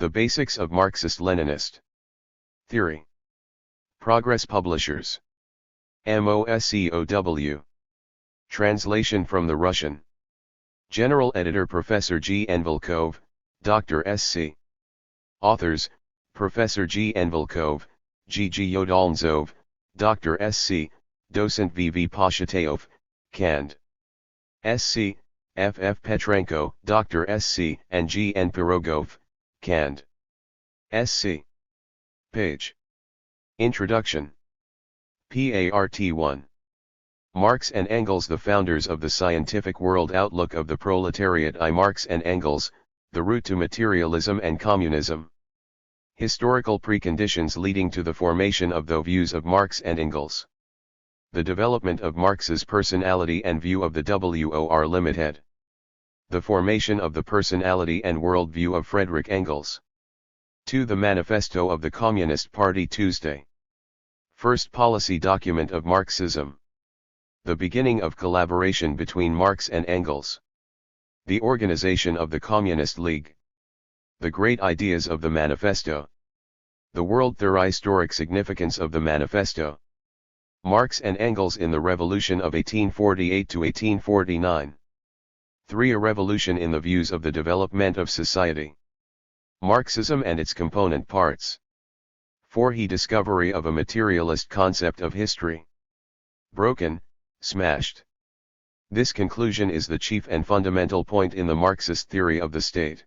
The Basics of Marxist-Leninist Theory. Progress Publishers. MOSCOW. Translation from the Russian. General Editor Professor G. N. Volkov, Dr. S.C. Authors, Professor G. N. Volkov, G. G. Yodolnzov, Dr. S.C., Docent V.V. Pashateov, Cand. S.C., F.F. Petrenko, Dr. S.C., and G. N. Pirogov, Cand. S.C. Page. Introduction. Part 1. Marx and Engels, the founders of the scientific world outlook of the proletariat. Marx and Engels, the route to materialism and communism. Historical preconditions leading to the formation of the views of Marx and Engels. The development of Marx's personality and view of the WOR Limited. The formation of the personality and worldview of Friedrich Engels. 2. The Manifesto of the Communist Party. Tuesday. First policy document of Marxism. The beginning of collaboration between Marx and Engels. The organization of the Communist League. The great ideas of the Manifesto. The world historic significance of the Manifesto. Marx and Engels in the Revolution of 1848 to 1849. 3. A revolution in the views of the development of society. Marxism and its component parts. 4. Discovery of a materialist concept of history. Broken, smashed. This conclusion is the chief and fundamental point in the Marxist theory of the state.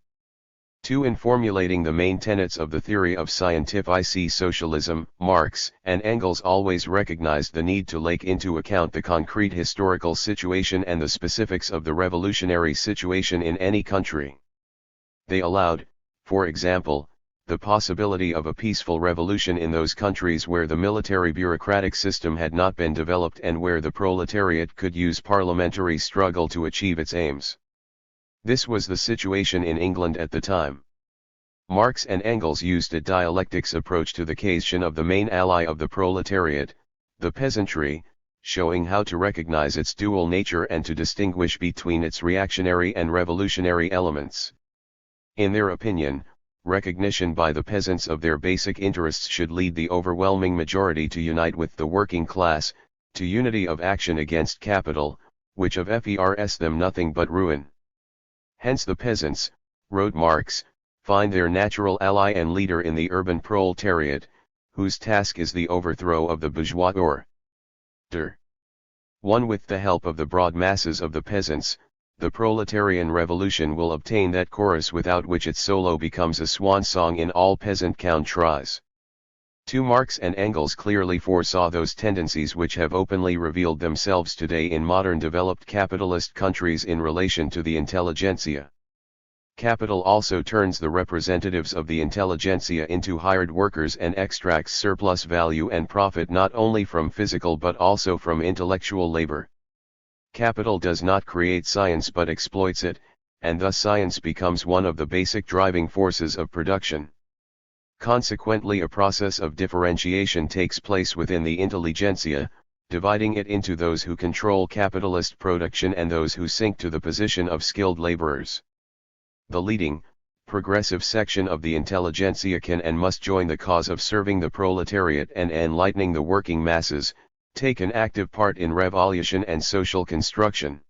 2. In formulating the main tenets of the theory of scientific socialism, Marx and Engels always recognized the need to take into account the concrete historical situation and the specifics of the revolutionary situation in any country. They allowed, for example, the possibility of a peaceful revolution in those countries where the military bureaucratic system had not been developed and where the proletariat could use parliamentary struggle to achieve its aims. This was the situation in England at the time. Marx and Engels used a dialectics approach to the question of the main ally of the proletariat, the peasantry, showing how to recognize its dual nature and to distinguish between its reactionary and revolutionary elements. In their opinion, recognition by the peasants of their basic interests should lead the overwhelming majority to unite with the working class, to unity of action against capital, which of fers them nothing but ruin. Hence the peasants, wrote Marx, find their natural ally and leader in the urban proletariat, whose task is the overthrow of the bourgeois order. 1. With the help of the broad masses of the peasants, the proletarian revolution will obtain that chorus without which its solo becomes a swan song in all peasant countries. 2. Marx and Engels clearly foresaw those tendencies which have openly revealed themselves today in modern developed capitalist countries in relation to the intelligentsia. Capital also turns the representatives of the intelligentsia into hired workers and extracts surplus value and profit not only from physical but also from intellectual labor. Capital does not create science but exploits it, and thus science becomes one of the basic driving forces of production. Consequently, a process of differentiation takes place within the intelligentsia, dividing it into those who control capitalist production and those who sink to the position of skilled laborers. The leading, progressive section of the intelligentsia can and must join the cause of serving the proletariat and enlightening the working masses, take an active part in revolution and social construction.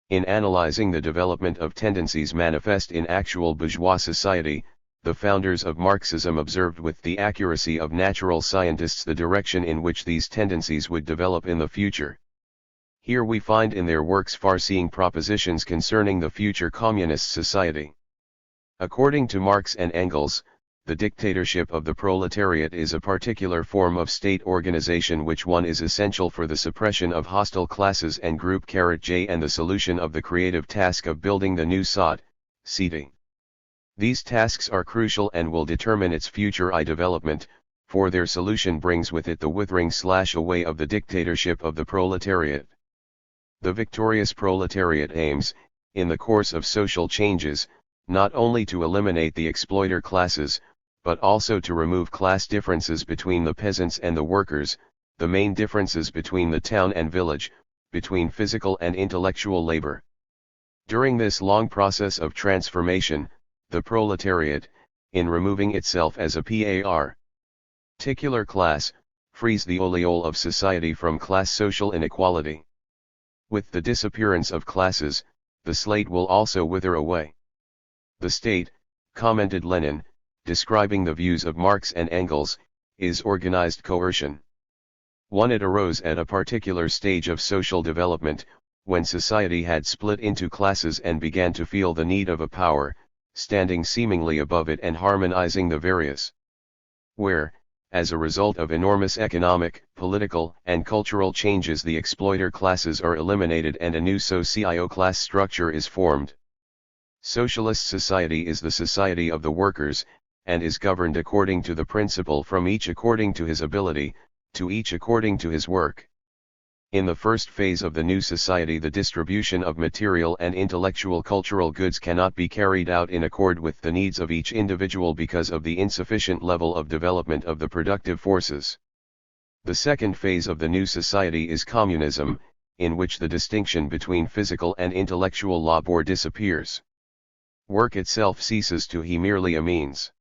In analyzing the development of tendencies manifest in actual bourgeois society, the founders of Marxism observed with the accuracy of natural scientists the direction in which these tendencies would develop in the future. Here we find in their works far-seeing propositions concerning the future communist society. According to Marx and Engels, the dictatorship of the proletariat is a particular form of state organization which one is essential for the suppression of hostile classes and group J and the solution of the creative task of building the new city. These tasks are crucial and will determine its future development, for their solution brings with it the withering away of the dictatorship of the proletariat. The victorious proletariat aims, in the course of social changes, not only to eliminate the exploiter classes, but also to remove class differences between the peasants and the workers, the main differences between the town and village, between physical and intellectual labor. During this long process of transformation, the proletariat, in removing itself as a particular class, frees the oleole of society from class social inequality. With the disappearance of classes, the slate will also wither away. The state, commented Lenin, describing the views of Marx and Engels, is organized coercion. It arose at a particular stage of social development, when society had split into classes and began to feel the need of a power, standing seemingly above it and harmonizing the various. Where, as a result of enormous economic, political, and cultural changes, the exploiter classes are eliminated and a new socio-class structure is formed. Socialist society is the society of the workers, and is governed according to the principle from each according to his ability, to each according to his work. In the first phase of the new society, the distribution of material and intellectual cultural goods cannot be carried out in accord with the needs of each individual because of the insufficient level of development of the productive forces. The second phase of the new society is communism, in which the distinction between physical and intellectual labor disappears. Work itself ceases to be merely a means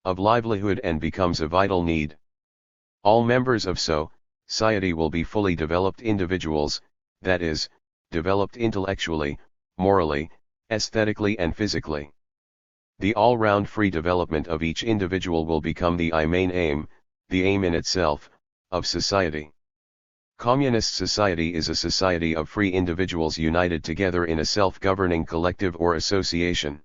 of livelihood and becomes a vital need. All members of society will be fully developed individuals, that is, developed intellectually, morally, aesthetically and physically. The all-round free development of each individual will become the main aim, the aim in itself, of society. Communist society is a society of free individuals united together in a self-governing collective or association.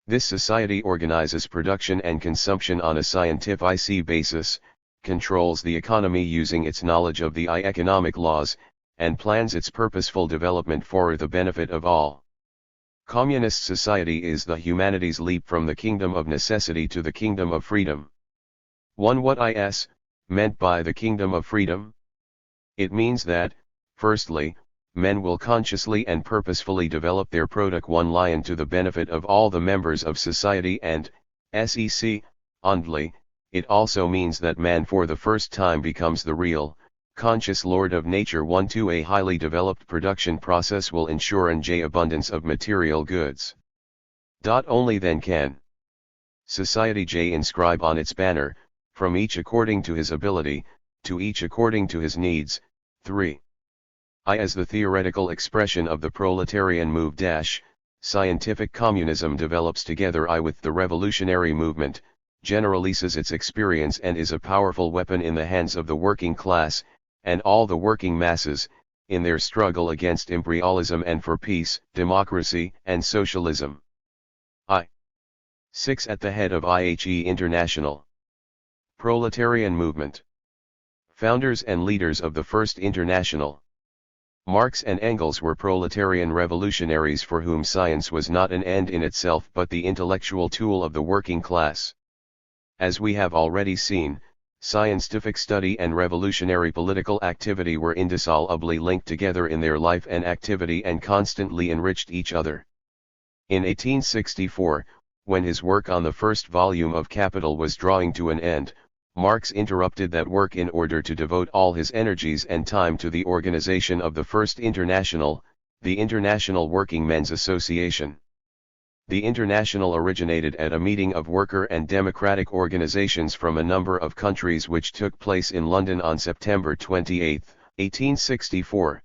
This society organizes production and consumption on a scientific basis, controls the economy using its knowledge of the economic laws, and plans its purposeful development for the benefit of all. Communist society is the humanity's leap from the kingdom of necessity to the kingdom of freedom. What is meant by the kingdom of freedom? It means that, firstly, men will consciously and purposefully develop their product line to the benefit of all the members of society and, secondly, it also means that man for the first time becomes the real, conscious lord of nature. A highly developed production process will ensure an abundance of material goods. Only then can society inscribe on its banner, from each according to his ability, to each according to his needs. 3. As the theoretical expression of the proletarian move. Scientific communism develops together with the revolutionary movement, generalizes its experience and is a powerful weapon in the hands of the working class, and all the working masses, in their struggle against imperialism and for peace, democracy, and socialism. 6. At the head of IHE International Proletarian Movement. Founders and leaders of the First International. Marx and Engels were proletarian revolutionaries for whom science was not an end in itself but the intellectual tool of the working class. As we have already seen, scientific study and revolutionary political activity were indissolubly linked together in their life and activity and constantly enriched each other. In 1864, when his work on the first volume of Capital was drawing to an end, Marx interrupted that work in order to devote all his energies and time to the organization of the First International, the International Working Men's Association. The International originated at a meeting of worker and democratic organizations from a number of countries which took place in London on September 28, 1864.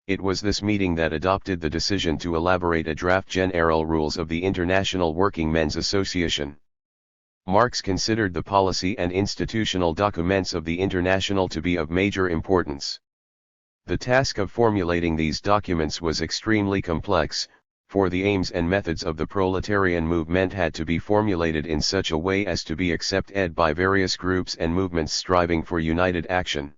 It was this meeting that adopted the decision to elaborate a draft general rules of the International Working Men's Association. Marx considered the policy and institutional documents of the International to be of major importance. The task of formulating these documents was extremely complex, for the aims and methods of the proletarian movement had to be formulated in such a way as to be accepted by various groups and movements striving for united action.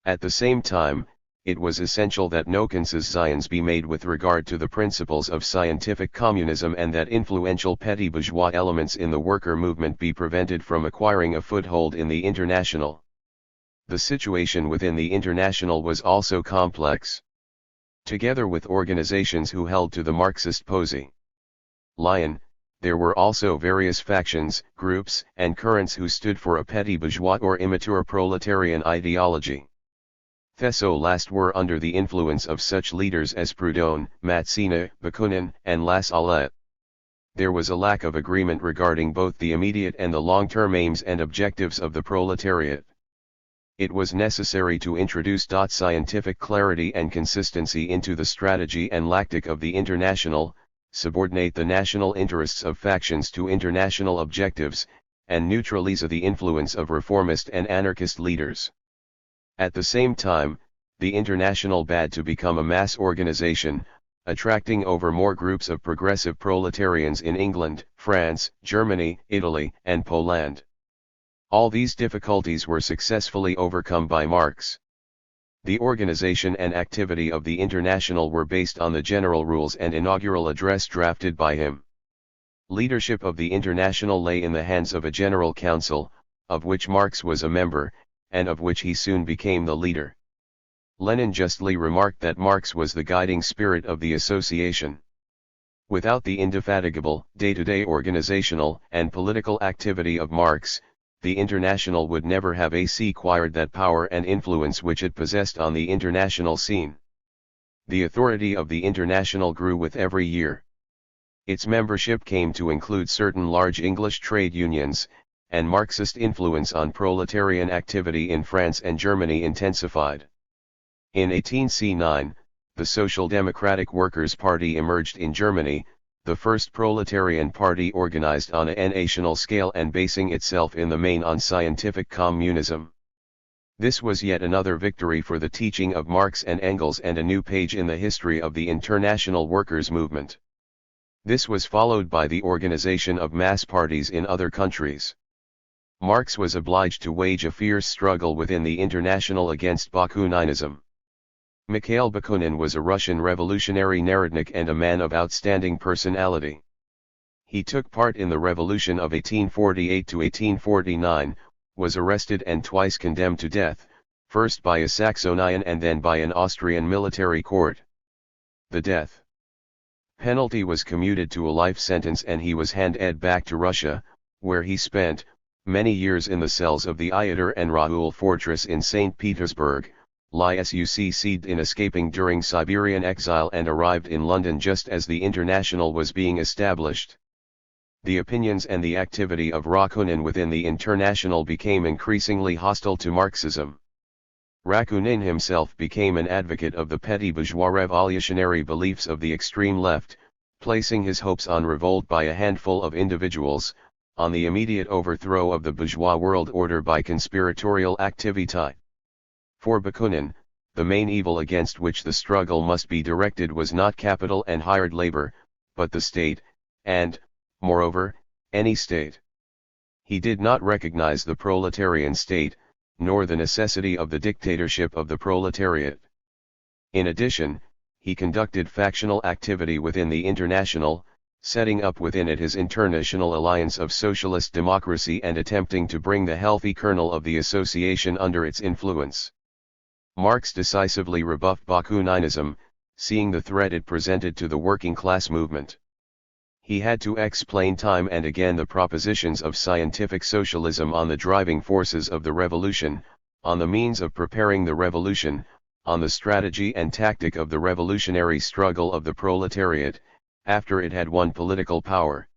At the same time, it was essential that no concessions be made with regard to the principles of scientific communism and that influential petty bourgeois elements in the worker movement be prevented from acquiring a foothold in the International. The situation within the International was also complex. Together with organizations who held to the Marxist line, there were also various factions, groups, and currents who stood for a petty bourgeois or immature proletarian ideology. These last were under the influence of such leaders as Proudhon, Mazzini, Bakunin, and Lassalle. there was a lack of agreement regarding both the immediate and the long-term aims and objectives of the proletariat. It was necessary to introduce scientific clarity and consistency into the strategy and tactic of the International, subordinate the national interests of factions to international objectives, and neutralize the influence of reformist and anarchist leaders. At the same time, the International bade to become a mass organization, attracting over more groups of progressive proletarians in England, France, Germany, Italy, and Poland. All these difficulties were successfully overcome by Marx. The organization and activity of the International were based on the general rules and inaugural address drafted by him. Leadership of the International lay in the hands of a General Council, of which Marx was a member, and of which he soon became the leader. Lenin justly remarked that Marx was the guiding spirit of the association. Without the indefatigable, day-to-day organizational and political activity of Marx, the International would never have acquired that power and influence which it possessed on the international scene. The authority of the International grew with every year. Its membership came to include certain large English trade unions, and Marxist influence on proletarian activity in France and Germany intensified. In 1809, the Social Democratic Workers' Party emerged in Germany, the first proletarian party organized on a national scale and basing itself in the main on scientific communism. This was yet another victory for the teaching of Marx and Engels and a new page in the history of the international workers' movement. This was followed by the organization of mass parties in other countries. Marx was obliged to wage a fierce struggle within the International against Bakuninism. Mikhail Bakunin was a Russian revolutionary narodnik and a man of outstanding personality. He took part in the revolution of 1848 to 1849, was arrested and twice condemned to death, first by a Saxonian and then by an Austrian military court. The death penalty was commuted to a life sentence and he was handed back to Russia, where he spent many years in the cells of the Iatr and Rahul fortress in St. Petersburg, succeeded in escaping during Siberian exile and arrived in London just as the International was being established. The opinions and the activity of Bakunin within the International became increasingly hostile to Marxism. Bakunin himself became an advocate of the petty bourgeois revolutionary beliefs of the extreme left, placing his hopes on revolt by a handful of individuals, on the immediate overthrow of the bourgeois world order by conspiratorial activity. For Bakunin, the main evil against which the struggle must be directed was not capital and hired labor, but the state, and, moreover, any state. He did not recognize the proletarian state, nor the necessity of the dictatorship of the proletariat. In addition, he conducted factional activity within the International, setting up within it his international alliance of socialist democracy and attempting to bring the healthy kernel of the association under its influence. Marx decisively rebuffed Bakuninism, seeing the threat it presented to the working class movement. He had to explain time and again the propositions of scientific socialism on the driving forces of the revolution, on the means of preparing the revolution, on the strategy and tactic of the revolutionary struggle of the proletariat, after it had won political power.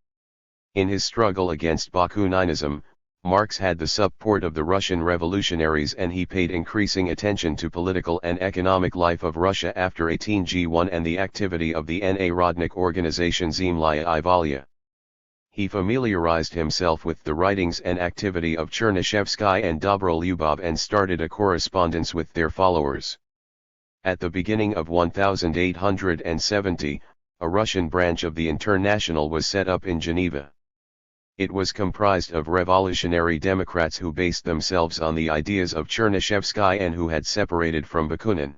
In his struggle against Bakuninism, Marx had the support of the Russian revolutionaries and he paid increasing attention to political and economic life of Russia after 18G1 and the activity of the Narodnik organization Zemlya I Volya. He familiarized himself with the writings and activity of Chernyshevsky and Dobrolyubov and started a correspondence with their followers. At the beginning of 1870, a Russian branch of the International was set up in Geneva. It was comprised of revolutionary Democrats who based themselves on the ideas of Chernyshevsky and who had separated from Bakunin.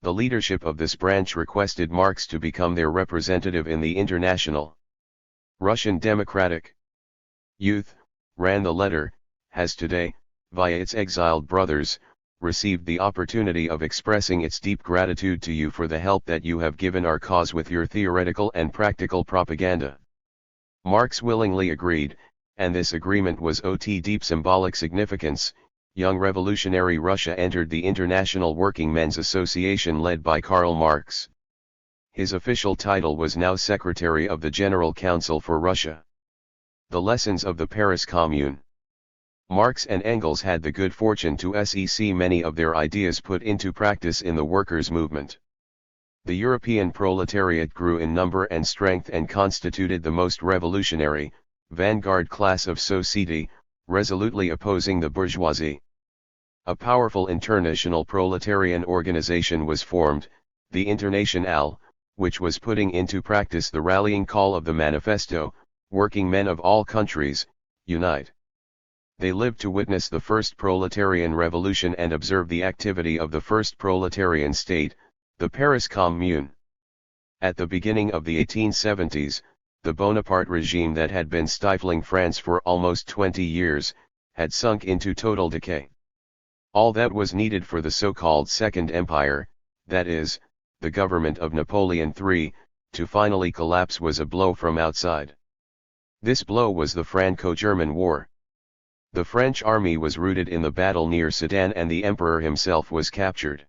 The leadership of this branch requested Marx to become their representative in the International. Russian Democratic Youth, ran the letter, has today, via its exiled brothers, received the opportunity of expressing its deep gratitude to you for the help that you have given our cause with your theoretical and practical propaganda. Marx willingly agreed, and this agreement was of deep symbolic significance. Young revolutionary Russia entered the International Working Men's Association led by Karl Marx. His official title was now Secretary of the General Council for Russia. The lessons of the Paris Commune. Marx and Engels had the good fortune to see many of their ideas put into practice in the workers' movement. The European proletariat grew in number and strength and constituted the most revolutionary, vanguard class of society, resolutely opposing the bourgeoisie. A powerful international proletarian organization was formed, the Internationale, which was putting into practice the rallying call of the Manifesto, working men of all countries, unite. They lived to witness the first proletarian revolution and observe the activity of the first proletarian state, the Paris Commune. At the beginning of the 1870s, the Bonaparte regime that had been stifling France for almost 20 years, had sunk into total decay. All that was needed for the so-called Second Empire, that is, the government of Napoleon III, to finally collapse was a blow from outside. This blow was the Franco-German War. The French army was routed in the battle near Sedan and the emperor himself was captured.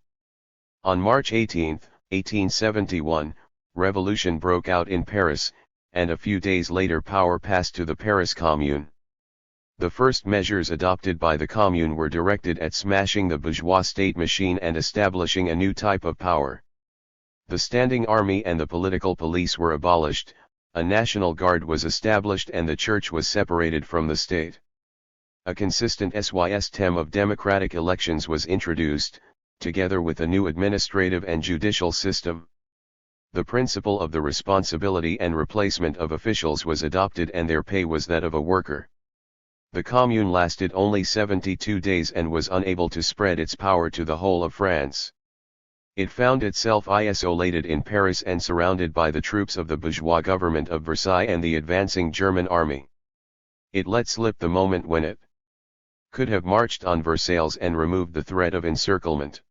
On March 18, 1871, revolution broke out in Paris, and a few days later power passed to the Paris Commune. The first measures adopted by the Commune were directed at smashing the bourgeois state machine and establishing a new type of power. The standing army and the political police were abolished, a national guard was established and the church was separated from the state. A consistent system of democratic elections was introduced, together with a new administrative and judicial system. The principle of the responsibility and replacement of officials was adopted and their pay was that of a worker. The Commune lasted only 72 days and was unable to spread its power to the whole of France. It found itself isolated in Paris and surrounded by the troops of the bourgeois government of Versailles and the advancing German army. It let slip the moment when it could have marched on Versailles and removed the threat of encirclement.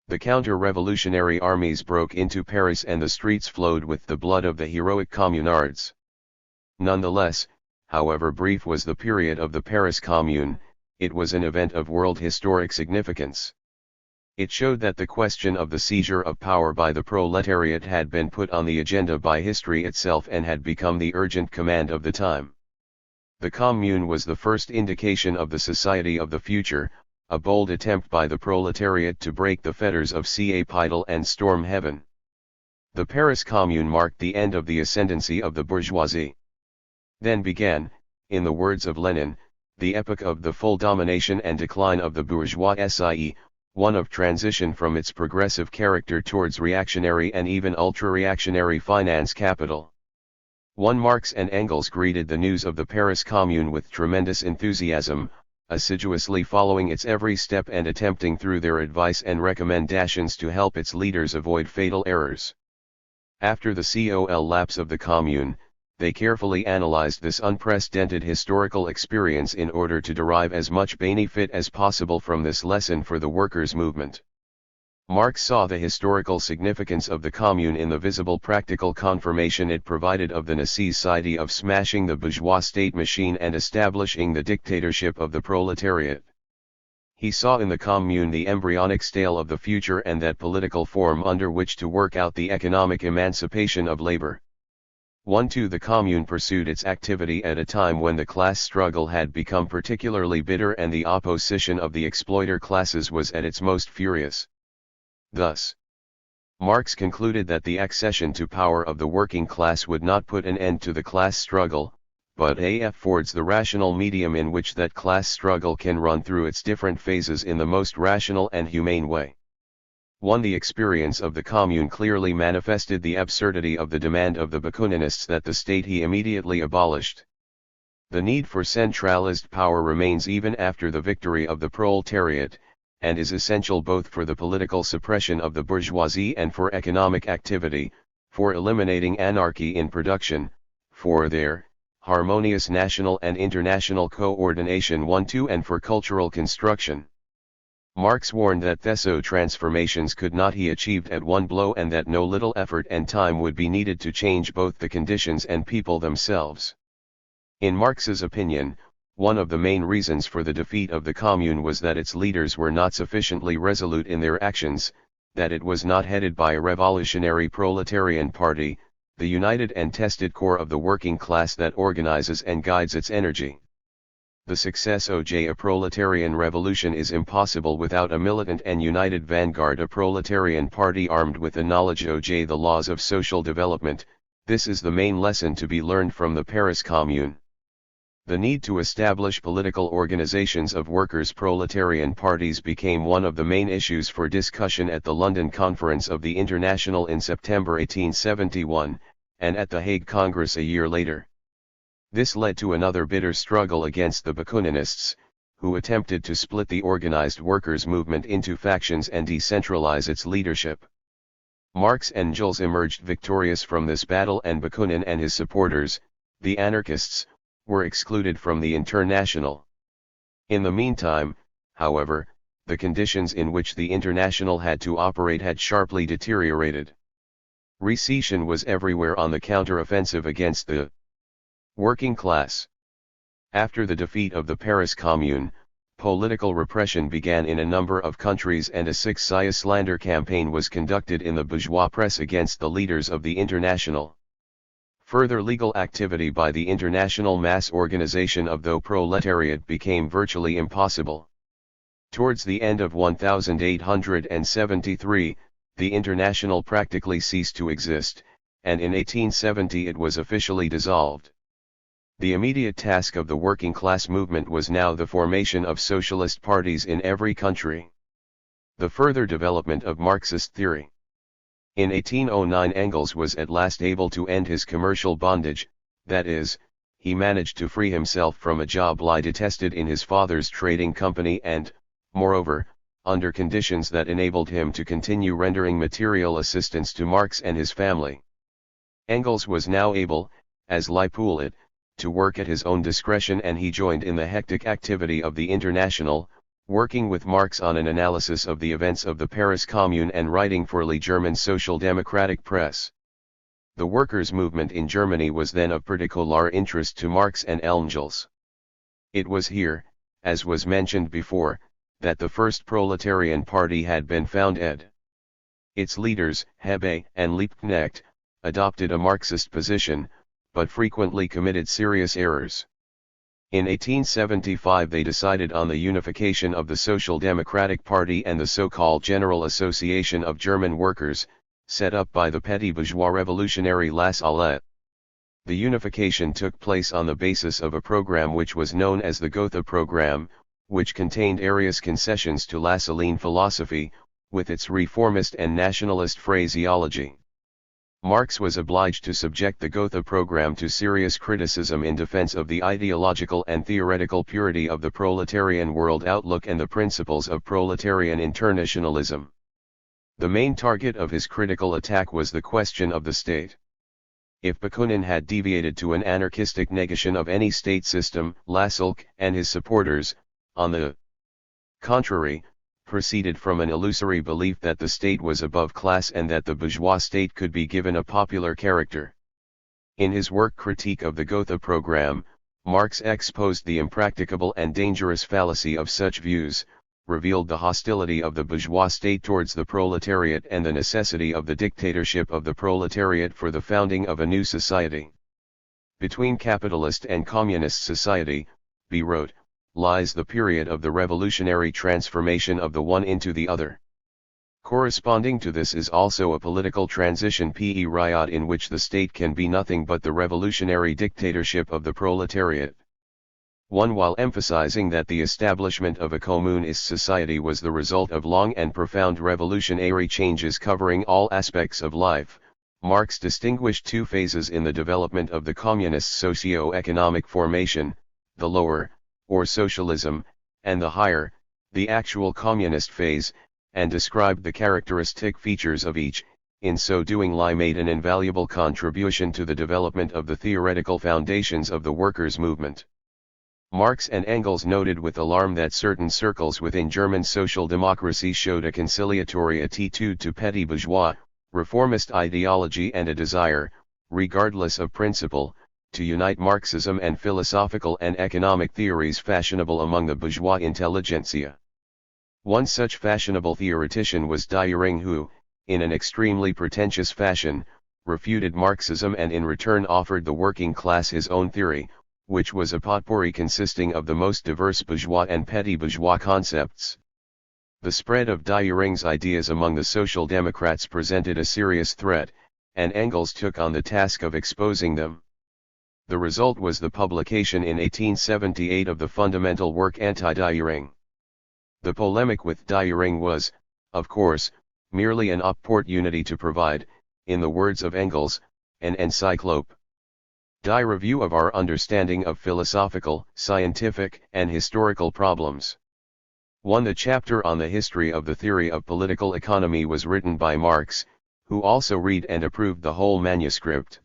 The counter-revolutionary armies broke into Paris and the streets flowed with the blood of the heroic communards. Nonetheless, however brief was the period of the Paris Commune, it was an event of world historic significance. It showed that the question of the seizure of power by the proletariat had been put on the agenda by history itself and had become the urgent command of the time. The Commune was the first indication of the society of the future, a bold attempt by the proletariat to break the fetters of capital and storm heaven. The Paris Commune marked the end of the ascendancy of the bourgeoisie. Then began, in the words of Lenin, the epoch of the full domination and decline of the bourgeoisie, one of transition from its progressive character towards reactionary and even ultra-reactionary finance capital. Marx and Engels greeted the news of the Paris Commune with tremendous enthusiasm, assiduously following its every step and attempting through their advice and recommendations to help its leaders avoid fatal errors. After the collapse of the Commune, they carefully analyzed this unprecedented historical experience in order to derive as much benefit as possible from this lesson for the workers' movement. Marx saw the historical significance of the Commune in the visible practical confirmation it provided of the necessity of smashing the bourgeois state machine and establishing the dictatorship of the proletariat. He saw in the Commune the embryonic stele of the future and that political form under which to work out the economic emancipation of labor. The Commune pursued its activity at a time when the class struggle had become particularly bitter and the opposition of the exploiter classes was at its most furious. Thus, Marx concluded that the accession to power of the working class would not put an end to the class struggle, but affords the rational medium in which that class struggle can run through its different phases in the most rational and humane way. The experience of the Commune clearly manifested the absurdity of the demand of the Bakuninists that the state he immediately abolished. The need for centralized power remains even after the victory of the proletariat, and is essential both for the political suppression of the bourgeoisie and for economic activity, for eliminating anarchy in production, for their harmonious national and international coordination and for cultural construction. Marx warned that these transformations could not be achieved at one blow and that no little effort and time would be needed to change both the conditions and people themselves. In Marx's opinion, one of the main reasons for the defeat of the Commune was that its leaders were not sufficiently resolute in their actions, that it was not headed by a revolutionary proletarian party, the united and tested core of the working class that organizes and guides its energy. The success of a proletarian revolution is impossible without a militant and united vanguard, a proletarian party armed with the knowledge of the laws of social development. This is the main lesson to be learned from the Paris Commune. The need to establish political organizations of workers' proletarian parties became one of the main issues for discussion at the London Conference of the International in September 1871, and at the Hague Congress a year later. This led to another bitter struggle against the Bakuninists, who attempted to split the organized workers' movement into factions and decentralize its leadership. Marx and Engels emerged victorious from this battle, and Bakunin and his supporters, the anarchists, were excluded from the International. In the meantime, however, the conditions in which the International had to operate had sharply deteriorated. Recession was everywhere on the counter-offensive against the working class. After the defeat of the Paris Commune, political repression began in a number of countries, and a six-sia slander campaign was conducted in the bourgeois press against the leaders of the International. Further legal activity by the international mass organization of the proletariat became virtually impossible. Towards the end of 1873, the International practically ceased to exist, and in 1870 it was officially dissolved. The immediate task of the working class movement was now the formation of socialist parties in every country. The further development of Marxist theory. In 1809 Engels was at last able to end his commercial bondage, that is, he managed to free himself from a job he detested in his father's trading company and, moreover, under conditions that enabled him to continue rendering material assistance to Marx and his family. Engels was now able, as he put it, to work at his own discretion, and he joined in the hectic activity of the International, working with Marx on an analysis of the events of the Paris Commune and writing for the German Social Democratic press. The workers' movement in Germany was then of particular interest to Marx and Engels. It was here, as was mentioned before, that the first proletarian party had been founded. Its leaders, Hebe and Liebknecht, adopted a Marxist position, but frequently committed serious errors. In 1875 they decided on the unification of the Social Democratic Party and the so-called General Association of German Workers, set up by the petty bourgeois revolutionary Lassalle. The unification took place on the basis of a program which was known as the Gotha program, which contained various concessions to Lassallean philosophy, with its reformist and nationalist phraseology. Marx was obliged to subject the Gotha program to serious criticism in defense of the ideological and theoretical purity of the proletarian world outlook and the principles of proletarian internationalism. The main target of his critical attack was the question of the state. If Bakunin had deviated to an anarchistic negation of any state system, Lassalle and his supporters, on the contrary, proceeded from an illusory belief that the state was above class and that the bourgeois state could be given a popular character. In his work Critique of the Gotha Program, Marx exposed the impracticable and dangerous fallacy of such views, revealed the hostility of the bourgeois state towards the proletariat and the necessity of the dictatorship of the proletariat for the founding of a new society. Between capitalist and communist society, he wrote, lies the period of the revolutionary transformation of the one into the other. Corresponding to this is also a political transition period in which the state can be nothing but the revolutionary dictatorship of the proletariat. One, while emphasizing that the establishment of a communist society was the result of long and profound revolutionary changes covering all aspects of life, Marx distinguished two phases in the development of the communist socio-economic formation, the lower, or socialism, and the higher, the actual communist phase, and described the characteristic features of each. In so doing, he made an invaluable contribution to the development of the theoretical foundations of the workers' movement. Marx and Engels noted with alarm that certain circles within German social democracy showed a conciliatory attitude to petty bourgeois, reformist ideology and a desire, regardless of principle, to unite Marxism and philosophical and economic theories fashionable among the bourgeois intelligentsia. One such fashionable theoretician was Dühring, who, in an extremely pretentious fashion, refuted Marxism and in return offered the working class his own theory, which was a potpourri consisting of the most diverse bourgeois and petty bourgeois concepts. The spread of Dühring's ideas among the Social Democrats presented a serious threat, and Engels took on the task of exposing them. The result was the publication in 1878 of the fundamental work Anti-Dühring. The polemic with Dühring was, of course, merely an opportunity to provide, in the words of Engels, an encyclope. Die review of our understanding of philosophical, scientific, and historical problems. 1. The chapter on the history of the theory of political economy was written by Marx, who also read and approved the whole manuscript.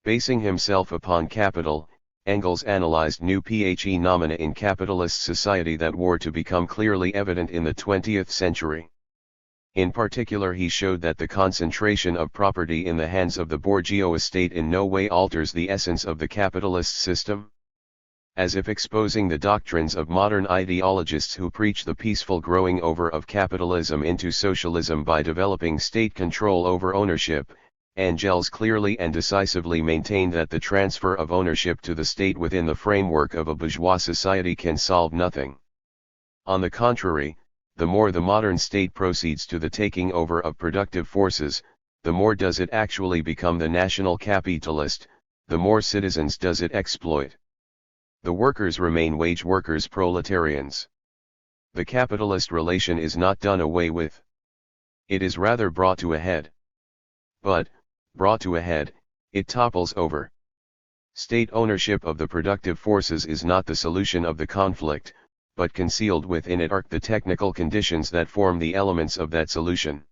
Basing himself upon Capital, Engels analyzed new phenomena in capitalist society that were to become clearly evident in the 20th century. In particular, he showed that the concentration of property in the hands of the bourgeois estate in no way alters the essence of the capitalist system. As if exposing the doctrines of modern ideologists who preach the peaceful growing over of capitalism into socialism by developing state control over ownership, Engels clearly and decisively maintained that the transfer of ownership to the state within the framework of a bourgeois society can solve nothing. On the contrary, the more the modern state proceeds to the taking over of productive forces, the more does it actually become the national capitalist, the more citizens does it exploit. The workers remain wage workers, proletarians. The capitalist relation is not done away with. It is rather brought to a head. But, brought to a head, it topples over. State ownership of the productive forces is not the solution of the conflict, but concealed within it are the technical conditions that form the elements of that solution.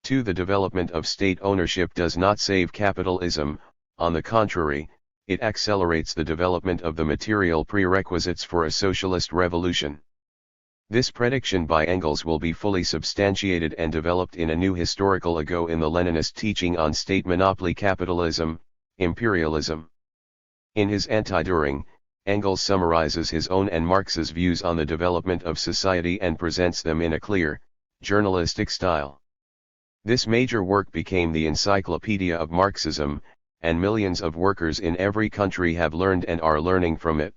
2. The development of state ownership does not save capitalism, on the contrary, it accelerates the development of the material prerequisites for a socialist revolution. This prediction by Engels will be fully substantiated and developed in a new historical ago in the Leninist teaching on state monopoly capitalism, imperialism. In his Anti-Dühring, Engels summarizes his own and Marx's views on the development of society and presents them in a clear, journalistic style. This major work became the encyclopedia of Marxism, and millions of workers in every country have learned and are learning from it.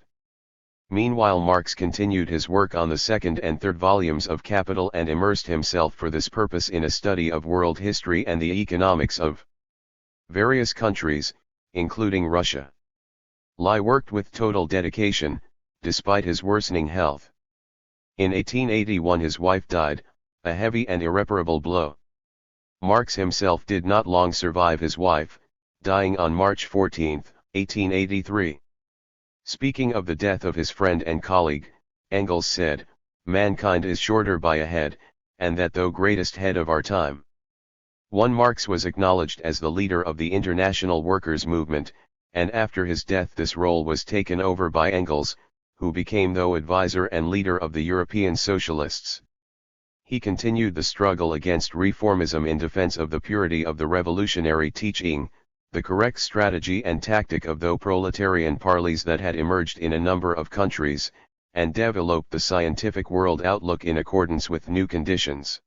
Meanwhile, Marx continued his work on the second and third volumes of Capital and immersed himself for this purpose in a study of world history and the economics of various countries, including Russia. Lie worked with total dedication, despite his worsening health. In 1881 his wife died, a heavy and irreparable blow. Marx himself did not long survive his wife, dying on March 14, 1883. Speaking of the death of his friend and colleague, Engels said, "Mankind is shorter by a head, and that though greatest head of our time." 1. Marx was acknowledged as the leader of the international workers' movement, and after his death this role was taken over by Engels, who became the advisor and leader of the European socialists. He continued the struggle against reformism in defense of the purity of the revolutionary teaching, the correct strategy and tactic of the proletarian parleys that had emerged in a number of countries, and developed the scientific world outlook in accordance with new conditions.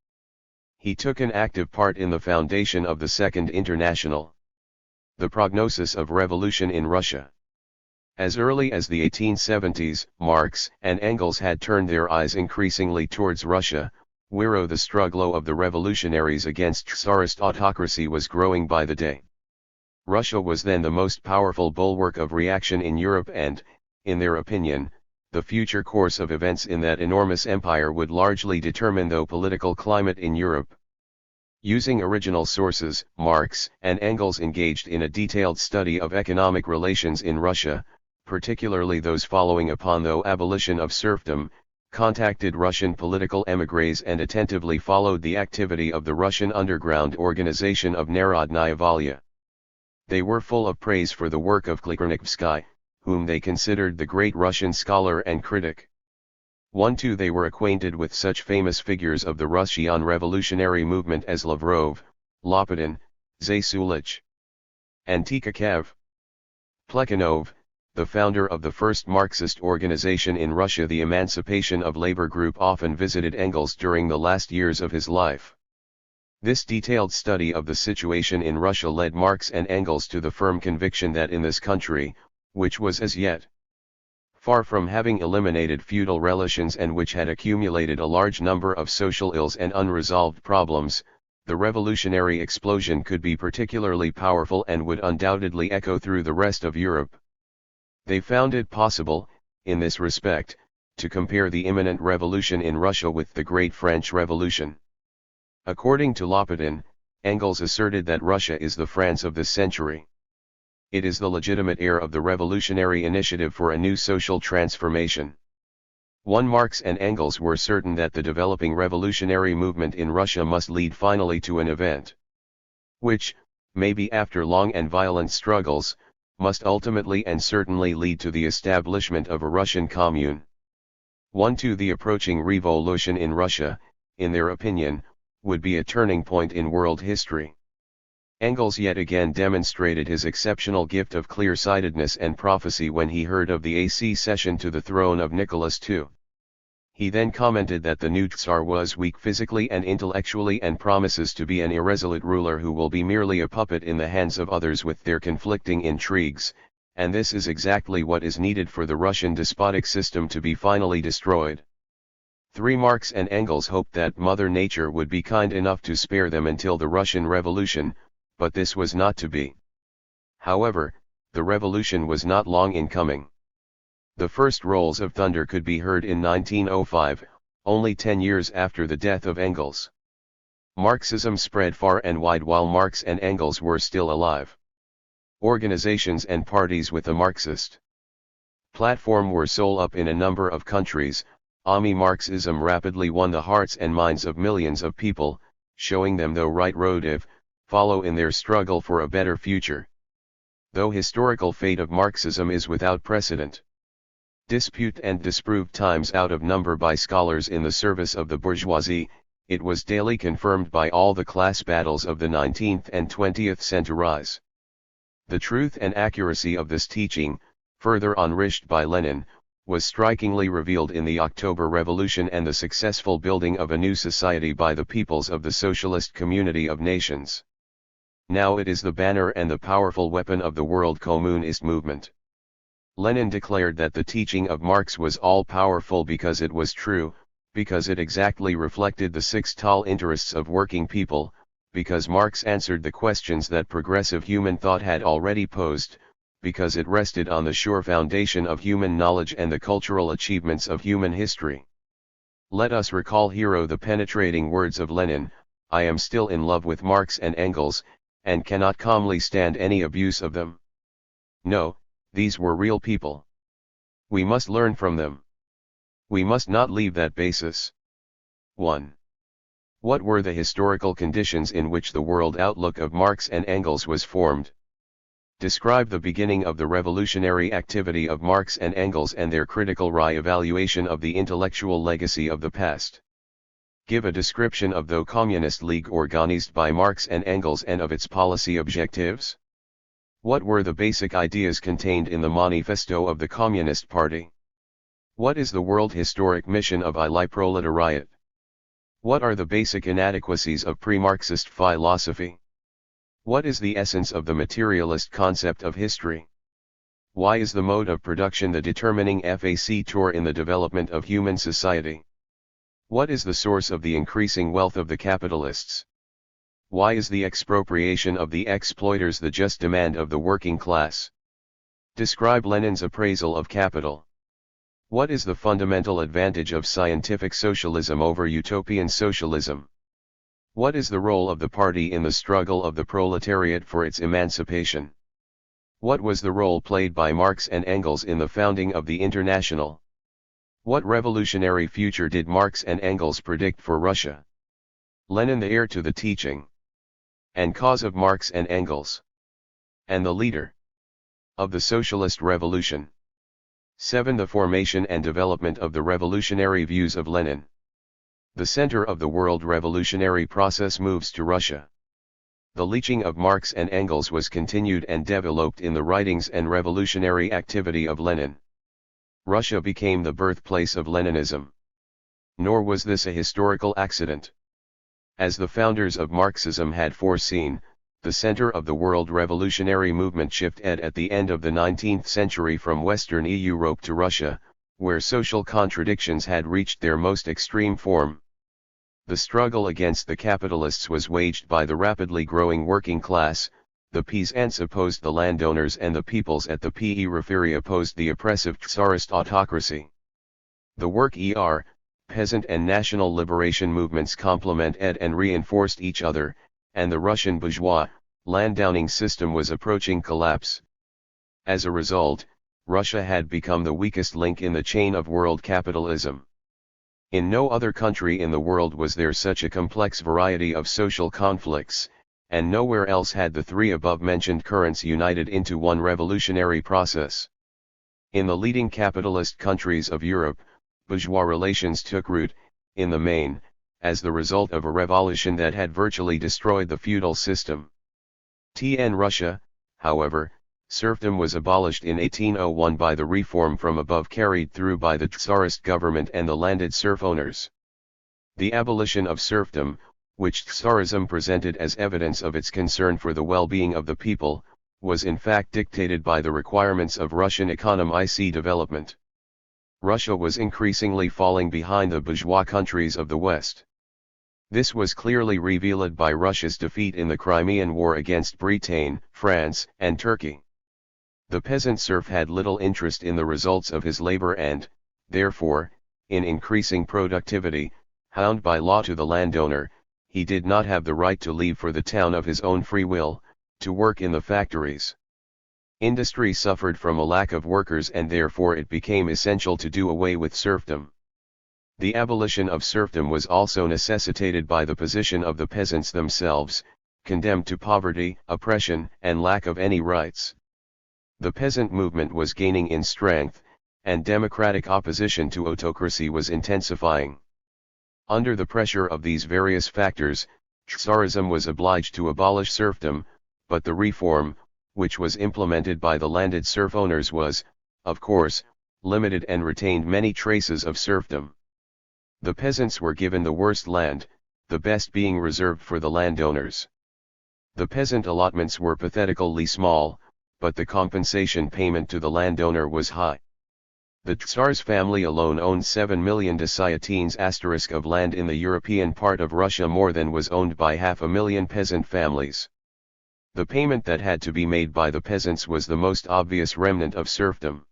He took an active part in the foundation of the Second International. The prognosis of revolution in Russia. As early as the 1870s, Marx and Engels had turned their eyes increasingly towards Russia, where the struggle of the revolutionaries against Tsarist autocracy was growing by the day. Russia was then the most powerful bulwark of reaction in Europe and, in their opinion, the future course of events in that enormous empire would largely determine the political climate in Europe. Using original sources, Marx and Engels engaged in a detailed study of economic relations in Russia, particularly those following upon the abolition of serfdom, contacted Russian political émigrés and attentively followed the activity of the Russian underground organization of Narodnaya Volya. They were full of praise for the work of Klikernevsky, whom they considered the great Russian scholar and critic. 1. They were acquainted with such famous figures of the Russian revolutionary movement as Lavrov, Lopatин, Zasulich, and Tikhachev. Plekhanov, the founder of the first Marxist organization in Russia, the Emancipation of Labor Group, often visited Engels during the last years of his life. This detailed study of the situation in Russia led Marx and Engels to the firm conviction that in this country, which was as yet far from having eliminated feudal relations and which had accumulated a large number of social ills and unresolved problems, the revolutionary explosion could be particularly powerful and would undoubtedly echo through the rest of Europe. They found it possible, in this respect, to compare the imminent revolution in Russia with the Great French Revolution. According to Lopatin, Engels asserted that Russia is the France of this century. It is the legitimate heir of the revolutionary initiative for a new social transformation. Marx and Engels were certain that the developing revolutionary movement in Russia must lead finally to an event, which, maybe after long and violent struggles, must ultimately and certainly lead to the establishment of a Russian commune. 2. The approaching revolution in Russia, in their opinion, would be a turning point in world history. Engels yet again demonstrated his exceptional gift of clear-sightedness and prophecy when he heard of the accession to the throne of Nicholas II. He then commented that the new Tsar was weak physically and intellectually and promises to be an irresolute ruler who will be merely a puppet in the hands of others with their conflicting intrigues, and this is exactly what is needed for the Russian despotic system to be finally destroyed. 3. Marx and Engels hoped that Mother Nature would be kind enough to spare them until the Russian Revolution, but this was not to be. However, the revolution was not long in coming. The first rolls of thunder could be heard in 1905, only 10 years after the death of Engels. Marxism spread far and wide while Marx and Engels were still alive. Organizations and parties with a Marxist platform were sold up in a number of countries. Marxism rapidly won the hearts and minds of millions of people, showing them the right road to follow in their struggle for a better future. Though historical fate of Marxism is without precedent, dispute and disproved times out of number by scholars in the service of the bourgeoisie, it was daily confirmed by all the class battles of the 19th and 20th centuries. The truth and accuracy of this teaching, further enriched by Lenin, was strikingly revealed in the October Revolution and the successful building of a new society by the peoples of the socialist community of nations. Now it is the banner and the powerful weapon of the world communist movement. Lenin declared that the teaching of Marx was all-powerful because it was true, because it exactly reflected the six tall interests of working people, because Marx answered the questions that progressive human thought had already posed, because it rested on the sure foundation of human knowledge and the cultural achievements of human history. Let us recall here the penetrating words of Lenin: "I am still in love with Marx and Engels, and cannot calmly stand any abuse of them. No, these were real people. We must learn from them. We must not leave that basis." 1. What were the historical conditions in which the world outlook of Marx and Engels was formed? Describe the beginning of the revolutionary activity of Marx and Engels and their critical re-evaluation of the intellectual legacy of the past. Give a description of the Communist League organized by Marx and Engels and of its policy objectives. What were the basic ideas contained in the manifesto of the Communist Party? What is the world historic mission of I proletariat? What are the basic inadequacies of pre-Marxist philosophy? What is the essence of the materialist concept of history? Why is the mode of production the determining factor in the development of human society? What is the source of the increasing wealth of the capitalists? Why is the expropriation of the exploiters the just demand of the working class? Describe Lenin's appraisal of capital. What is the fundamental advantage of scientific socialism over utopian socialism? What is the role of the party in the struggle of the proletariat for its emancipation? What was the role played by Marx and Engels in the founding of the International? What revolutionary future did Marx and Engels predict for Russia? Lenin, the heir to the teaching and cause of Marx and Engels, and the leader of the socialist revolution. 7. The formation and development of the revolutionary views of Lenin. The center of the world revolutionary process moves to Russia. The leeching of Marx and Engels was continued and developed in the writings and revolutionary activity of Lenin. Russia became the birthplace of Leninism. Nor was this a historical accident. As the founders of Marxism had foreseen, the center of the world revolutionary movement shifted at the end of the 19th century from Western Europe to Russia, where social contradictions had reached their most extreme form. The struggle against the capitalists was waged by the rapidly growing working class. The peasants opposed the landowners and the peoples at the periphery opposed the oppressive Tsarist autocracy. The peasant and national liberation movements complemented and reinforced each other, and the Russian bourgeois, landowning system was approaching collapse. As a result, Russia had become the weakest link in the chain of world capitalism. In no other country in the world was there such a complex variety of social conflicts, and nowhere else had the three above-mentioned currents united into one revolutionary process. In the leading capitalist countries of Europe, bourgeois relations took root, in the main, as the result of a revolution that had virtually destroyed the feudal system. In Russia, however, serfdom was abolished in 1801 by the reform from above carried through by the Tsarist government and the landed serf owners. The abolition of serfdom, which Tsarism presented as evidence of its concern for the well-being of the people, was in fact dictated by the requirements of Russian economic development. Russia was increasingly falling behind the bourgeois countries of the West. This was clearly revealed by Russia's defeat in the Crimean War against Britain, France, and Turkey. The peasant serf had little interest in the results of his labor and, therefore, in increasing productivity, bound by law to the landowner, he did not have the right to leave for the town of his own free will, to work in the factories. Industry suffered from a lack of workers and therefore it became essential to do away with serfdom. The abolition of serfdom was also necessitated by the position of the peasants themselves, condemned to poverty, oppression, and lack of any rights. The peasant movement was gaining in strength, and democratic opposition to autocracy was intensifying. Under the pressure of these various factors, Tsarism was obliged to abolish serfdom, but the reform, which was implemented by the landed serf owners was, of course, limited and retained many traces of serfdom. The peasants were given the worst land, the best being reserved for the landowners. The peasant allotments were pathetically small, but the compensation payment to the landowner was high. The Tsar's family alone owned 7 million desiatines of land in the European part of Russia, more than was owned by 500,000 peasant families. The payment that had to be made by the peasants was the most obvious remnant of serfdom.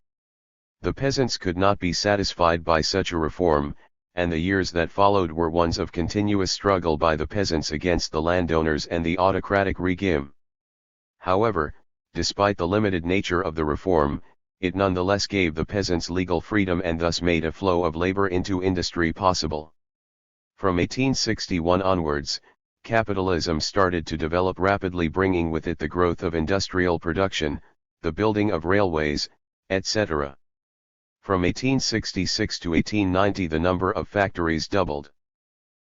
The peasants could not be satisfied by such a reform, and the years that followed were ones of continuous struggle by the peasants against the landowners and the autocratic regime. However, despite the limited nature of the reform, it nonetheless gave the peasants legal freedom and thus made a flow of labor into industry possible. From 1861 onwards, capitalism started to develop rapidly, bringing with it the growth of industrial production, the building of railways, etc. From 1866 to 1890 the number of factories doubled.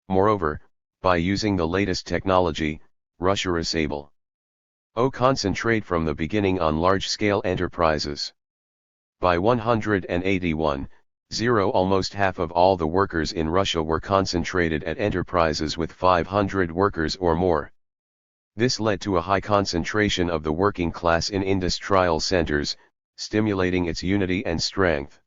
Moreover, by using the latest technology, Russia is able to concentrate from the beginning on large-scale enterprises. By 181, almost half of all the workers in Russia were concentrated at enterprises with 500 workers or more. This led to a high concentration of the working class in industrial centers, stimulating its unity and strength.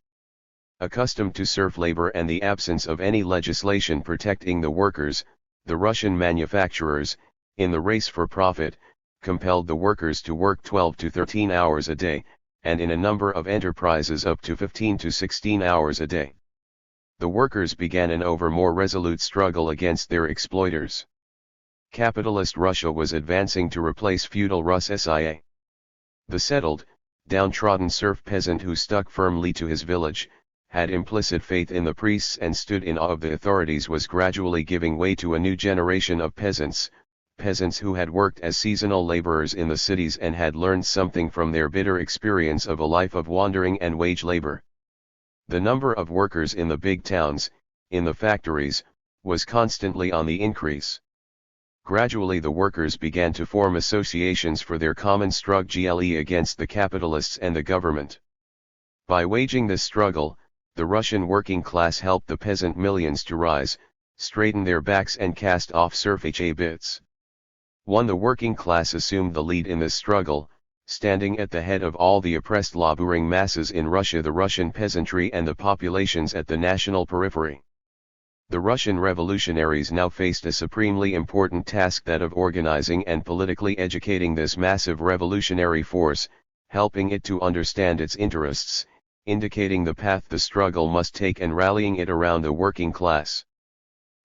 Accustomed to serf labor and the absence of any legislation protecting the workers, the Russian manufacturers, in the race for profit, compelled the workers to work 12 to 13 hours a day, and in a number of enterprises up to 15 to 16 hours a day. The workers began an ever more resolute struggle against their exploiters. Capitalist Russia was advancing to replace feudal Russia. The settled, downtrodden serf peasant who stuck firmly to his village, had implicit faith in the priests and stood in awe of the authorities, was gradually giving way to a new generation of peasants who had worked as seasonal laborers in the cities and had learned something from their bitter experience of a life of wandering and wage labor. The number of workers in the big towns, in the factories, was constantly on the increase. Gradually the workers began to form associations for their common struggle against the capitalists and the government. By waging this struggle, the Russian working class helped the peasant millions to rise, straighten their backs and cast off serfage habits. The working class assumed the lead in this struggle, standing at the head of all the oppressed laboring masses in Russia, the Russian peasantry and the populations at the national periphery. The Russian revolutionaries now faced a supremely important task, that of organizing and politically educating this massive revolutionary force, helping it to understand its interests, indicating the path the struggle must take and rallying it around the working class.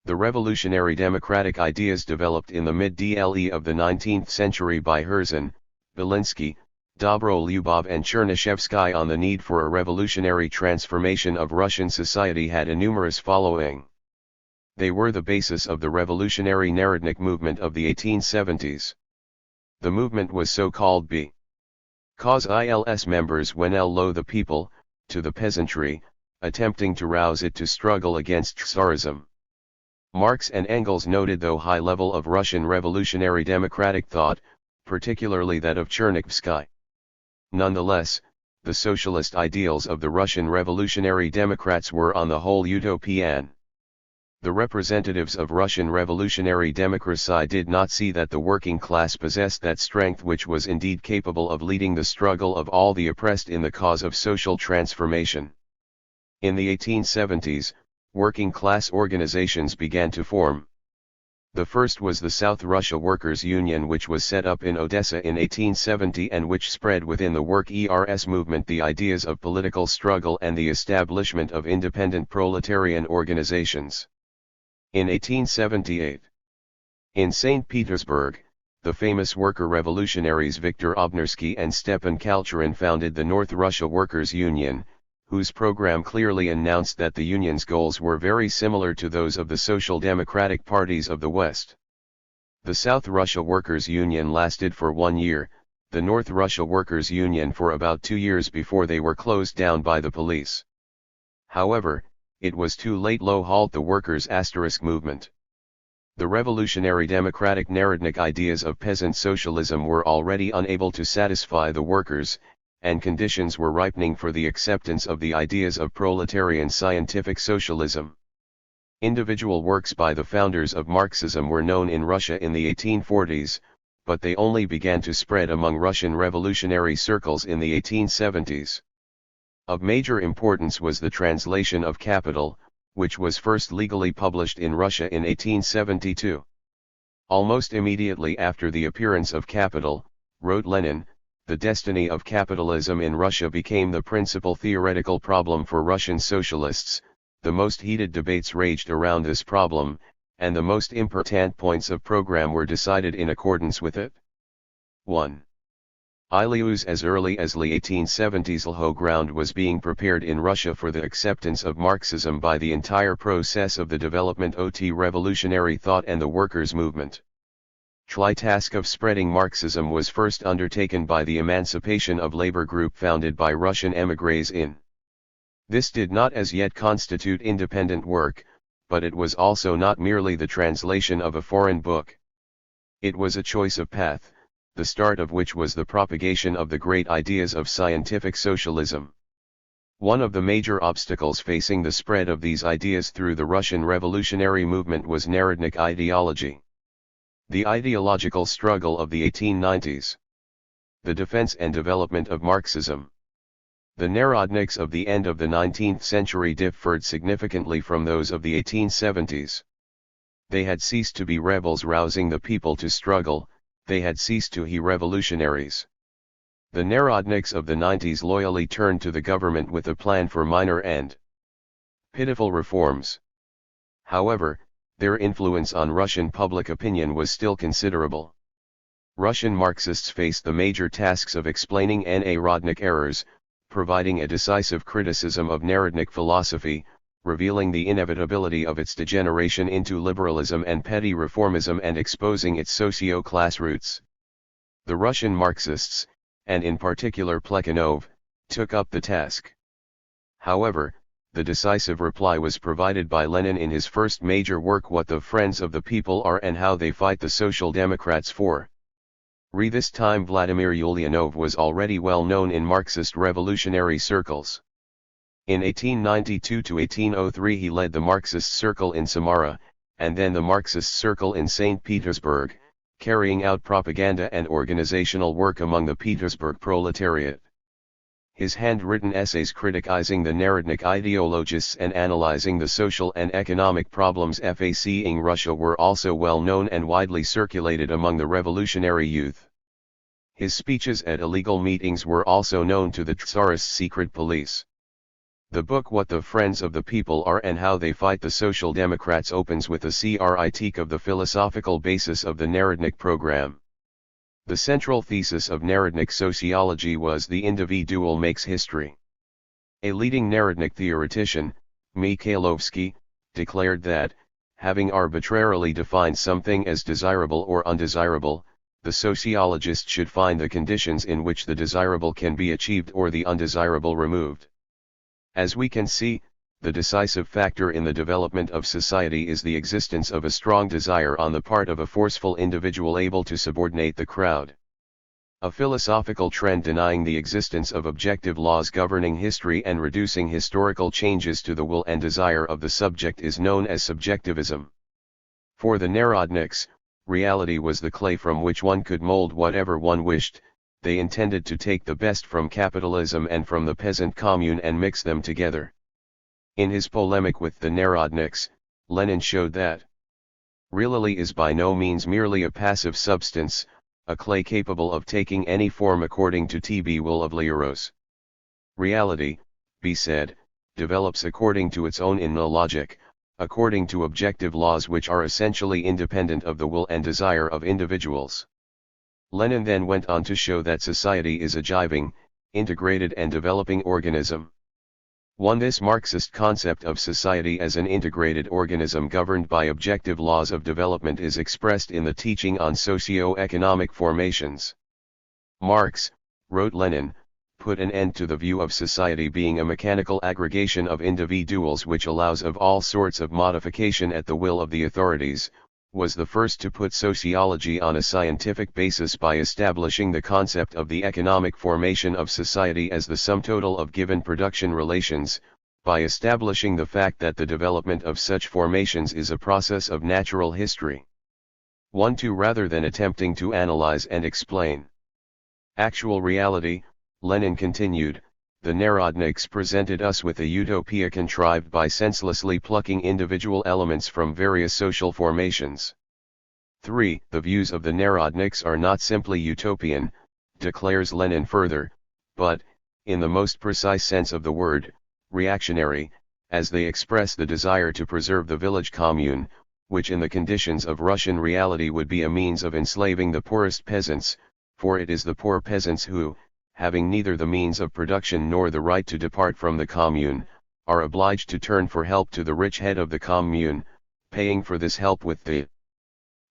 The revolutionary democratic ideas developed in the mid-DLE of the 19th century by Herzen, Belinsky, Dobrolyubov and Chernyshevsky on the need for a revolutionary transformation of Russian society had a numerous following. They were the basis of the revolutionary Narodnik movement of the 1870s. The movement was so called because its members went lo the people, to the peasantry, attempting to rouse it to struggle against Tsarism. Marx and Engels noted the high level of Russian revolutionary democratic thought, particularly that of Chernyshevsky. Nonetheless, the socialist ideals of the Russian revolutionary democrats were on the whole utopian. The representatives of Russian revolutionary democracy did not see that the working class possessed that strength which was indeed capable of leading the struggle of all the oppressed in the cause of social transformation. In the 1870s, working class organizations began to form. The first was the South Russia Workers' Union, which was set up in Odessa in 1870 and which spread within the workers' movement the ideas of political struggle and the establishment of independent proletarian organizations. In 1878, in St. Petersburg, the famous worker revolutionaries Viktor Obnersky and Stepan Kalchurin founded the North Russia Workers' Union, whose program clearly announced that the union's goals were very similar to those of the social democratic parties of the West. The South Russia Workers' Union lasted for 1 year, the North Russia Workers' Union for about 2 years before they were closed down by the police. However, it was too late to halt the workers' movement. The revolutionary democratic Narodnik ideas of peasant socialism were already unable to satisfy the workers, and conditions were ripening for the acceptance of the ideas of proletarian scientific socialism. Individual works by the founders of Marxism were known in Russia in the 1840s, but they only began to spread among Russian revolutionary circles in the 1870s. Of major importance was the translation of Capital, which was first legally published in Russia in 1872. Almost immediately after the appearance of Capital, wrote Lenin, the destiny of capitalism in Russia became the principal theoretical problem for Russian socialists. The most heated debates raged around this problem, and the most important points of program were decided in accordance with it. 1. As early as the 1870s, the ground was being prepared in Russia for the acceptance of Marxism by the entire process of the development of revolutionary thought and the workers' movement. The task of spreading Marxism was first undertaken by the Emancipation of Labor group founded by Russian émigrés in. This did not as yet constitute independent work, but it was also not merely the translation of a foreign book. It was a choice of path, the start of which was the propagation of the great ideas of scientific socialism. One of the major obstacles facing the spread of these ideas through the Russian revolutionary movement was Narodnik ideology. The ideological struggle of the 1890s. The defense and development of Marxism. The Narodniks of the end of the 19th century differed significantly from those of the 1870s. They had ceased to be rebels rousing the people to struggle, they had ceased to be revolutionaries. The Narodniks of the 90s loyally turned to the government with a plan for minor and pitiful reforms. However, their influence on Russian public opinion was still considerable. Russian Marxists faced the major tasks of explaining Narodnik errors, providing a decisive criticism of Narodnik philosophy, revealing the inevitability of its degeneration into liberalism and petty reformism and exposing its socio-class roots. The Russian Marxists, and in particular Plekhanov, took up the task. However, the decisive reply was provided by Lenin in his first major work, What the Friends of the People Are and How They Fight the Social Democrats For. This time Vladimir Ulyanov was already well known in Marxist revolutionary circles. In 1892 to 1803 he led the Marxist circle in Samara, and then the Marxist circle in St. Petersburg, carrying out propaganda and organizational work among the Petersburg proletariat. His handwritten essays criticizing the Narodnik ideologists and analyzing the social and economic problems facing Russia were also well known and widely circulated among the revolutionary youth. His speeches at illegal meetings were also known to the Tsarist secret police. The book What the Friends of the People Are and How They Fight the Social Democrats opens with a critique of the philosophical basis of the Narodnik program. The central thesis of Narodnik sociology was the individual makes history. A leading Narodnik theoretician, Mikhailovsky, declared that, having arbitrarily defined something as desirable or undesirable, the sociologist should find the conditions in which the desirable can be achieved or the undesirable removed. As we can see, the decisive factor in the development of society is the existence of a strong desire on the part of a forceful individual able to subordinate the crowd. A philosophical trend denying the existence of objective laws governing history and reducing historical changes to the will and desire of the subject is known as subjectivism. For the Narodniks, reality was the clay from which one could mold whatever one wished. They intended to take the best from capitalism and from the peasant commune and mix them together. In his polemic with the Narodniks, Lenin showed that reality is by no means merely a passive substance, a clay capable of taking any form according to the will of Leros. Reality, he said, develops according to its own inner logic, according to objective laws which are essentially independent of the will and desire of individuals. Lenin then went on to show that society is a giving, integrated and developing organism. This Marxist concept of society as an integrated organism governed by objective laws of development is expressed in the teaching on socio-economic formations. Marx, wrote Lenin, put an end to the view of society being a mechanical aggregation of individuals which allows of all sorts of modification at the will of the authorities, was the first to put sociology on a scientific basis by establishing the concept of the economic formation of society as the sum total of given production relations, by establishing the fact that the development of such formations is a process of natural history. 1-2 Rather than attempting to analyze and explain actual reality, Lenin continued, the Narodniks presented us with a utopia contrived by senselessly plucking individual elements from various social formations. 3. The views of the Narodniks are not simply utopian, declares Lenin further, but, in the most precise sense of the word, reactionary, as they express the desire to preserve the village commune, which in the conditions of Russian reality would be a means of enslaving the poorest peasants, for it is the poor peasants who, having neither the means of production nor the right to depart from the commune, are obliged to turn for help to the rich head of the commune, paying for this help with the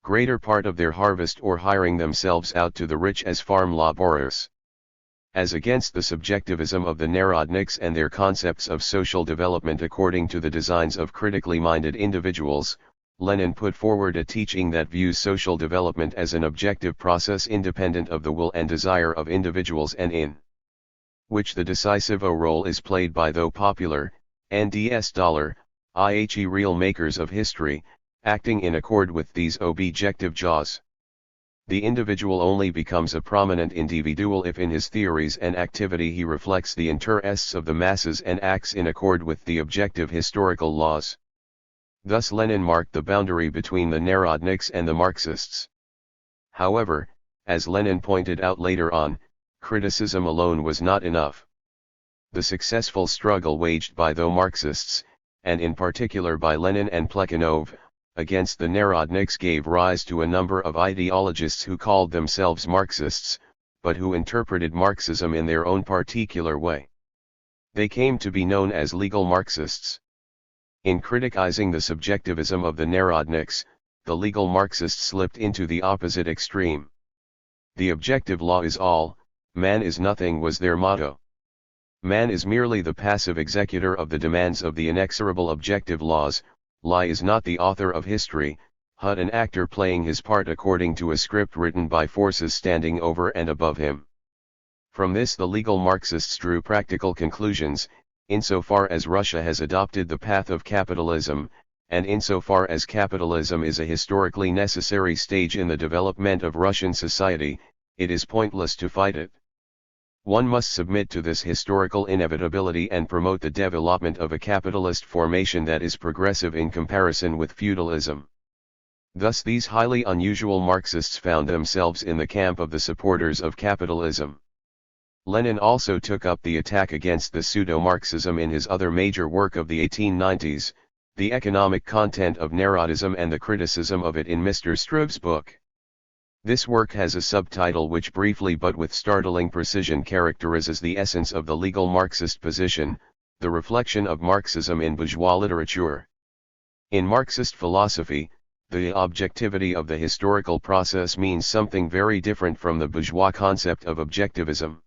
greater part of their harvest or hiring themselves out to the rich as farm laborers. As against the subjectivism of the Narodniks and their concepts of social development according to the designs of critically minded individuals, Lenin put forward a teaching that views social development as an objective process independent of the will and desire of individuals and in which the decisive role is played by though popular, i.e. real makers of history, acting in accord with these objective laws. The individual only becomes a prominent individual if in his theories and activity he reflects the interests of the masses and acts in accord with the objective historical laws. Thus Lenin marked the boundary between the Narodniks and the Marxists. However, as Lenin pointed out later on, criticism alone was not enough. The successful struggle waged by the Marxists, and in particular by Lenin and Plekhanov, against the Narodniks gave rise to a number of ideologists who called themselves Marxists, but who interpreted Marxism in their own particular way. They came to be known as legal Marxists. In criticizing the subjectivism of the Narodniks, the legal Marxists slipped into the opposite extreme. The objective law is all, man is nothing was their motto. Man is merely the passive executor of the demands of the inexorable objective laws. Lie is not the author of history, but an actor playing his part according to a script written by forces standing over and above him. From this the legal Marxists drew practical conclusions, insofar as Russia has adopted the path of capitalism, and insofar as capitalism is a historically necessary stage in the development of Russian society, it is pointless to fight it. One must submit to this historical inevitability and promote the development of a capitalist formation that is progressive in comparison with feudalism. Thus these highly unusual Marxists found themselves in the camp of the supporters of capitalism. Lenin also took up the attack against the pseudo-Marxism in his other major work of the 1890s, The Economic Content of Narodism and the Criticism of it in Mr. Struve's book. This work has a subtitle which briefly but with startling precision characterizes the essence of the legal Marxist position, the reflection of Marxism in bourgeois literature. In Marxist philosophy, the objectivity of the historical process means something very different from the bourgeois concept of objectivism.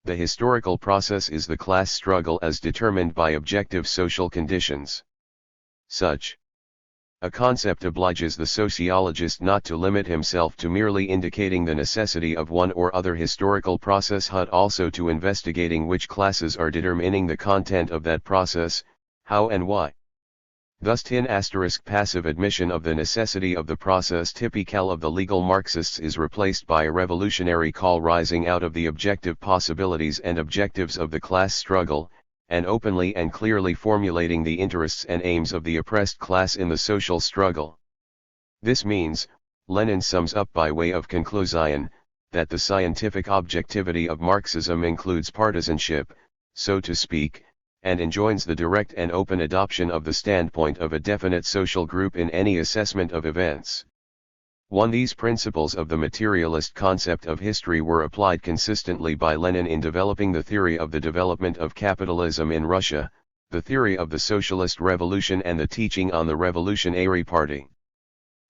The historical process is the class struggle as determined by objective social conditions. Such a concept obliges the sociologist not to limit himself to merely indicating the necessity of one or other historical process but also to investigating which classes are determining the content of that process, how and why. Thus passive admission of the necessity of the process typical of the legal Marxists is replaced by a revolutionary call rising out of the objective possibilities and objectives of the class struggle, and openly and clearly formulating the interests and aims of the oppressed class in the social struggle. This means, Lenin sums up by way of conclusion, that the scientific objectivity of Marxism includes partisanship, so to speak, and enjoins the direct and open adoption of the standpoint of a definite social group in any assessment of events. These principles of the materialist concept of history were applied consistently by Lenin in developing the theory of the development of capitalism in Russia, the theory of the socialist revolution and the teaching on the Revolutionary Party.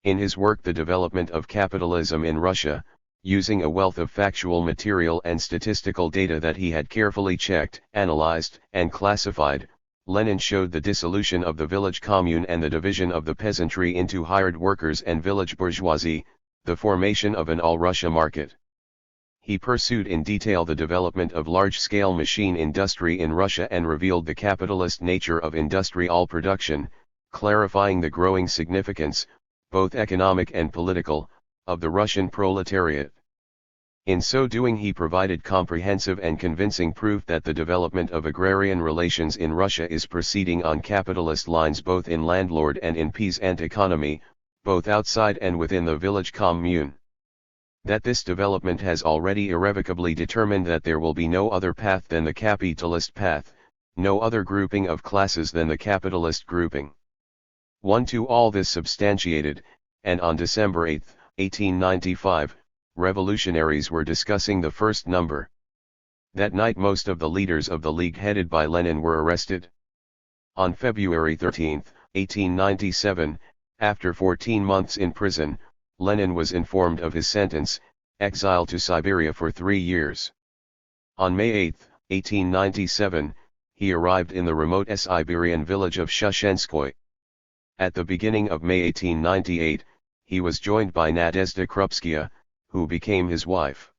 In his work The Development of Capitalism in Russia, using a wealth of factual material and statistical data that he had carefully checked, analyzed, and classified, Lenin showed the dissolution of the village commune and the division of the peasantry into hired workers and village bourgeoisie, the formation of an all-Russia market. He pursued in detail the development of large-scale machine industry in Russia and revealed the capitalist nature of industrial production, clarifying the growing significance, both economic and political, of the Russian proletariat. In so doing he provided comprehensive and convincing proof that the development of agrarian relations in Russia is proceeding on capitalist lines both in landlord and in peasant economy, both outside and within the village commune. That this development has already irrevocably determined that there will be no other path than the capitalist path, no other grouping of classes than the capitalist grouping. To all this substantiated, and on December 8, 1895, revolutionaries were discussing the first number. That night most of the leaders of the League headed by Lenin were arrested. On February 13, 1897, after 14 months in prison, Lenin was informed of his sentence, exile to Siberia for 3 years. On May 8, 1897, he arrived in the remote Siberian village of Shushenskoye. At the beginning of May 1898, he was joined by Nadezhda Krupskaya, who became his wife.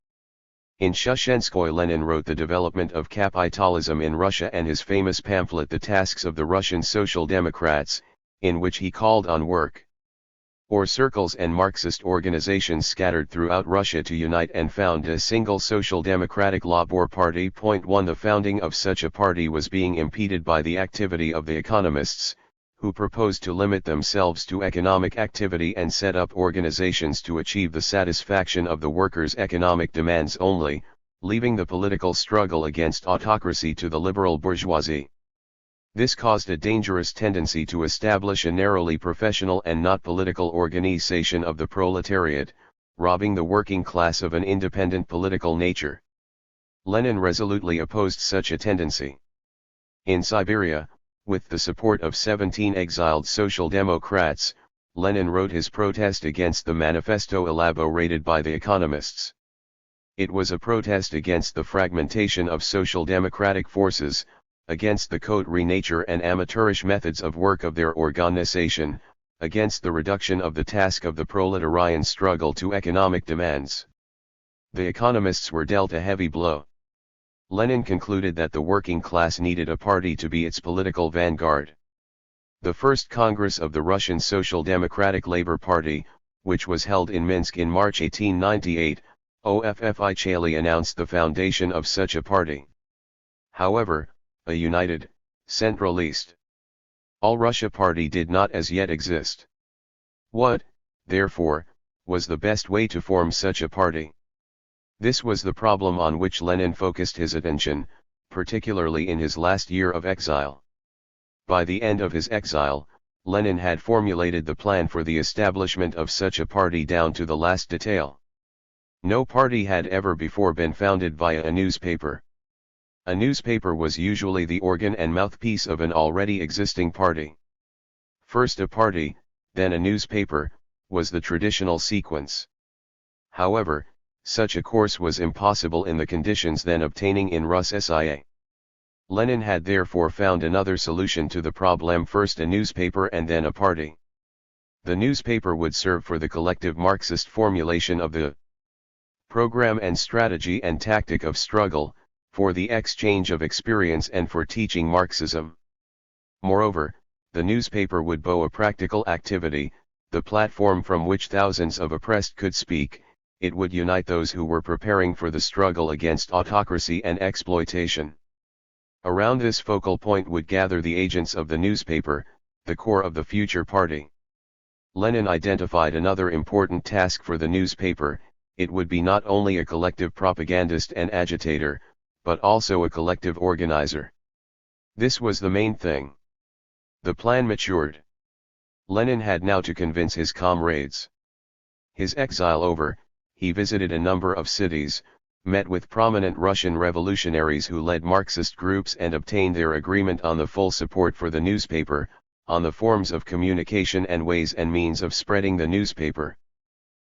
In Shushenskoye Lenin wrote The Development of Capitalism in Russia and his famous pamphlet The Tasks of the Russian Social Democrats, in which he called on work or circles and Marxist organizations scattered throughout Russia to unite and found a single social democratic Labor Party. 1 The founding of such a party was being impeded by the activity of the economists, who proposed to limit themselves to economic activity and set up organizations to achieve the satisfaction of the workers' economic demands only, leaving the political struggle against autocracy to the liberal bourgeoisie. This caused a dangerous tendency to establish a narrowly professional and not political organization of the proletariat, robbing the working class of an independent political nature. Lenin resolutely opposed such a tendency. In Siberia, with the support of 17 exiled Social Democrats, Lenin wrote his protest against the manifesto elaborated by the economists. It was a protest against the fragmentation of social democratic forces, against the coterie nature and amateurish methods of work of their organization, against the reduction of the task of the proletarian struggle to economic demands. The economists were dealt a heavy blow. Lenin concluded that the working class needed a party to be its political vanguard. The first Congress of the Russian Social Democratic Party, which was held in Minsk in March 1898, officially announced the foundation of such a party. However, a united, centralist, All-Russia party did not as yet exist. What, therefore, was the best way to form such a party? This was the problem on which Lenin focused his attention, particularly in his last year of exile. By the end of his exile, Lenin had formulated the plan for the establishment of such a party down to the last detail. No party had ever before been founded via a newspaper. A newspaper was usually the organ and mouthpiece of an already existing party. First a party, then a newspaper, was the traditional sequence. However, such a course was impossible in the conditions then obtaining in Russia. Lenin had therefore found another solution to the problem: first a newspaper and then a party. The newspaper would serve for the collective Marxist formulation of the program and strategy and tactic of struggle, for the exchange of experience and for teaching Marxism. Moreover, the newspaper would bow a practical activity, the platform from which thousands of oppressed could speak. It would unite those who were preparing for the struggle against autocracy and exploitation. Around this focal point would gather the agents of the newspaper, the core of the future party. Lenin identified another important task for the newspaper: it would be not only a collective propagandist and agitator, but also a collective organizer. This was the main thing. The plan matured. Lenin had now to convince his comrades. His exile over, he visited a number of cities, met with prominent Russian revolutionaries who led Marxist groups and obtained their agreement on the full support for the newspaper, on the forms of communication and ways and means of spreading the newspaper.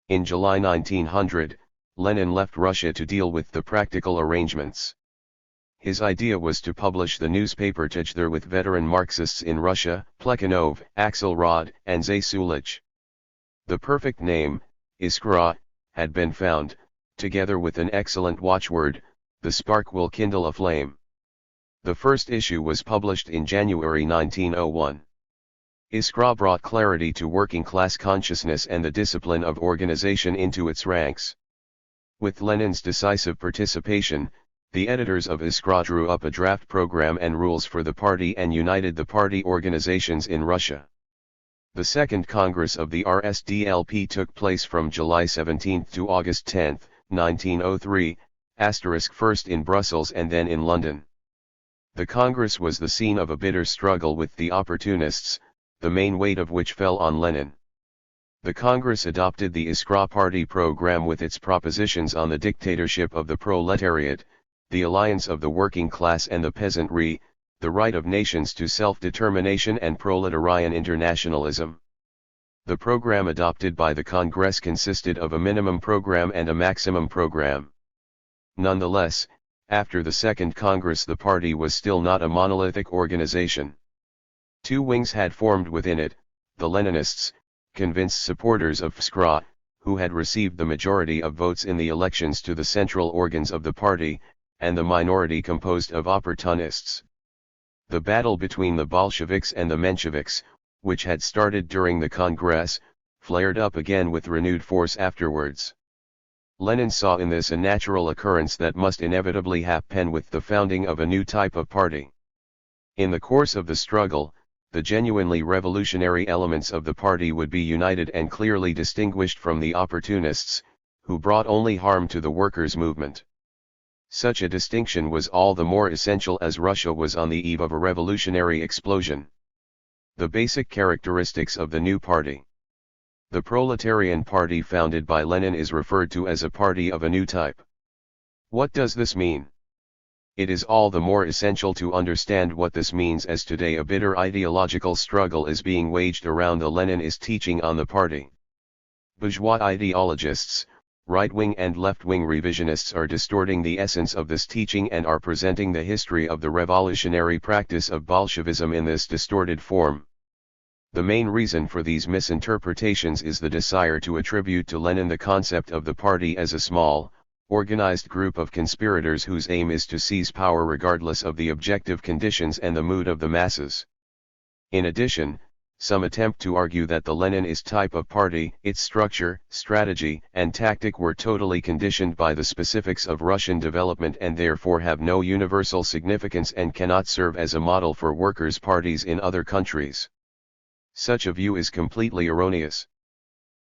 In July 1900, Lenin left Russia to deal with the practical arrangements. His idea was to publish the newspaper together with veteran Marxists in Russia, Plekhanov, Axelrod, and Zasulich. The perfect name, Iskra, had been found, together with an excellent watchword: the spark will kindle a flame. The first issue was published in January 1901. Iskra brought clarity to working class consciousness and the discipline of organization into its ranks. With Lenin's decisive participation, the editors of Iskra drew up a draft program and rules for the party and united the party organizations in Russia. The Second Congress of the RSDLP took place from July 17 to August 10, 1903, first in Brussels and then in London. The Congress was the scene of a bitter struggle with the opportunists, the main weight of which fell on Lenin. The Congress adopted the Iskra party program with its propositions on the dictatorship of the proletariat, the alliance of the working class and the peasantry, the right of nations to self-determination and proletarian internationalism. The program adopted by the Congress consisted of a minimum program and a maximum program. Nonetheless, after the Second Congress the party was still not a monolithic organization. Two wings had formed within it: the Leninists, convinced supporters of Iskra, who had received the majority of votes in the elections to the central organs of the party, and the minority composed of opportunists. The battle between the Bolsheviks and the Mensheviks, which had started during the Congress, flared up again with renewed force afterwards. Lenin saw in this a natural occurrence that must inevitably happen with the founding of a new type of party. In the course of the struggle, the genuinely revolutionary elements of the party would be united and clearly distinguished from the opportunists, who brought only harm to the workers' movement. Such a distinction was all the more essential as Russia was on the eve of a revolutionary explosion. The basic characteristics of the new party. The proletarian party founded by Lenin is referred to as a party of a new type. What does this mean? It is all the more essential to understand what this means as today a bitter ideological struggle is being waged around the Leninist teaching on the party. Bourgeois ideologists, Right-wing and left-wing revisionists are distorting the essence of this teaching and are presenting the history of the revolutionary practice of Bolshevism in this distorted form. The main reason for these misinterpretations is the desire to attribute to Lenin the concept of the party as a small, organized group of conspirators whose aim is to seize power regardless of the objective conditions and the mood of the masses. In addition, some attempt to argue that the Leninist type of party, its structure, strategy, and tactic were totally conditioned by the specifics of Russian development and therefore have no universal significance and cannot serve as a model for workers' parties in other countries. Such a view is completely erroneous.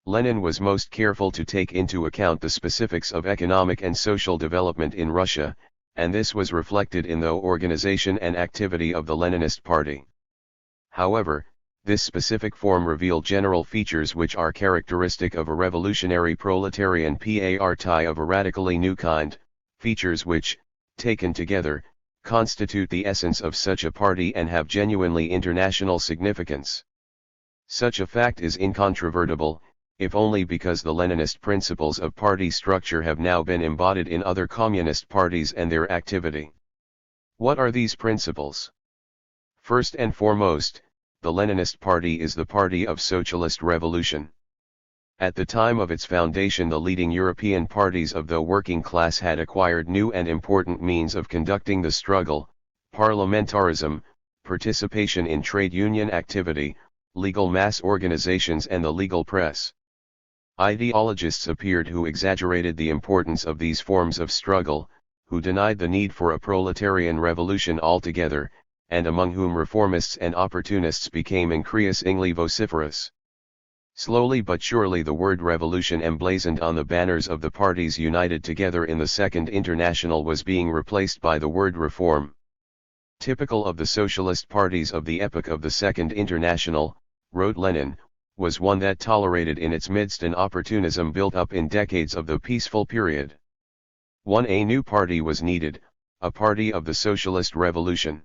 Lenin was most careful to take into account the specifics of economic and social development in Russia, and this was reflected in the organization and activity of the Leninist party. However, this specific form revealed general features which are characteristic of a revolutionary proletarian party of a radically new kind, features which, taken together, constitute the essence of such a party and have genuinely international significance. Such a fact is incontrovertible, if only because the Leninist principles of party structure have now been embodied in other communist parties and their activity. What are these principles? First and foremost, the Leninist party is the party of socialist revolution. At the time of its foundation, the leading European parties of the working class had acquired new and important means of conducting the struggle: parliamentarism, participation in trade union activity, legal mass organizations and the legal press. Ideologists appeared who exaggerated the importance of these forms of struggle, who denied the need for a proletarian revolution altogether, and among whom reformists and opportunists became increasingly vociferous. Slowly but surely the word revolution emblazoned on the banners of the parties united together in the Second International was being replaced by the word reform. Typical of the socialist parties of the epoch of the Second International, wrote Lenin, was one that tolerated in its midst an opportunism built up in decades of the peaceful period. A new party was needed, a party of the socialist revolution.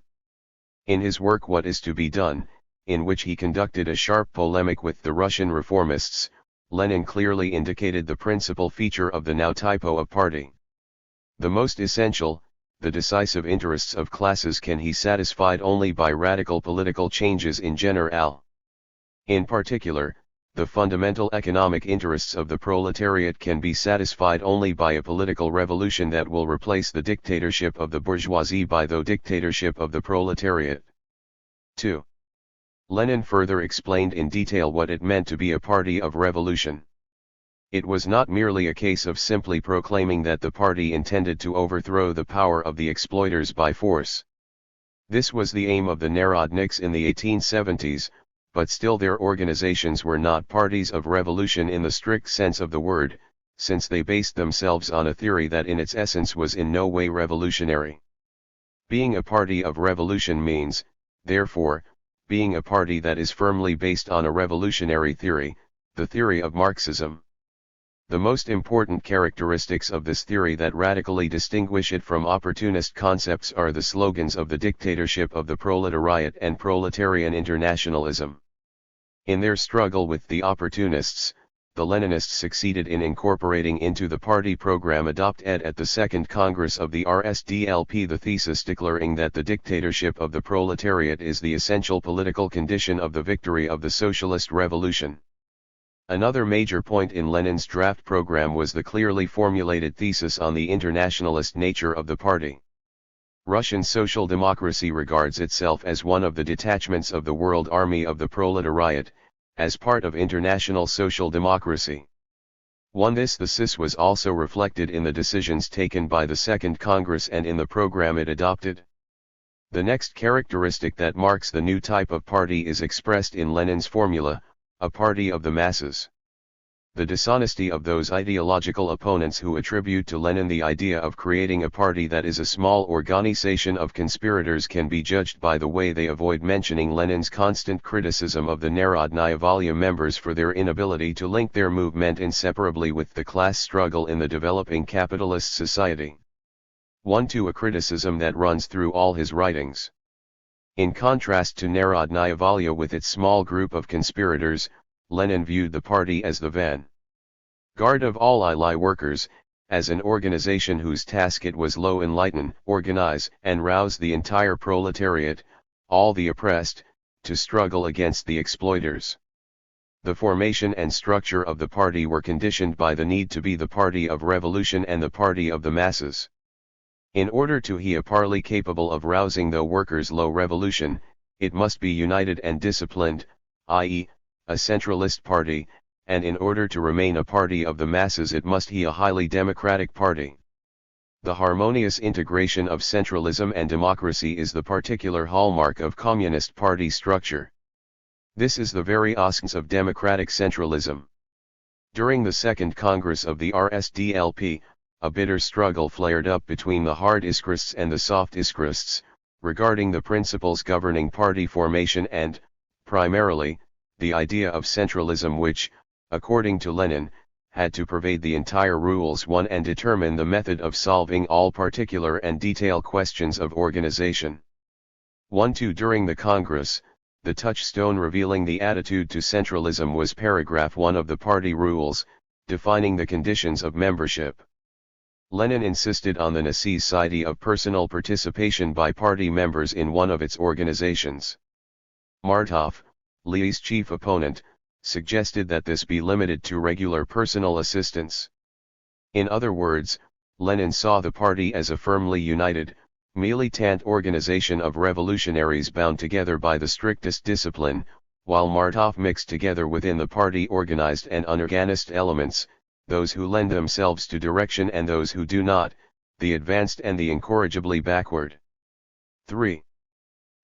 In his work What is to be Done, in which he conducted a sharp polemic with the Russian reformists, Lenin clearly indicated the principal feature of the now type of party. The most essential, the decisive interests of classes can he satisfied only by radical political changes in general. In particular, the fundamental economic interests of the proletariat can be satisfied only by a political revolution that will replace the dictatorship of the bourgeoisie by the dictatorship of the proletariat. 2. Lenin further explained in detail what it meant to be a party of revolution. It was not merely a case of simply proclaiming that the party intended to overthrow the power of the exploiters by force. This was the aim of the Narodniks in the 1870s, but still their organizations were not parties of revolution in the strict sense of the word, since they based themselves on a theory that in its essence was in no way revolutionary. Being a party of revolution means, therefore, being a party that is firmly based on a revolutionary theory, the theory of Marxism. The most important characteristics of this theory that radically distinguish it from opportunist concepts are the slogans of the dictatorship of the proletariat and proletarian internationalism. In their struggle with the opportunists, the Leninists succeeded in incorporating into the party program adopted at the Second Congress of the RSDLP the thesis declaring that the dictatorship of the proletariat is the essential political condition of the victory of the socialist revolution. Another major point in Lenin's draft program was the clearly formulated thesis on the internationalist nature of the party. Russian social democracy regards itself as one of the detachments of the World Army of the Proletariat, as part of international social democracy. This thesis was also reflected in the decisions taken by the Second Congress and in the program it adopted. The next characteristic that marks the new type of party is expressed in Lenin's formula, a party of the masses. The dishonesty of those ideological opponents who attribute to Lenin the idea of creating a party that is a small organization of conspirators can be judged by the way they avoid mentioning Lenin's constant criticism of the Narodnaya Volya members for their inability to link their movement inseparably with the class struggle in the developing capitalist society. A criticism that runs through all his writings. In contrast to Narodnaya Volya with its small group of conspirators, Lenin viewed the party as the van. Guard of all Ally workers, as an organization whose task it was to enlighten, organize, and rouse the entire proletariat, all the oppressed, to struggle against the exploiters. The formation and structure of the party were conditioned by the need to be the party of revolution and the party of the masses. In order to be a party capable of rousing the workers' low revolution, it must be united and disciplined, i.e., a centralist party, and in order to remain a party of the masses it must be a highly democratic party. The harmonious integration of centralism and democracy is the particular hallmark of Communist Party structure. This is the very essence of democratic centralism. During the Second Congress of the RSDLP, a bitter struggle flared up between the hard Iskrists and the soft Iskrists, regarding the principles governing party formation and, primarily, the idea of centralism which, according to Lenin, had to pervade the entire rules one and determine the method of solving all particular and detailed questions of organization. 1-2 During the Congress, the touchstone revealing the attitude to centralism was paragraph 1 of the party rules, defining the conditions of membership. Lenin insisted on the necessity of personal participation by party members in one of its organizations. Martov, Lee's chief opponent, suggested that this be limited to regular personal assistance. In other words, Lenin saw the party as a firmly united, militant organization of revolutionaries bound together by the strictest discipline, while Martov mixed together within the party organized and unorganized elements, those who lend themselves to direction and those who do not, the advanced and the incorrigibly backward. 3.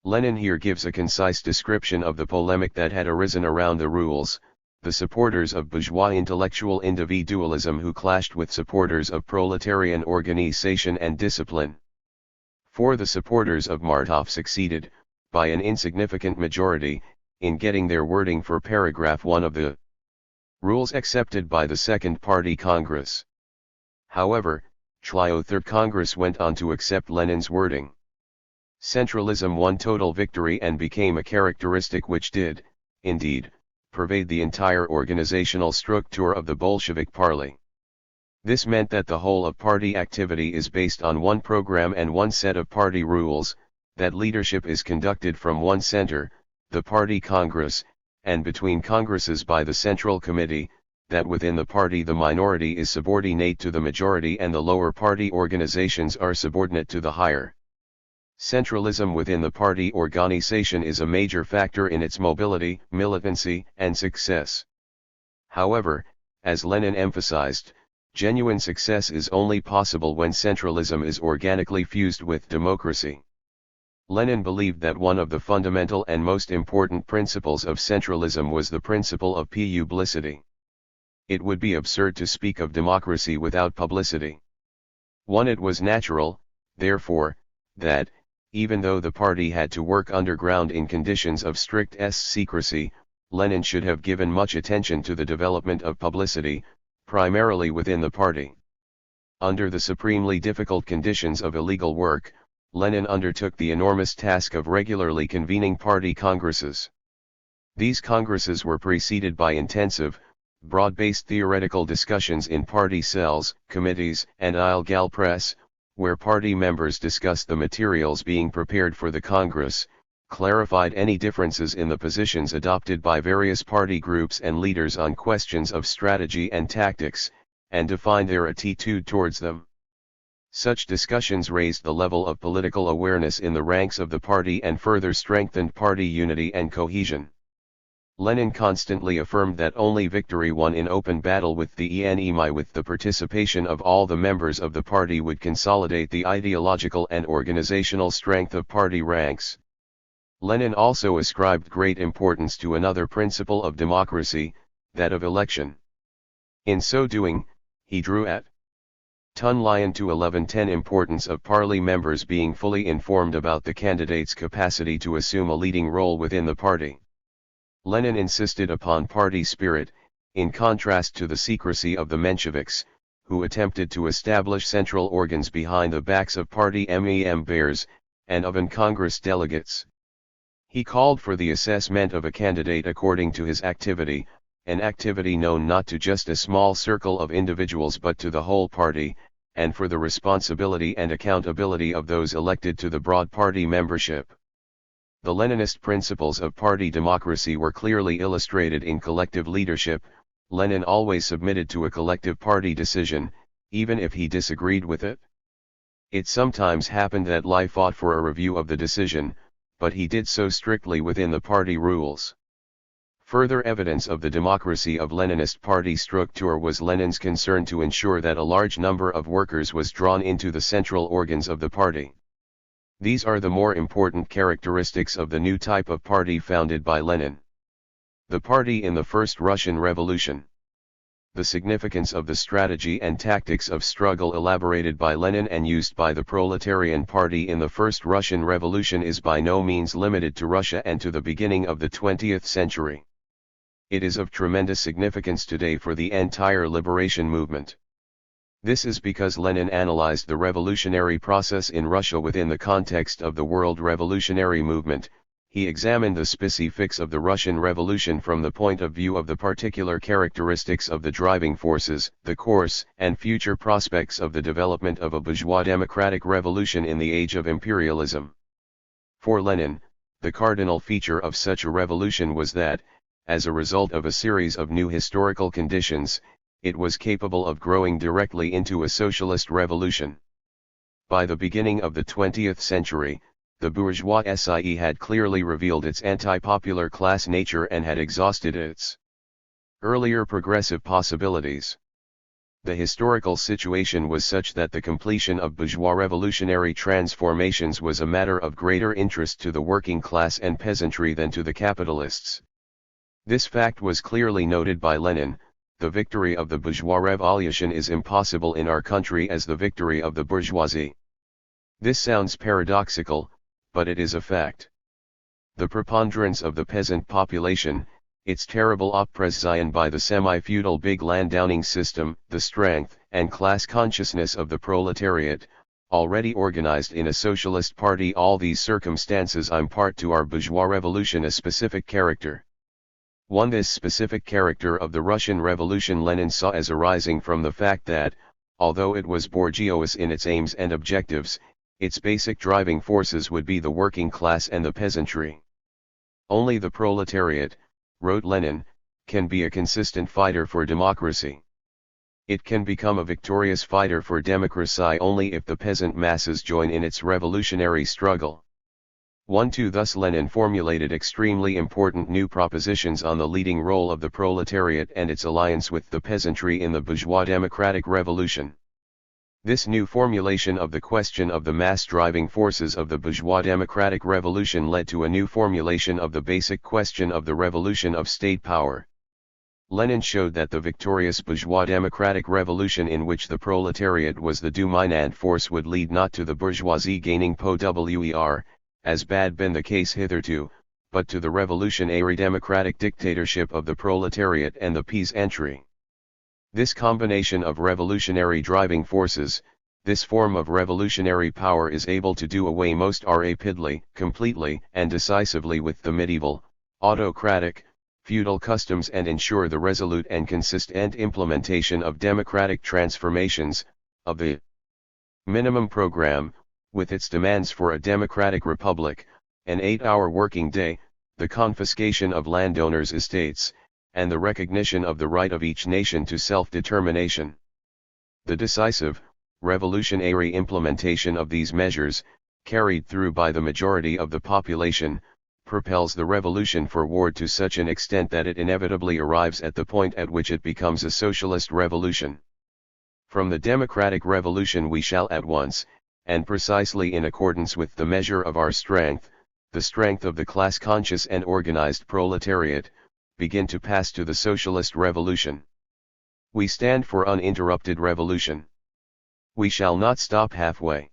Lenin here gives a concise description of the polemic that had arisen around the rules, the supporters of bourgeois intellectual individualism who clashed with supporters of proletarian organization and discipline. For the supporters of Martov succeeded, by an insignificant majority, in getting their wording for paragraph 1 of the rules accepted by the Second Party Congress. However, the Third Congress went on to accept Lenin's wording. Centralism won total victory and became a characteristic which did, indeed, pervade the entire organizational structure of the Bolshevik Party. This meant that the whole of party activity is based on one program and one set of party rules, that leadership is conducted from one center, the Party Congress, and between congresses by the Central Committee, that within the party the minority is subordinate to the majority and the lower party organizations are subordinate to the higher. Centralism within the party organization is a major factor in its mobility, militancy, and success. However, as Lenin emphasized, genuine success is only possible when centralism is organically fused with democracy. Lenin believed that one of the fundamental and most important principles of centralism was the principle of publicity. It would be absurd to speak of democracy without publicity. It was natural, therefore, that, even though the party had to work underground in conditions of strict secrecy, Lenin should have given much attention to the development of publicity, primarily within the party. Under the supremely difficult conditions of illegal work, Lenin undertook the enormous task of regularly convening party congresses. These congresses were preceded by intensive, broad-based theoretical discussions in party cells, committees, and illegal press, where party members discussed the materials being prepared for the Congress, clarified any differences in the positions adopted by various party groups and leaders on questions of strategy and tactics, and defined their attitude towards them. Such discussions raised the level of political awareness in the ranks of the party and further strengthened party unity and cohesion. Lenin constantly affirmed that only victory won in open battle with the enemy with the participation of all the members of the party would consolidate the ideological and organizational strength of party ranks. Lenin also ascribed great importance to another principle of democracy, that of election. In so doing, he drew at line to 1110 importance of party members being fully informed about the candidate's capacity to assume a leading role within the party. Lenin insisted upon party spirit, in contrast to the secrecy of the Mensheviks, who attempted to establish central organs behind the backs of party members, and of Congress delegates. He called for the assessment of a candidate according to his activity, an activity known not to just a small circle of individuals but to the whole party, and for the responsibility and accountability of those elected to the broad party membership. The Leninist principles of party democracy were clearly illustrated in collective leadership. Lenin always submitted to a collective party decision, even if he disagreed with it. It sometimes happened that Lai fought for a review of the decision, but he did so strictly within the party rules. Further evidence of the democracy of Leninist party structure was Lenin's concern to ensure that a large number of workers was drawn into the central organs of the party. These are the more important characteristics of the new type of party founded by Lenin. The party in the First Russian Revolution. The significance of the strategy and tactics of struggle elaborated by Lenin and used by the Proletarian Party in the First Russian Revolution is by no means limited to Russia and to the beginning of the 20th century. It is of tremendous significance today for the entire liberation movement. This is because Lenin analyzed the revolutionary process in Russia within the context of the world revolutionary movement. He examined the specifics of the Russian Revolution from the point of view of the particular characteristics of the driving forces, the course and future prospects of the development of a bourgeois democratic revolution in the age of imperialism. For Lenin, the cardinal feature of such a revolution was that, as a result of a series of new historical conditions, it was capable of growing directly into a socialist revolution. By the beginning of the 20th century, the bourgeoisie had clearly revealed its anti-popular class nature and had exhausted its earlier progressive possibilities. The historical situation was such that the completion of bourgeois revolutionary transformations was a matter of greater interest to the working class and peasantry than to the capitalists. This fact was clearly noted by Lenin. The victory of the bourgeois revolution is impossible in our country as the victory of the bourgeoisie. This sounds paradoxical, but it is a fact. The preponderance of the peasant population, its terrible oppression by the semi-feudal big landowning system, the strength and class consciousness of the proletariat, already organized in a socialist party, all these circumstances impart to our bourgeois revolution a specific character. This specific character of the Russian Revolution Lenin saw as arising from the fact that, although it was bourgeois in its aims and objectives, its basic driving forces would be the working class and the peasantry. Only the proletariat, wrote Lenin, can be a consistent fighter for democracy. It can become a victorious fighter for democracy only if the peasant masses join in its revolutionary struggle. Thus Lenin formulated extremely important new propositions on the leading role of the proletariat and its alliance with the peasantry in the bourgeois democratic revolution. This new formulation of the question of the mass driving forces of the bourgeois democratic revolution led to a new formulation of the basic question of the revolution of state power. Lenin showed that the victorious bourgeois democratic revolution in which the proletariat was the dominant force would lead not to the bourgeoisie gaining power, as had been the case hitherto, but to the revolutionary democratic dictatorship of the proletariat and the peasantry. This combination of revolutionary driving forces, this form of revolutionary power is able to do away most rapidly, completely and decisively with the medieval, autocratic, feudal customs and ensure the resolute and consistent implementation of democratic transformations, of the minimum program, with its demands for a democratic republic, an 8-hour working day, the confiscation of landowners' estates, and the recognition of the right of each nation to self-determination. The decisive, revolutionary implementation of these measures, carried through by the majority of the population, propels the revolution forward to such an extent that it inevitably arrives at the point at which it becomes a socialist revolution. From the democratic revolution we shall at once, and precisely in accordance with the measure of our strength, the strength of the class-conscious and organized proletariat, begin to pass to the socialist revolution. We stand for uninterrupted revolution. We shall not stop halfway.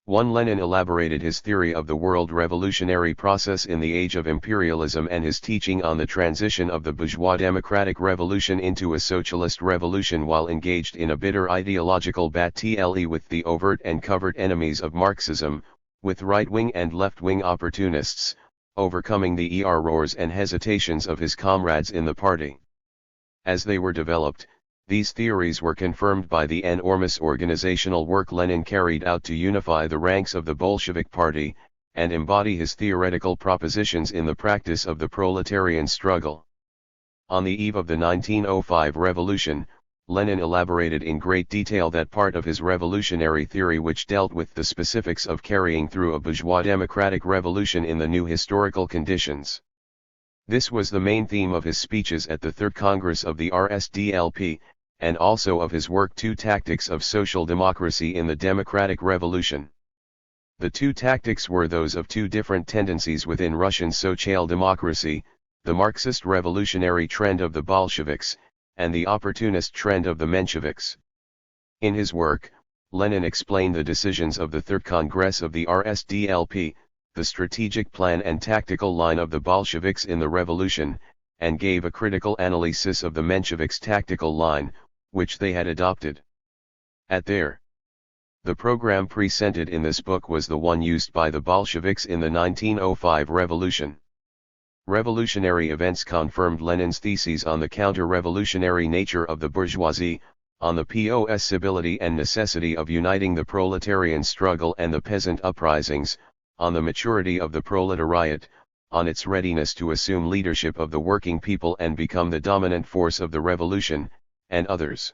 Lenin elaborated his theory of the world revolutionary process in the age of imperialism and his teaching on the transition of the bourgeois democratic revolution into a socialist revolution while engaged in a bitter ideological battle with the overt and covert enemies of Marxism, with right-wing and left-wing opportunists, overcoming the errors and hesitations of his comrades in the party. As they were developed, these theories were confirmed by the enormous organizational work Lenin carried out to unify the ranks of the Bolshevik Party, and embody his theoretical propositions in the practice of the proletarian struggle. On the eve of the 1905 revolution, Lenin elaborated in great detail that part of his revolutionary theory which dealt with the specifics of carrying through a bourgeois democratic revolution in the new historical conditions. This was the main theme of his speeches at the Third Congress of the RSDLP, and also of his work Two Tactics of Social Democracy in the Democratic Revolution. The two tactics were those of two different tendencies within Russian social democracy, the Marxist revolutionary trend of the Bolsheviks, and the opportunist trend of the Mensheviks. In his work, Lenin explained the decisions of the Third Congress of the RSDLP, the strategic plan and tactical line of the Bolsheviks in the revolution, and gave a critical analysis of the Mensheviks' tactical line, which they had adopted. The program presented in this book was the one used by the Bolsheviks in the 1905 revolution. Revolutionary events confirmed Lenin's theses on the counter-revolutionary nature of the bourgeoisie, on the possibility and necessity of uniting the proletarian struggle and the peasant uprisings, on the maturity of the proletariat, on its readiness to assume leadership of the working people and become the dominant force of the revolution, and others.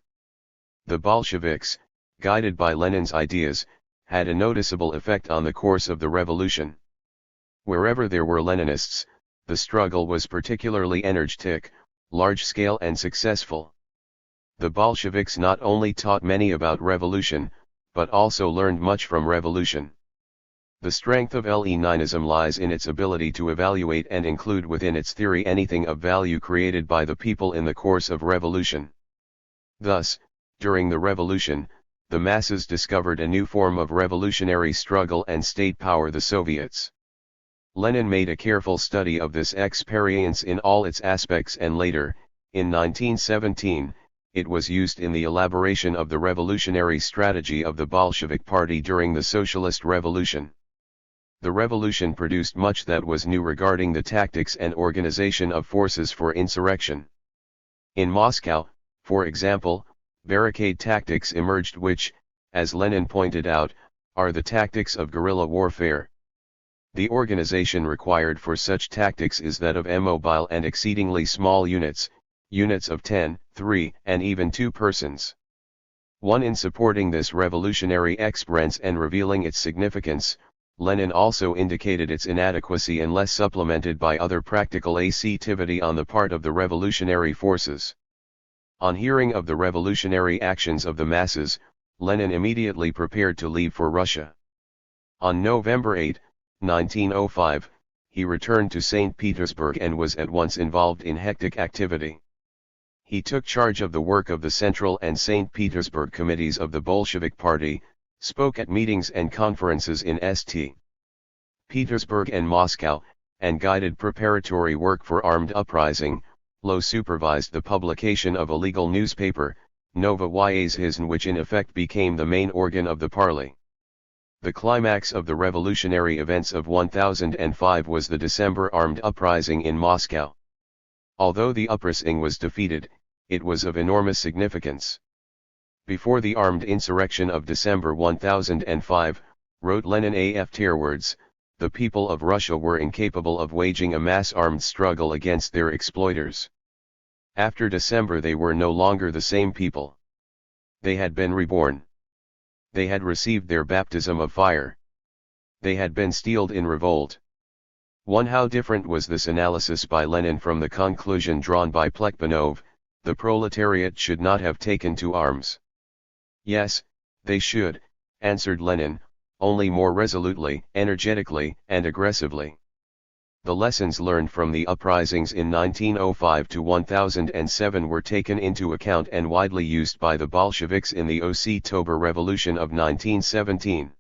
The Bolsheviks, guided by Lenin's ideas, had a noticeable effect on the course of the revolution. Wherever there were Leninists, the struggle was particularly energetic, large-scale and successful. The Bolsheviks not only taught many about revolution, but also learned much from revolution. The strength of Leninism lies in its ability to evaluate and include within its theory anything of value created by the people in the course of revolution. Thus, during the revolution, the masses discovered a new form of revolutionary struggle and state power: the Soviets. Lenin made a careful study of this experience in all its aspects, and later, in 1917, it was used in the elaboration of the revolutionary strategy of the Bolshevik Party during the Socialist Revolution. The revolution produced much that was new regarding the tactics and organization of forces for insurrection. In Moscow, for example, barricade tactics emerged which, as Lenin pointed out, are the tactics of guerrilla warfare. The organization required for such tactics is that of immobile and exceedingly small units, units of 10, 3, and even 2 persons. In supporting this revolutionary experience and revealing its significance, Lenin also indicated its inadequacy unless supplemented by other practical activity on the part of the revolutionary forces. On hearing of the revolutionary actions of the masses, Lenin immediately prepared to leave for Russia. On November 8, 1905, he returned to St. Petersburg and was at once involved in hectic activity. He took charge of the work of the Central and St. Petersburg committees of the Bolshevik Party, spoke at meetings and conferences in St. Petersburg and Moscow, and guided preparatory work for armed uprising. Low supervised the publication of a legal newspaper, Novaya Zhizn, which in effect became the main organ of the party. The climax of the revolutionary events of 1005 was the December armed uprising in Moscow. Although the uprising was defeated, it was of enormous significance. Before the armed insurrection of December 1005, wrote Lenin afterwards, the people of Russia were incapable of waging a mass-armed struggle against their exploiters. After December they were no longer the same people. They had been reborn. They had received their baptism of fire. They had been steeled in revolt. How different was this analysis by Lenin from the conclusion drawn by Plekhanov: the proletariat should not have taken to arms. Yes, they should, answered Lenin, only more resolutely, energetically, and aggressively. The lessons learned from the uprisings in 1905 to 1007 were taken into account and widely used by the Bolsheviks in the October Revolution of 1917.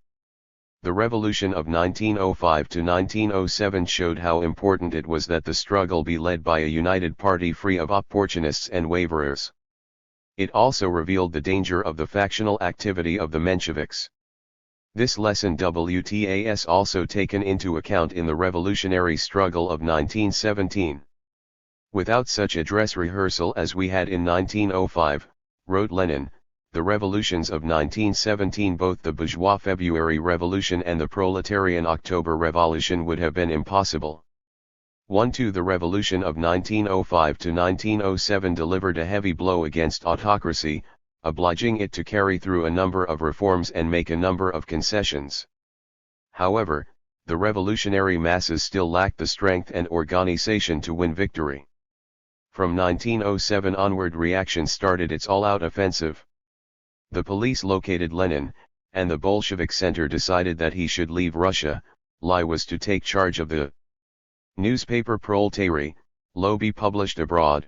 The revolution of 1905 to 1907 showed how important it was that the struggle be led by a united party free of opportunists and waverers. It also revealed the danger of the factional activity of the Mensheviks. This lesson was also taken into account in the revolutionary struggle of 1917. Without such a dress rehearsal as we had in 1905, wrote Lenin, the revolutions of 1917, both the bourgeois February Revolution and the proletarian October Revolution, would have been impossible. 1. The revolution of 1905 to 1907 delivered a heavy blow against autocracy, obliging it to carry through a number of reforms and make a number of concessions. However, the revolutionary masses still lacked the strength and organization to win victory. From 1907 onward, reaction started its all-out offensive. The police located Lenin, and the Bolshevik center decided that he should leave Russia. Lie was to take charge of the newspaper Proletary, Lobby published abroad.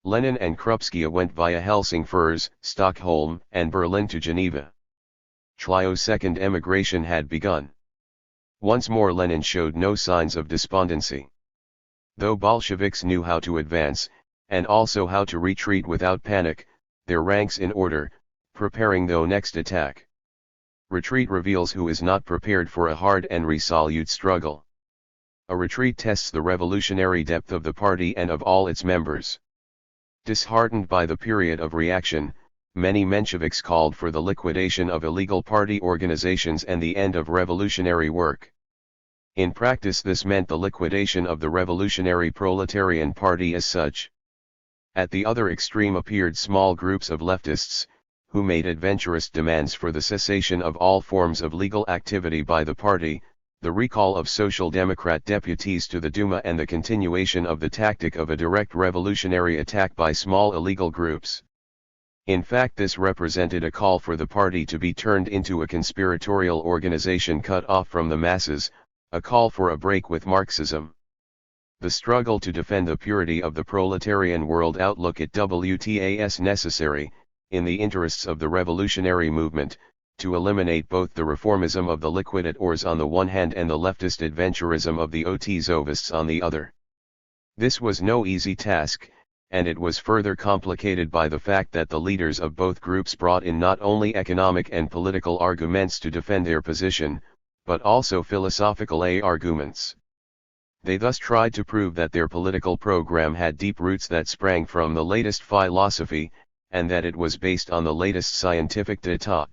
Lenin and Krupskaya went via Helsingfors, Stockholm, and Berlin to Geneva. Chlyo's second emigration had begun. Once more Lenin showed no signs of despondency. Though Bolsheviks knew how to advance, and also how to retreat without panic, their ranks in order, preparing the next attack. Retreat reveals who is not prepared for a hard and resolute struggle. A retreat tests the revolutionary depth of the party and of all its members. Disheartened by the period of reaction, many Mensheviks called for the liquidation of illegal party organizations and the end of revolutionary work. In practice, this meant the liquidation of the Revolutionary Proletarian Party as such. At the other extreme appeared small groups of leftists, who made adventurous demands for the cessation of all forms of legal activity by the party, the recall of Social Democrat deputies to the Duma, and the continuation of the tactic of a direct revolutionary attack by small illegal groups. In fact, this represented a call for the party to be turned into a conspiratorial organization cut off from the masses, a call for a break with Marxism. The struggle to defend the purity of the proletarian world outlook at WTAS necessary, in the interests of the revolutionary movement, to eliminate both the reformism of the liquidators on the one hand and the leftist adventurism of the Otzovists on the other. This was no easy task, and it was further complicated by the fact that the leaders of both groups brought in not only economic and political arguments to defend their position, but also philosophical arguments. They thus tried to prove that their political program had deep roots that sprang from the latest philosophy, and that it was based on the latest scientific data.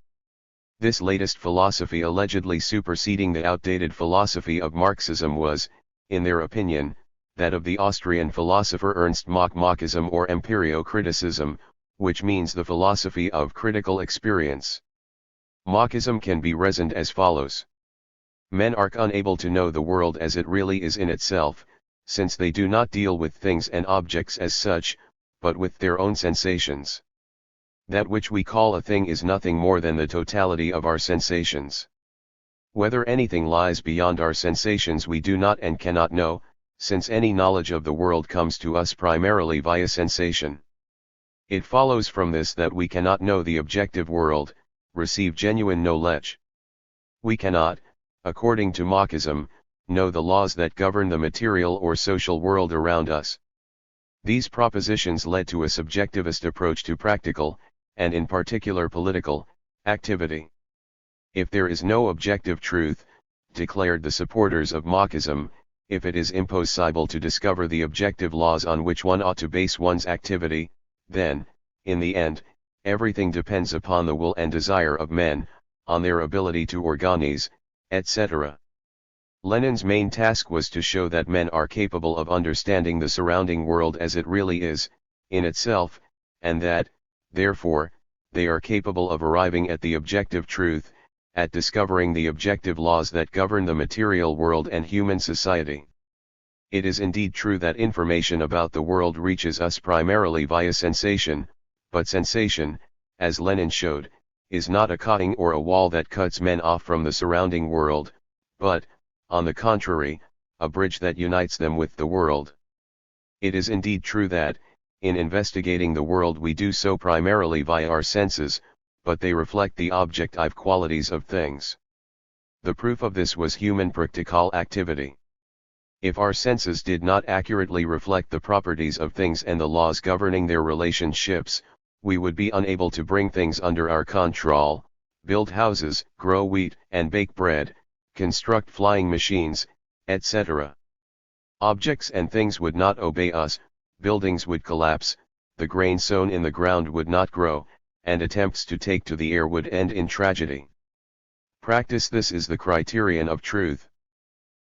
This latest philosophy, allegedly superseding the outdated philosophy of Marxism, was, in their opinion, that of the Austrian philosopher Ernst Mach, Machism or empirio-criticism, which means the philosophy of critical experience. Machism can be reasoned as follows. Men are unable to know the world as it really is in itself, since they do not deal with things and objects as such, but with their own sensations. That which we call a thing is nothing more than the totality of our sensations. Whether anything lies beyond our sensations we do not and cannot know, since any knowledge of the world comes to us primarily via sensation. It follows from this that we cannot know the objective world, receive genuine knowledge. We cannot, according to Machism, know the laws that govern the material or social world around us. These propositions led to a subjectivist approach to practical, and in particular political, activity. If there is no objective truth, declared the supporters of Machism, if it is impossible to discover the objective laws on which one ought to base one's activity, then, in the end, everything depends upon the will and desire of men, on their ability to organize, etc. Lenin's main task was to show that men are capable of understanding the surrounding world as it really is, in itself, and that, therefore, they are capable of arriving at the objective truth, at discovering the objective laws that govern the material world and human society. It is indeed true that information about the world reaches us primarily via sensation, but sensation, as Lenin showed, is not a cutting or a wall that cuts men off from the surrounding world, but, on the contrary, a bridge that unites them with the world. It is indeed true that, in investigating the world we do so primarily via our senses, but they reflect the objective qualities of things. The proof of this was human practical activity. If our senses did not accurately reflect the properties of things and the laws governing their relationships, we would be unable to bring things under our control, build houses, grow wheat and bake bread, construct flying machines, etc. Objects and things would not obey us, buildings would collapse, the grain sown in the ground would not grow, and attempts to take to the air would end in tragedy. Practice this is the criterion of truth.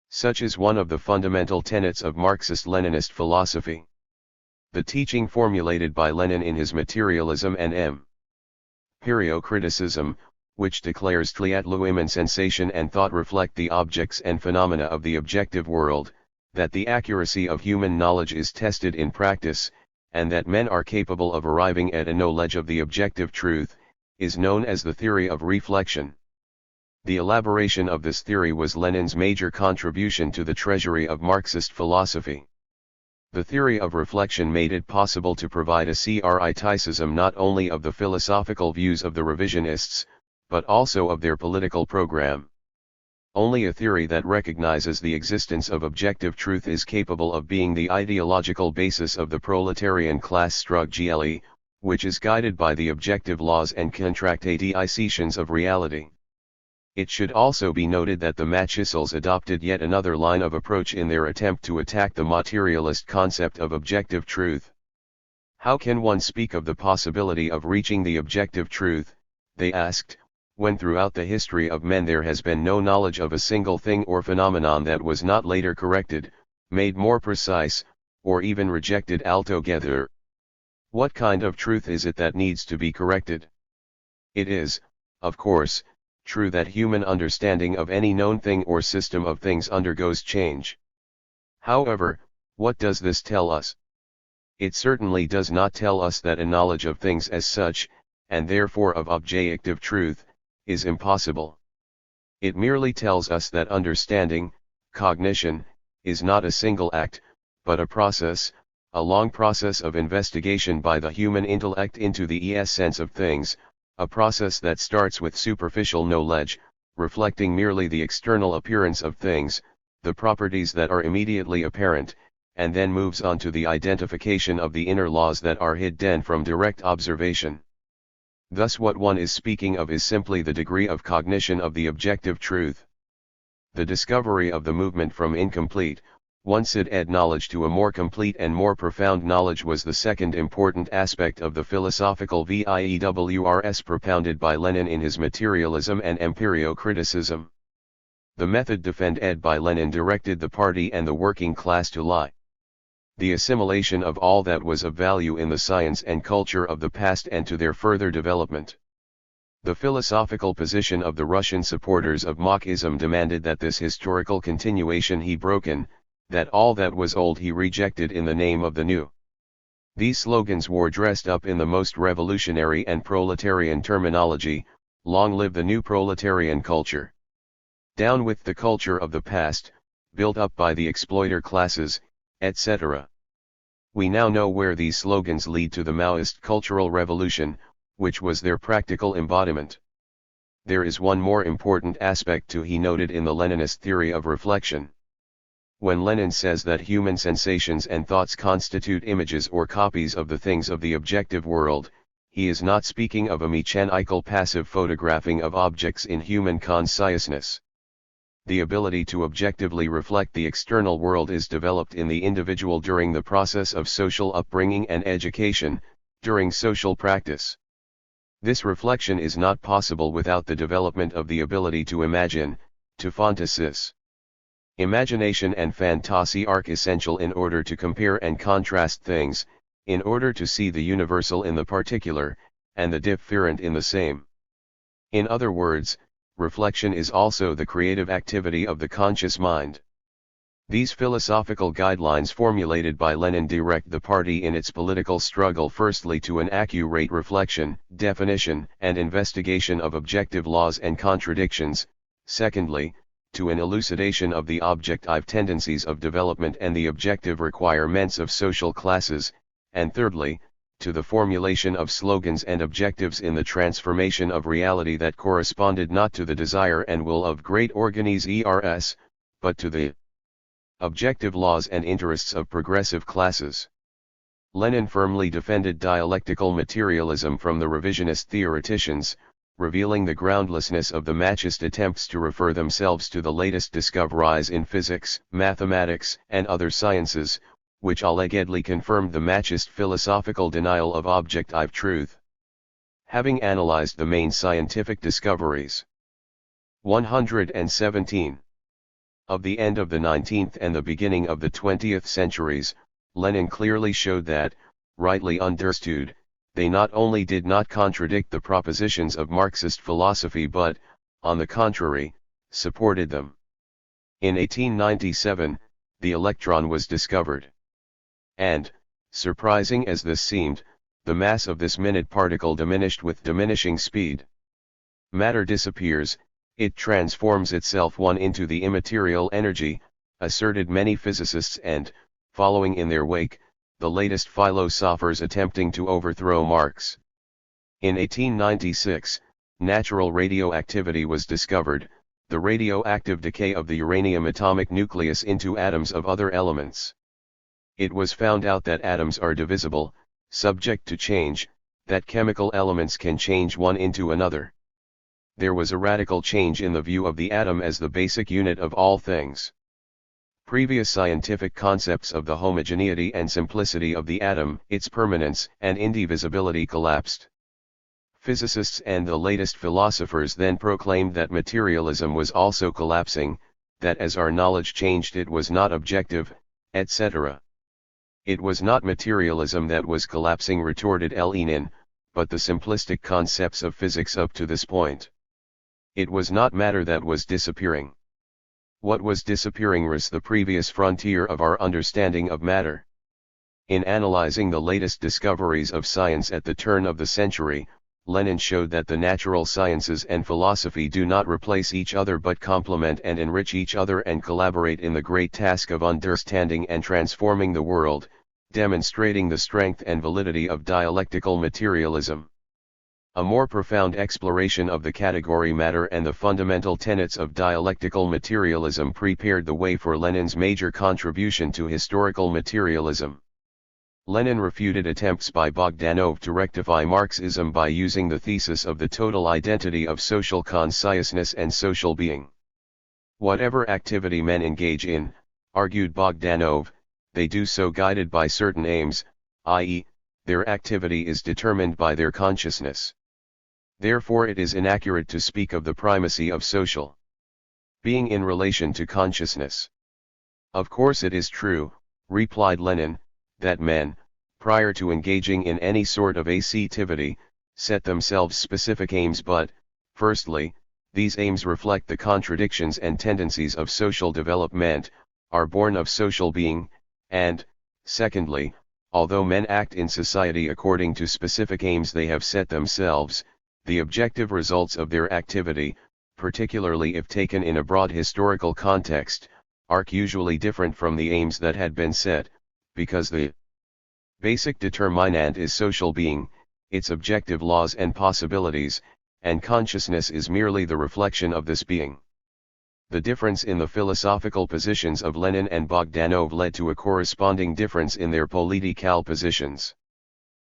Such is one of the fundamental tenets of Marxist-Leninist philosophy. The teaching formulated by Lenin in his Materialism and Empirical Criticism, which declares THIRD-WORLDISm sensation and thought reflect the objects and phenomena of the objective world, that the accuracy of human knowledge is tested in practice, and that men are capable of arriving at a knowledge of the objective truth, is known as the theory of reflection. The elaboration of this theory was Lenin's major contribution to the treasury of Marxist philosophy. The theory of reflection made it possible to provide a criticism not only of the philosophical views of the revisionists, but also of their political program. Only a theory that recognizes the existence of objective truth is capable of being the ideological basis of the proletarian class struggle, which is guided by the objective laws and contradictions of reality. It should also be noted that the Marxists adopted yet another line of approach in their attempt to attack the materialist concept of objective truth. How can one speak of the possibility of reaching the objective truth, they asked, when throughout the history of men there has been no knowledge of a single thing or phenomenon that was not later corrected, made more precise, or even rejected altogether? What kind of truth is it that needs to be corrected? It is, of course, true that human understanding of any known thing or system of things undergoes change. However, what does this tell us? It certainly does not tell us that a knowledge of things as such, and therefore of objective truth, is impossible. It merely tells us that understanding, cognition, is not a single act, but a process, a long process of investigation by the human intellect into the essence of things, a process that starts with superficial knowledge, reflecting merely the external appearance of things, the properties that are immediately apparent, and then moves on to the identification of the inner laws that are hidden from direct observation. Thus what one is speaking of is simply the degree of cognition of the objective truth. The discovery of the movement from incomplete, one-sided knowledge to a more complete and more profound knowledge was the second important aspect of the philosophical VIEWRS propounded by Lenin in his Materialism and Empirical Criticism. The method defended by Lenin directed the party and the working class to the assimilation of all that was of value in the science and culture of the past and to their further development. The philosophical position of the Russian supporters of Marxism demanded that this historical continuation he broken, that all that was old he rejected in the name of the new. These slogans were dressed up in the most revolutionary and proletarian terminology: long live the new proletarian culture. Down with the culture of the past, built up by the exploiter classes, etc. We now know where these slogans lead to: the Maoist cultural revolution, which was their practical embodiment. There is one more important aspect too, he noted, in the Leninist theory of reflection. When Lenin says that human sensations and thoughts constitute images or copies of the things of the objective world, he is not speaking of a mechanical passive photographing of objects in human consciousness. The ability to objectively reflect the external world is developed in the individual during the process of social upbringing and education, during social practice. This reflection is not possible without the development of the ability to imagine, to fantasize. Imagination and fantasy are essential in order to compare and contrast things, in order to see the universal in the particular, and the different in the same. In other words, reflection is also the creative activity of the conscious mind. These philosophical guidelines formulated by Lenin direct the party in its political struggle firstly to an accurate reflection, definition, and investigation of objective laws and contradictions, secondly, to an elucidation of the objective tendencies of development and the objective requirements of social classes, and thirdly, to the formulation of slogans and objectives in the transformation of reality that corresponded not to the desire and will of great organizers, but to the objective laws and interests of progressive classes. Lenin firmly defended dialectical materialism from the revisionist theoreticians, revealing the groundlessness of the Marxist attempts to refer themselves to the latest discoveries in physics, mathematics, and other sciences, which allegedly confirmed the Marxist philosophical denial of objective truth. Having analyzed the main scientific discoveries. 117. Of the end of the 19th and the beginning of the 20th centuries, Lenin clearly showed that, rightly understood, they not only did not contradict the propositions of Marxist philosophy but, on the contrary, supported them. In 1897, the electron was discovered. And, surprising as this seemed, the mass of this minute particle diminished with diminishing speed. Matter disappears, it transforms itself into the immaterial energy, asserted many physicists and, following in their wake, the latest philosophers attempting to overthrow Marx. In 1896, natural radioactivity was discovered, the radioactive decay of the uranium atomic nucleus into atoms of other elements. It was found out that atoms are divisible, subject to change, that chemical elements can change one into another. There was a radical change in the view of the atom as the basic unit of all things. Previous scientific concepts of the homogeneity and simplicity of the atom, its permanence and indivisibility collapsed. Physicists and the latest philosophers then proclaimed that materialism was also collapsing, that as our knowledge changed it was not objective, etc. It was not materialism that was collapsing, retorted Lenin, but the simplistic concepts of physics up to this point. It was not matter that was disappearing. What was disappearing was the previous frontier of our understanding of matter. In analyzing the latest discoveries of science at the turn of the century, Lenin showed that the natural sciences and philosophy do not replace each other but complement and enrich each other and collaborate in the great task of understanding and transforming the world, demonstrating the strength and validity of dialectical materialism. A more profound exploration of the category matter and the fundamental tenets of dialectical materialism prepared the way for Lenin's major contribution to historical materialism. Lenin refuted attempts by Bogdanov to rectify Marxism by using the thesis of the total identity of social consciousness and social being. Whatever activity men engage in, argued Bogdanov, they do so guided by certain aims, i.e., their activity is determined by their consciousness. Therefore it is inaccurate to speak of the primacy of social being in relation to consciousness. Of course it is true, replied Lenin, that men, prior to engaging in any sort of activity, set themselves specific aims but, firstly, these aims reflect the contradictions and tendencies of social development, are born of social being, and, secondly, although men act in society according to specific aims they have set themselves, the objective results of their activity, particularly if taken in a broad historical context, are usually different from the aims that had been set, because the basic determinant is social being, its objective laws and possibilities, and consciousness is merely the reflection of this being. The difference in the philosophical positions of Lenin and Bogdanov led to a corresponding difference in their political positions.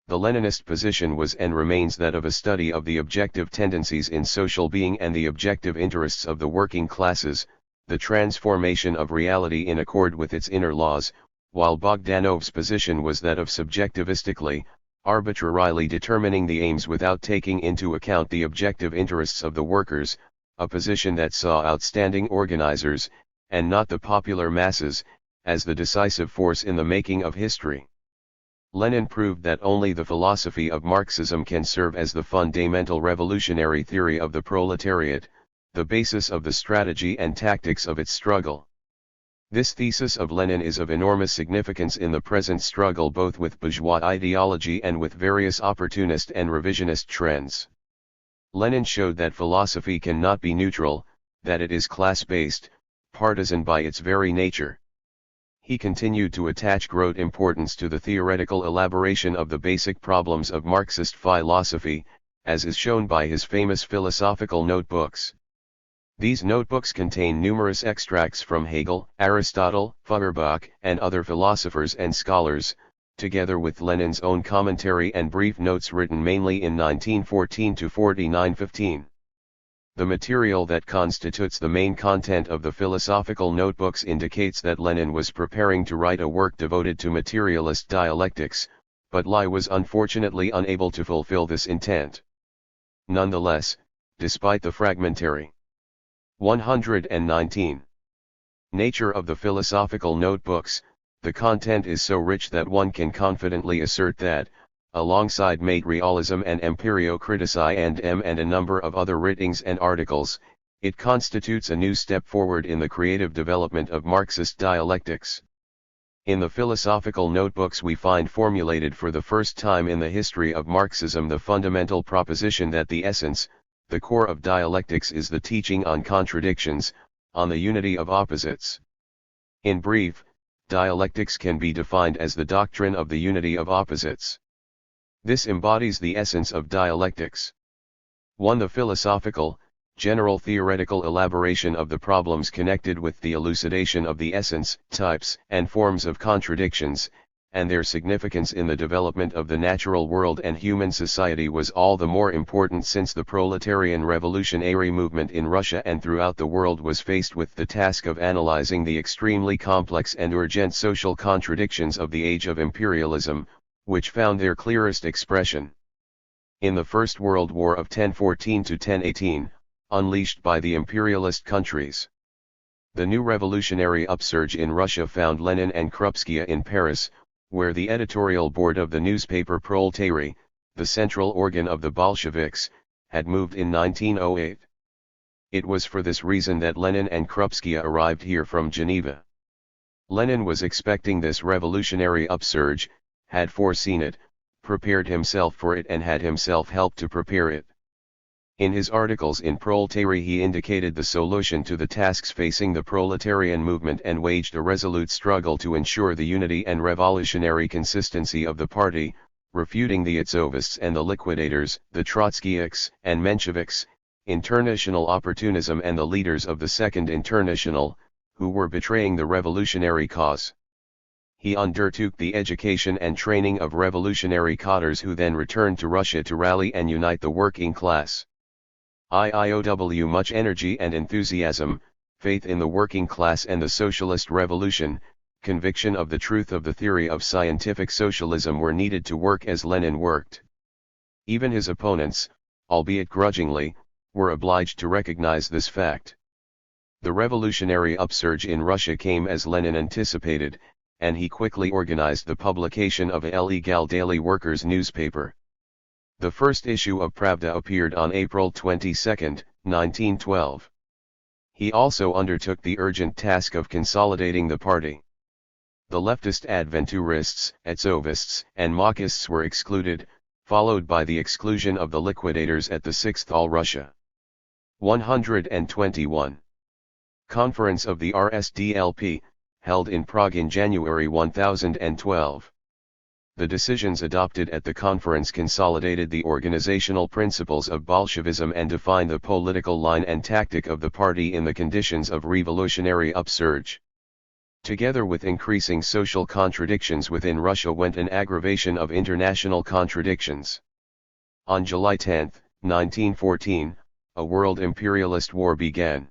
The Leninist position was and remains that of a study of the objective tendencies in social being and the objective interests of the working classes, the transformation of reality in accord with its inner laws, while Bogdanov's position was that of subjectivistically, arbitrarily determining the aims without taking into account the objective interests of the workers, a position that saw outstanding organizers, and not the popular masses, as the decisive force in the making of history. Lenin proved that only the philosophy of Marxism can serve as the fundamental revolutionary theory of the proletariat, the basis of the strategy and tactics of its struggle. This thesis of Lenin is of enormous significance in the present struggle both with bourgeois ideology and with various opportunist and revisionist trends. Lenin showed that philosophy cannot be neutral, that it is class-based, partisan by its very nature. He continued to attach great importance to the theoretical elaboration of the basic problems of Marxist philosophy, as is shown by his famous philosophical notebooks. These notebooks contain numerous extracts from Hegel, Aristotle, Feuerbach, and other philosophers and scholars, together with Lenin's own commentary and brief notes written mainly in 1914 to 49-15. The material that constitutes the main content of the philosophical notebooks indicates that Lenin was preparing to write a work devoted to materialist dialectics, but Lai was unfortunately unable to fulfill this intent. Nonetheless, despite the fragmentary 119 nature of the philosophical notebooks, the content is so rich that one can confidently assert that, alongside materialism and empirio-critici and a number of other writings and articles, it constitutes a new step forward in the creative development of Marxist dialectics. In the philosophical notebooks we find formulated for the first time in the history of Marxism the fundamental proposition that the essence, the core of dialectics is the teaching on contradictions, on the unity of opposites. In brief, dialectics can be defined as the doctrine of the unity of opposites. This embodies the essence of dialectics. 1. The philosophical, general theoretical elaboration of the problems connected with the elucidation of the essence, types, and forms of contradictions, and their significance in the development of the natural world and human society was all the more important since the proletarian revolutionary movement in Russia and throughout the world was faced with the task of analyzing the extremely complex and urgent social contradictions of the age of imperialism, which found their clearest expression in the First World War of 1014 to 1018, unleashed by the imperialist countries. The new revolutionary upsurge in Russia found Lenin and Krupskaya in Paris, where the editorial board of the newspaper Proletariat, the central organ of the Bolsheviks, had moved in 1908. It was for this reason that Lenin and Krupskaya arrived here from Geneva. Lenin was expecting this revolutionary upsurge, had foreseen it, prepared himself for it and had himself helped to prepare it. In his articles in Proletariat he indicated the solution to the tasks facing the proletarian movement and waged a resolute struggle to ensure the unity and revolutionary consistency of the party, refuting the Itzovists and the liquidators, the Trotskyists and Mensheviks, international opportunism and the leaders of the Second International, who were betraying the revolutionary cause. He undertook the education and training of revolutionary cadres who then returned to Russia to rally and unite the working class. IOW much energy and enthusiasm, faith in the working class and the socialist revolution, conviction of the truth of the theory of scientific socialism were needed to work as Lenin worked. Even his opponents, albeit grudgingly, were obliged to recognize this fact. The revolutionary upsurge in Russia came as Lenin anticipated, and he quickly organized the publication of a legal daily workers' newspaper. The first issue of Pravda appeared on April 22, 1912. He also undertook the urgent task of consolidating the party. The leftist adventurists, Etzovists, and Marxists were excluded, followed by the exclusion of the liquidators at the Sixth All Russia 121 Conference of the RSDLP, held in Prague in January 1012. The decisions adopted at the conference consolidated the organizational principles of Bolshevism and defined the political line and tactic of the party in the conditions of revolutionary upsurge. Together with increasing social contradictions within Russia went an aggravation of international contradictions. On July 10, 1914, a world imperialist war began.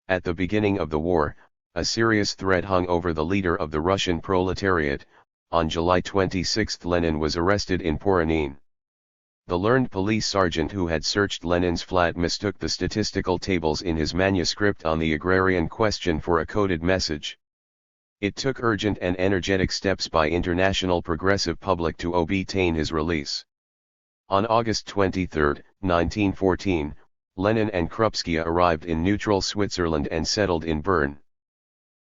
At the beginning of the war, a serious threat hung over the leader of the Russian proletariat. On July 26 Lenin was arrested in Poranin. The learned police sergeant who had searched Lenin's flat mistook the statistical tables in his manuscript on the agrarian question for a coded message. It took urgent and energetic steps by international progressive public to obtain his release. On August 23, 1914, Lenin and Krupskaya arrived in neutral Switzerland and settled in Bern.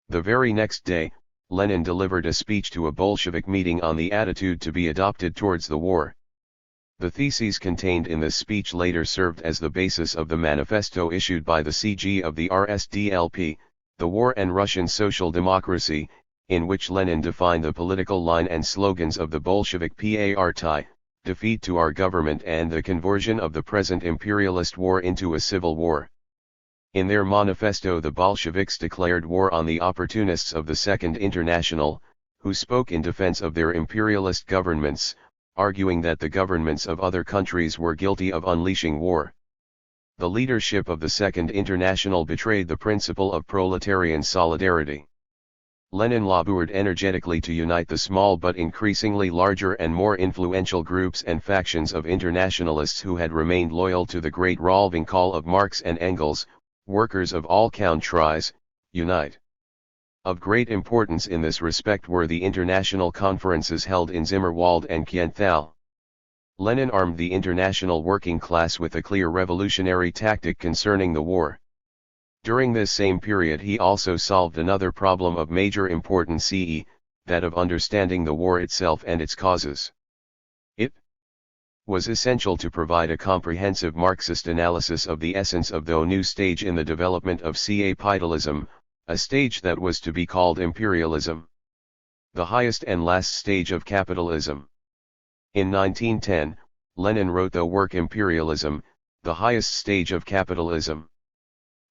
The very next day, Lenin delivered a speech to a Bolshevik meeting on the attitude to be adopted towards the war. The theses contained in this speech later served as the basis of the manifesto issued by the CG of the RSDLP, The War and Russian Social Democracy, in which Lenin defined the political line and slogans of the Bolshevik Party, defeat to our government and the conversion of the present imperialist war into a civil war. In their manifesto the Bolsheviks declared war on the opportunists of the Second International, who spoke in defense of their imperialist governments, arguing that the governments of other countries were guilty of unleashing war. The leadership of the Second International betrayed the principle of proletarian solidarity. Lenin labored energetically to unite the small but increasingly larger and more influential groups and factions of internationalists who had remained loyal to the great revolving call of Marx and Engels, workers of all countries, unite. Of great importance in this respect were the international conferences held in Zimmerwald and Kienthal. Lenin armed the international working class with a clear revolutionary tactic concerning the war. During this same period he also solved another problem of major importance, that of understanding the war itself and its causes. It was essential to provide a comprehensive Marxist analysis of the essence of the new stage in the development of capitalism, a stage that was to be called imperialism. The highest and last stage of capitalism. In 1910, Lenin wrote the work Imperialism, the highest stage of capitalism.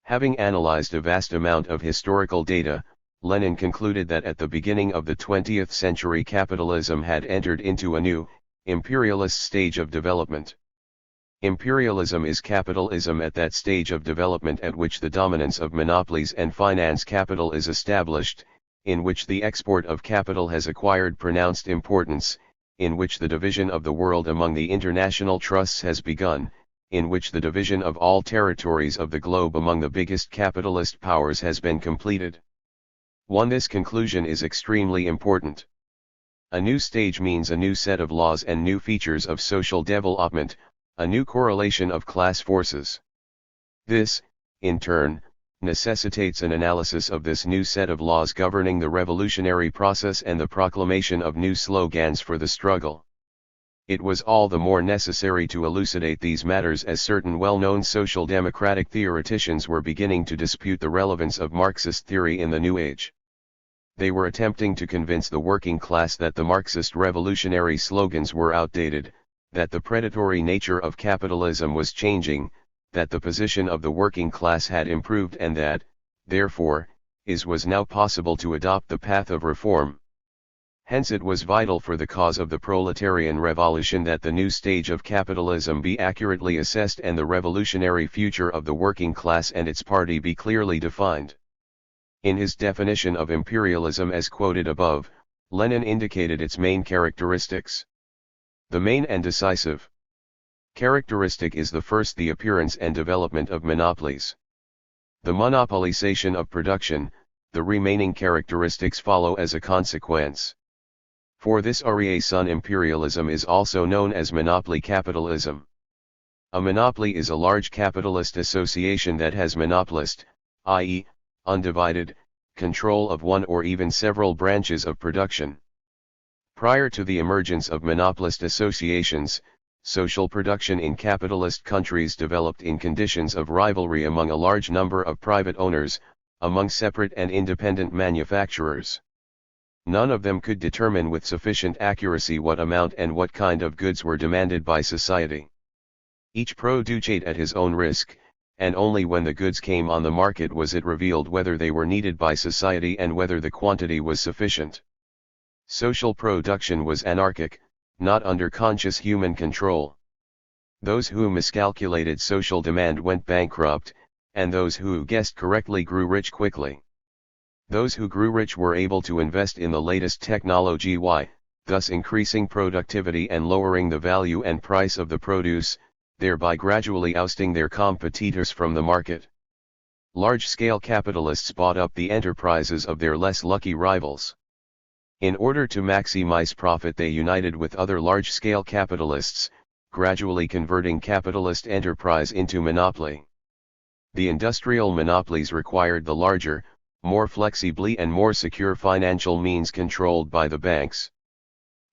Having analyzed a vast amount of historical data, Lenin concluded that at the beginning of the 20th century capitalism had entered into a new, imperialist stage of development. Imperialism is capitalism at that stage of development at which the dominance of monopolies and finance capital is established, in which the export of capital has acquired pronounced importance, in which the division of the world among the international trusts has begun, in which the division of all territories of the globe among the biggest capitalist powers has been completed. This conclusion is extremely important. A new stage means a new set of laws and new features of social development, a new correlation of class forces. This, in turn, necessitates an analysis of this new set of laws governing the revolutionary process and the proclamation of new slogans for the struggle. It was all the more necessary to elucidate these matters as certain well-known social democratic theoreticians were beginning to dispute the relevance of Marxist theory in the new age. They were attempting to convince the working class that the Marxist revolutionary slogans were outdated, that the predatory nature of capitalism was changing, that the position of the working class had improved and that, therefore, it was now possible to adopt the path of reform. Hence it was vital for the cause of the proletarian revolution that the new stage of capitalism be accurately assessed and the revolutionary future of the working class and its party be clearly defined. In his definition of imperialism as quoted above, Lenin indicated its main characteristics. The main and decisive characteristic is the first, the appearance and development of monopolies. The monopolization of production, the remaining characteristics follow as a consequence. For this reason imperialism is also known as monopoly capitalism. A monopoly is a large capitalist association that has monopolist, i.e., undivided, control of one or even several branches of production. Prior to the emergence of monopolist associations, social production in capitalist countries developed in conditions of rivalry among a large number of private owners, among separate and independent manufacturers. None of them could determine with sufficient accuracy what amount and what kind of goods were demanded by society. Each produced at his own risk, and only when the goods came on the market was it revealed whether they were needed by society and whether the quantity was sufficient. Social production was anarchic, not under conscious human control. Those who miscalculated social demand went bankrupt, and those who guessed correctly grew rich quickly. Those who grew rich were able to invest in the latest technology, thus increasing productivity and lowering the value and price of the produce, thereby gradually ousting their competitors from the market. Large-scale capitalists bought up the enterprises of their less lucky rivals. In order to maximize profit, they united with other large-scale capitalists, gradually converting capitalist enterprise into monopoly. The industrial monopolies required the larger, more flexibly and more secure financial means controlled by the banks.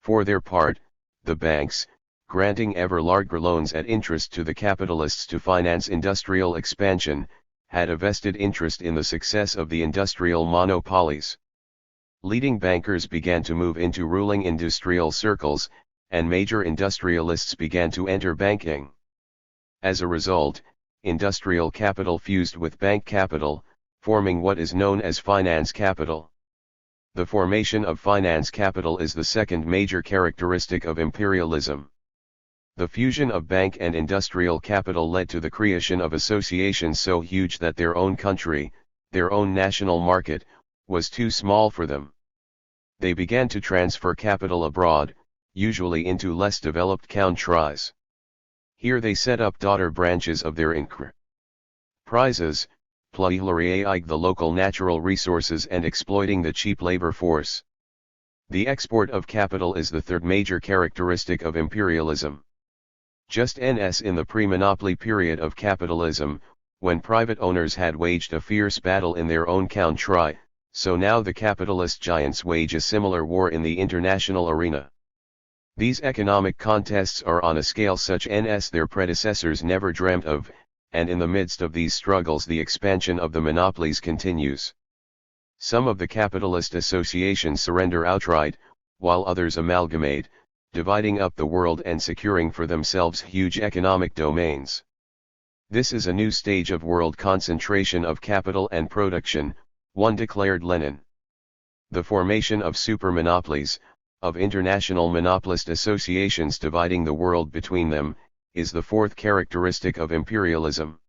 For their part, the banks, granting ever larger loans at interest to the capitalists to finance industrial expansion, had a vested interest in the success of the industrial monopolies. Leading bankers began to move into ruling industrial circles, and major industrialists began to enter banking. As a result, industrial capital fused with bank capital, forming what is known as finance capital. The formation of finance capital is the second major characteristic of imperialism. The fusion of bank and industrial capital led to the creation of associations so huge that their own country, their own national market, was too small for them. They began to transfer capital abroad, usually into less developed countries. Here they set up daughter branches of their enterprises, plundering the local natural resources and exploiting the cheap labor force. The export of capital is the third major characteristic of imperialism. Just as in the pre-monopoly period of capitalism, when private owners had waged a fierce battle in their own country, so now the capitalist giants wage a similar war in the international arena. These economic contests are on a scale such as their predecessors never dreamt of, and in the midst of these struggles the expansion of the monopolies continues. Some of the capitalist associations surrender outright, while others amalgamate, dividing up the world and securing for themselves huge economic domains. This is a new stage of world concentration of capital and production, one declared Lenin. The formation of supermonopolies, of international monopolist associations dividing the world between them, is the fourth characteristic of imperialism.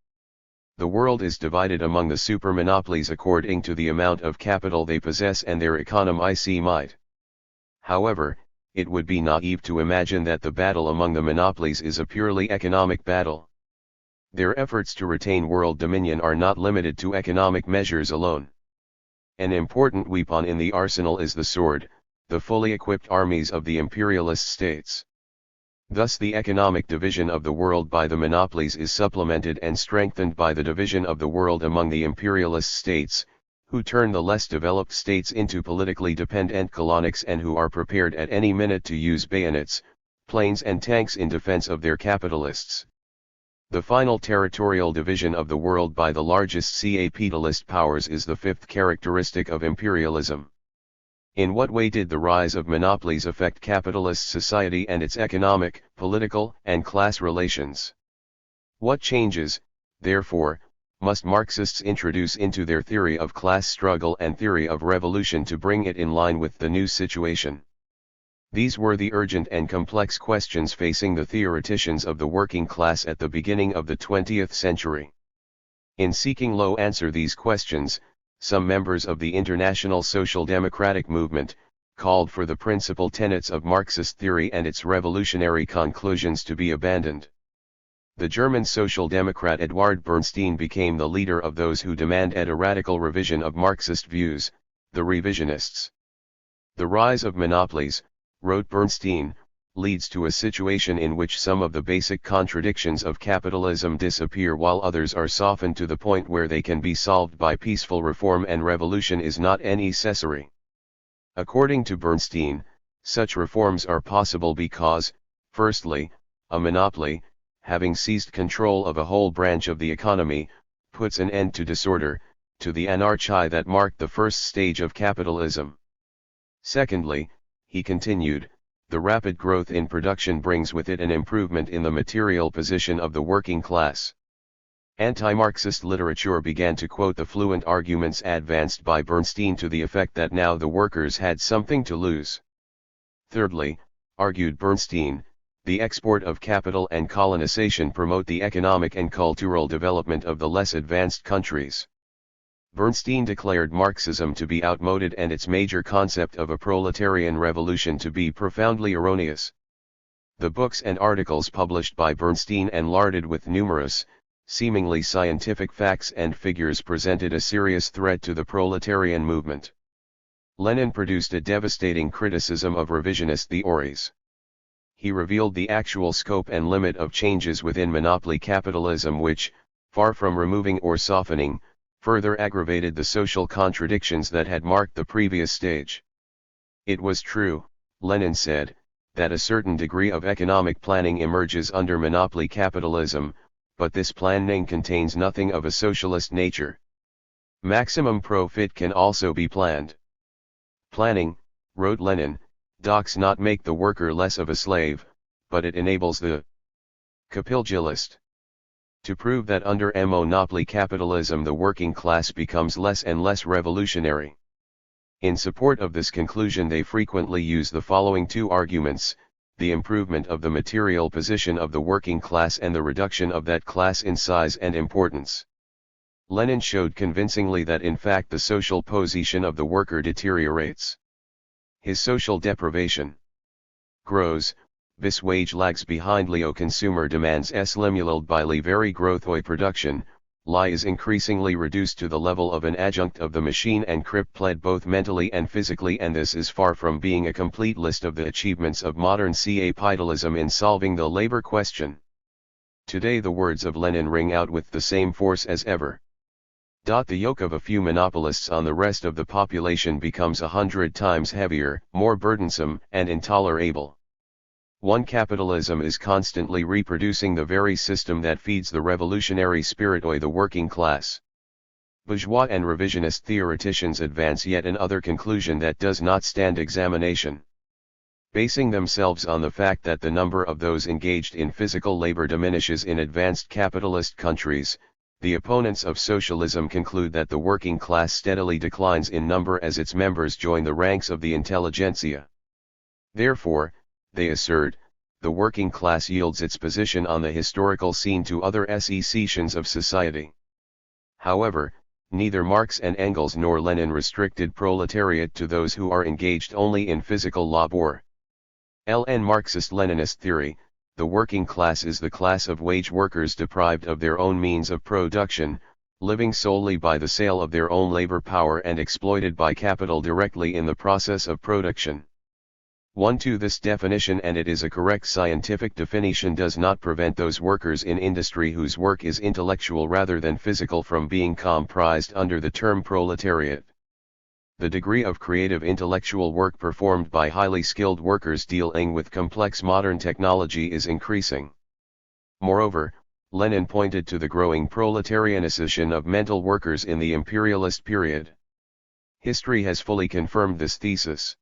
The world is divided among the supermonopolies according to the amount of capital they possess and their economic might. However, it would be naive to imagine that the battle among the monopolies is a purely economic battle. Their efforts to retain world dominion are not limited to economic measures alone. An important weapon in the arsenal is the sword, the fully equipped armies of the imperialist states. Thus the economic division of the world by the monopolies is supplemented and strengthened by the division of the world among the imperialist states, who turn the less developed states into politically dependent colonies and who are prepared at any minute to use bayonets, planes and tanks in defense of their capitalists. The final territorial division of the world by the largest capitalist powers is the fifth characteristic of imperialism. In what way did the rise of monopolies affect capitalist society and its economic, political, and class relations? What changes, therefore, must Marxists introduce into their theory of class struggle and theory of revolution to bring it in line with the new situation? These were the urgent and complex questions facing the theoreticians of the working class at the beginning of the 20th century. In seeking to answer these questions, some members of the international social democratic movement called for the principal tenets of Marxist theory and its revolutionary conclusions to be abandoned. The German social democrat Eduard Bernstein became the leader of those who demanded a radical revision of Marxist views, the revisionists. The rise of monopolies, wrote Bernstein, leads to a situation in which some of the basic contradictions of capitalism disappear while others are softened to the point where they can be solved by peaceful reform and revolution is not necessary. According to Bernstein, such reforms are possible because, firstly, a monopoly, having seized control of a whole branch of the economy, puts an end to disorder, to the anarchy that marked the first stage of capitalism. Secondly, he continued, the rapid growth in production brings with it an improvement in the material position of the working class. Anti-Marxist literature began to quote the fluent arguments advanced by Bernstein to the effect that now the workers had something to lose. Thirdly, argued Bernstein, the export of capital and colonization promote the economic and cultural development of the less advanced countries. Bernstein declared Marxism to be outmoded and its major concept of a proletarian revolution to be profoundly erroneous. The books and articles published by Bernstein and larded with numerous, seemingly scientific facts and figures presented a serious threat to the proletarian movement. Lenin produced a devastating criticism of revisionist theories. He revealed the actual scope and limit of changes within monopoly capitalism which, far from removing or softening, further aggravated the social contradictions that had marked the previous stage. It was true, Lenin said, that a certain degree of economic planning emerges under monopoly capitalism, but this planning contains nothing of a socialist nature. Maximum profit can also be planned. Planning, wrote Lenin, does not make the worker less of a slave, but it enables the capitalist to prove that under monopoly capitalism the working class becomes less and less revolutionary. In support of this conclusion they frequently use the following two arguments, the improvement of the material position of the working class and the reduction of that class in size and importance. Lenin showed convincingly that in fact the social position of the worker deteriorates. His social deprivation grows, this wage lags behind Leo consumer demands slimuled by li very growth oi production, li is increasingly reduced to the level of an adjunct of the machine and crippled both mentally and physically, and this is far from being a complete list of the achievements of modern capitalism in solving the labor question. Today the words of Lenin ring out with the same force as ever. The yoke of a few monopolists on the rest of the population becomes 100 times heavier, more burdensome, and intolerable. One capitalism is constantly reproducing the very system that feeds the revolutionary spirit of the working class. Bourgeois and revisionist theoreticians advance yet another conclusion that does not stand examination. Basing themselves on the fact that the number of those engaged in physical labor diminishes in advanced capitalist countries, the opponents of socialism conclude that the working class steadily declines in number as its members join the ranks of the intelligentsia. Therefore, they assert, the working class yields its position on the historical scene to other sections of society. However, neither Marx and Engels nor Lenin restricted proletariat to those who are engaged only in physical labor. In Marxist-Leninist theory, the working class is the class of wage workers deprived of their own means of production, living solely by the sale of their own labor power and exploited by capital directly in the process of production. 1. This definition, and it is a correct scientific definition, does not prevent those workers in industry whose work is intellectual rather than physical from being comprised under the term proletariat. The degree of creative intellectual work performed by highly skilled workers dealing with complex modern technology is increasing. Moreover, Lenin pointed to the growing proletarianization of mental workers in the imperialist period. History has fully confirmed this thesis.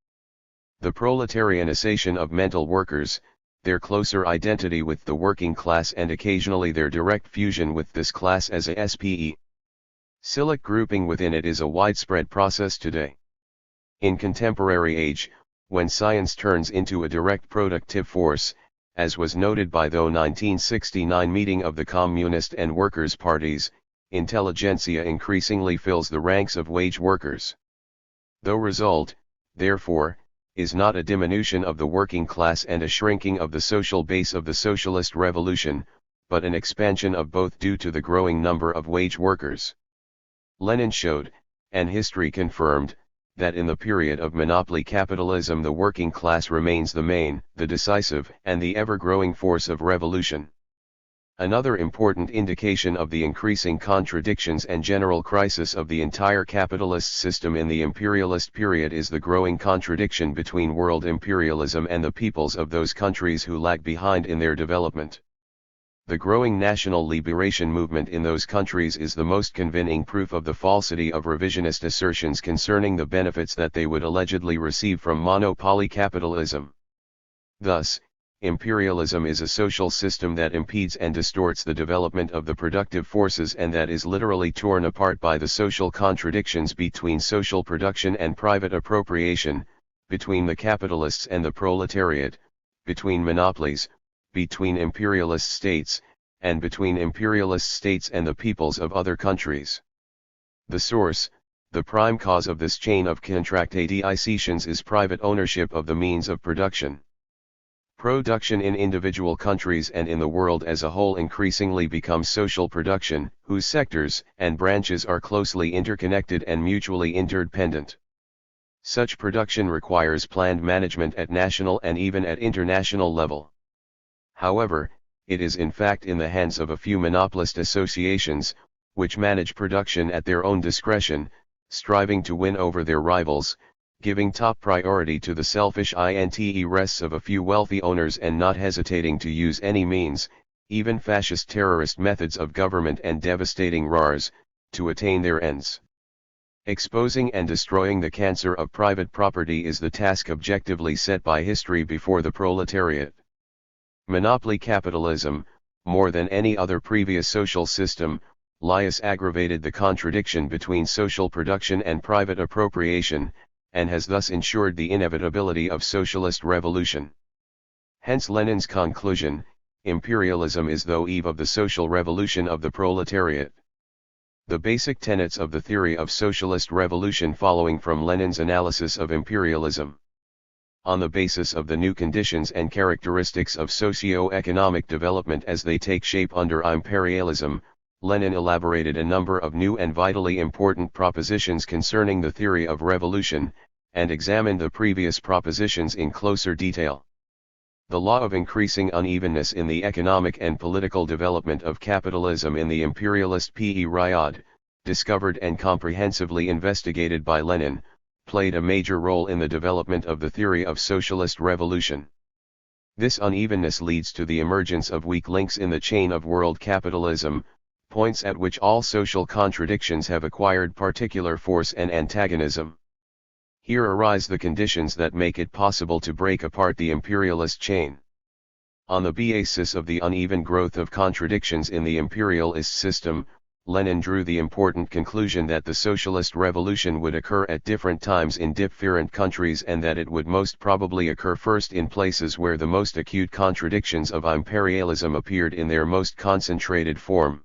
The proletarianization of mental workers, their closer identity with the working class and occasionally their direct fusion with this class as a SPE. Silic grouping within it is a widespread process today. In contemporary age, when science turns into a direct productive force, as was noted by the 1969 meeting of the Communist and Workers' Parties, intelligentsia increasingly fills the ranks of wage workers. The result, therefore, is not a diminution of the working class and a shrinking of the social base of the socialist revolution, but an expansion of both due to the growing number of wage workers. Lenin showed, and history confirmed, that in the period of monopoly capitalism the working class remains the main, the decisive, and the ever-growing force of revolution. Another important indication of the increasing contradictions and general crisis of the entire capitalist system in the imperialist period is the growing contradiction between world imperialism and the peoples of those countries who lag behind in their development. The growing national liberation movement in those countries is the most convincing proof of the falsity of revisionist assertions concerning the benefits that they would allegedly receive from monopoly capitalism. Thus, imperialism is a social system that impedes and distorts the development of the productive forces and that is literally torn apart by the social contradictions between social production and private appropriation, between the capitalists and the proletariat, between monopolies, between imperialist states, and between imperialist states and the peoples of other countries. The source, the prime cause of this chain of contradictions is private ownership of the means of production. Production in individual countries and in the world as a whole increasingly becomes social production, whose sectors and branches are closely interconnected and mutually interdependent. Such production requires planned management at national and even at international level. However, it is in fact in the hands of a few monopolist associations, which manage production at their own discretion, striving to win over their rivals, giving top priority to the selfish interests of a few wealthy owners and not hesitating to use any means, even fascist terrorist methods of government and devastating wars, to attain their ends. Exposing and destroying the cancer of private property is the task objectively set by history before the proletariat. Monopoly capitalism, more than any other previous social system, aggravated the contradiction between social production and private appropriation, and has thus ensured the inevitability of socialist revolution. Hence Lenin's conclusion, imperialism is the eve of the social revolution of the proletariat. The basic tenets of the theory of socialist revolution following from Lenin's analysis of imperialism. On the basis of the new conditions and characteristics of socio-economic development as they take shape under imperialism, Lenin elaborated a number of new and vitally important propositions concerning the theory of revolution, and examined the previous propositions in closer detail. The law of increasing unevenness in the economic and political development of capitalism in the imperialist period, discovered and comprehensively investigated by Lenin, played a major role in the development of the theory of socialist revolution. This unevenness leads to the emergence of weak links in the chain of world capitalism, points at which all social contradictions have acquired particular force and antagonism. Here arise the conditions that make it possible to break apart the imperialist chain. On the basis of the uneven growth of contradictions in the imperialist system, Lenin drew the important conclusion that the socialist revolution would occur at different times in different countries and that it would most probably occur first in places where the most acute contradictions of imperialism appeared in their most concentrated form.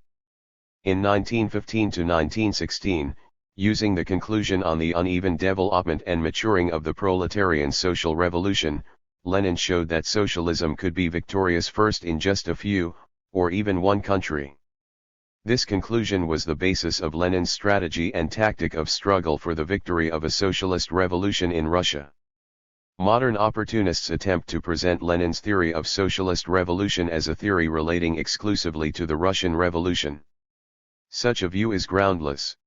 In 1915 to 1916, using the conclusion on the uneven development and maturing of the proletarian social revolution, Lenin showed that socialism could be victorious first in just a few, or even one country. This conclusion was the basis of Lenin's strategy and tactic of struggle for the victory of a socialist revolution in Russia. Modern opportunists attempt to present Lenin's theory of socialist revolution as a theory relating exclusively to the Russian Revolution. Such a view is groundless.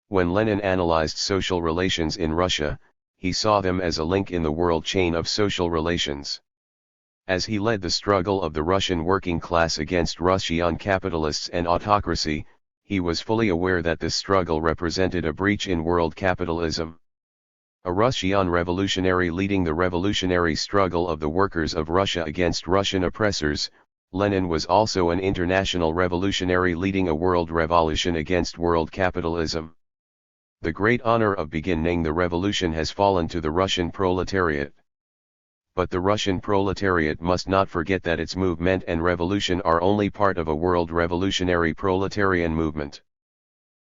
When Lenin analyzed social relations in Russia, he saw them as a link in the world chain of social relations. As he led the struggle of the Russian working class against Russian capitalists and autocracy, he was fully aware that this struggle represented a breach in world capitalism. A Russian revolutionary leading the revolutionary struggle of the workers of Russia against Russian oppressors, Lenin was also an international revolutionary leading a world revolution against world capitalism. The great honor of beginning the revolution has fallen to the Russian proletariat. But the Russian proletariat must not forget that its movement and revolution are only part of a world revolutionary proletarian movement.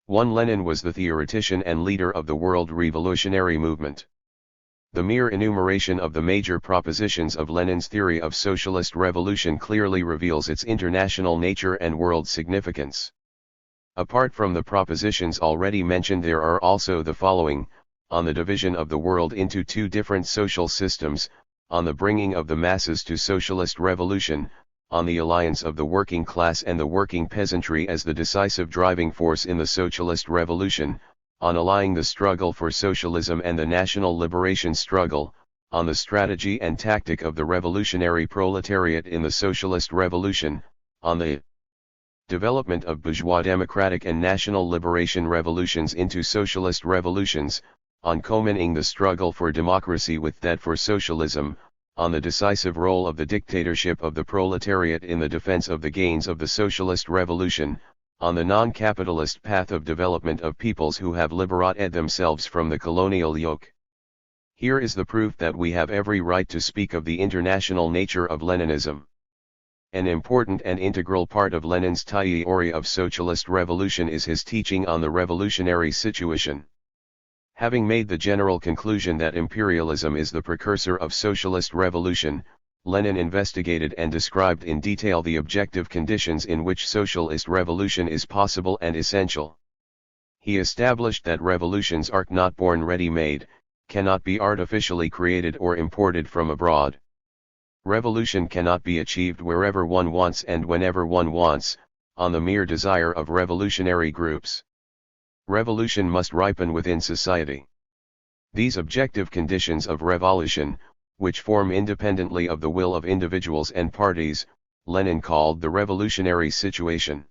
Lenin was the theoretician and leader of the world revolutionary movement. The mere enumeration of the major propositions of Lenin's theory of socialist revolution clearly reveals its international nature and world significance. Apart from the propositions already mentioned, there are also the following: on the division of the world into two different social systems, on the bringing of the masses to socialist revolution, on the alliance of the working class and the working peasantry as the decisive driving force in the socialist revolution, on allying the struggle for socialism and the national liberation struggle, on the strategy and tactic of the revolutionary proletariat in the socialist revolution, on the development of bourgeois democratic and national liberation revolutions into socialist revolutions, on combining the struggle for democracy with that for socialism, on the decisive role of the dictatorship of the proletariat in the defense of the gains of the socialist revolution, on the non-capitalist path of development of peoples who have liberated themselves from the colonial yoke. Here is the proof that we have every right to speak of the international nature of Leninism. An important and integral part of Lenin's theory of socialist revolution is his teaching on the revolutionary situation. Having made the general conclusion that imperialism is the precursor of socialist revolution, Lenin investigated and described in detail the objective conditions in which socialist revolution is possible and essential. He established that revolutions are not born ready-made, cannot be artificially created or imported from abroad. Revolution cannot be achieved wherever one wants and whenever one wants, on the mere desire of revolutionary groups. Revolution must ripen within society. These objective conditions of revolution, which form independently of the will of individuals and parties, Lenin called the revolutionary situation.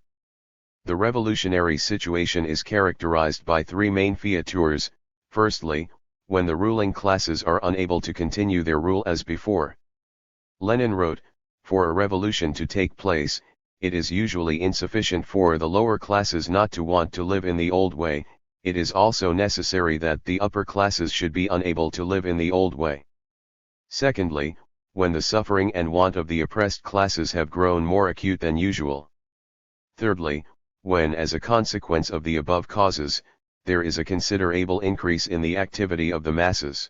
The revolutionary situation is characterized by three main features. Firstly, when the ruling classes are unable to continue their rule as before. Lenin wrote, "For a revolution to take place, it is usually insufficient for the lower classes not to want to live in the old way, it is also necessary that the upper classes should be unable to live in the old way." Secondly, when the suffering and want of the oppressed classes have grown more acute than usual. Thirdly, when as a consequence of the above causes, there is a considerable increase in the activity of the masses.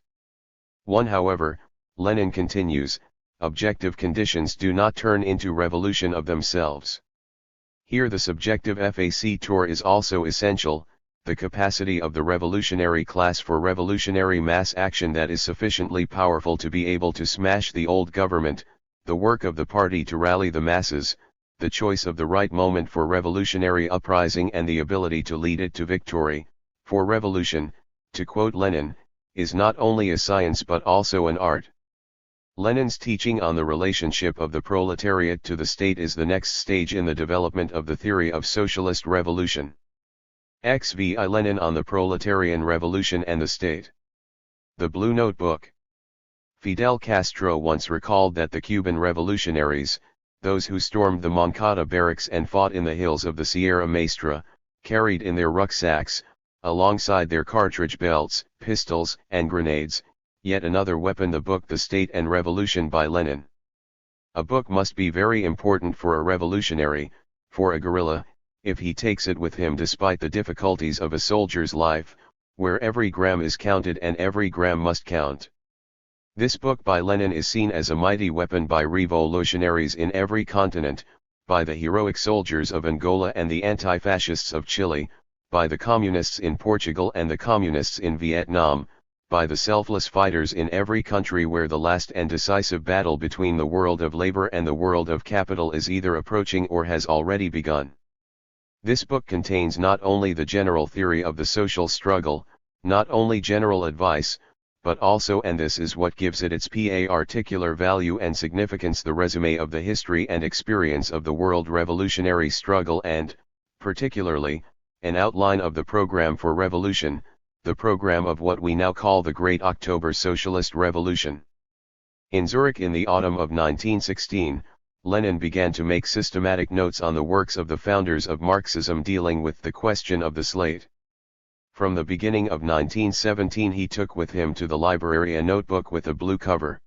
1. However, Lenin continues, objective conditions do not turn into revolution of themselves. Here the subjective factor is also essential, the capacity of the revolutionary class for revolutionary mass action that is sufficiently powerful to be able to smash the old government, the work of the party to rally the masses, the choice of the right moment for revolutionary uprising and the ability to lead it to victory, for revolution, to quote Lenin, is not only a science but also an art. Lenin's teaching on the relationship of the proletariat to the state is the next stage in the development of the theory of socialist revolution. XVI Lenin on the proletarian revolution and the state. The Blue Notebook. Fidel Castro once recalled that the Cuban revolutionaries, those who stormed the Moncada barracks and fought in the hills of the Sierra Maestra, carried in their rucksacks, alongside their cartridge belts, pistols, and grenades, yet another weapon, the book The State and Revolution by Lenin. A book must be very important for a revolutionary, for a guerrilla, if he takes it with him despite the difficulties of a soldier's life, where every gram is counted and every gram must count. This book by Lenin is seen as a mighty weapon by revolutionaries in every continent, by the heroic soldiers of Angola and the anti-fascists of Chile, by the communists in Portugal and the communists in Vietnam, by the selfless fighters in every country where the last and decisive battle between the world of labor and the world of capital is either approaching or has already begun. This book contains not only the general theory of the social struggle, not only general advice, but also, and this is what gives it its particular value and significance, the resume of the history and experience of the world revolutionary struggle and, particularly, an outline of the program for revolution, the program of what we now call the Great October Socialist Revolution. In Zurich in the autumn of 1916, Lenin began to make systematic notes on the works of the founders of Marxism dealing with the question of the slate. From the beginning of 1917 he took with him to the library a notebook with a blue cover.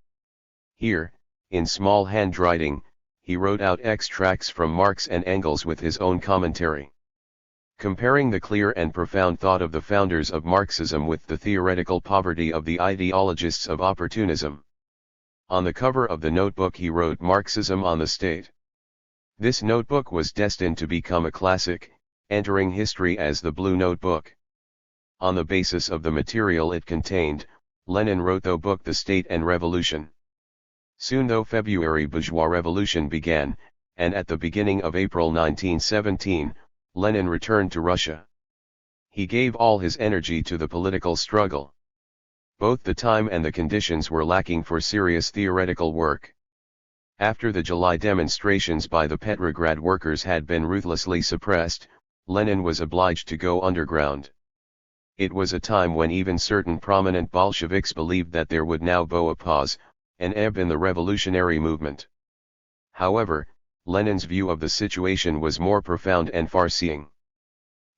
Here, in small handwriting, he wrote out extracts from Marx and Engels with his own commentary. Comparing the clear and profound thought of the founders of Marxism with the theoretical poverty of the ideologists of opportunism. On the cover of the notebook he wrote Marxism on the State. This notebook was destined to become a classic, entering history as the Blue Notebook. On the basis of the material it contained, Lenin wrote the book The State and Revolution. Soon though February bourgeois revolution began, and at the beginning of April 1917, Lenin returned to Russia. He gave all his energy to the political struggle. Both the time and the conditions were lacking for serious theoretical work. After the July demonstrations by the Petrograd workers had been ruthlessly suppressed, Lenin was obliged to go underground. It was a time when even certain prominent Bolsheviks believed that there would now be a pause, an ebb in the revolutionary movement. However, Lenin's view of the situation was more profound and far-seeing.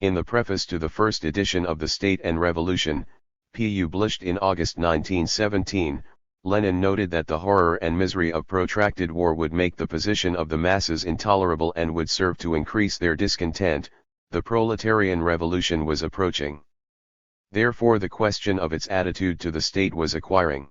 In the preface to the first edition of The State and Revolution, published in August 1917, Lenin noted that the horror and misery of protracted war would make the position of the masses intolerable and would serve to increase their discontent. The proletarian revolution was approaching. Therefore the question of its attitude to the state was acquiring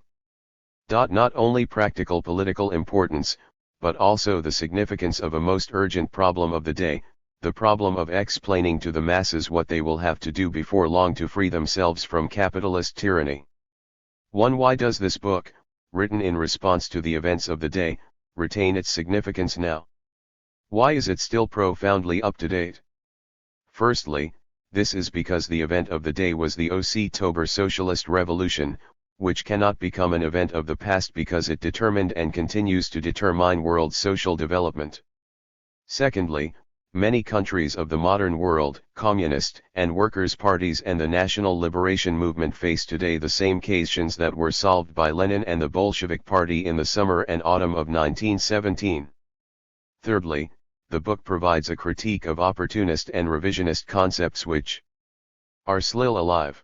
not only practical political importance, but also the significance of a most urgent problem of the day, the problem of explaining to the masses what they will have to do before long to free themselves from capitalist tyranny. 1. Why does this book, written in response to the events of the day, retain its significance now? Why is it still profoundly up to date? Firstly, this is because the event of the day was the October Socialist Revolution, which cannot become an event of the past because it determined and continues to determine world social development. Secondly, many countries of the modern world, communist and workers' parties and the national liberation movement face today the same questions that were solved by Lenin and the Bolshevik Party in the summer and autumn of 1917. Thirdly, the book provides a critique of opportunist and revisionist concepts which are still alive.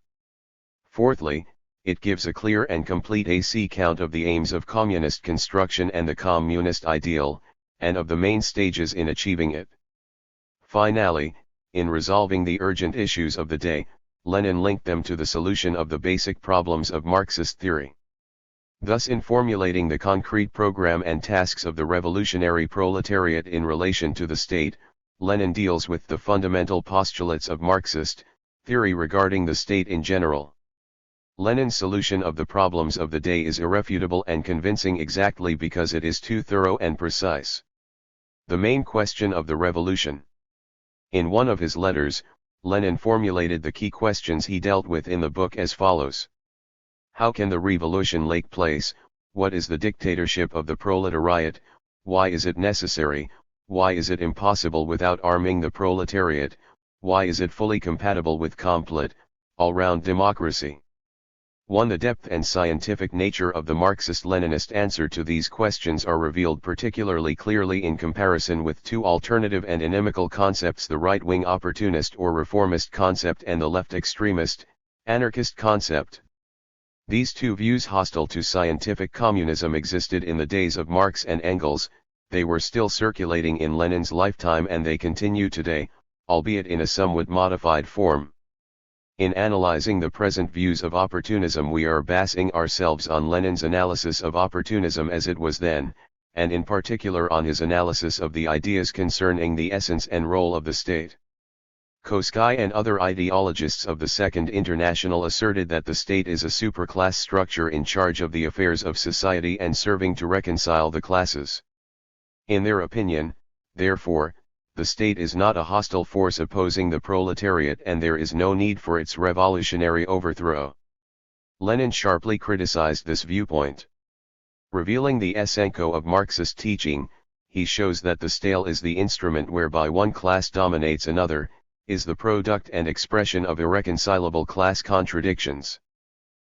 Fourthly, it gives a clear and complete account of the aims of communist construction and the communist ideal, and of the main stages in achieving it. Finally, in resolving the urgent issues of the day, Lenin linked them to the solution of the basic problems of Marxist theory. Thus in formulating the concrete program and tasks of the revolutionary proletariat in relation to the state, Lenin deals with the fundamental postulates of Marxist theory regarding the state in general. Lenin's solution of the problems of the day is irrefutable and convincing exactly because it is too thorough and precise. The main question of the revolution. In one of his letters, Lenin formulated the key questions he dealt with in the book as follows. How can the revolution take place? What is the dictatorship of the proletariat? Why is it necessary? Why is it impossible without arming the proletariat? Why is it fully compatible with complete, all-round democracy? 1. The depth and scientific nature of the Marxist-Leninist answer to these questions are revealed particularly clearly in comparison with two alternative and inimical concepts: the right-wing opportunist or reformist concept and the left extremist, anarchist concept. These two views hostile to scientific communism existed in the days of Marx and Engels, they were still circulating in Lenin's lifetime and they continue today, albeit in a somewhat modified form. In analyzing the present views of opportunism, we are basing ourselves on Lenin's analysis of opportunism as it was then, and in particular on his analysis of the ideas concerning the essence and role of the state. Koskay and other ideologists of the Second International asserted that the state is a superclass structure in charge of the affairs of society and serving to reconcile the classes. In their opinion, therefore, the state is not a hostile force opposing the proletariat and there is no need for its revolutionary overthrow. Lenin sharply criticized this viewpoint. Revealing the esenko of Marxist teaching, he shows that the state is the instrument whereby one class dominates another, is the product and expression of irreconcilable class contradictions.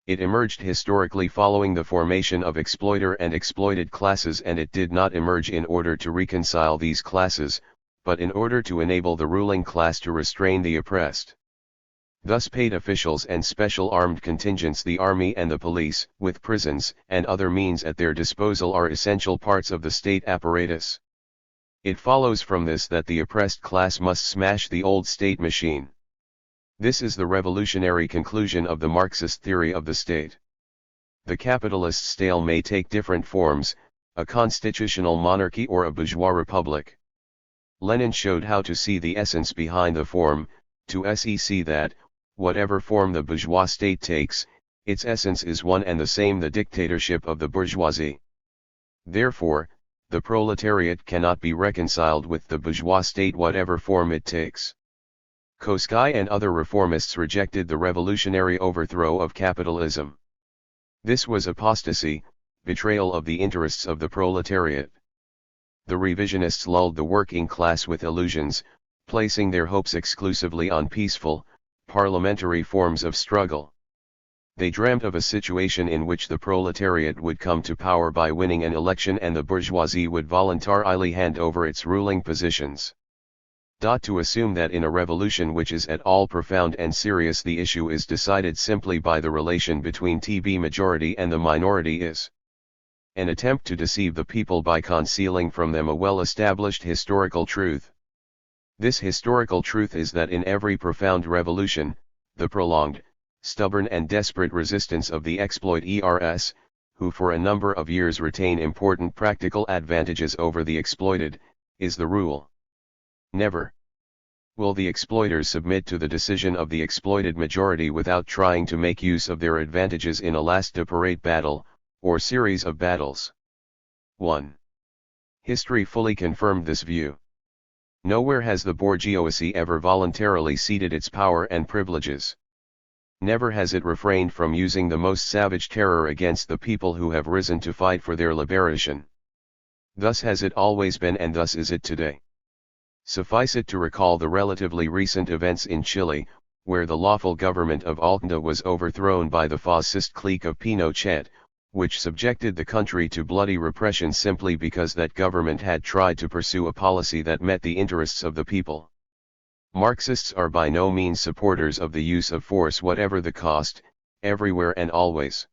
It emerged historically following the formation of exploiter and exploited classes, and it did not emerge in order to reconcile these classes, but in order to enable the ruling class to restrain the oppressed. Thus paid officials and special armed contingents, the army and the police, with prisons and other means at their disposal, are essential parts of the state apparatus. It follows from this that the oppressed class must smash the old state machine. This is the revolutionary conclusion of the Marxist theory of the state. The capitalist state may take different forms, a constitutional monarchy or a bourgeois republic. Lenin showed how to see the essence behind the form, to see that, whatever form the bourgeois state takes, its essence is one and the same: the dictatorship of the bourgeoisie. Therefore, the proletariat cannot be reconciled with the bourgeois state whatever form it takes. Koskay and other reformists rejected the revolutionary overthrow of capitalism. This was apostasy, betrayal of the interests of the proletariat. The revisionists lulled the working class with illusions, placing their hopes exclusively on peaceful, parliamentary forms of struggle. They dreamt of a situation in which the proletariat would come to power by winning an election and the bourgeoisie would voluntarily hand over its ruling positions. To assume that in a revolution which is at all profound and serious the issue is decided simply by the relation between the majority and the minority is an attempt to deceive the people by concealing from them a well-established historical truth. This historical truth is that in every profound revolution, the prolonged, stubborn and desperate resistance of the exploiters, who for a number of years retain important practical advantages over the exploited, is the rule. Never will the exploiters submit to the decision of the exploited majority without trying to make use of their advantages in a last-desperate battle, or series of battles. 1. History fully confirmed this view. Nowhere has the bourgeoisie ever voluntarily ceded its power and privileges. Never has it refrained from using the most savage terror against the people who have risen to fight for their liberation. Thus has it always been and thus is it today. Suffice it to recall the relatively recent events in Chile, where the lawful government of Allende was overthrown by the fascist clique of Pinochet, which subjected the country to bloody repression simply because that government had tried to pursue a policy that met the interests of the people. Marxists are by no means supporters of the use of force whatever the cost, everywhere and always.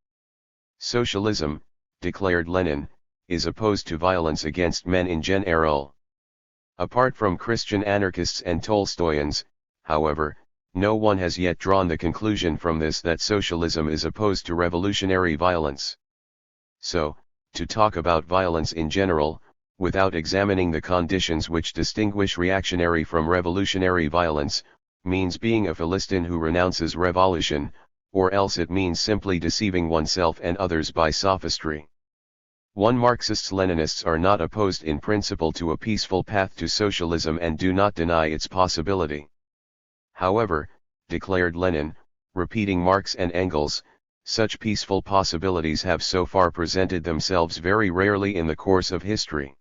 Socialism, declared Lenin, is opposed to violence against men in general. Apart from Christian anarchists and Tolstoyans, however, no one has yet drawn the conclusion from this that socialism is opposed to revolutionary violence. So, to talk about violence in general, without examining the conditions which distinguish reactionary from revolutionary violence, means being a Philistine who renounces revolution, or else it means simply deceiving oneself and others by sophistry. Marxists-Leninists are not opposed in principle to a peaceful path to socialism and do not deny its possibility. However, declared Lenin, repeating Marx and Engels, such peaceful possibilities have so far presented themselves very rarely in the course of history.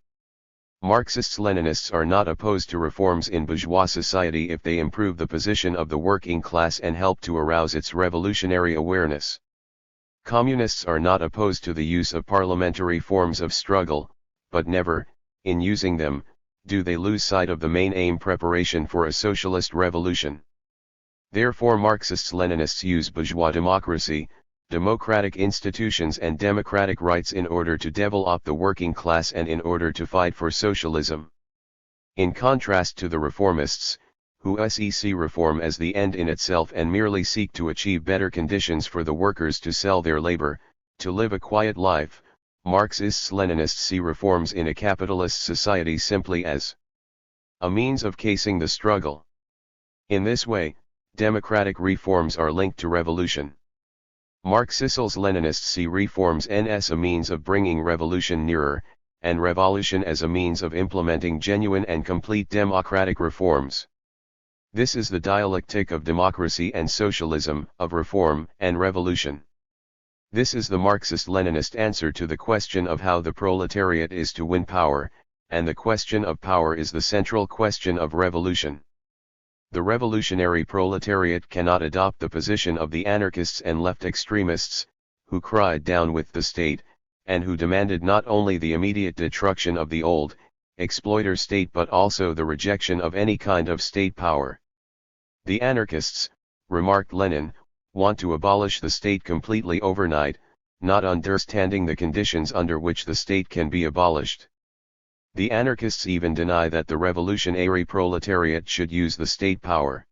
Marxists-Leninists are not opposed to reforms in bourgeois society if they improve the position of the working class and help to arouse its revolutionary awareness. Communists are not opposed to the use of parliamentary forms of struggle, but never, in using them, do they lose sight of the main aim: preparation for a socialist revolution. Therefore Marxists-Leninists use bourgeois democracy, democratic institutions and democratic rights in order to develop the working class and in order to fight for socialism. In contrast to the reformists, who see reform as the end in itself and merely seek to achieve better conditions for the workers to sell their labor, to live a quiet life, Marxists-Leninists see reforms in a capitalist society simply as a means of casing the struggle. In this way, democratic reforms are linked to revolution. Marxists-Leninists see reforms as a means of bringing revolution nearer, and revolution as a means of implementing genuine and complete democratic reforms. This is the dialectic of democracy and socialism, of reform and revolution. This is the Marxist-Leninist answer to the question of how the proletariat is to win power, and the question of power is the central question of revolution. The revolutionary proletariat cannot adopt the position of the anarchists and left extremists, who cried down with the state, and who demanded not only the immediate destruction of the old, exploiter state but also the rejection of any kind of state power. The anarchists, remarked Lenin, want to abolish the state completely overnight, not understanding the conditions under which the state can be abolished. The anarchists even deny that the revolutionary proletariat should use the state power.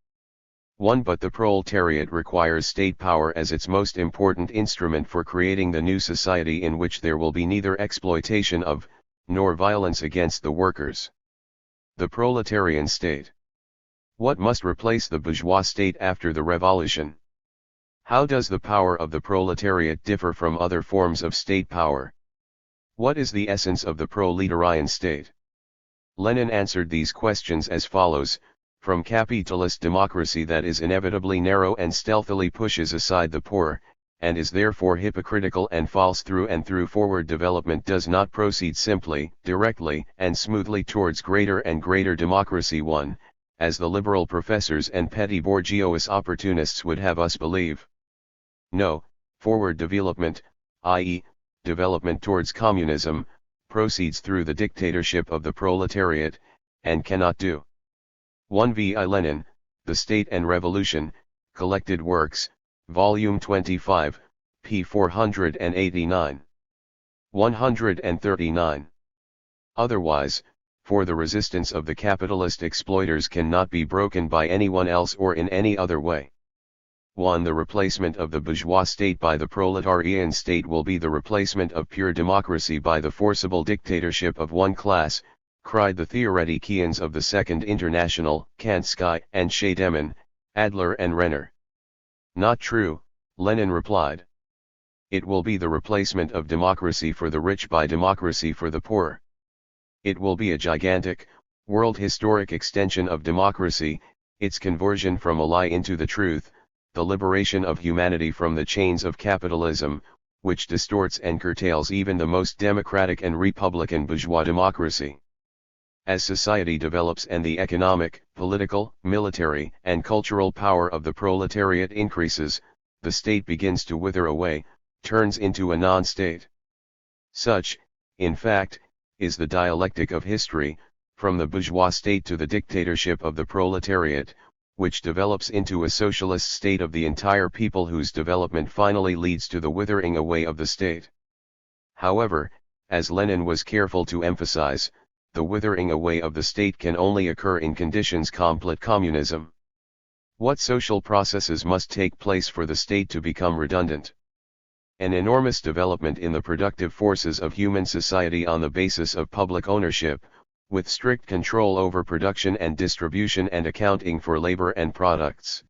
But the proletariat requires state power as its most important instrument for creating the new society in which there will be neither exploitation of, nor violence against the workers. The proletarian state. What must replace the bourgeois state after the revolution? How does the power of the proletariat differ from other forms of state power? What is the essence of the proletarian state? Lenin answered these questions as follows: from capitalist democracy that is inevitably narrow and stealthily pushes aside the poor, and is therefore hypocritical and false through and through, forward development does not proceed simply, directly, and smoothly towards greater and greater democracy, as the liberal professors and petty bourgeois opportunists would have us believe. No, forward development, i.e., development towards communism, proceeds through the dictatorship of the proletariat, and cannot do. 1 V. I. Lenin, The State and Revolution, Collected Works, Volume 25, p. 489. 139. Otherwise, for the resistance of the capitalist exploiters cannot be broken by anyone else or in any other way. 1. The replacement of the bourgeois state by the proletarian state will be the replacement of pure democracy by the forcible dictatorship of one class, cried the theoreticians of the Second International, Kansky and Scheidemann, Adler and Renner. Not true, Lenin replied. It will be the replacement of democracy for the rich by democracy for the poor. It will be a gigantic, world historic extension of democracy, its conversion from a lie into the truth, the liberation of humanity from the chains of capitalism, which distorts and curtails even the most democratic and republican bourgeois democracy. As society develops and the economic, political, military, and cultural power of the proletariat increases, the state begins to wither away, turns into a non-state. Such, in fact, is the dialectic of history, from the bourgeois state to the dictatorship of the proletariat, which develops into a socialist state of the entire people, whose development finally leads to the withering away of the state. However, as Lenin was careful to emphasize, the withering away of the state can only occur in conditions complete communism. What social processes must take place for the state to become redundant? An enormous development in the productive forces of human society on the basis of public ownership, with strict control over production and distribution and accounting for labor and products.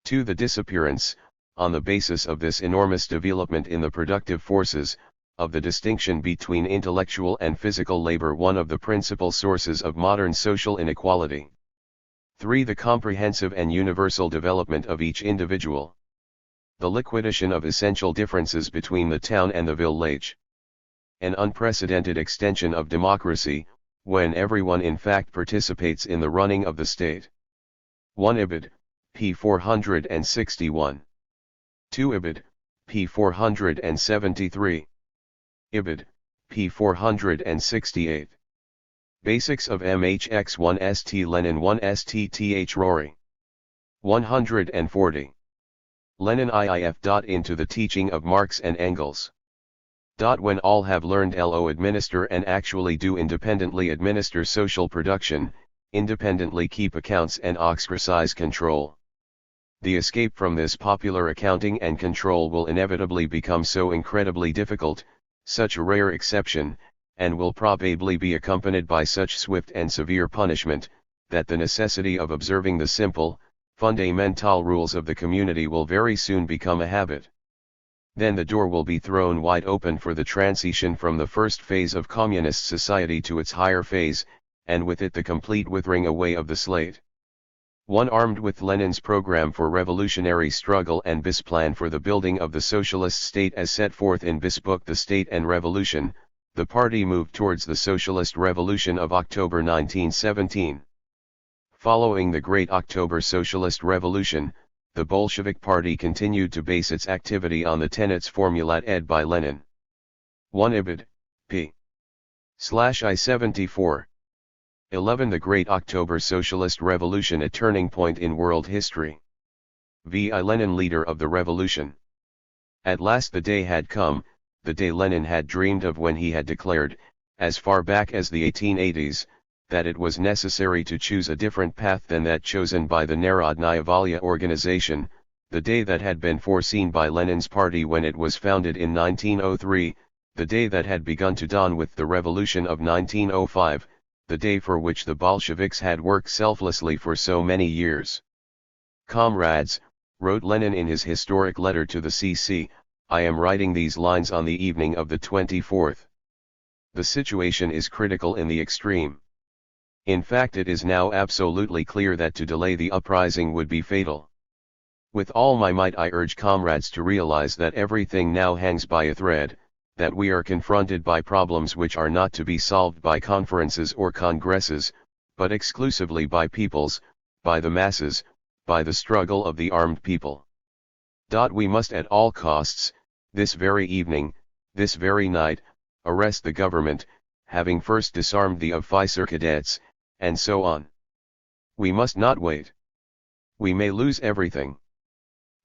2. The disappearance, on the basis of this enormous development in the productive forces, of the distinction between intellectual and physical labor, one of the principal sources of modern social inequality. 3. The comprehensive and universal development of each individual. The liquidation of essential differences between the town and the village. An unprecedented extension of democracy, when everyone in fact participates in the running of the state. 1. Ibid, p. 461. 2. Ibid, p. 473. Ibid, p. 468. Basics of MHX1 St. Lenin 1 St. Th. Rory. 140. Lenin IIF. Into the teaching of Marx and Engels. When all have learned to administer and actually do independently administer social production, independently keep accounts and exercise control. The escape from this popular accounting and control will inevitably become so incredibly difficult, such a rare exception, and will probably be accompanied by such swift and severe punishment, that the necessity of observing the simple, fundamental rules of the community will very soon become a habit. Then the door will be thrown wide open for the transition from the first phase of communist society to its higher phase, and with it the complete withering away of the slate. 1. Armed with Lenin's program for revolutionary struggle and BIS plan for the building of the socialist state as set forth in BIS book The State and Revolution, the party moved towards the socialist revolution of October 1917. Following the Great October Socialist Revolution, the Bolshevik Party continued to base its activity on the tenets formulated by Lenin. 1. Ibid, p. I-74. 11. The Great October Socialist Revolution, a turning point in world history. V.I. Lenin, leader of the revolution. At last the day had come, the day Lenin had dreamed of when he had declared, as far back as the 1880s, that it was necessary to choose a different path than that chosen by the Narodnaya Volya organization, the day that had been foreseen by Lenin's party when it was founded in 1903, the day that had begun to dawn with the revolution of 1905, the day for which the Bolsheviks had worked selflessly for so many years. Comrades, wrote Lenin in his historic letter to the CC, I am writing these lines on the evening of the 24th. The situation is critical in the extreme. In fact, it is now absolutely clear that to delay the uprising would be fatal. With all my might I urge comrades to realize that everything now hangs by a thread, that we are confronted by problems which are not to be solved by conferences or congresses, but exclusively by peoples, by the masses, by the struggle of the armed people. We must at all costs, this very evening, this very night, arrest the government, having first disarmed the officer cadets, and so on. We must not wait. We may lose everything.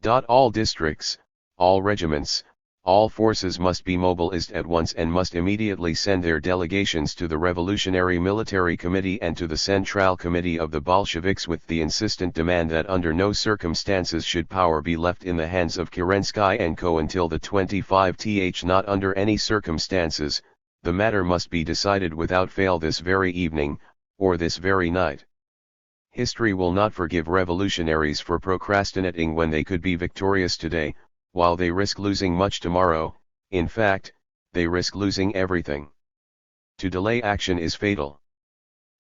All districts, all regiments, all forces must be mobilized at once and must immediately send their delegations to the Revolutionary Military Committee and to the Central Committee of the Bolsheviks with the insistent demand that under no circumstances should power be left in the hands of Kerensky and Co. until the 25th. Not under any circumstances, the matter must be decided without fail this very evening, or this very night. History will not forgive revolutionaries for procrastinating when they could be victorious today, while they risk losing much tomorrow. In fact, they risk losing everything. To delay action is fatal.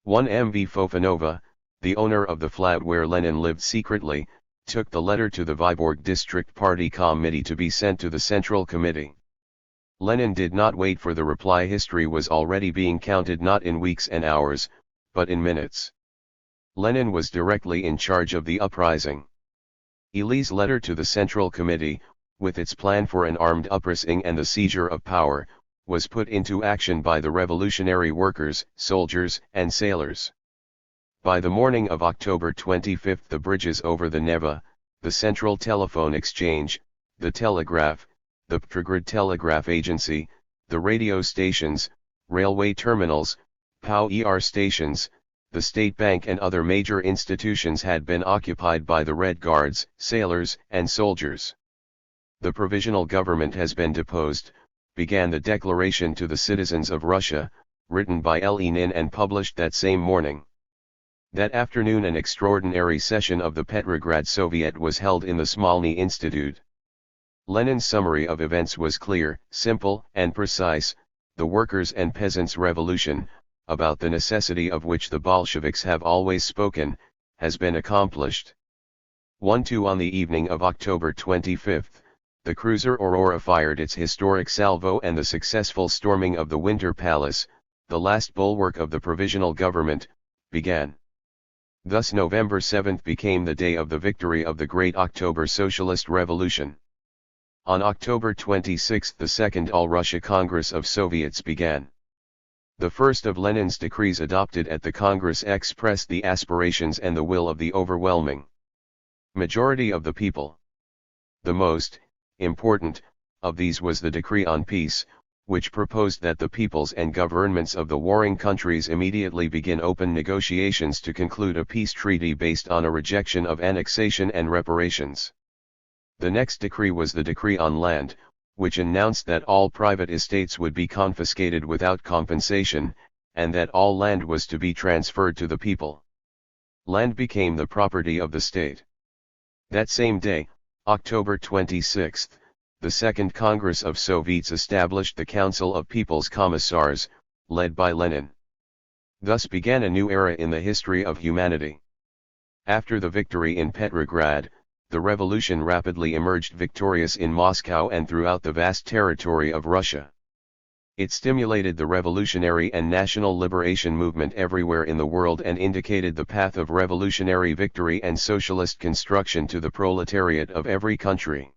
1. M.V. Fofanova, the owner of the flat where Lenin lived secretly, took the letter to the Vyborg District Party Committee to be sent to the Central Committee. Lenin did not wait for the reply. History was already being counted not in weeks and hours, but in minutes. Lenin was directly in charge of the uprising. Illy's letter to the Central Committee, with its plan for an armed uprising and the seizure of power, was put into action by the revolutionary workers, soldiers, and sailors. By the morning of October 25 the bridges over the Neva, the Central Telephone Exchange, the telegraph, the Petrograd Telegraph Agency, the radio stations, railway terminals, POW-ER stations, the State Bank and other major institutions had been occupied by the Red Guards, sailors, and soldiers. The provisional government has been deposed, began the declaration to the citizens of Russia, written by Lenin and published that same morning. That afternoon an extraordinary session of the Petrograd Soviet was held in the Smolny Institute. Lenin's summary of events was clear, simple, and precise: the workers' and peasants' revolution, about the necessity of which the Bolsheviks have always spoken, has been accomplished. 1-2 On the evening of October 25, the cruiser Aurora fired its historic salvo and the successful storming of the Winter Palace, the last bulwark of the provisional government, began. Thus November 7 became the day of the victory of the Great October Socialist Revolution. On October 26 the Second All-Russia Congress of Soviets began. The first of Lenin's decrees adopted at the Congress expressed the aspirations and the will of the overwhelming majority of the people. The most important of these was the Decree on Peace, which proposed that the peoples and governments of the warring countries immediately begin open negotiations to conclude a peace treaty based on a rejection of annexation and reparations. The next decree was the Decree on Land, which announced that all private estates would be confiscated without compensation, and that all land was to be transferred to the people. Land became the property of the state. That same day, October 26, the Second Congress of Soviets established the Council of People's Commissars, led by Lenin. Thus began a new era in the history of humanity. After the victory in Petrograd, the revolution rapidly emerged victorious in Moscow and throughout the vast territory of Russia. It stimulated the revolutionary and national liberation movement everywhere in the world and indicated the path of revolutionary victory and socialist construction to the proletariat of every country.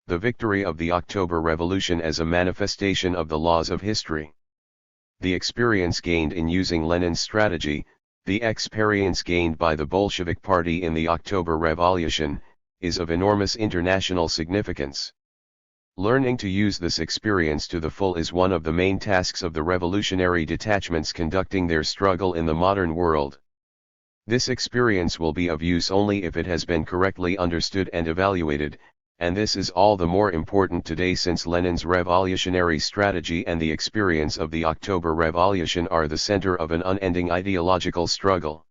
The victory of the October Revolution as a manifestation of the laws of history. The experience gained in using Lenin's strategy, the experience gained by the Bolshevik Party in the October Revolution, is of enormous international significance. Learning to use this experience to the full is one of the main tasks of the revolutionary detachments conducting their struggle in the modern world. This experience will be of use only if it has been correctly understood and evaluated, and this is all the more important today since Lenin's revolutionary strategy and the experience of the October Revolution are the center of an unending ideological struggle.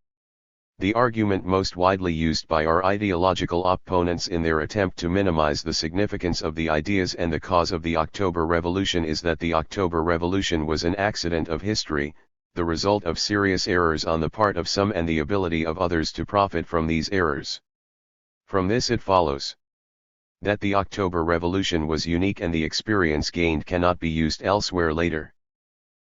The argument most widely used by our ideological opponents in their attempt to minimize the significance of the ideas and the cause of the October Revolution is that the October Revolution was an accident of history, the result of serious errors on the part of some and the ability of others to profit from these errors. From this it follows that the October Revolution was unique and the experience gained cannot be used elsewhere later.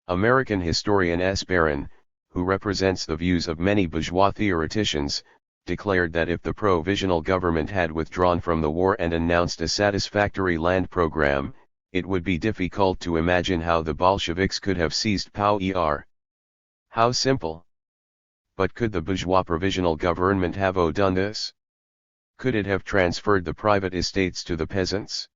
American historian S. Barron, who represents the views of many bourgeois theoreticians, declared that if the provisional government had withdrawn from the war and announced a satisfactory land program, it would be difficult to imagine how the Bolsheviks could have seized POW-ER. How simple! But could the bourgeois provisional government have done this? Could it have transferred the private estates to the peasants?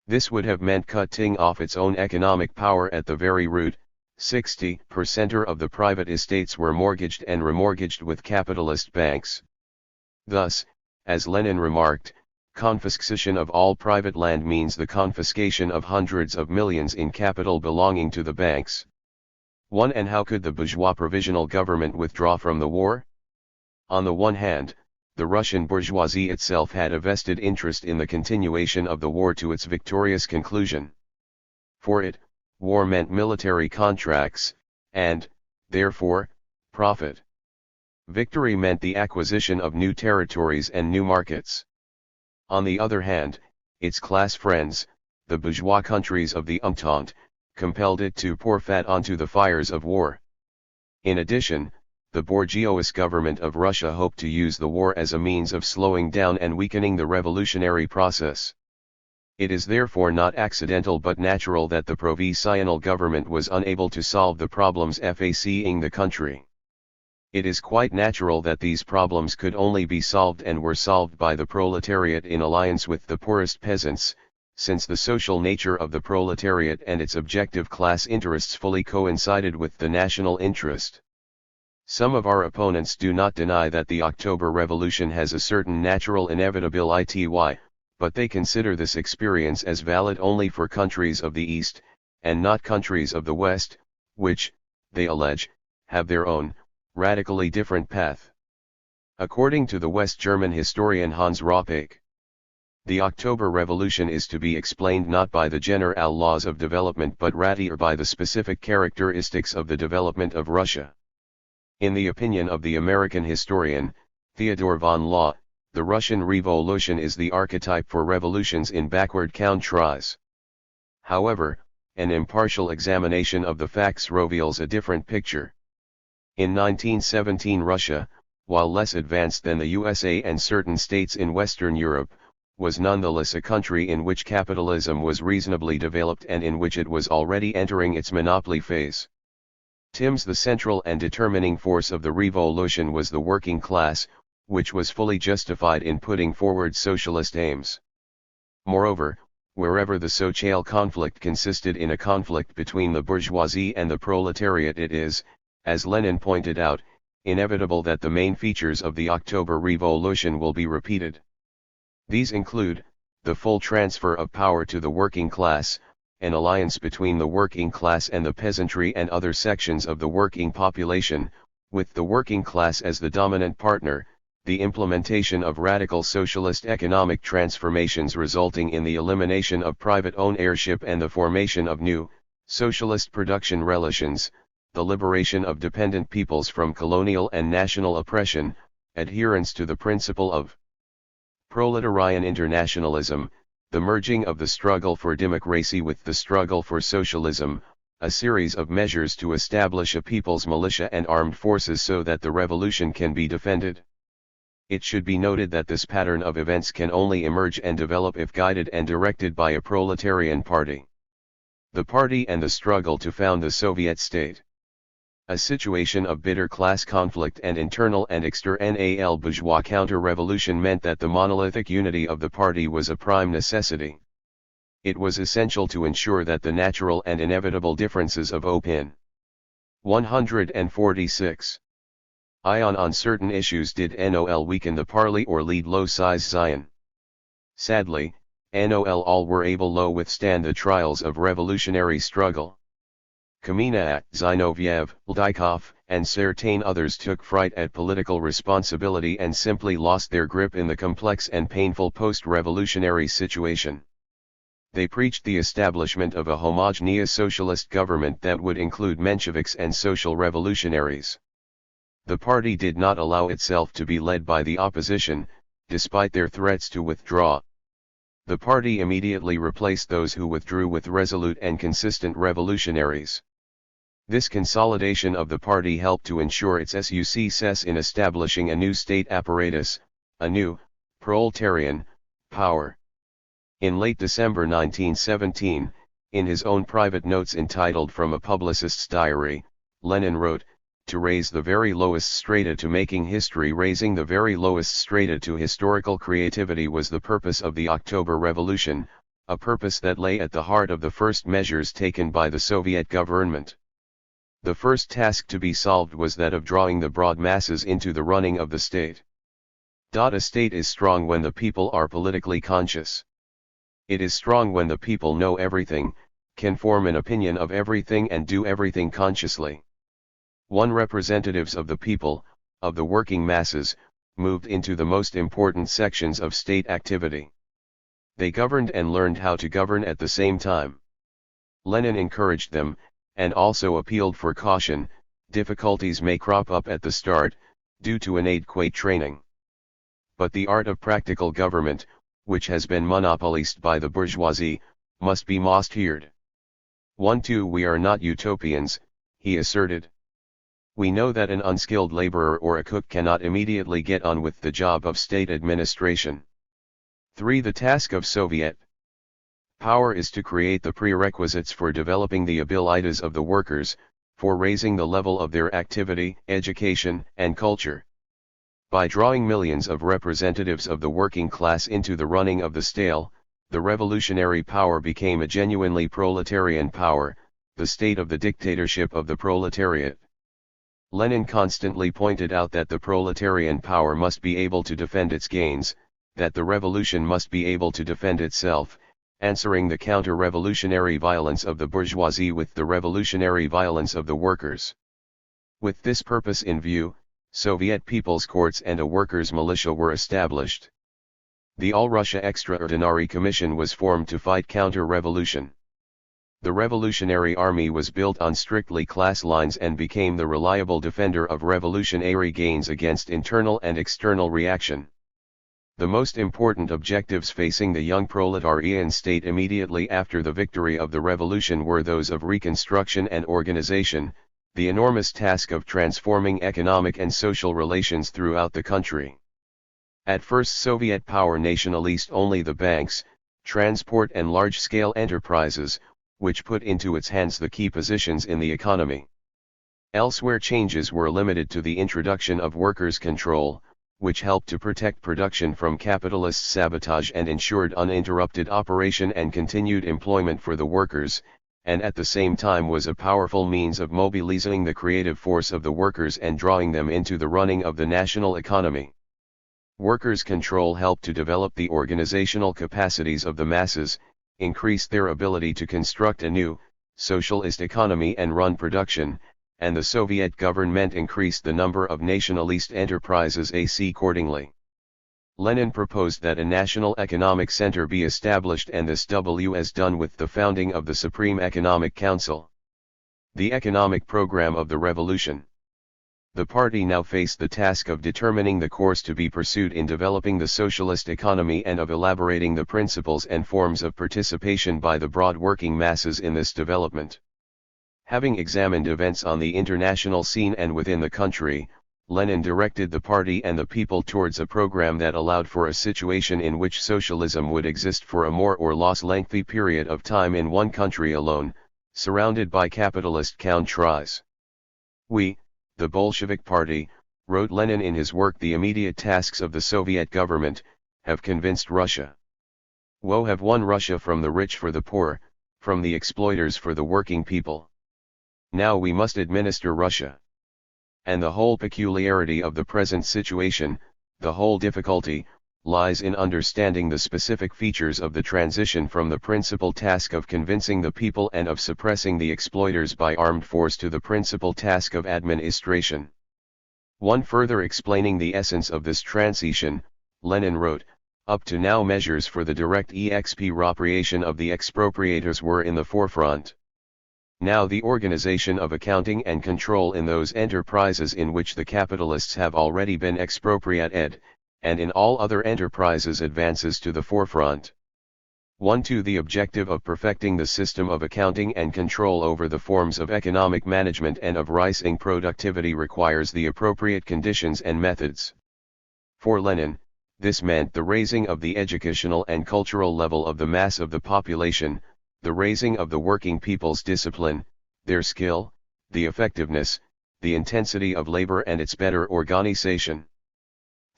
This would have meant cutting off its own economic power at the very root. 60% of the private estates were mortgaged and remortgaged with capitalist banks. Thus, as Lenin remarked, confiscation of all private land means the confiscation of hundreds of millions in capital belonging to the banks. 1. And how could the bourgeois provisional government withdraw from the war? On the one hand, the Russian bourgeoisie itself had a vested interest in the continuation of the war to its victorious conclusion. For it, war meant military contracts, and, therefore, profit. Victory meant the acquisition of new territories and new markets. On the other hand, its class friends, the bourgeois countries of the Entente, compelled it to pour fat onto the fires of war. In addition, the bourgeois government of Russia hoped to use the war as a means of slowing down and weakening the revolutionary process. It is therefore not accidental but natural that the provisional government was unable to solve the problems facing the country. It is quite natural that these problems could only be solved and were solved by the proletariat in alliance with the poorest peasants, since the social nature of the proletariat and its objective class interests fully coincided with the national interest. Some of our opponents do not deny that the October Revolution has a certain natural inevitability, but they consider this experience as valid only for countries of the East, and not countries of the West, which, they allege, have their own, radically different path. According to the West German historian Hans Roppach, the October Revolution is to be explained not by the general laws of development but rather by the specific characteristics of the development of Russia. In the opinion of the American historian, Theodor von Law, the Russian Revolution is the archetype for revolutions in backward countries. However, an impartial examination of the facts reveals a different picture. In 1917 Russia, while less advanced than the USA and certain states in Western Europe, was nonetheless a country in which capitalism was reasonably developed and in which it was already entering its monopoly phase. The central and determining force of the revolution was the working class, which was fully justified in putting forward socialist aims. Moreover, wherever the social conflict consisted in a conflict between the bourgeoisie and the proletariat, it is, as Lenin pointed out, inevitable that the main features of the October Revolution will be repeated. These include, the full transfer of power to the working class, an alliance between the working class and the peasantry and other sections of the working population, with the working class as the dominant partner, the implementation of radical socialist economic transformations resulting in the elimination of private ownership and the formation of new, socialist production relations, the liberation of dependent peoples from colonial and national oppression, adherence to the principle of proletarian internationalism, the merging of the struggle for democracy with the struggle for socialism, a series of measures to establish a people's militia and armed forces so that the revolution can be defended. It should be noted that this pattern of events can only emerge and develop if guided and directed by a proletarian party. The party and the struggle to found the Soviet state. A situation of bitter class conflict and internal and external bourgeois counter-revolution meant that the monolithic unity of the party was a prime necessity. It was essential to ensure that the natural and inevitable differences of Op. 146 on certain issues did not weaken the party or lead low-size Zion. Sadly, not all were able to withstand the trials of revolutionary struggle. Kamenev, Zinoviev, Volkov, and certain others took fright at political responsibility and simply lost their grip in the complex and painful post-revolutionary situation. They preached the establishment of a homogeneous socialist government that would include Mensheviks and social revolutionaries. The party did not allow itself to be led by the opposition, despite their threats to withdraw. The party immediately replaced those who withdrew with resolute and consistent revolutionaries. This consolidation of the party helped to ensure its success in establishing a new state apparatus, a new, proletarian, power. In late December 1917, in his own private notes entitled From a Publicist's Diary, Lenin wrote, "To raise the very lowest strata to making history, raising the very lowest strata to historical creativity was the purpose of the October Revolution, a purpose that lay at the heart of the first measures taken by the Soviet government. The first task to be solved was that of drawing the broad masses into the running of the state. A state is strong when the people are politically conscious. It is strong when the people know everything, can form an opinion of everything and do everything consciously. Representatives of the people, of the working masses, moved into the most important sections of state activity. They governed and learned how to govern at the same time. Lenin encouraged them, and also appealed for caution. Difficulties may crop up at the start, due to inadequate training. But the art of practical government, which has been monopolized by the bourgeoisie, must be mastered. 2 We are not utopians, he asserted. We know that an unskilled laborer or a cook cannot immediately get on with the job of state administration. 3 The task of Soviet power is to create the prerequisites for developing the abilities of the workers, for raising the level of their activity, education, and culture. By drawing millions of representatives of the working class into the running of the stale, the revolutionary power became a genuinely proletarian power, the state of the dictatorship of the proletariat. Lenin constantly pointed out that the proletarian power must be able to defend its gains, that the revolution must be able to defend itself, answering the counter-revolutionary violence of the bourgeoisie with the revolutionary violence of the workers. With this purpose in view, Soviet People's Courts and a workers' militia were established. The All-Russia Extraordinary Commission was formed to fight counter-revolution. The Revolutionary Army was built on strictly class lines and became the reliable defender of revolutionary gains against internal and external reaction. The most important objectives facing the young proletarian state immediately after the victory of the revolution were those of reconstruction and organization, the enormous task of transforming economic and social relations throughout the country. At first Soviet power nationalized only the banks, transport and large-scale enterprises, which put into its hands the key positions in the economy. Elsewhere changes were limited to the introduction of workers' control, which helped to protect production from capitalist sabotage and ensured uninterrupted operation and continued employment for the workers, and at the same time was a powerful means of mobilizing the creative force of the workers and drawing them into the running of the national economy. Workers' control helped to develop the organizational capacities of the masses, increased their ability to construct a new, socialist economy and run production, and the Soviet government increased the number of nationalist enterprises accordingly. Lenin proposed that a national economic center be established, and this was done with the founding of the Supreme Economic Council. The economic program of the revolution. The party now faced the task of determining the course to be pursued in developing the socialist economy and of elaborating the principles and forms of participation by the broad working masses in this development. Having examined events on the international scene and within the country, Lenin directed the party and the people towards a program that allowed for a situation in which socialism would exist for a more or less lengthy period of time in one country alone, surrounded by capitalist countries. We, the Bolshevik Party, wrote Lenin in his work The Immediate Tasks of the Soviet Government, have convinced Russia. Woe have won Russia from the rich for the poor, from the exploiters for the working people. Now we must administer Russia. And the whole peculiarity of the present situation, the whole difficulty, lies in understanding the specific features of the transition from the principal task of convincing the people and of suppressing the exploiters by armed force to the principal task of administration. One further explaining the essence of this transition, Lenin wrote, up to now measures for the direct expropriation of the expropriators were in the forefront. Now the organization of accounting and control in those enterprises in which the capitalists have already been expropriated, and in all other enterprises advances to the forefront. 1. The objective of perfecting the system of accounting and control over the forms of economic management and of rising productivity requires the appropriate conditions and methods. For Lenin, this meant the raising of the educational and cultural level of the mass of the population, the raising of the working people's discipline, their skill, the effectiveness, the intensity of labor and its better organization.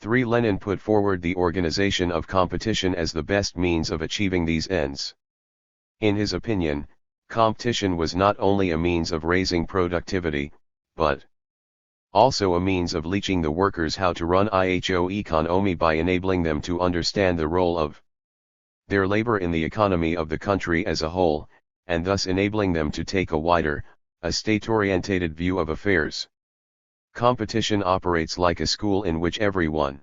3. Lenin put forward the organization of competition as the best means of achieving these ends. In his opinion, competition was not only a means of raising productivity, but also a means of teaching the workers how to run economy by enabling them to understand the role of their labor in the economy of the country as a whole, and thus enabling them to take a wider, a state-orientated view of affairs. Competition operates like a school in which everyone,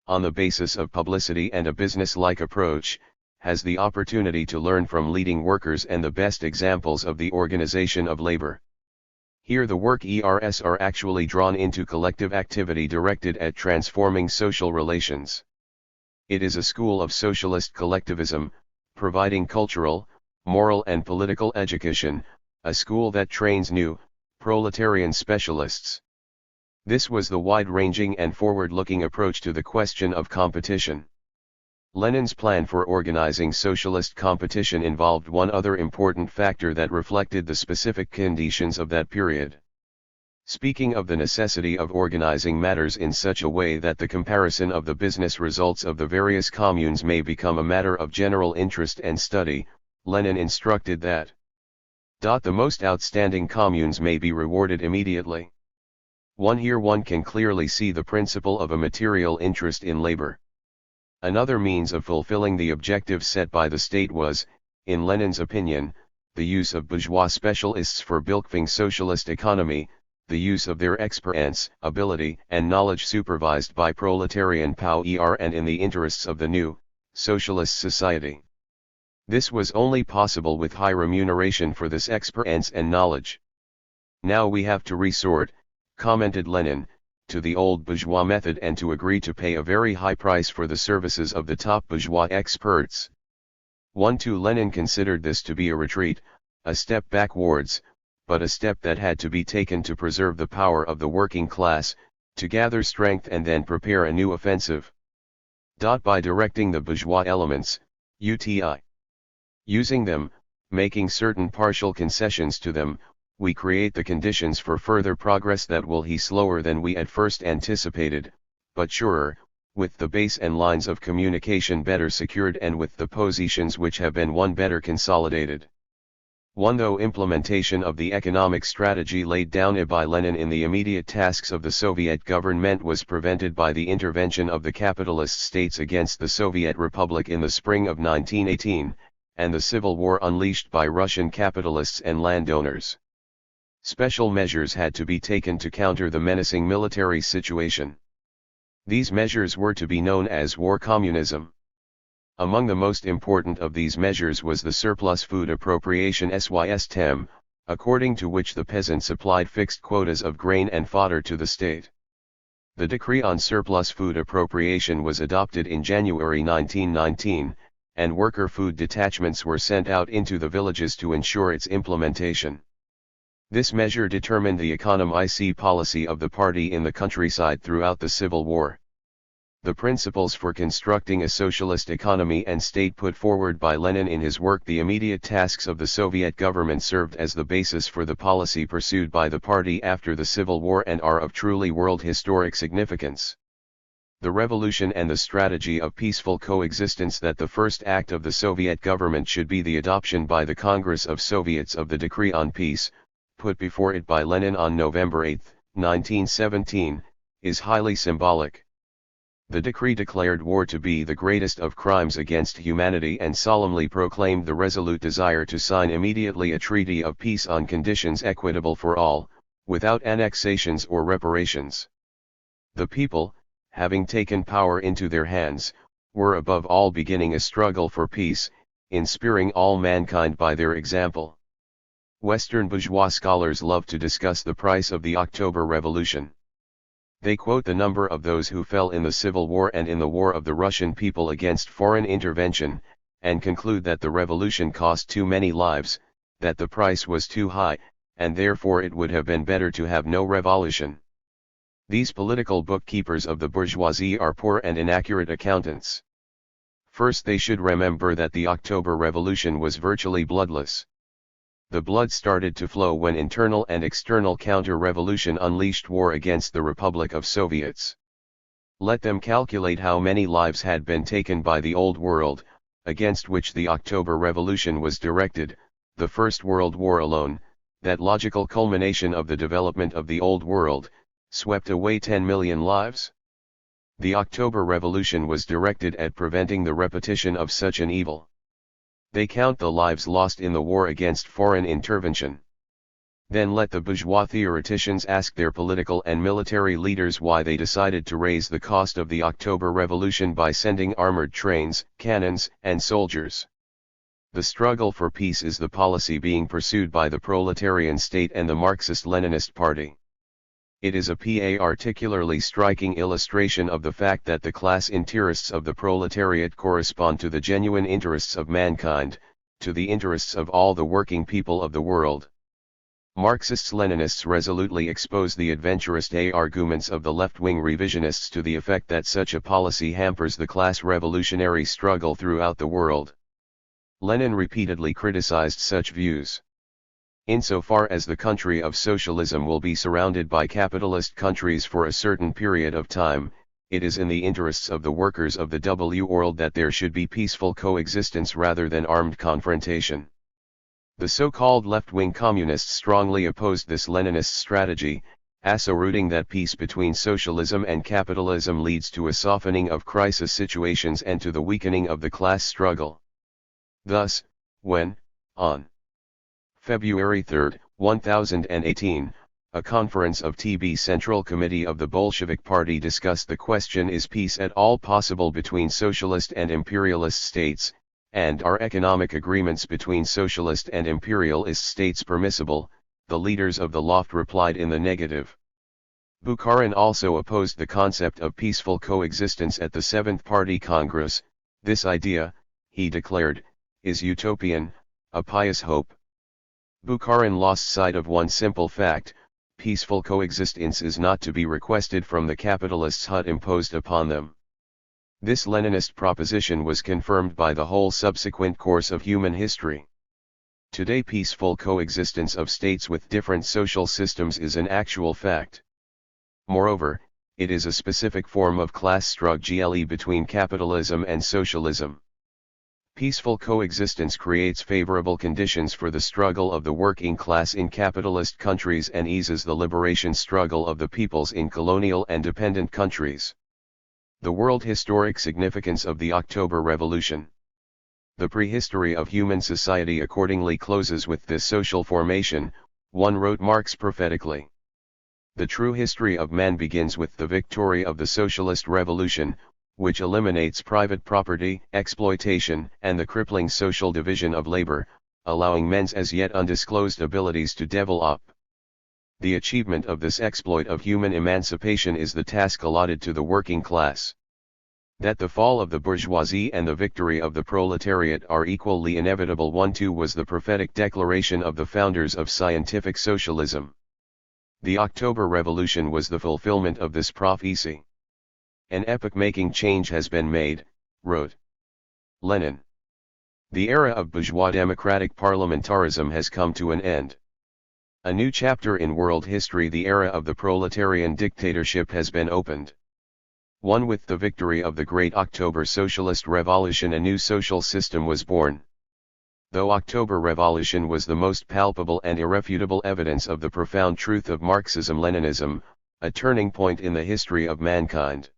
on the basis of publicity and a business-like approach, has the opportunity to learn from leading workers and the best examples of the organization of labor. Here the workers are actually drawn into collective activity directed at transforming social relations. It is a school of socialist collectivism, providing cultural, moral and political education, a school that trains new, proletarian specialists. This was the wide-ranging and forward-looking approach to the question of competition. Lenin's plan for organizing socialist competition involved one other important factor that reflected the specific conditions of that period. Speaking of the necessity of organizing matters in such a way that the comparison of the business results of the various communes may become a matter of general interest and study, Lenin instructed that the most outstanding communes may be rewarded immediately. Here one can clearly see the principle of a material interest in labor. Another means of fulfilling the objective set by the state was, in Lenin's opinion, the use of bourgeois specialists for building socialist economy, the use of their experience, ability, and knowledge supervised by proletarian power and in the interests of the new, socialist society. This was only possible with high remuneration for this experience and knowledge. Now we have to resort, commented Lenin, to the old bourgeois method and to agree to pay a very high price for the services of the top bourgeois experts. Lenin considered this to be a retreat, a step backwards, but a step that had to be taken to preserve the power of the working class, to gather strength and then prepare a new offensive. By directing the bourgeois elements, using them, making certain partial concessions to them, we create the conditions for further progress that will be slower than we at first anticipated, but surer, with the base and lines of communication better secured and with the positions which have been won better consolidated. Though implementation of the economic strategy laid down by Lenin in the immediate tasks of the Soviet government was prevented by the intervention of the capitalist states against the Soviet Republic in the spring of 1918, and the civil war unleashed by Russian capitalists and landowners. Special measures had to be taken to counter the menacing military situation. These measures were to be known as war communism. Among the most important of these measures was the surplus food appropriation system, according to which the peasant supplied fixed quotas of grain and fodder to the state. The decree on surplus food appropriation was adopted in January 1919, and worker food detachments were sent out into the villages to ensure its implementation. This measure determined the economic policy of the party in the countryside throughout the Civil War. The principles for constructing a socialist economy and state put forward by Lenin in his work The Immediate Tasks of the Soviet Government served as the basis for the policy pursued by the party after the Civil War and are of truly world historic significance. The revolution and the strategy of peaceful coexistence that the first act of the Soviet government should be the adoption by the Congress of Soviets of the Decree on Peace, put before it by Lenin on November 8, 1917, is highly symbolic. The decree declared war to be the greatest of crimes against humanity and solemnly proclaimed the resolute desire to sign immediately a treaty of peace on conditions equitable for all, without annexations or reparations. The people, having taken power into their hands, were above all beginning a struggle for peace, inspiring all mankind by their example. Western bourgeois scholars love to discuss the price of the October Revolution. They quote the number of those who fell in the Civil War and in the war of the Russian people against foreign intervention, and conclude that the revolution cost too many lives, that the price was too high, and therefore it would have been better to have no revolution. These political bookkeepers of the bourgeoisie are poor and inaccurate accountants. First, they should remember that the October Revolution was virtually bloodless. The blood started to flow when internal and external counter-revolution unleashed war against the Republic of Soviets. Let them calculate how many lives had been taken by the Old World, against which the October Revolution was directed, the First World War alone, that logical culmination of the development of the Old World, swept away 10 million lives. The October Revolution was directed at preventing the repetition of such an evil. They count the lives lost in the war against foreign intervention. Then let the bourgeois theoreticians ask their political and military leaders why they decided to raise the cost of the October Revolution by sending armored trains, cannons, and soldiers. The struggle for peace is the policy being pursued by the proletarian state and the Marxist-Leninist party. It is a particularly striking illustration of the fact that the class interests of the proletariat correspond to the genuine interests of mankind, to the interests of all the working people of the world. Marxists-Leninists resolutely expose the adventurous arguments of the left-wing revisionists to the effect that such a policy hampers the class revolutionary struggle throughout the world. Lenin repeatedly criticized such views. Insofar as the country of socialism will be surrounded by capitalist countries for a certain period of time, it is in the interests of the workers of the world that there should be peaceful coexistence rather than armed confrontation. The so-called left-wing communists strongly opposed this Leninist strategy, asserting that peace between socialism and capitalism leads to a softening of crisis situations and to the weakening of the class struggle. Thus, when, on February 3, 1018, a conference of TB Central Committee of the Bolshevik Party discussed the question, is peace at all possible between socialist and imperialist states, and are economic agreements between socialist and imperialist states permissible, the leaders of the Loft replied in the negative. Bukharin also opposed the concept of peaceful coexistence at the Seventh Party Congress. This idea, he declared, is utopian, a pious hope. Bukharin lost sight of one simple fact: peaceful coexistence is not to be requested from the capitalists but imposed upon them. This Leninist proposition was confirmed by the whole subsequent course of human history. Today peaceful coexistence of states with different social systems is an actual fact. Moreover, it is a specific form of class struggle between capitalism and socialism. Peaceful coexistence creates favorable conditions for the struggle of the working class in capitalist countries and eases the liberation struggle of the peoples in colonial and dependent countries. The world historic significance of the October Revolution. The prehistory of human society accordingly closes with this social formation, one wrote Marx prophetically. The true history of man begins with the victory of the socialist revolution, which eliminates private property, exploitation, and the crippling social division of labor, allowing men's as yet undisclosed abilities to develop. The achievement of this exploit of human emancipation is the task allotted to the working class. That the fall of the bourgeoisie and the victory of the proletariat are equally inevitable was the prophetic declaration of the founders of scientific socialism. The October Revolution was the fulfillment of this prophecy. An epoch-making change has been made, wrote Lenin. The era of bourgeois democratic parliamentarism has come to an end. A new chapter in world history, the era of the proletarian dictatorship, has been opened. One with the victory of the Great October Socialist Revolution, a new social system was born. Though October Revolution was the most palpable and irrefutable evidence of the profound truth of Marxism-Leninism, a turning point in the history of mankind.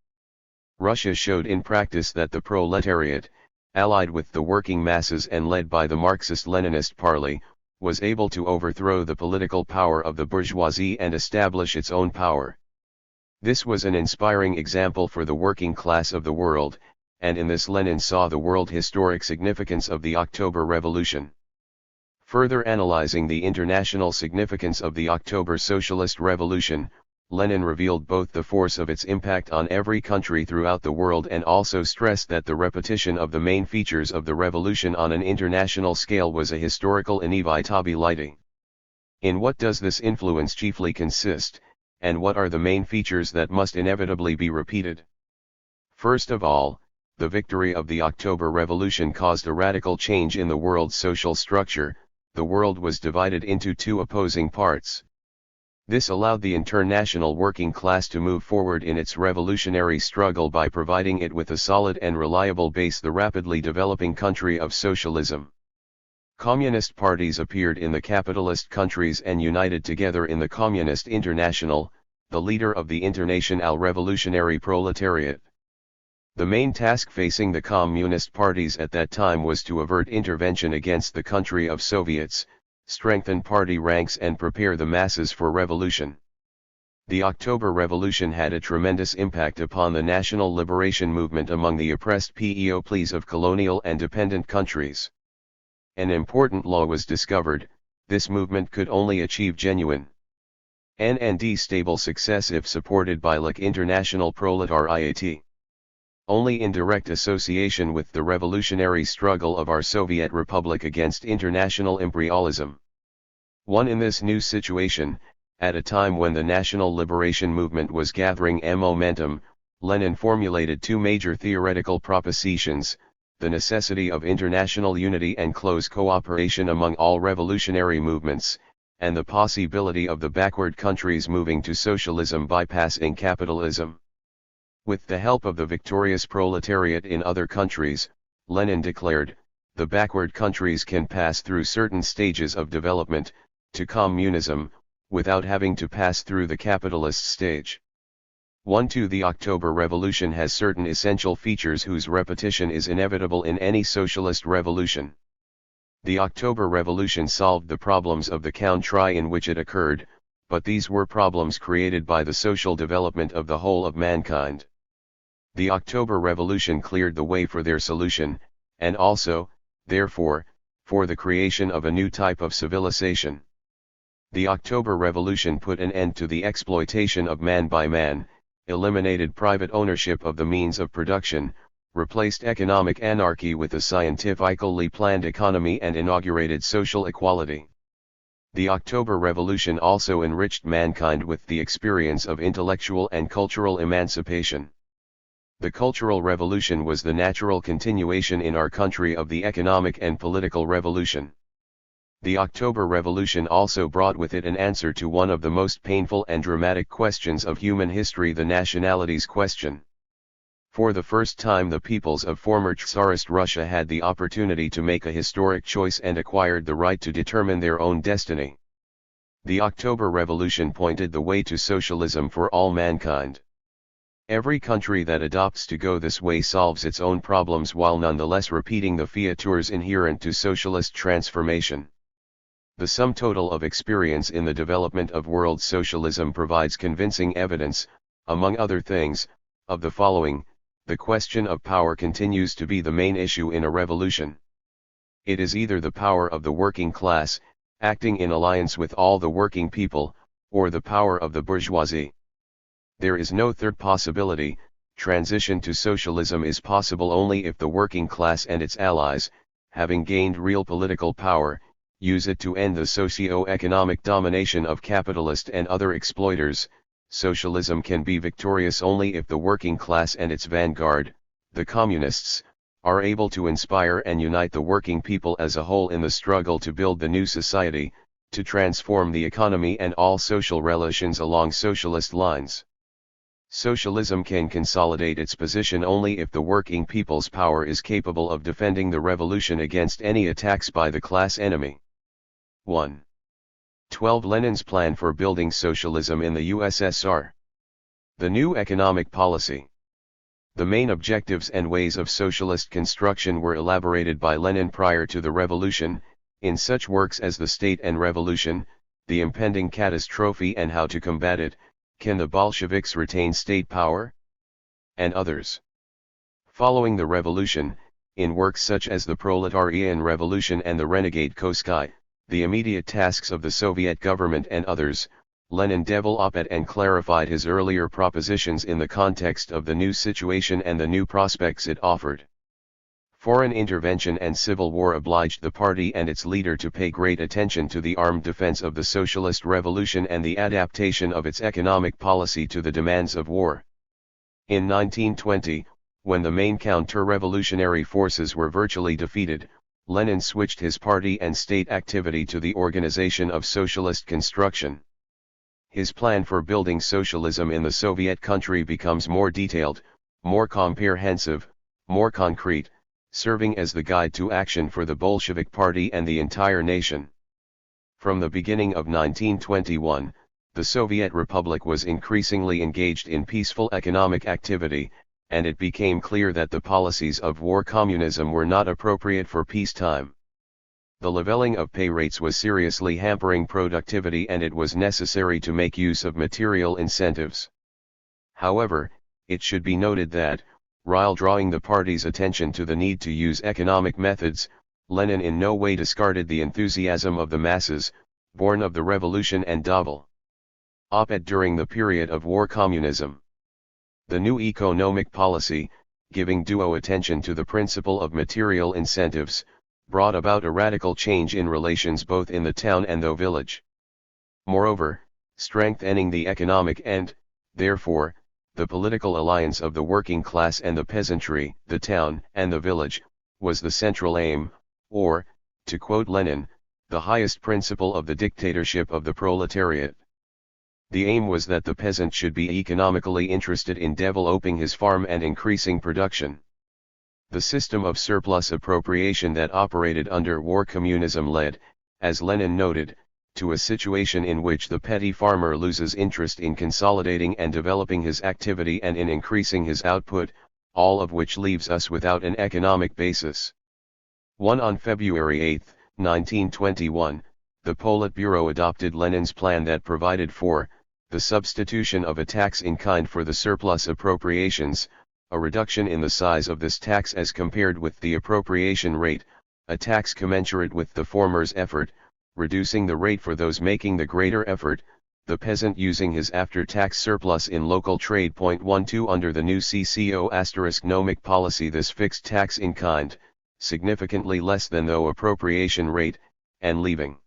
Russia showed in practice that the proletariat, allied with the working masses and led by the Marxist-Leninist party, was able to overthrow the political power of the bourgeoisie and establish its own power. This was an inspiring example for the working class of the world, and in this Lenin saw the world historic significance of the October Revolution. Further analyzing the international significance of the October Socialist Revolution, Lenin revealed both the force of its impact on every country throughout the world and also stressed that the repetition of the main features of the revolution on an international scale was a historical inevitability. In what does this influence chiefly consist, and what are the main features that must inevitably be repeated? First of all, the victory of the October Revolution caused a radical change in the world's social structure. The world was divided into two opposing parts. This allowed the international working class to move forward in its revolutionary struggle by providing it with a solid and reliable base, the rapidly developing country of socialism. Communist parties appeared in the capitalist countries and united together in the Communist International, the leader of the International Revolutionary Proletariat. The main task facing the Communist parties at that time was to avert intervention against the country of Soviets, strengthen party ranks and prepare the masses for revolution. The October Revolution had a tremendous impact upon the national liberation movement among the oppressed peoples of colonial and dependent countries. An important law was discovered: this movement could only achieve genuine and stable success if supported by the international proletariat. Only in direct association with the revolutionary struggle of our Soviet Republic against international imperialism. 1. In this new situation, at a time when the national liberation movement was gathering momentum, Lenin formulated two major theoretical propositions: the necessity of international unity and close cooperation among all revolutionary movements, and the possibility of the backward countries moving to socialism bypassing capitalism. With the help of the victorious proletariat in other countries, Lenin declared, the backward countries can pass through certain stages of development, to communism, without having to pass through the capitalist stage. 1. 2. The October Revolution has certain essential features whose repetition is inevitable in any socialist revolution. The October Revolution solved the problems of the country in which it occurred, but these were problems created by the social development of the whole of mankind. The October Revolution cleared the way for their solution, and also, therefore, for the creation of a new type of civilization. The October Revolution put an end to the exploitation of man by man, eliminated private ownership of the means of production, replaced economic anarchy with a scientifically planned economy, and inaugurated social equality. The October Revolution also enriched mankind with the experience of intellectual and cultural emancipation. The Cultural Revolution was the natural continuation in our country of the economic and political revolution. The October Revolution also brought with it an answer to one of the most painful and dramatic questions of human history, the nationalities question. For the first time the peoples of former Tsarist Russia had the opportunity to make a historic choice and acquired the right to determine their own destiny. The October Revolution pointed the way to socialism for all mankind. Every country that adopts to go this way solves its own problems while nonetheless repeating the features inherent to socialist transformation. The sum total of experience in the development of world socialism provides convincing evidence, among other things, of the following: the question of power continues to be the main issue in a revolution. It is either the power of the working class, acting in alliance with all the working people, or the power of the bourgeoisie. There is no third possibility. Transition to socialism is possible only if the working class and its allies, having gained real political power, use it to end the socio-economic domination of capitalist and other exploiters. Socialism can be victorious only if the working class and its vanguard, the communists, are able to inspire and unite the working people as a whole in the struggle to build the new society, to transform the economy and all social relations along socialist lines. Socialism can consolidate its position only if the working people's power is capable of defending the revolution against any attacks by the class enemy. 1. 12. Lenin's plan for building socialism in the USSR. The new economic policy. The main objectives and ways of socialist construction were elaborated by Lenin prior to the revolution, in such works as The State and Revolution, The Impending Catastrophe and How to Combat It, Can the Bolsheviks Retain State Power? And others. Following the revolution, in works such as The Proletarian Revolution and The Renegade Koskaya, The Immediate Tasks of the Soviet Government and others, Lenin developed and clarified his earlier propositions in the context of the new situation and the new prospects it offered. Foreign intervention and civil war obliged the party and its leader to pay great attention to the armed defense of the socialist revolution and the adaptation of its economic policy to the demands of war. In 1920, when the main counter-revolutionary forces were virtually defeated, Lenin switched his party and state activity to the organization of socialist construction. His plan for building socialism in the Soviet country becomes more detailed, more comprehensive, more concrete, serving as the guide to action for the Bolshevik Party and the entire nation. From the beginning of 1921, the Soviet Republic was increasingly engaged in peaceful economic activity, and it became clear that the policies of war communism were not appropriate for peacetime. The leveling of pay rates was seriously hampering productivity and it was necessary to make use of material incentives. However, it should be noted that, while drawing the party's attention to the need to use economic methods, Lenin in no way discarded the enthusiasm of the masses, born of the revolution and op-ed during the period of war communism. The new economic policy, giving due attention to the principle of material incentives, brought about a radical change in relations both in the town and the village. Moreover, strengthening the economic and, therefore, the political alliance of the working class and the peasantry, the town and the village, was the central aim, or, to quote Lenin, the highest principle of the dictatorship of the proletariat. The aim was that the peasant should be economically interested in developing his farm and increasing production. The system of surplus appropriation that operated under war communism led, as Lenin noted, to a situation in which the petty farmer loses interest in consolidating and developing his activity and in increasing his output, all of which leaves us without an economic basis. On February 8, 1921, the Politburo adopted Lenin's plan that provided for the substitution of a tax in kind for the surplus appropriations, a reduction in the size of this tax as compared with the appropriation rate, a tax commensurate with the former's effort, reducing the rate for those making the greater effort, the peasant using his after-tax surplus in local trade. 12 Under the new CCO*nomic policy, this fixed tax in kind, significantly less than the appropriation rate, and leaving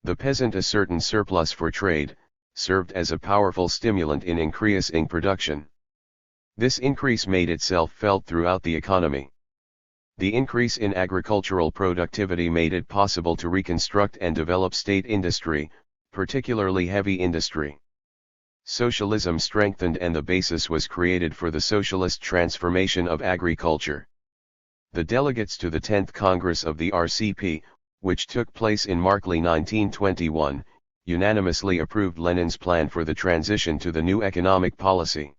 the peasant a certain surplus for trade, served as a powerful stimulant in increasing production. This increase made itself felt throughout the economy. The increase in agricultural productivity made it possible to reconstruct and develop state industry, particularly heavy industry. Socialism strengthened and the basis was created for the socialist transformation of agriculture. The delegates to the 10th Congress of the RCP, which took place in Markley 1921, unanimously approved Lenin's plan for the transition to the new economic policy.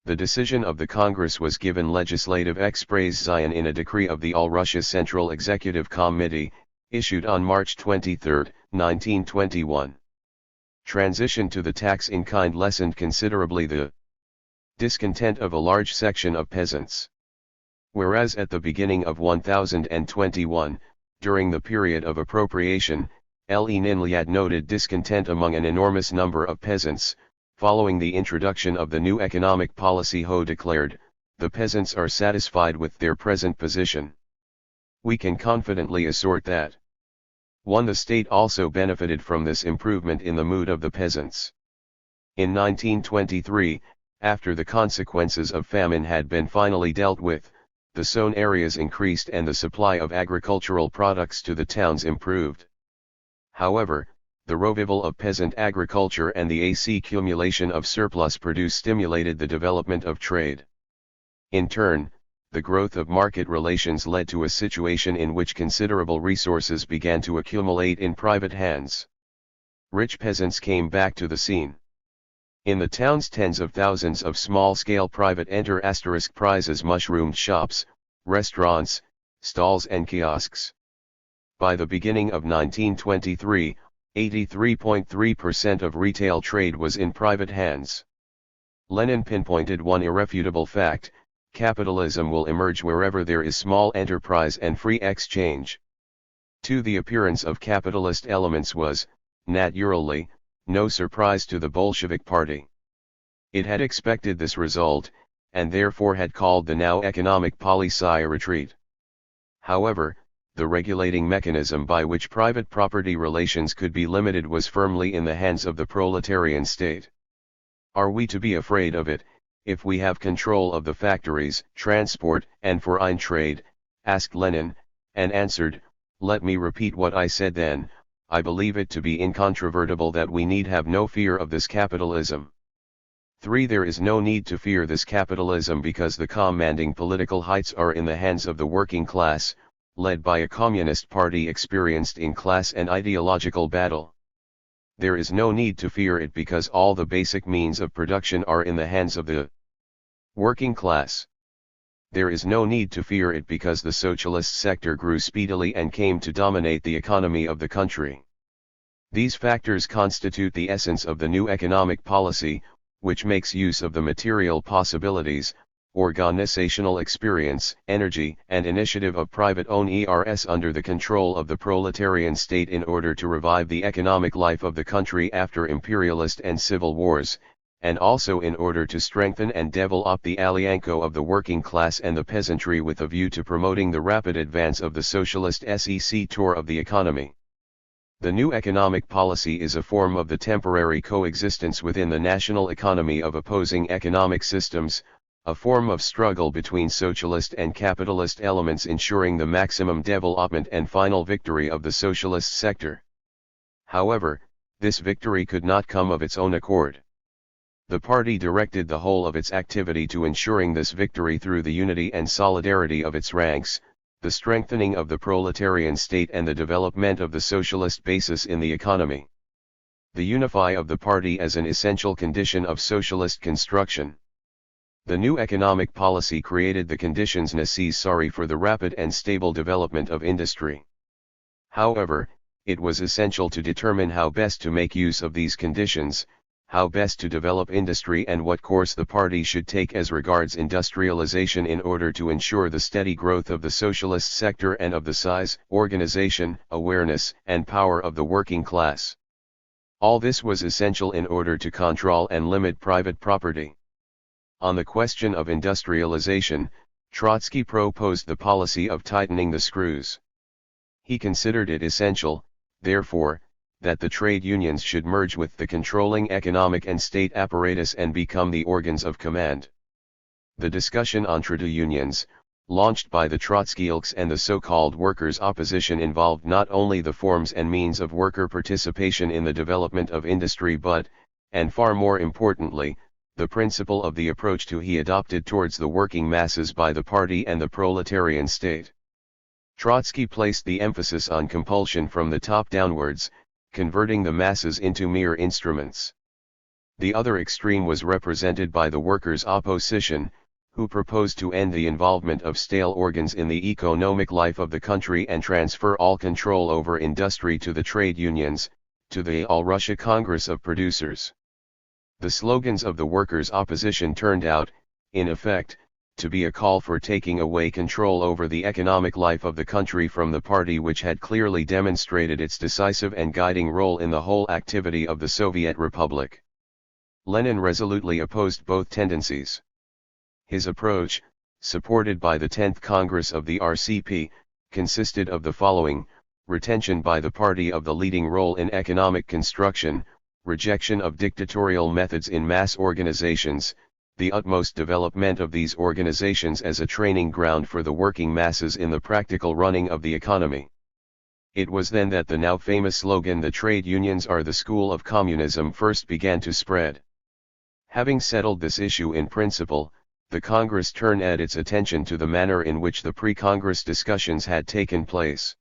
The decision of the Congress was given legislative expression in a decree of the All Russia Central Executive Committee, issued on March 23, 1921. Transition to the tax in kind lessened considerably the discontent of a large section of peasants. Whereas at the beginning of 1021, during the period of appropriation, Lenin had noted discontent among an enormous number of peasants. Following the introduction of the new economic policy, Ho declared, the peasants are satisfied with their present position. We can confidently assert that 1. The state also benefited from this improvement in the mood of the peasants. In 1923, after the consequences of famine had been finally dealt with, the sown areas increased and the supply of agricultural products to the towns improved. However, the revival of peasant agriculture and the accumulation of surplus produce stimulated the development of trade. In turn, the growth of market relations led to a situation in which considerable resources began to accumulate in private hands. Rich peasants came back to the scene. In the towns, tens of thousands of small-scale private enterprise mushroomed shops, restaurants, stalls and kiosks. By the beginning of 1923, 83.3% of retail trade was in private hands. Lenin pinpointed one irrefutable fact: capitalism will emerge wherever there is small enterprise and free exchange. 2. The appearance of capitalist elements was, naturally, no surprise to the Bolshevik Party. It had expected this result, and therefore had called the now economic policy a retreat. However, the regulating mechanism by which private property relations could be limited was firmly in the hands of the proletarian state. Are we to be afraid of it, if we have control of the factories, transport, and foreign trade? Asked Lenin, and answered, let me repeat what I said then, I believe it to be incontrovertible that we need have no fear of this capitalism. 3. There is no need to fear this capitalism because the commanding political heights are in the hands of the working class, led by a communist party experienced in class and ideological battle. There is no need to fear it because all the basic means of production are in the hands of the working class. There is no need to fear it because the socialist sector grew speedily and came to dominate the economy of the country. These factors constitute the essence of the new economic policy, which makes use of the material possibilities, organizational experience, energy, and initiative of private owners under the control of the proletarian state in order to revive the economic life of the country after imperialist and civil wars, and also in order to strengthen and develop the alianco of the working class and the peasantry with a view to promoting the rapid advance of the socialist sector of the economy. The new economic policy is a form of the temporary coexistence within the national economy of opposing economic systems, a form of struggle between socialist and capitalist elements ensuring the maximum development and final victory of the socialist sector. However, this victory could not come of its own accord. The party directed the whole of its activity to ensuring this victory through the unity and solidarity of its ranks, the strengthening of the proletarian state and the development of the socialist basis in the economy. The unify of the party as an essential condition of socialist construction. The new economic policy created the conditions necessary for the rapid and stable development of industry. However, it was essential to determine how best to make use of these conditions, how best to develop industry and what course the party should take as regards industrialization in order to ensure the steady growth of the socialist sector and of the size, organization, awareness, and power of the working class. All this was essential in order to control and limit private property. On the question of industrialization, Trotsky proposed the policy of tightening the screws. He considered it essential, therefore, that the trade unions should merge with the controlling economic and state apparatus and become the organs of command. The discussion on trade unions, launched by the Trotskyists and the so-called workers' opposition involved not only the forms and means of worker participation in the development of industry but, and far more importantly, the principle of the approach to he adopted towards the working masses by the party and the proletarian state. Trotsky placed the emphasis on compulsion from the top downwards, converting the masses into mere instruments. The other extreme was represented by the workers' opposition, who proposed to end the involvement of stale organs in the economic life of the country and transfer all control over industry to the trade unions, to the All Russia Congress of Producers. The slogans of the workers' opposition turned out, in effect, to be a call for taking away control over the economic life of the country from the party which had clearly demonstrated its decisive and guiding role in the whole activity of the Soviet Republic. Lenin resolutely opposed both tendencies. His approach, supported by the 10th Congress of the RCP, consisted of the following: retention by the party of the leading role in economic construction, rejection of dictatorial methods in mass organizations, the utmost development of these organizations as a training ground for the working masses in the practical running of the economy. It was then that the now famous slogan "The trade unions are the school of communism" first began to spread. Having settled this issue in principle, the Congress turned its attention to the manner in which the pre-Congress discussions had taken place.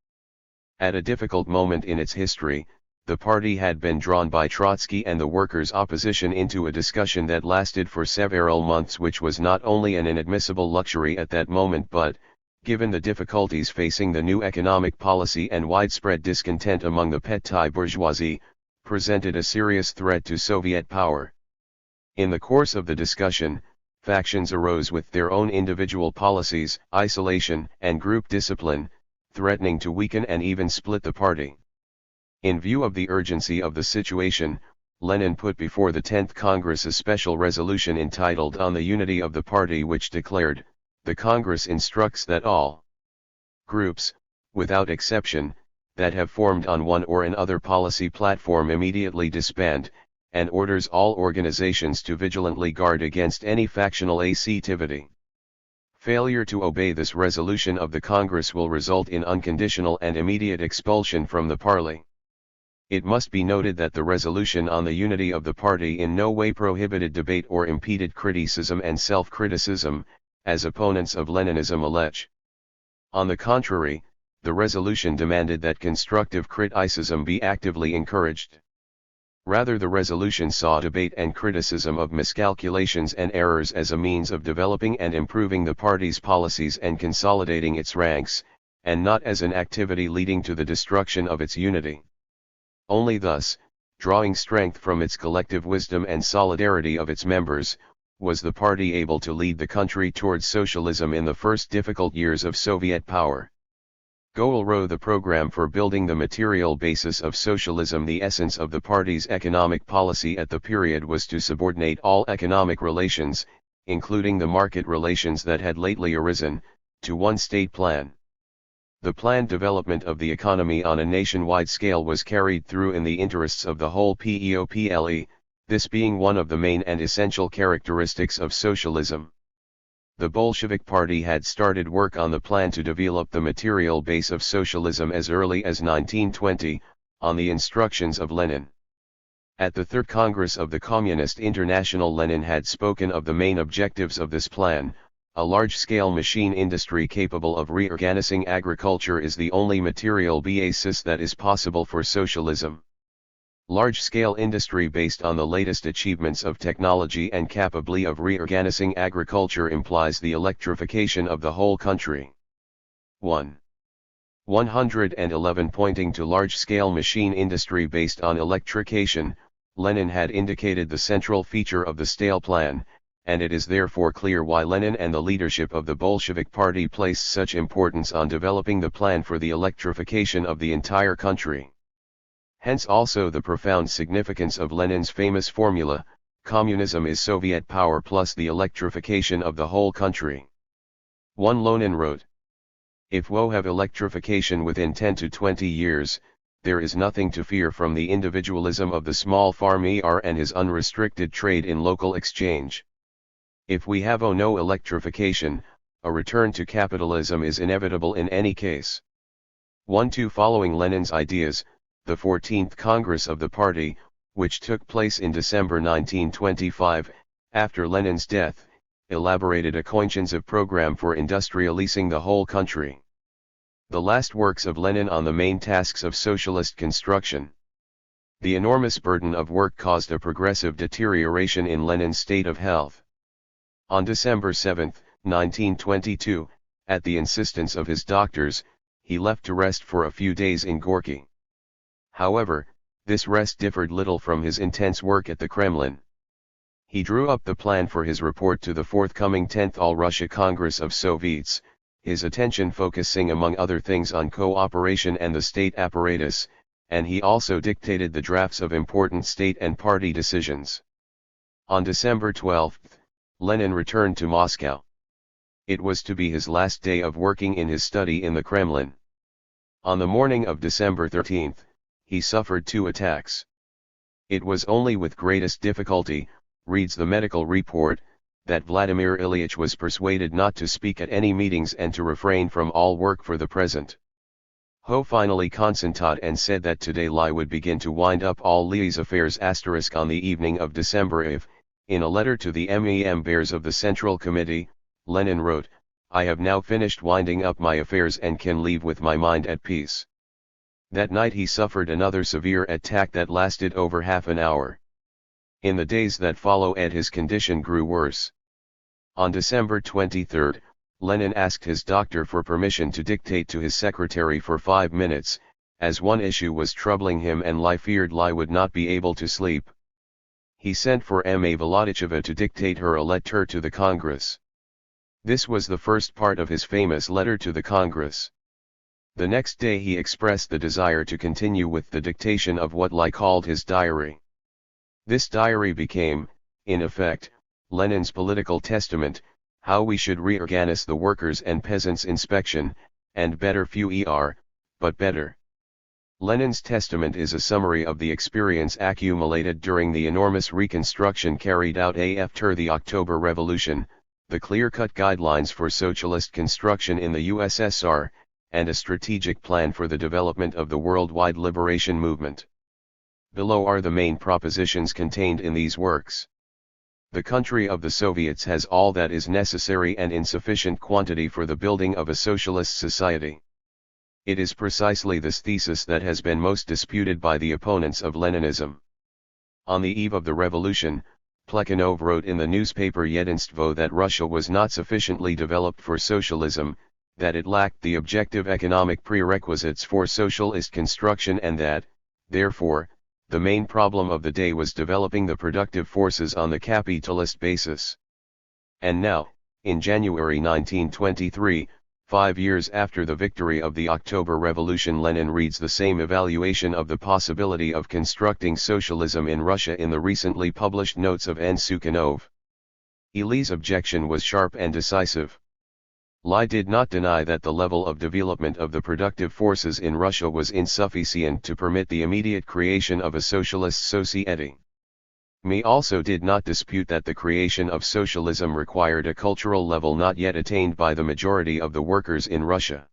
At a difficult moment in its history, the party had been drawn by Trotsky and the workers' opposition into a discussion that lasted for several months, which was not only an inadmissible luxury at that moment but, given the difficulties facing the new economic policy and widespread discontent among the petty bourgeoisie, presented a serious threat to Soviet power. In the course of the discussion, factions arose with their own individual policies, isolation, and group discipline, threatening to weaken and even split the party. In view of the urgency of the situation, Lenin put before the 10th Congress a special resolution entitled "On the Unity of the Party," which declared, "The Congress instructs that all groups, without exception, that have formed on one or another policy platform immediately disband, and orders all organizations to vigilantly guard against any factional activity. Failure to obey this resolution of the Congress will result in unconditional and immediate expulsion from the party." It must be noted that the resolution on the unity of the party in no way prohibited debate or impeded criticism and self-criticism, as opponents of Leninism allege. On the contrary, the resolution demanded that constructive criticism be actively encouraged. Rather, the resolution saw debate and criticism of miscalculations and errors as a means of developing and improving the party's policies and consolidating its ranks, and not as an activity leading to the destruction of its unity. Only thus, drawing strength from its collective wisdom and solidarity of its members, was the party able to lead the country towards socialism in the first difficult years of Soviet power. Goel wrote the program for building the material basis of socialism. The essence of the party's economic policy at the period was to subordinate all economic relations, including the market relations that had lately arisen, to one state plan. The planned development of the economy on a nationwide scale was carried through in the interests of the whole people, this being one of the main and essential characteristics of socialism. The Bolshevik Party had started work on the plan to develop the material base of socialism as early as 1920, on the instructions of Lenin. At the Third Congress of the Communist International, Lenin had spoken of the main objectives of this plan. A large-scale machine industry capable of reorganizing agriculture is the only material basis that is possible for socialism. Large-scale industry based on the latest achievements of technology and capable of reorganizing agriculture implies the electrification of the whole country. 111. Pointing to large-scale machine industry based on electrification, Lenin had indicated the central feature of the Stalin plan, and it is therefore clear why Lenin and the leadership of the Bolshevik Party placed such importance on developing the plan for the electrification of the entire country. Hence also the profound significance of Lenin's famous formula, communism is Soviet power plus the electrification of the whole country. Lenin wrote, "If we have electrification within 10 to 20 years, there is nothing to fear from the individualism of the small farmer and his unrestricted trade in local exchange. If we have no electrification, a return to capitalism is inevitable in any case." 1-2 Following Lenin's ideas, the 14th Congress of the Party, which took place in December 1925, after Lenin's death, elaborated a comprehensive program for industrializing the whole country. The last works of Lenin on the main tasks of socialist construction. The enormous burden of work caused a progressive deterioration in Lenin's state of health. On December 7, 1922, at the insistence of his doctors, he left to rest for a few days in Gorky. However, this rest differed little from his intense work at the Kremlin. He drew up the plan for his report to the forthcoming 10th All-Russia Congress of Soviets, his attention focusing among other things on cooperation and the state apparatus, and he also dictated the drafts of important state and party decisions. On December 12, Lenin returned to Moscow. It was to be his last day of working in his study in the Kremlin. On the morning of December 13, he suffered 2 attacks. It was only with greatest difficulty, reads the medical report, that Vladimir Ilyich was persuaded not to speak at any meetings and to refrain from all work for the present. Ho finally consented and said that today Li would begin to wind up all Li's affairs. On the evening of December 5, in a letter to the members of the Central Committee, Lenin wrote, "I have now finished winding up my affairs and can leave with my mind at peace." That night he suffered another severe attack that lasted over half an hour. In the days that followed his condition grew worse. On December 23, Lenin asked his doctor for permission to dictate to his secretary for 5 minutes, as one issue was troubling him and Li feared Li would not be able to sleep. He sent for Ma Volodicheva to dictate her a letter to the Congress. This was the first part of his famous letter to the Congress. The next day he expressed the desire to continue with the dictation of what Li called his diary. This diary became, in effect, Lenin's political testament, how we should reorganize the workers' and peasants' inspection, and better fewer, but better. Lenin's testament is a summary of the experience accumulated during the enormous reconstruction carried out after the October Revolution, the clear-cut guidelines for socialist construction in the USSR, and a strategic plan for the development of the worldwide liberation movement. Below are the main propositions contained in these works. The country of the Soviets has all that is necessary and in sufficient quantity for the building of a socialist society. It is precisely this thesis that has been most disputed by the opponents of Leninism. On the eve of the revolution, Plekhanov wrote in the newspaper Yedinstvo that Russia was not sufficiently developed for socialism, that it lacked the objective economic prerequisites for socialist construction and that, therefore, the main problem of the day was developing the productive forces on the capitalist basis. And now, in January 1923, 5 years after the victory of the October Revolution, Lenin reads the same evaluation of the possibility of constructing socialism in Russia in the recently published notes of N. Sukhanov. Illy's objection was sharp and decisive. Lie did not deny that the level of development of the productive forces in Russia was insufficient to permit the immediate creation of a socialist society. Me also did not dispute that the creation of socialism required a cultural level not yet attained by the majority of the workers in Russia.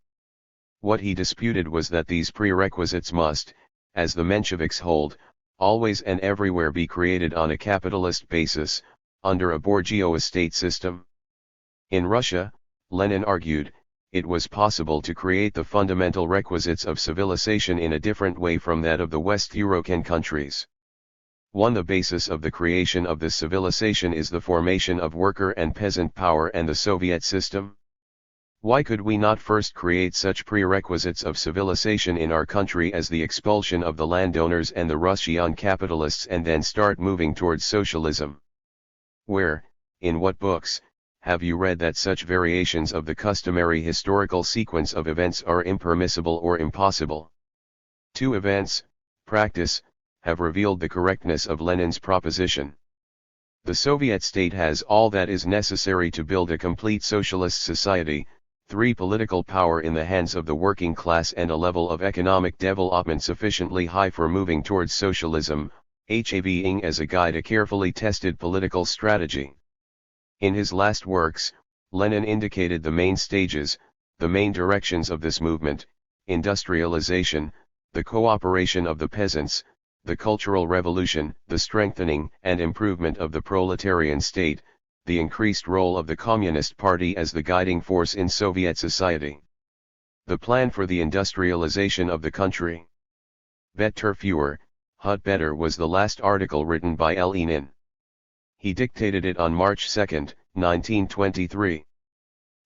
What he disputed was that these prerequisites must, as the Mensheviks hold, always and everywhere be created on a capitalist basis, under a bourgeois state system. In Russia, Lenin argued, it was possible to create the fundamental requisites of civilization in a different way from that of the West European countries. 1. The basis of the creation of this civilization is the formation of worker and peasant power and the Soviet system. Why could we not first create such prerequisites of civilization in our country as the expulsion of the landowners and the Russian capitalists and then start moving towards socialism? Where, in what books, have you read that such variations of the customary historical sequence of events are impermissible or impossible? 2. Events, practice, have revealed the correctness of Lenin's proposition. The Soviet state has all that is necessary to build a complete socialist society. 3. Political power in the hands of the working class and a level of economic development sufficiently high for moving towards socialism, having as a guide a carefully tested political strategy. In his last works, Lenin indicated the main stages, the main directions of this movement: industrialization, the cooperation of the peasants, the cultural revolution, the strengthening and improvement of the proletarian state, the increased role of the Communist Party as the guiding force in Soviet society. The plan for the industrialization of the country. Better Führer, Hut Better was the last article written by Lenin. He dictated it on March 2, 1923.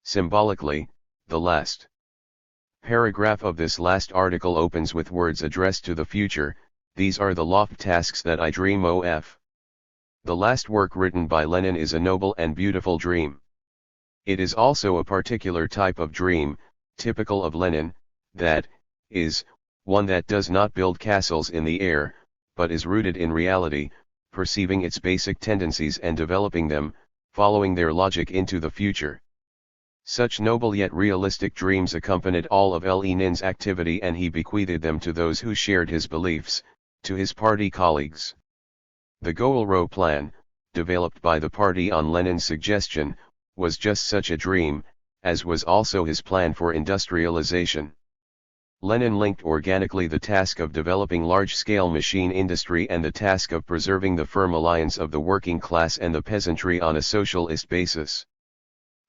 Symbolically, the last paragraph of this last article opens with words addressed to the future: these are the lofty tasks that I dream of. The last work written by Lenin is a noble and beautiful dream. It is also a particular type of dream, typical of Lenin, that is, one that does not build castles in the air, but is rooted in reality, perceiving its basic tendencies and developing them, following their logic into the future. Such noble yet realistic dreams accompanied all of Lenin's activity, and he bequeathed them to those who shared his beliefs, to his party colleagues. The Goal-Row plan, developed by the party on Lenin's suggestion, was just such a dream, as was also his plan for industrialization. Lenin linked organically the task of developing large-scale machine industry and the task of preserving the firm alliance of the working class and the peasantry on a socialist basis.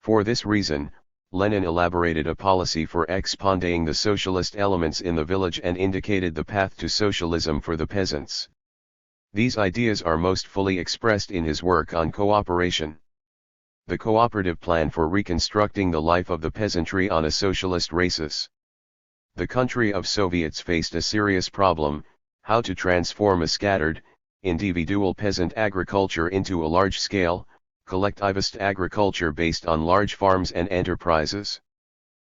For this reason, Lenin elaborated a policy for expanding the socialist elements in the village and indicated the path to socialism for the peasants. These ideas are most fully expressed in his work on cooperation. The cooperative plan for reconstructing the life of the peasantry on a socialist basis. The country of Soviets faced a serious problem: how to transform a scattered, individual peasant agriculture into a large-scale, collectivist agriculture based on large farms and enterprises.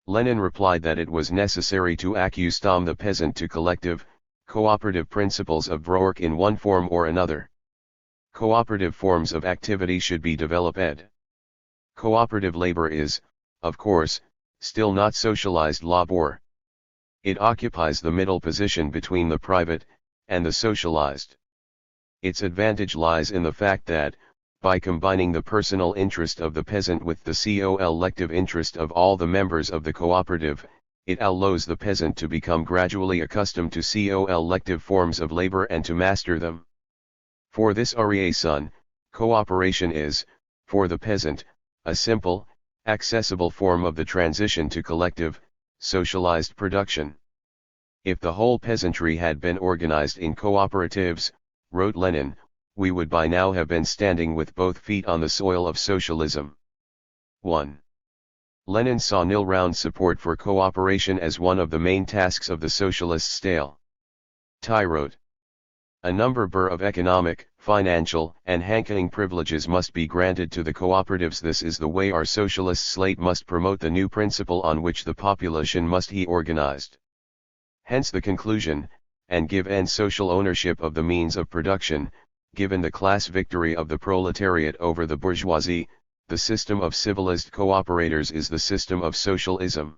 Lenin replied that it was necessary to accustom the peasant to collective, cooperative principles of work in one form or another. Cooperative forms of activity should be developed. Cooperative labor is, of course, still not socialized labor. It occupies the middle position between the private and the socialized. Its advantage lies in the fact that, by combining the personal interest of the peasant with the collective interest of all the members of the cooperative, it allows the peasant to become gradually accustomed to collective forms of labor and to master them. For this reason, cooperation is, for the peasant, a simple, accessible form of the transition to collective, socialized production. If the whole peasantry had been organized in cooperatives, wrote Lenin, we would by now have been standing with both feet on the soil of socialism. 1. Lenin saw nil-round support for cooperation as one of the main tasks of the socialist state. Ty wrote, a number of economic, financial, and hankering privileges must be granted to the cooperatives. This is the way our socialist slate must promote the new principle on which the population must be organized. Hence the conclusion, and give end social ownership of the means of production, given the class victory of the proletariat over the bourgeoisie, the system of civilized cooperators is the system of socialism.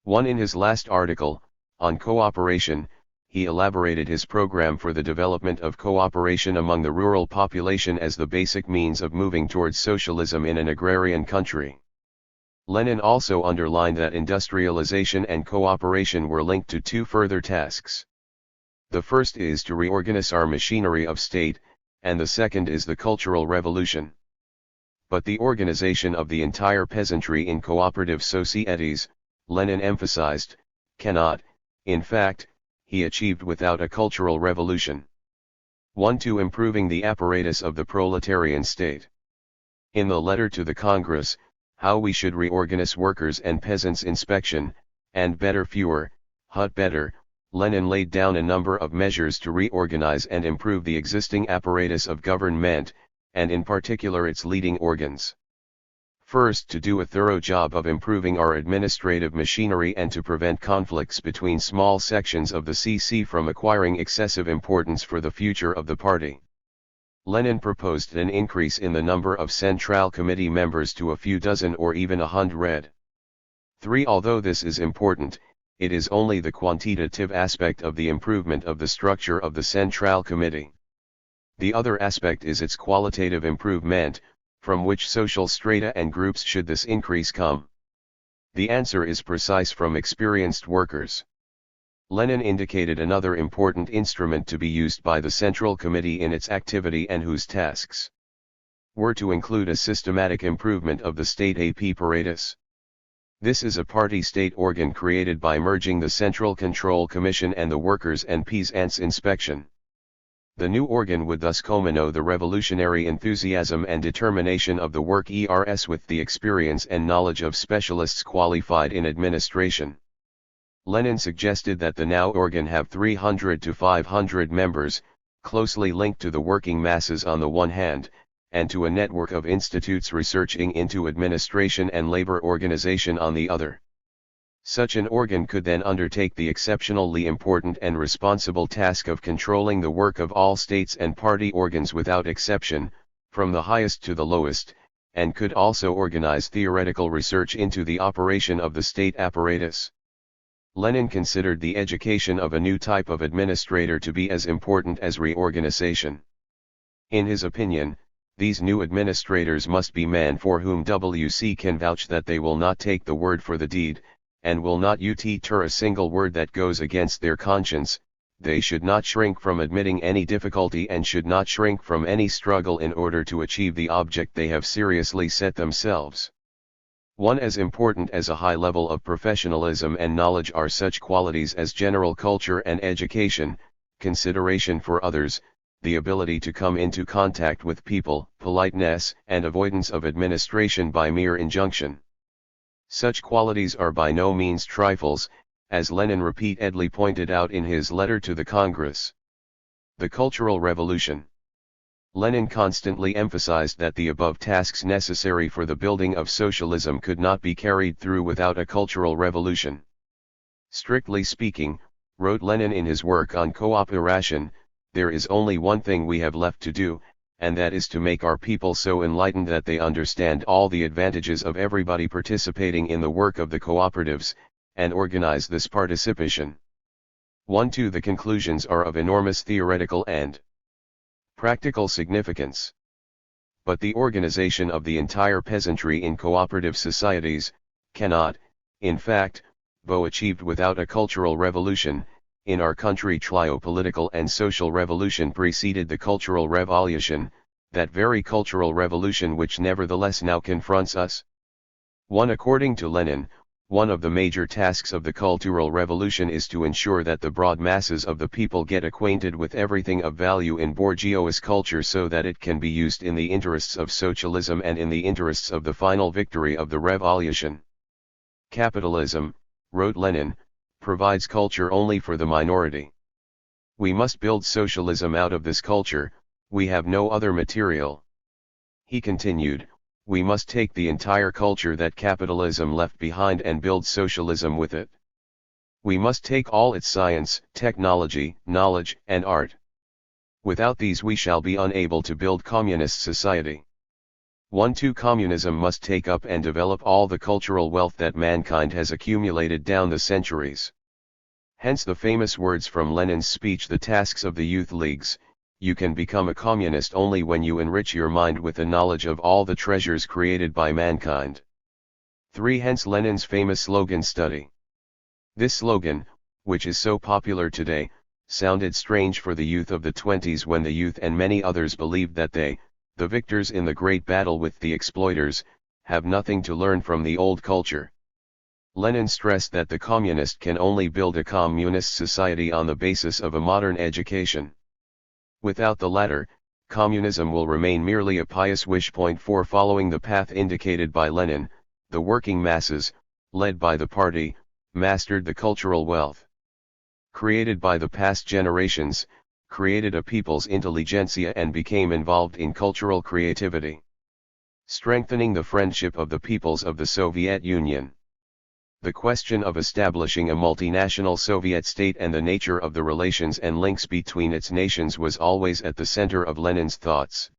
One in his last article, on cooperation, he elaborated his program for the development of cooperation among the rural population as the basic means of moving towards socialism in an agrarian country. Lenin also underlined that industrialization and cooperation were linked to two further tasks. The first is to reorganize our machinery of state, and the second is the cultural revolution. But the organization of the entire peasantry in cooperative societies, Lenin emphasized, cannot, in fact, he achieved without a cultural revolution. 1. To improving the apparatus of the proletarian state. In the letter to the Congress, How We Should Reorganize Workers and Peasants Inspection, and Better Fewer, Hut Better, Lenin laid down a number of measures to reorganize and improve the existing apparatus of government, and in particular its leading organs. First, to do a thorough job of improving our administrative machinery and to prevent conflicts between small sections of the CC from acquiring excessive importance for the future of the party. Lenin proposed an increase in the number of Central Committee members to a few dozen or even 100. 3. Although this is important, it is only the quantitative aspect of the improvement of the structure of the Central Committee. The other aspect is its qualitative improvement, from which social strata and groups should this increase come? The answer is precise: from experienced workers. Lenin indicated another important instrument to be used by the Central Committee in its activity and whose tasks were to include a systematic improvement of the state apparatus. This is a party-state organ created by merging the Central Control Commission and the Workers' and Peasants' Inspection. The new organ would thus combine the revolutionary enthusiasm and determination of the workers with the experience and knowledge of specialists qualified in administration. Lenin suggested that the now organ have 300 to 500 members, closely linked to the working masses on the one hand, and to a network of institutes researching into administration and labor organization on the other. Such an organ could then undertake the exceptionally important and responsible task of controlling the work of all states and party organs without exception, from the highest to the lowest, and could also organize theoretical research into the operation of the state apparatus. Lenin considered the education of a new type of administrator to be as important as reorganization. In his opinion, these new administrators must be men for whom WC can vouch that they will not take the word for the deed, and will not utter a single word that goes against their conscience. They should not shrink from admitting any difficulty and should not shrink from any struggle in order to achieve the object they have seriously set themselves. One as important as a high level of professionalism and knowledge are such qualities as general culture and education, consideration for others, the ability to come into contact with people, politeness, and avoidance of administration by mere injunction. Such qualities are by no means trifles, as Lenin repeatedly pointed out in his letter to the Congress. The Cultural Revolution. Lenin constantly emphasized that the above tasks necessary for the building of socialism could not be carried through without a cultural revolution. Strictly speaking, wrote Lenin in his work on cooperation, there is only one thing we have left to do, and that is to make our people so enlightened that they understand all the advantages of everybody participating in the work of the cooperatives, and organize this participation. 1. 2. The conclusions are of enormous theoretical and practical significance. But the organization of the entire peasantry in cooperative societies cannot, in fact, be achieved without a cultural revolution. In our country, political and social revolution preceded the cultural revolution, that very cultural revolution which nevertheless now confronts us. 1. According to Lenin, one of the major tasks of the cultural revolution is to ensure that the broad masses of the people get acquainted with everything of value in bourgeois culture so that it can be used in the interests of socialism and in the interests of the final victory of the revolution. Capitalism, wrote Lenin, provides culture only for the minority. We must build socialism out of this culture, We have no other material. He continued, we must take the entire culture that capitalism left behind and build socialism with it. We must take all its science, technology, knowledge, and art. Without these we shall be unable to build communist society. 1. Communism must take up and develop all the cultural wealth that mankind has accumulated down the centuries. Hence the famous words from Lenin's speech, the tasks of the youth leagues: you can become a communist only when you enrich your mind with the knowledge of all the treasures created by mankind. 3. Hence Lenin's famous slogan, study. This slogan, which is so popular today, sounded strange for the youth of the 20s when the youth and many others believed that they, the victors in the great battle with the exploiters, have nothing to learn from the old culture. Lenin stressed that the communist can only build a communist society on the basis of a modern education. Without the latter, communism will remain merely a pious wish. 4. Following the path indicated by Lenin, the working masses, led by the party, mastered the cultural wealth created by the past generations, created a people's intelligentsia and became involved in cultural creativity, strengthening the friendship of the peoples of the Soviet Union. The question of establishing a multinational Soviet state and the nature of the relations and links between its nations was always at the center of Lenin's thoughts.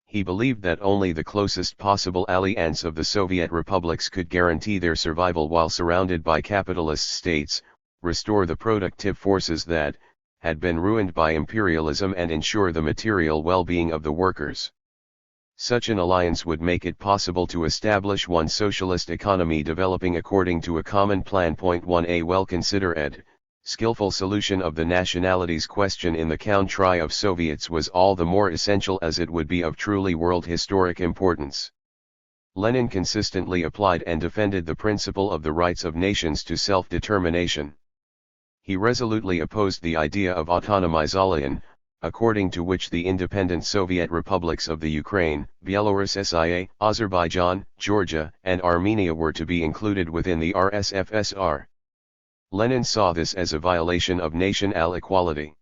He believed that only the closest possible alliance of the Soviet republics could guarantee their survival while surrounded by capitalist states, restore the productive forces that had been ruined by imperialism, and ensure the material well-being of the workers. Such an alliance would make it possible to establish one socialist economy developing according to a common plan. 1. A well-considered, skillful solution of the nationalities question in the country of Soviets was all the more essential as it would be of truly world historic importance. Lenin consistently applied and defended the principle of the rights of nations to self-determination. He resolutely opposed the idea of autonomization, according to which the independent Soviet republics of the Ukraine, Belarus SIA, Azerbaijan, Georgia, and Armenia were to be included within the RSFSR. Lenin saw this as a violation of national equality.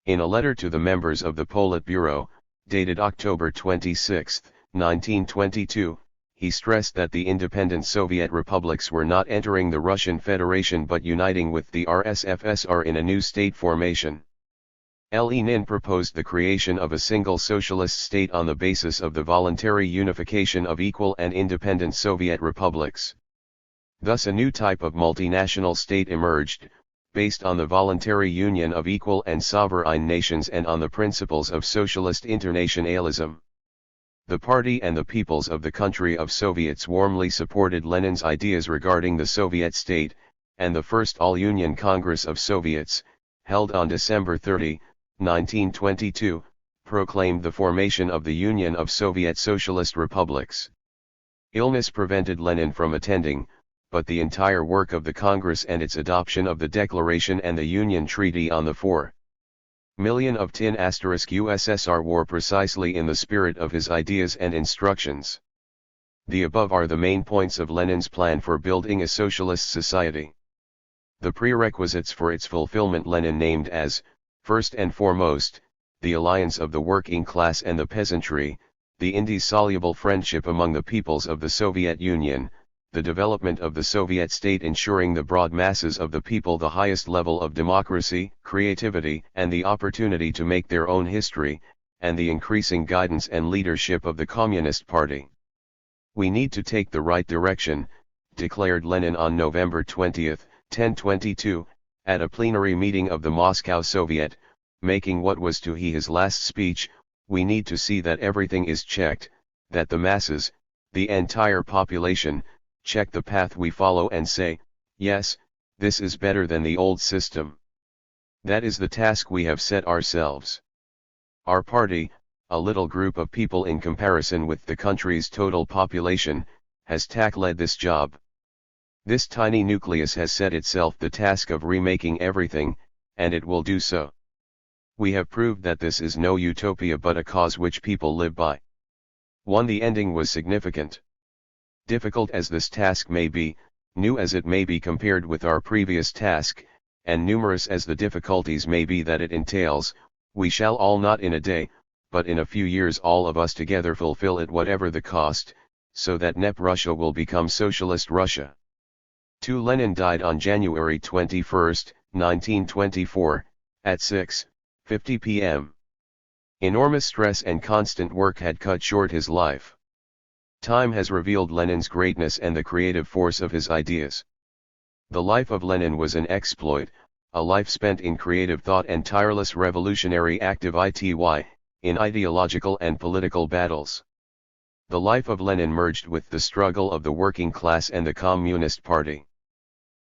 In a letter to the members of the Politburo, dated October 26, 1922, he stressed that the independent Soviet republics were not entering the Russian Federation but uniting with the RSFSR in a new state formation. Lenin proposed the creation of a single socialist state on the basis of the voluntary unification of equal and independent Soviet republics. Thus a new type of multinational state emerged, based on the voluntary union of equal and sovereign nations and on the principles of socialist internationalism. The party and the peoples of the country of Soviets warmly supported Lenin's ideas regarding the Soviet state, and the First All-Union Congress of Soviets, held on December 30, 1922, proclaimed the formation of the Union of Soviet Socialist Republics. Illness prevented Lenin from attending, but the entire work of the Congress and its adoption of the Declaration and the Union Treaty on the 4 million of tin USSR were precisely in the spirit of his ideas and instructions. The above are the main points of Lenin's plan for building a socialist society. The prerequisites for its fulfillment Lenin named as, first and foremost, the alliance of the working class and the peasantry, the indissoluble friendship among the peoples of the Soviet Union, the development of the Soviet state ensuring the broad masses of the people the highest level of democracy, creativity, and the opportunity to make their own history, and the increasing guidance and leadership of the Communist Party. We need to take the right direction, declared Lenin on November 20, 1022, at a plenary meeting of the Moscow Soviet, making what was to he his last speech. We need to see that everything is checked, that the masses, the entire population, check the path we follow and say, yes, this is better than the old system. That is the task we have set ourselves. Our party, a little group of people in comparison with the country's total population, has tackled this job. This tiny nucleus has set itself the task of remaking everything, and it will do so. We have proved that this is no utopia but a cause which people live by. 1. The ending was significant. Difficult as this task may be, new as it may be compared with our previous task, and numerous as the difficulties may be that it entails, we shall all not in a day, but in a few years all of us together fulfill it whatever the cost, so that NEP Russia will become Socialist Russia. 2. Lenin died on January 21, 1924, at 6:50 p.m. Enormous stress and constant work had cut short his life. Time has revealed Lenin's greatness and the creative force of his ideas. The life of Lenin was an exploit, a life spent in creative thought and tireless revolutionary activity, in ideological and political battles. The life of Lenin merged with the struggle of the working class and the Communist Party.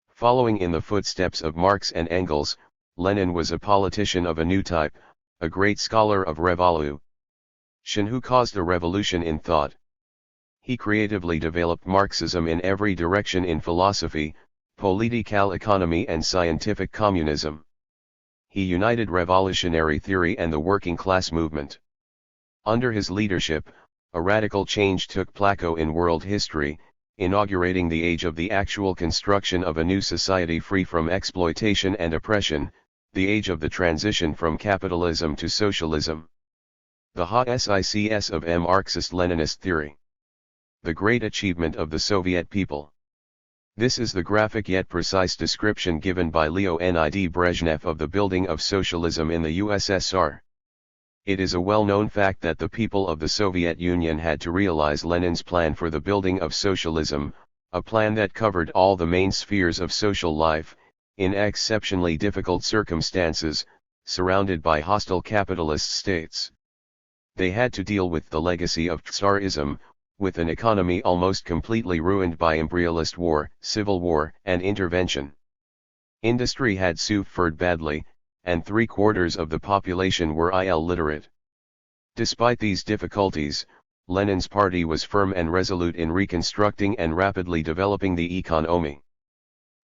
Following in the footsteps of Marx and Engels, Lenin was a politician of a new type, a great scholar of revolution who caused a revolution in thought. He creatively developed Marxism in every direction in philosophy, political economy and scientific communism. He united revolutionary theory and the working class movement. Under his leadership, a radical change took place in world history, inaugurating the age of the actual construction of a new society free from exploitation and oppression, the age of the transition from capitalism to socialism. The HSICS of Marxist-Leninist theory. The great achievement of the Soviet people. This is the graphic yet precise description given by Leonid Brezhnev of the building of socialism in the USSR. It is a well-known fact that the people of the Soviet Union had to realize Lenin's plan for the building of socialism, a plan that covered all the main spheres of social life, in exceptionally difficult circumstances, surrounded by hostile capitalist states. They had to deal with the legacy of Tsarism, with an economy almost completely ruined by imperialist war, civil war, and intervention. Industry had suffered badly, and 3/4 of the population were illiterate. Despite these difficulties, Lenin's party was firm and resolute in reconstructing and rapidly developing the economy.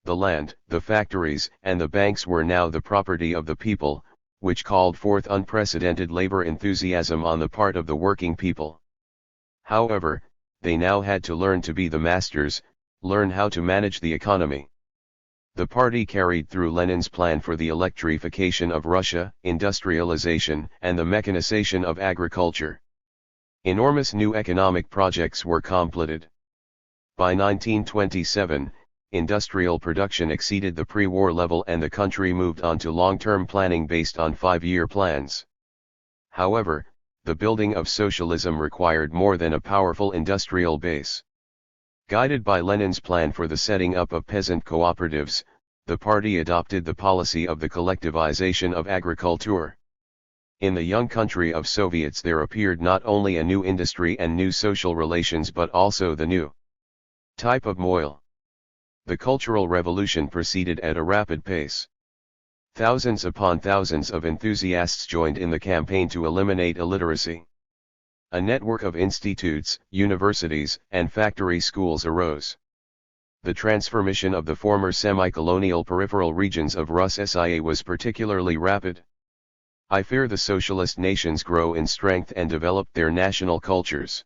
The land, the factories, and the banks were now the property of the people, which called forth unprecedented labor enthusiasm on the part of the working people. However, they now had to learn to be the masters, learn how to manage the economy. The party carried through Lenin's plan for the electrification of Russia, industrialization, and the mechanization of agriculture. Enormous new economic projects were completed. By 1927, industrial production exceeded the pre-war level and the country moved on to long-term planning based on 5-year plans. However, the building of socialism required more than a powerful industrial base. Guided by Lenin's plan for the setting up of peasant cooperatives, the party adopted the policy of the collectivization of agriculture. In the young country of Soviets there appeared not only a new industry and new social relations but also the new type of moil. The Cultural Revolution proceeded at a rapid pace. Thousands upon thousands of enthusiasts joined in the campaign to eliminate illiteracy. A network of institutes, universities, and factory schools arose. The transformation of the former semi-colonial peripheral regions of Russia was particularly rapid. I fear the socialist nations grow in strength and develop their national cultures.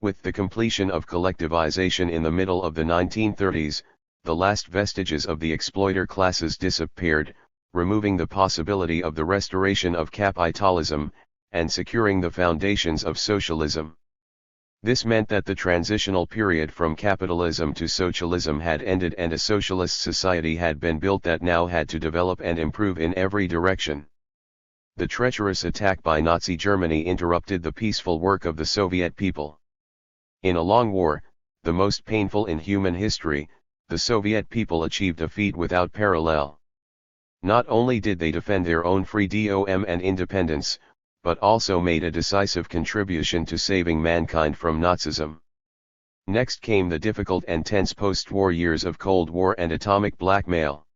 With the completion of collectivization in the middle of the 1930s, the last vestiges of the exploiter classes disappeared, removing the possibility of the restoration of capitalism, and securing the foundations of socialism. This meant that the transitional period from capitalism to socialism had ended and a socialist society had been built that now had to develop and improve in every direction. The treacherous attack by Nazi Germany interrupted the peaceful work of the Soviet people. In a long war, the most painful in human history, the Soviet people achieved a feat without parallel. Not only did they defend their own freedom and independence, but also made a decisive contribution to saving mankind from Nazism. Next came the difficult and tense post-war years of Cold War and atomic blackmail.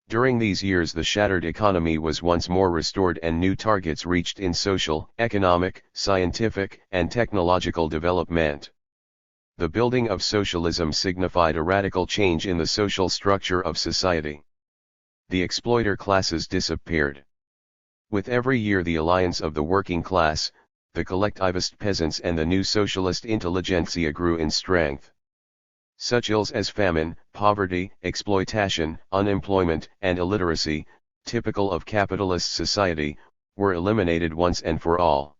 During these years the shattered economy was once more restored and new targets reached in social, economic, scientific, and technological development. The building of socialism signified a radical change in the social structure of society. The exploiter classes disappeared. With every year the alliance of the working class, the collectivist peasants and the new socialist intelligentsia grew in strength. Such ills as famine, poverty, exploitation, unemployment, and illiteracy, typical of capitalist society, were eliminated once and for all.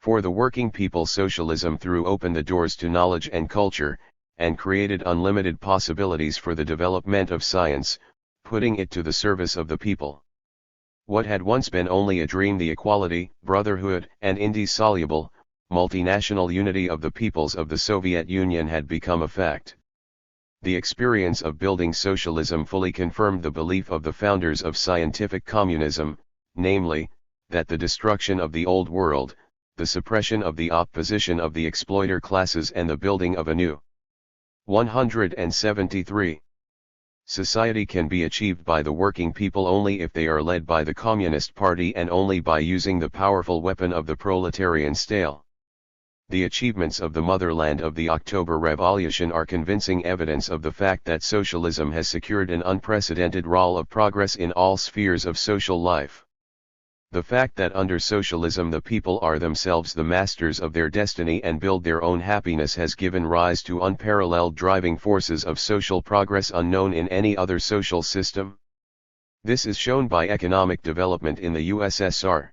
For the working people, socialism threw open the doors to knowledge and culture, and created unlimited possibilities for the development of science, putting it to the service of the people. What had once been only a dream, the equality, brotherhood, and indissoluble, multinational unity of the peoples of the Soviet Union had become a fact. The experience of building socialism fully confirmed the belief of the founders of scientific communism, namely, that the destruction of the old world, the suppression of the opposition of the exploiter classes, and the building of a new 173. Society can be achieved by the working people only if they are led by the Communist Party and only by using the powerful weapon of the proletarian state. The achievements of the motherland of the October Revolution are convincing evidence of the fact that socialism has secured an unprecedented role of progress in all spheres of social life. The fact that under socialism the people are themselves the masters of their destiny and build their own happiness has given rise to unparalleled driving forces of social progress unknown in any other social system. This is shown by economic development in the USSR.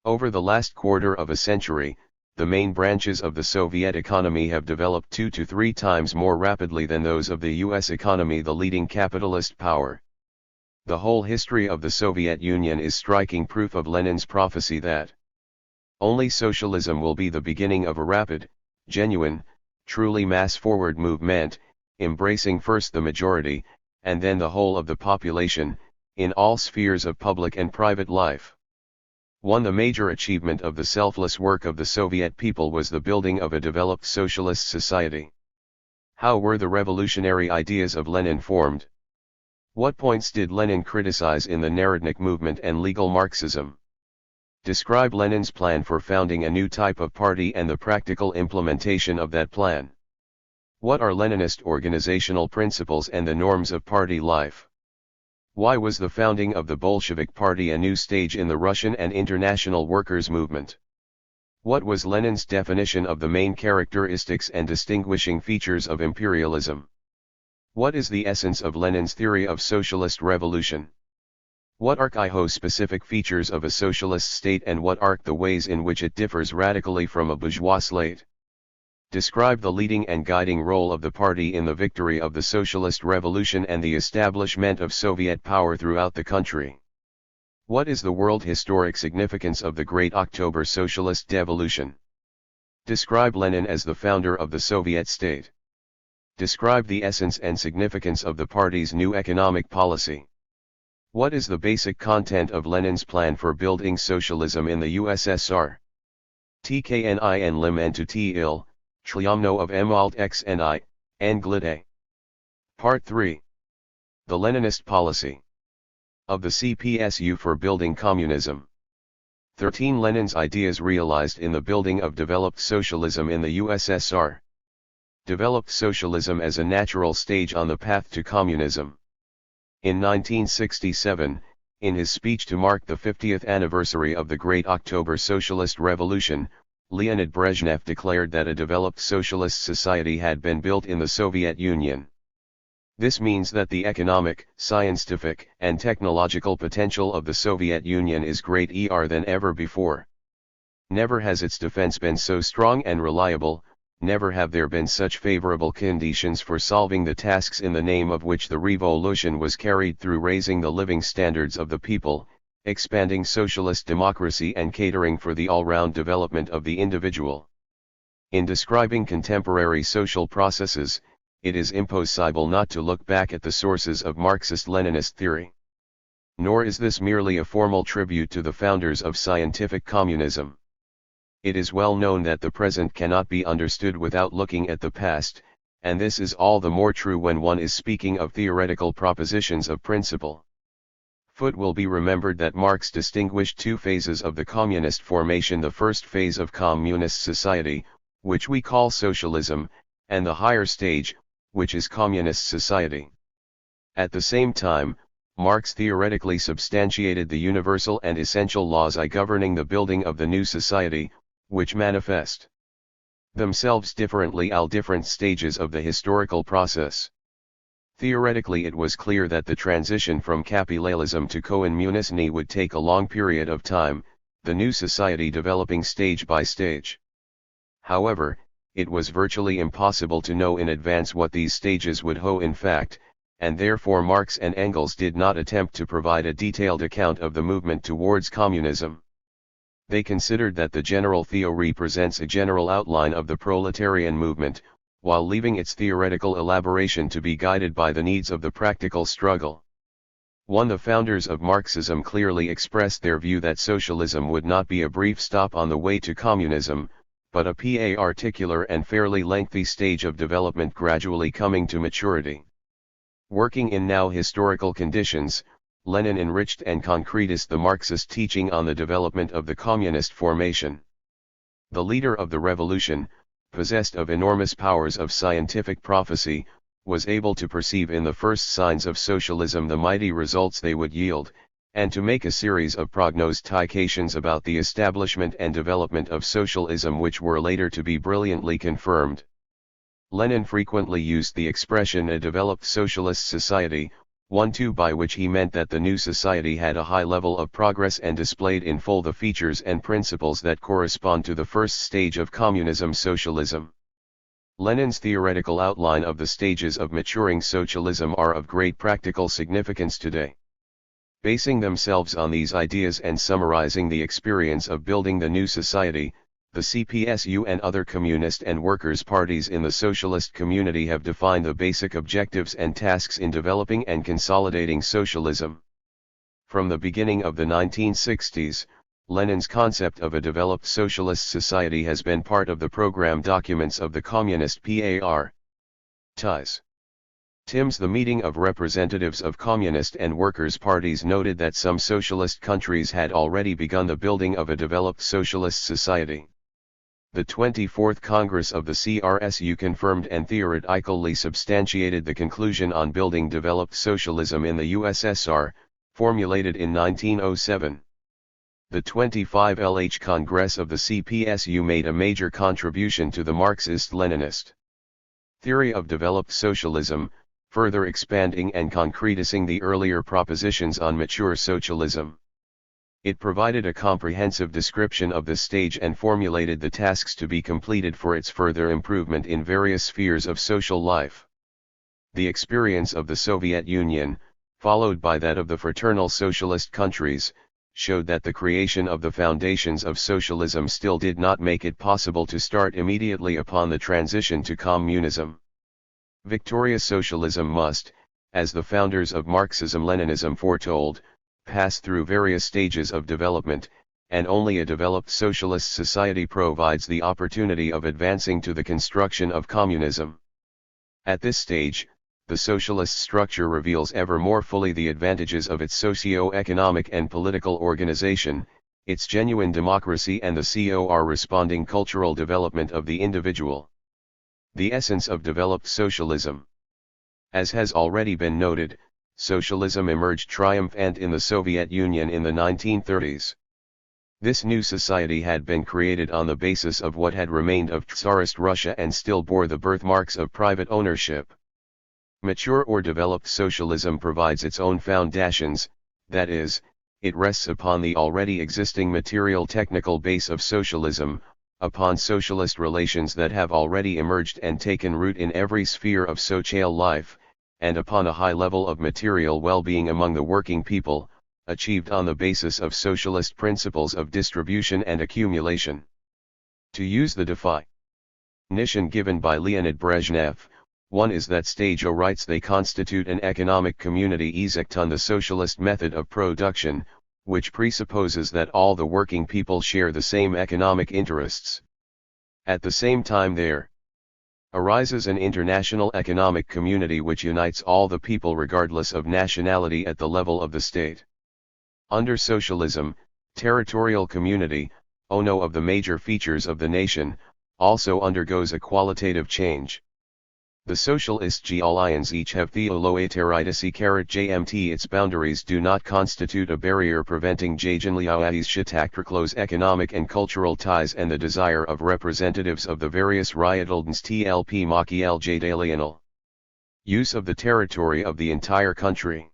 Over the last quarter of a century, the main branches of the Soviet economy have developed 2 to 3 times more rapidly than those of the US economy, the leading capitalist power. The whole history of the Soviet Union is striking proof of Lenin's prophecy that only socialism will be the beginning of a rapid, genuine, truly mass-forward movement, embracing first the majority, and then the whole of the population, in all spheres of public and private life. The major achievement of the selfless work of the Soviet people was the building of a developed socialist society. How were the revolutionary ideas of Lenin formed? What points did Lenin criticize in the Narodnik movement and legal Marxism? Describe Lenin's plan for founding a new type of party and the practical implementation of that plan. What are Leninist organizational principles and the norms of party life? Why was the founding of the Bolshevik Party a new stage in the Russian and international workers' movement? What was Lenin's definition of the main characteristics and distinguishing features of imperialism? What is the essence of Lenin's theory of socialist revolution? What are specific features of a socialist state and what are the ways in which it differs radically from a bourgeois state? Describe the leading and guiding role of the party in the victory of the socialist revolution and the establishment of Soviet power throughout the country. What is the world historic significance of the Great October Socialist Devolution? Describe Lenin as the founder of the Soviet state. Describe the essence and significance of the party's new economic policy. What is the basic content of Lenin's plan for building socialism in the USSR? Tknin lim and to til, Triomno of M alt x ni, Anglide. Part 3. The Leninist policy of the CPSU for building communism. 13 Lenin's ideas realized in the building of developed socialism in the USSR. Developed socialism as a natural stage on the path to communism. In 1967, in his speech to mark the 50th anniversary of the Great October Socialist Revolution, Leonid Brezhnev declared that a developed socialist society had been built in the Soviet Union. This means that the economic, scientific, and technological potential of the Soviet Union is greater than ever before. Never has its defense been so strong and reliable, never have there been such favorable conditions for solving the tasks in the name of which the revolution was carried through, raising the living standards of the people, expanding socialist democracy and catering for the all-round development of the individual. In describing contemporary social processes, it is impossible not to look back at the sources of Marxist-Leninist theory. Nor is this merely a formal tribute to the founders of scientific communism. It is well known that the present cannot be understood without looking at the past, and this is all the more true when one is speaking of theoretical propositions of principle. It will be remembered that Marx distinguished 2 phases of the communist formation: the first phase of communist society, which we call socialism, and the higher stage, which is communist society. At the same time, Marx theoretically substantiated the universal and essential laws governing the building of the new society, which manifest themselves differently at different stages of the historical process. Theoretically, it was clear that the transition from capitalism to communism would take a long period of time, the new society developing stage by stage. However, it was virtually impossible to know in advance what these stages would hold in fact, and therefore Marx and Engels did not attempt to provide a detailed account of the movement towards communism. They considered that the general theory presents a general outline of the proletarian movement, while leaving its theoretical elaboration to be guided by the needs of the practical struggle. The founders of Marxism clearly expressed their view that socialism would not be a brief stop on the way to communism, but a particular and fairly lengthy stage of development gradually coming to maturity. Working in now historical conditions, Lenin enriched and concretized the Marxist teaching on the development of the communist formation. The leader of the revolution, possessed of enormous powers of scientific prophecy, was able to perceive in the first signs of socialism the mighty results they would yield, and to make a series of prognostications about the establishment and development of socialism which were later to be brilliantly confirmed. Lenin frequently used the expression a developed socialist society, by which he meant that the new society had a high level of progress and displayed in full the features and principles that correspond to the first stage of communism socialism. Lenin's theoretical outline of the stages of maturing socialism are of great practical significance today. Basing themselves on these ideas and summarizing the experience of building the new society, the CPSU and other communist and workers' parties in the socialist community have defined the basic objectives and tasks in developing and consolidating socialism. From the beginning of the 1960s, Lenin's concept of a developed socialist society has been part of the program documents of the Communist Parties. The meeting of representatives of communist and workers' parties noted that some socialist countries had already begun the building of a developed socialist society. The 24th Congress of the CRSU confirmed and theoretically substantiated the conclusion on building developed socialism in the USSR, formulated in 1907. The 25th Congress of the CPSU made a major contribution to the Marxist-Leninist theory of developed socialism, further expanding and concretizing the earlier propositions on mature socialism. It provided a comprehensive description of the stage and formulated the tasks to be completed for its further improvement in various spheres of social life. The experience of the Soviet Union, followed by that of the fraternal socialist countries, showed that the creation of the foundations of socialism still did not make it possible to start immediately upon the transition to communism. Victorious socialism must, as the founders of Marxism-Leninism foretold, pass through various stages of development, and only a developed socialist society provides the opportunity of advancing to the construction of communism. At this stage, the socialist structure reveals ever more fully the advantages of its socio-economic and political organization, its genuine democracy and the corresponding cultural development of the individual. The essence of developed socialism. As has already been noted, socialism emerged triumphant in the Soviet Union in the 1930s. This new society had been created on the basis of what had remained of Tsarist Russia and still bore the birthmarks of private ownership. Mature or developed socialism provides its own foundations, that is, it rests upon the already existing material technical base of socialism, upon socialist relations that have already emerged and taken root in every sphere of social life, and upon a high level of material well-being among the working people, achieved on the basis of socialist principles of distribution and accumulation. To use the definition given by Leonid Brezhnev, one is that stage writes they constitute an economic community exact on the socialist method of production, which presupposes that all the working people share the same economic interests. At the same time there arises an international economic community which unites all the people regardless of nationality at the level of the state. Under socialism, territorial community, one of the major features of the nation, also undergoes a qualitative change. The socialist alliances each have theoloateritis its boundaries do not constitute a barrier preventing close economic and cultural ties and the desire of representatives of the various Ryadildens tlp Machiel use of the territory of the entire country.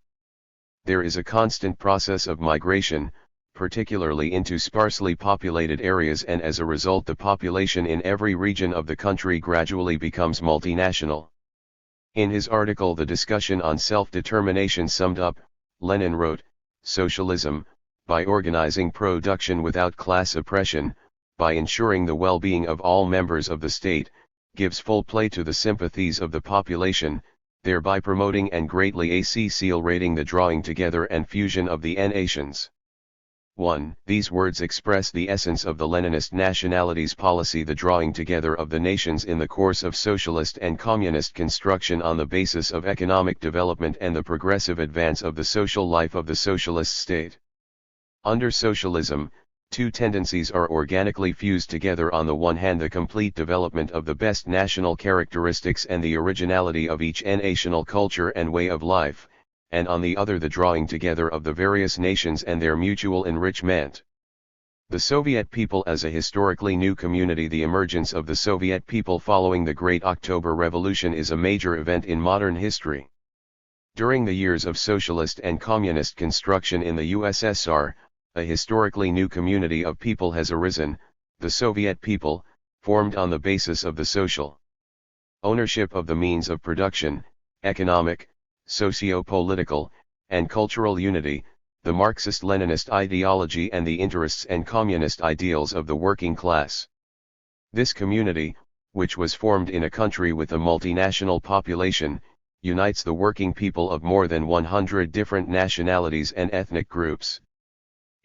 There is a constant process of migration, particularly into sparsely populated areas, and as a result the population in every region of the country gradually becomes multinational. In his article The Discussion on Self-Determination Summed Up, Lenin wrote, "Socialism, by organizing production without class oppression, by ensuring the well-being of all members of the state, gives full play to the sympathies of the population, thereby promoting and greatly accelerating the drawing together and fusion of the nations." 1. These words express the essence of the Leninist nationalities policy, the drawing together of the nations in the course of socialist and communist construction on the basis of economic development and the progressive advance of the social life of the socialist state. Under socialism, two tendencies are organically fused together: on the one hand the complete development of the best national characteristics and the originality of each national culture and way of life, and on the other the drawing together of the various nations and their mutual enrichment. The Soviet people as a historically new community. The emergence of the Soviet people following the Great October Revolution is a major event in modern history. During the years of socialist and communist construction in the USSR, a historically new community of people has arisen, the Soviet people, formed on the basis of the social ownership of the means of production, economic, socio-political, and cultural unity, the Marxist-Leninist ideology and the interests and communist ideals of the working class. This community, which was formed in a country with a multinational population, unites the working people of more than 100 different nationalities and ethnic groups.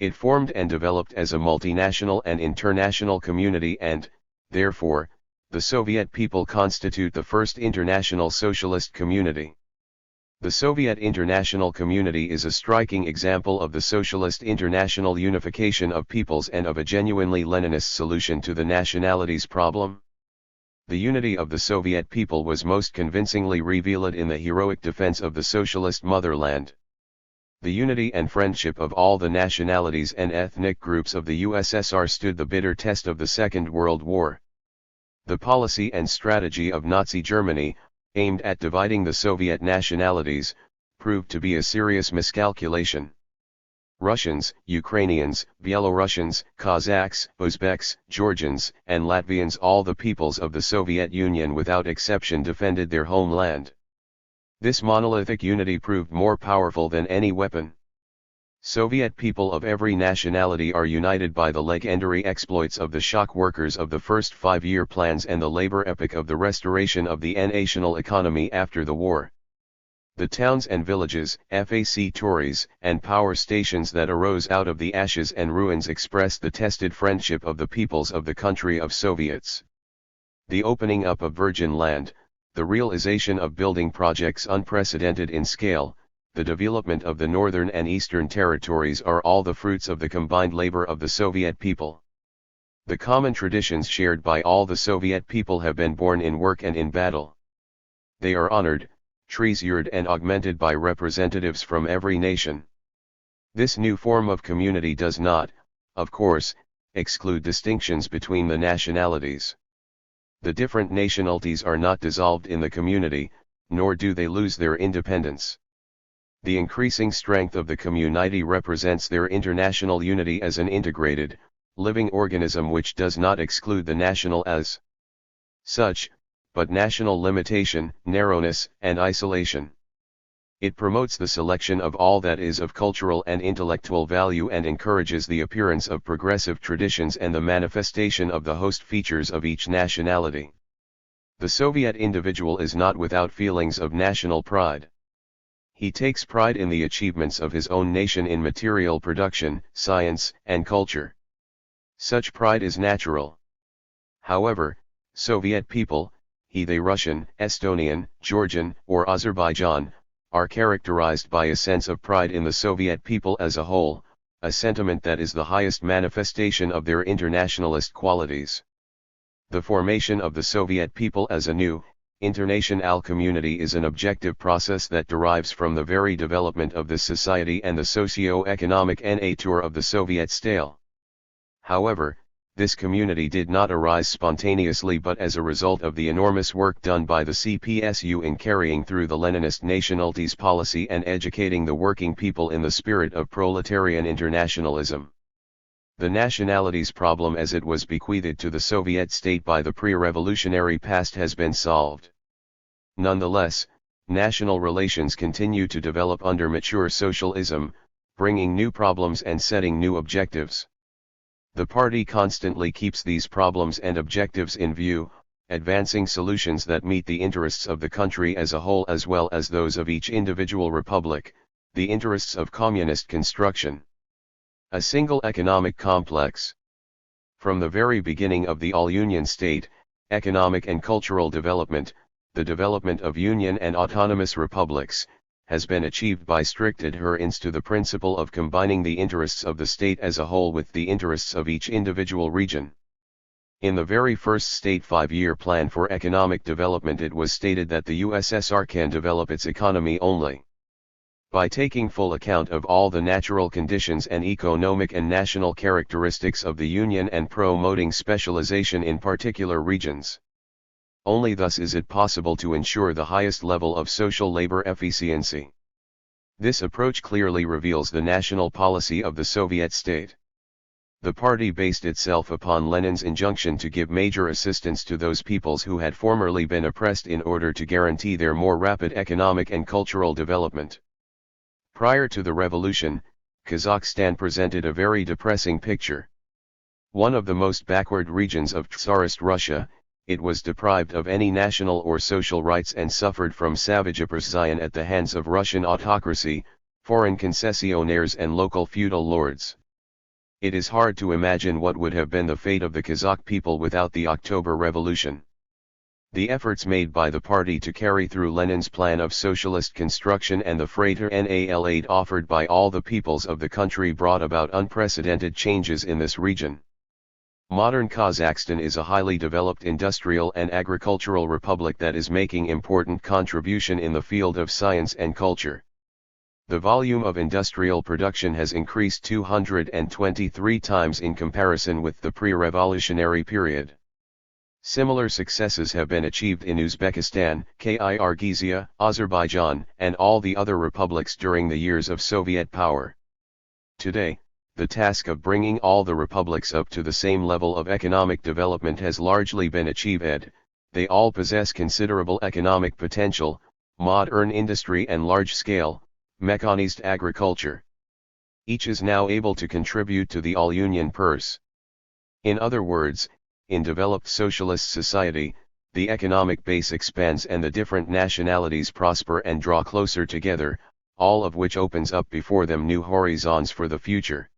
It formed and developed as a multinational and international community, and, therefore, the Soviet people constitute the first international socialist community. The Soviet international community is a striking example of the socialist international unification of peoples and of a genuinely Leninist solution to the nationalities problem. The unity of the Soviet people was most convincingly revealed in the heroic defense of the socialist motherland. The unity and friendship of all the nationalities and ethnic groups of the USSR stood the bitter test of the Second World War. The policy and strategy of Nazi Germany, aimed at dividing the Soviet nationalities, proved to be a serious miscalculation. Russians, Ukrainians, Belarusians, Kazakhs, Uzbeks, Georgians, and Latvians, all the peoples of the Soviet Union without exception, defended their homeland. This monolithic unity proved more powerful than any weapon. Soviet people of every nationality are united by the legendary exploits of the shock workers of the first 5-year plans and the labor epic of the restoration of the national economy after the war. The towns and villages, factories, and power stations that arose out of the ashes and ruins expressed the tested friendship of the peoples of the country of Soviets. The opening up of virgin land, the realization of building projects unprecedented in scale, the development of the northern and eastern territories are all the fruits of the combined labor of the Soviet people. The common traditions shared by all the Soviet people have been born in work and in battle. They are honored, treasured and augmented by representatives from every nation. This new form of community does not, of course, exclude distinctions between the nationalities. The different nationalities are not dissolved in the community, nor do they lose their independence. The increasing strength of the community represents their international unity as an integrated, living organism which does not exclude the national as such, but national limitation, narrowness, and isolation. It promotes the selection of all that is of cultural and intellectual value and encourages the appearance of progressive traditions and the manifestation of the host features of each nationality. The Soviet individual is not without feelings of national pride. He takes pride in the achievements of his own nation in material production, science, and culture. Such pride is natural. However, Soviet people, be they Russian, Estonian, Georgian, or Azerbaijan, are characterized by a sense of pride in the Soviet people as a whole, a sentiment that is the highest manifestation of their internationalist qualities. The formation of the Soviet people as a new, international community is an objective process that derives from the very development of the society and the socio-economic nature of the Soviet state. However, this community did not arise spontaneously but as a result of the enormous work done by the CPSU in carrying through the Leninist nationalities policy and educating the working people in the spirit of proletarian internationalism. The nationalities problem as it was bequeathed to the Soviet state by the pre-revolutionary past has been solved. Nonetheless, national relations continue to develop under mature socialism, bringing new problems and setting new objectives. The party constantly keeps these problems and objectives in view, advancing solutions that meet the interests of the country as a whole as well as those of each individual republic, the interests of communist construction. A single economic complex. From the very beginning of the all-union state, economic and cultural development, the development of union and autonomous republics, has been achieved by strict adherence to the principle of combining the interests of the state as a whole with the interests of each individual region. In the very first State 5-year plan for economic development it was stated that the USSR can develop its economy only by taking full account of all the natural conditions and economic and national characteristics of the Union and promoting specialization in particular regions. Only thus is it possible to ensure the highest level of social labor efficiency. This approach clearly reveals the national policy of the Soviet state. The party based itself upon Lenin's injunction to give major assistance to those peoples who had formerly been oppressed in order to guarantee their more rapid economic and cultural development. Prior to the revolution, Kazakhstan presented a very depressing picture. One of the most backward regions of Tsarist Russia, it was deprived of any national or social rights and suffered from savage oppression at the hands of Russian autocracy, foreign concessionaires and local feudal lords. It is hard to imagine what would have been the fate of the Kazakh people without the October Revolution. The efforts made by the party to carry through Lenin's plan of socialist construction and the freighter NAL aid offered by all the peoples of the country brought about unprecedented changes in this region. Modern Kazakhstan is a highly developed industrial and agricultural republic that is making important contribution in the field of science and culture. The volume of industrial production has increased 223 times in comparison with the pre-revolutionary period. Similar successes have been achieved in Uzbekistan, Kyrgyzia, Azerbaijan, and all the other republics during the years of Soviet power. Today, the task of bringing all the republics up to the same level of economic development has largely been achieved. They all possess considerable economic potential, modern industry and large-scale, mechanized agriculture. Each is now able to contribute to the all-union purse. In other words, in developed socialist society, the economic base expands and the different nationalities prosper and draw closer together, all of which opens up before them new horizons for the future.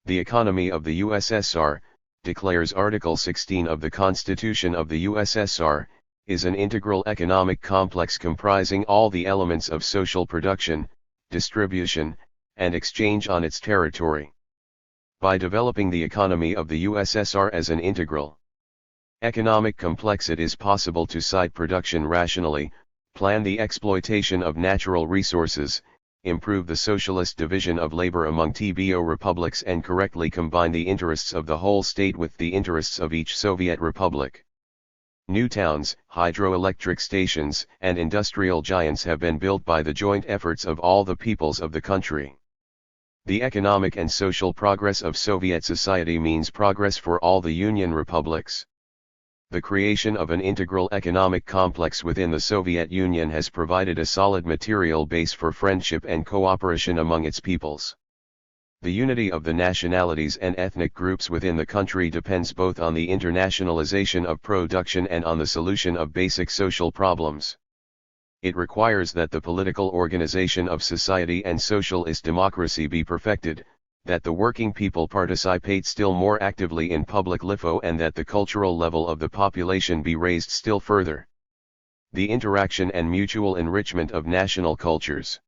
The economy of the USSR, declares Article 16 of the Constitution of the USSR, is an integral economic complex comprising all the elements of social production, distribution, and exchange on its territory. By developing the economy of the USSR as an integral economic complex it is possible to site production rationally, plan the exploitation of natural resources, improve the socialist division of labor among TBO republics and correctly combine the interests of the whole state with the interests of each Soviet republic. New towns, hydroelectric stations, and industrial giants have been built by the joint efforts of all the peoples of the country. The economic and social progress of Soviet society means progress for all the Union republics. The creation of an integral economic complex within the Soviet Union has provided a solid material base for friendship and cooperation among its peoples. The unity of the nationalities and ethnic groups within the country depends both on the internationalization of production and on the solution of basic social problems. It requires that the political organization of society and socialist democracy be perfected, that the working people participate still more actively in public life and that the cultural level of the population be raised still further. The interaction and mutual enrichment of national cultures.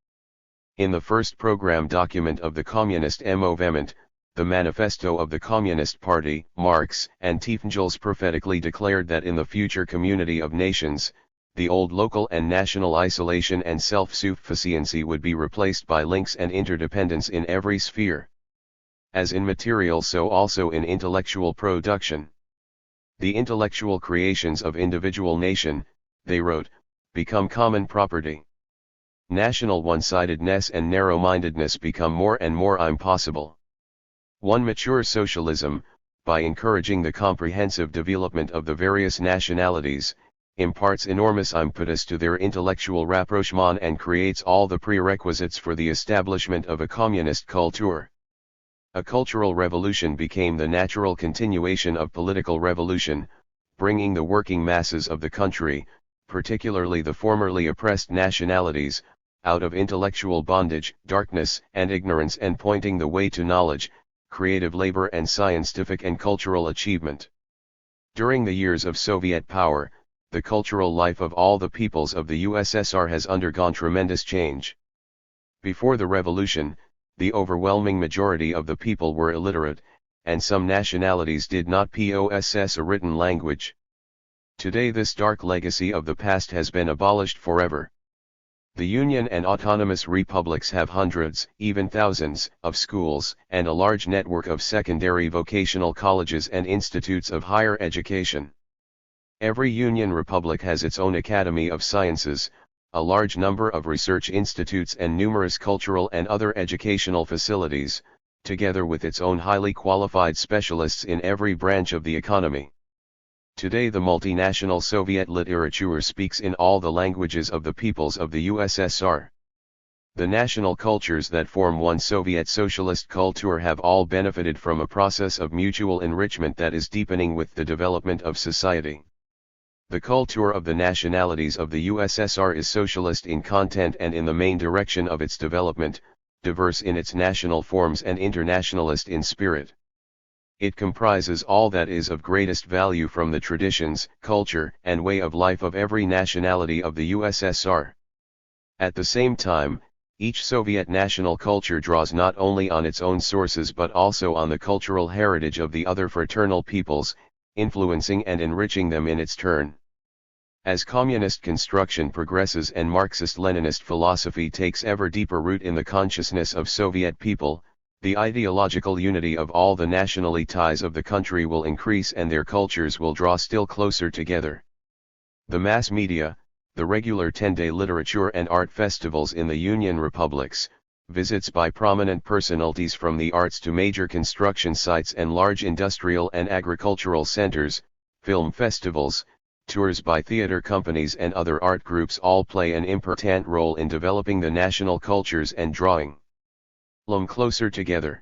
In the first program document of the Communist Movement, the Manifesto of the Communist Party, Marx and Engels prophetically declared that in the future community of nations, the old local and national isolation and self-sufficiency would be replaced by links and interdependence in every sphere. As in material so also in intellectual production. The intellectual creations of individual nation, they wrote, become common property. National one-sidedness and narrow-mindedness become more and more impossible. 1. Mature socialism, by encouraging the comprehensive development of the various nationalities, imparts enormous impetus to their intellectual rapprochement and creates all the prerequisites for the establishment of a communist culture. A cultural revolution became the natural continuation of political revolution, bringing the working masses of the country, particularly the formerly oppressed nationalities, out of intellectual bondage, darkness, and ignorance and pointing the way to knowledge, creative labor and scientific and cultural achievement. During the years of Soviet power, the cultural life of all the peoples of the USSR has undergone tremendous change. Before the revolution, the overwhelming majority of the people were illiterate, and some nationalities did not possess a written language. Today this dark legacy of the past has been abolished forever. The Union and autonomous republics have hundreds, even thousands, of schools, and a large network of secondary vocational colleges and institutes of higher education. Every Union republic has its own Academy of Sciences, a large number of research institutes and numerous cultural and other educational facilities, together with its own highly qualified specialists in every branch of the economy. Today the multinational Soviet literature speaks in all the languages of the peoples of the USSR. The national cultures that form one Soviet socialist culture have all benefited from a process of mutual enrichment that is deepening with the development of society. The culture of the nationalities of the USSR is socialist in content and in the main direction of its development, diverse in its national forms and internationalist in spirit. It comprises all that is of greatest value from the traditions, culture, and way of life of every nationality of the USSR. At the same time, each Soviet national culture draws not only on its own sources but also on the cultural heritage of the other fraternal peoples, influencing and enriching them in its turn. As communist construction progresses and Marxist-Leninist philosophy takes ever deeper root in the consciousness of Soviet people, the ideological unity of all the nationalities of the country will increase and their cultures will draw still closer together. The mass media, the regular 10-day literature and art festivals in the Union republics, visits by prominent personalities from the arts to major construction sites and large industrial and agricultural centers, film festivals, tours by theater companies and other art groups all play an important role in developing the national cultures and drawing them closer together.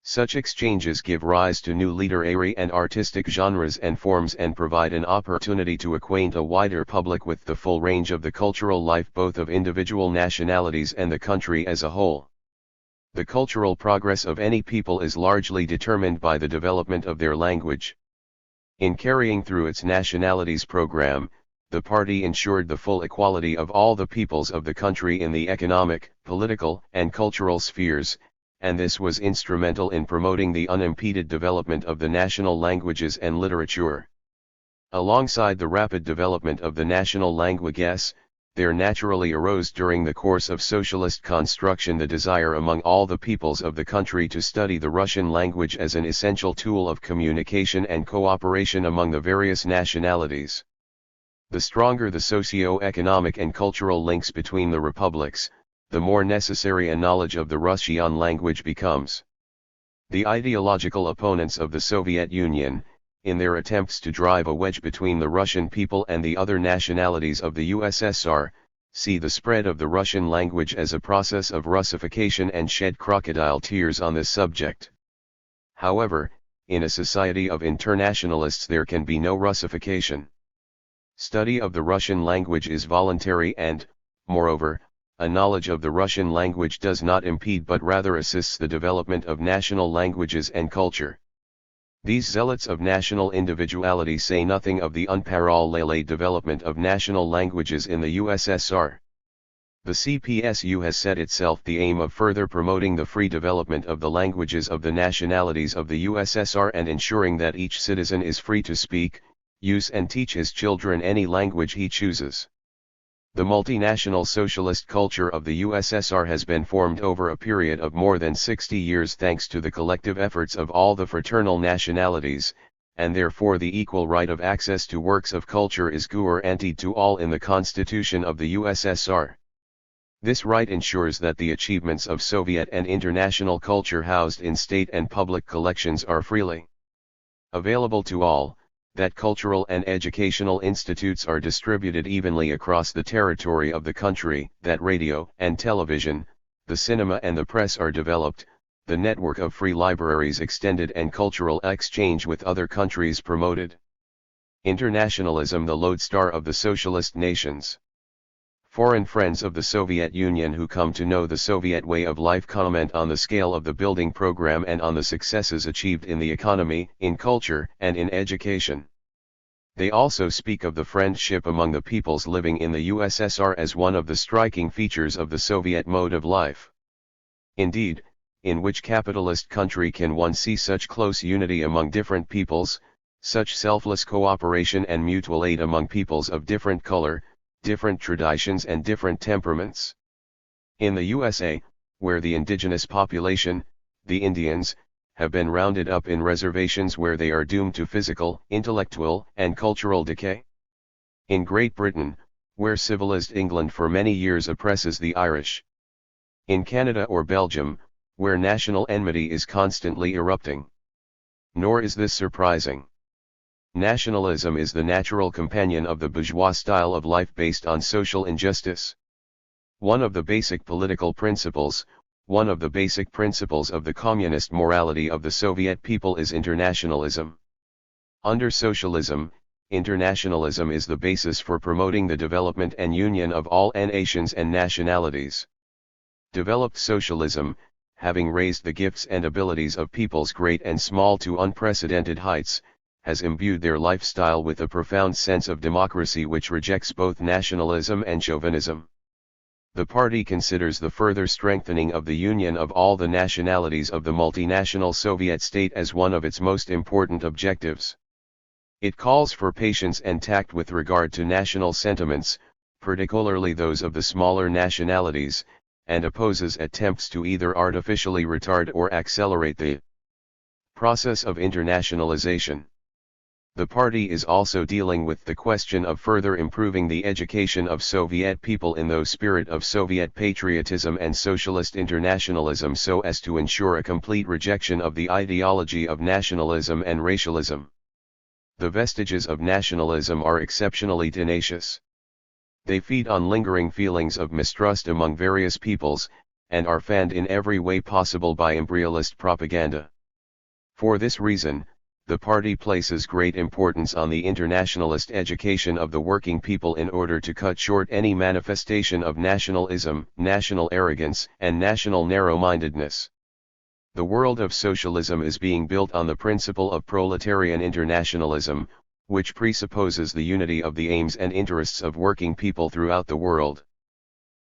Such exchanges give rise to new literary and artistic genres and forms and provide an opportunity to acquaint a wider public with the full range of the cultural life both of individual nationalities and the country as a whole. The cultural progress of any people is largely determined by the development of their language. In carrying through its nationalities program, the party ensured the full equality of all the peoples of the country in the economic, political, and cultural spheres, and this was instrumental in promoting the unimpeded development of the national languages and literature. Alongside the rapid development of the national languages, there naturally arose during the course of socialist construction the desire among all the peoples of the country to study the Russian language as an essential tool of communication and cooperation among the various nationalities. The stronger the socio-economic and cultural links between the republics, the more necessary a knowledge of the Russian language becomes. The ideological opponents of the Soviet Union, in their attempts to drive a wedge between the Russian people and the other nationalities of the USSR, see the spread of the Russian language as a process of Russification and shed crocodile tears on this subject. However, in a society of internationalists there can be no Russification. Study of the Russian language is voluntary and, moreover, a knowledge of the Russian language does not impede but rather assists the development of national languages and culture. These zealots of national individuality say nothing of the unparalleled development of national languages in the USSR. The CPSU has set itself the aim of further promoting the free development of the languages of the nationalities of the USSR and ensuring that each citizen is free to speak, use and teach his children any language he chooses. The multinational socialist culture of the USSR has been formed over a period of more than 60 years thanks to the collective efforts of all the fraternal nationalities, and therefore the equal right of access to works of culture is guaranteed to all in the Constitution of the USSR. This right ensures that the achievements of Soviet and international culture housed in state and public collections are freely available to all, that cultural and educational institutes are distributed evenly across the territory of the country, that radio and television, the cinema and the press are developed, the network of free libraries extended and cultural exchange with other countries promoted. Internationalism, the lodestar of the socialist nations. Foreign friends of the Soviet Union who come to know the Soviet way of life comment on the scale of the building program and on the successes achieved in the economy, in culture, and in education. They also speak of the friendship among the peoples living in the USSR as one of the striking features of the Soviet mode of life. Indeed, in which capitalist country can one see such close unity among different peoples, such selfless cooperation and mutual aid among peoples of different color, different traditions and different temperaments? In the USA, where the indigenous population, the Indians, have been rounded up in reservations where they are doomed to physical, intellectual, and cultural decay? In Great Britain, where civilized England for many years oppresses the Irish? In Canada or Belgium, where national enmity is constantly erupting? Nor is this surprising. Nationalism is the natural companion of the bourgeois style of life based on social injustice. One of the basic political principles, one of the basic principles of the communist morality of the Soviet people is internationalism. Under socialism, internationalism is the basis for promoting the development and union of all nations and nationalities. Developed socialism, having raised the gifts and abilities of peoples great and small to unprecedented heights, has imbued their lifestyle with a profound sense of democracy which rejects both nationalism and chauvinism. The party considers the further strengthening of the union of all the nationalities of the multinational Soviet state as one of its most important objectives. It calls for patience and tact with regard to national sentiments, particularly those of the smaller nationalities, and opposes attempts to either artificially retard or accelerate the process of internationalization. The party is also dealing with the question of further improving the education of Soviet people in the spirit of Soviet patriotism and socialist internationalism so as to ensure a complete rejection of the ideology of nationalism and racialism. The vestiges of nationalism are exceptionally tenacious. They feed on lingering feelings of mistrust among various peoples, and are fanned in every way possible by imperialist propaganda. For this reason, the party places great importance on the internationalist education of the working people in order to cut short any manifestation of nationalism, national arrogance, and national narrow-mindedness. The world of socialism is being built on the principle of proletarian internationalism, which presupposes the unity of the aims and interests of working people throughout the world.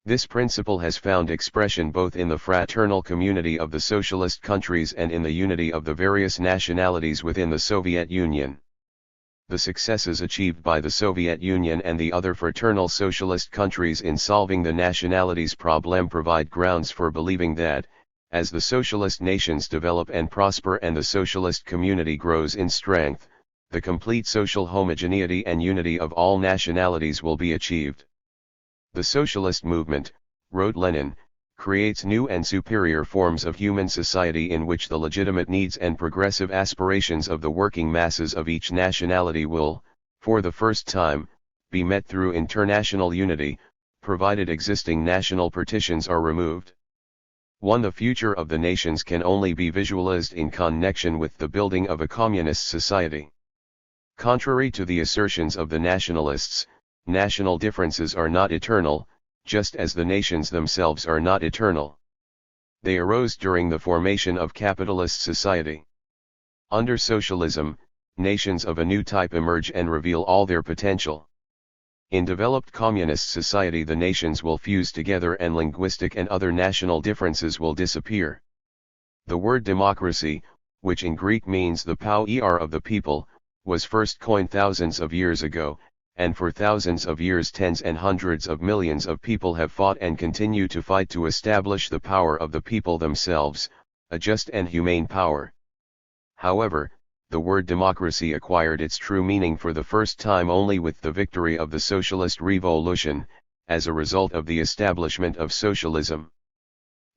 This principle has found expression both in the fraternal community of the socialist countries and in the unity of the various nationalities within the Soviet Union. The successes achieved by the Soviet Union and the other fraternal socialist countries in solving the nationalities problem provide grounds for believing that, as the socialist nations develop and prosper and the socialist community grows in strength, the complete social homogeneity and unity of all nationalities will be achieved. The socialist movement, wrote Lenin, creates new and superior forms of human society in which the legitimate needs and progressive aspirations of the working masses of each nationality will, for the first time, be met through international unity, provided existing national partitions are removed. The future of the nations can only be visualized in connection with the building of a communist society. Contrary to the assertions of the nationalists, national differences are not eternal, just as the nations themselves are not eternal. They arose during the formation of capitalist society. Under socialism, nations of a new type emerge and reveal all their potential. In developed communist society the nations will fuse together and linguistic and other national differences will disappear. The word democracy, which in Greek means the power of the people, was first coined thousands of years ago, and for thousands of years tens and hundreds of millions of people have fought and continue to fight to establish the power of the people themselves, a just and humane power. However, the word democracy acquired its true meaning for the first time only with the victory of the socialist revolution, as a result of the establishment of socialism.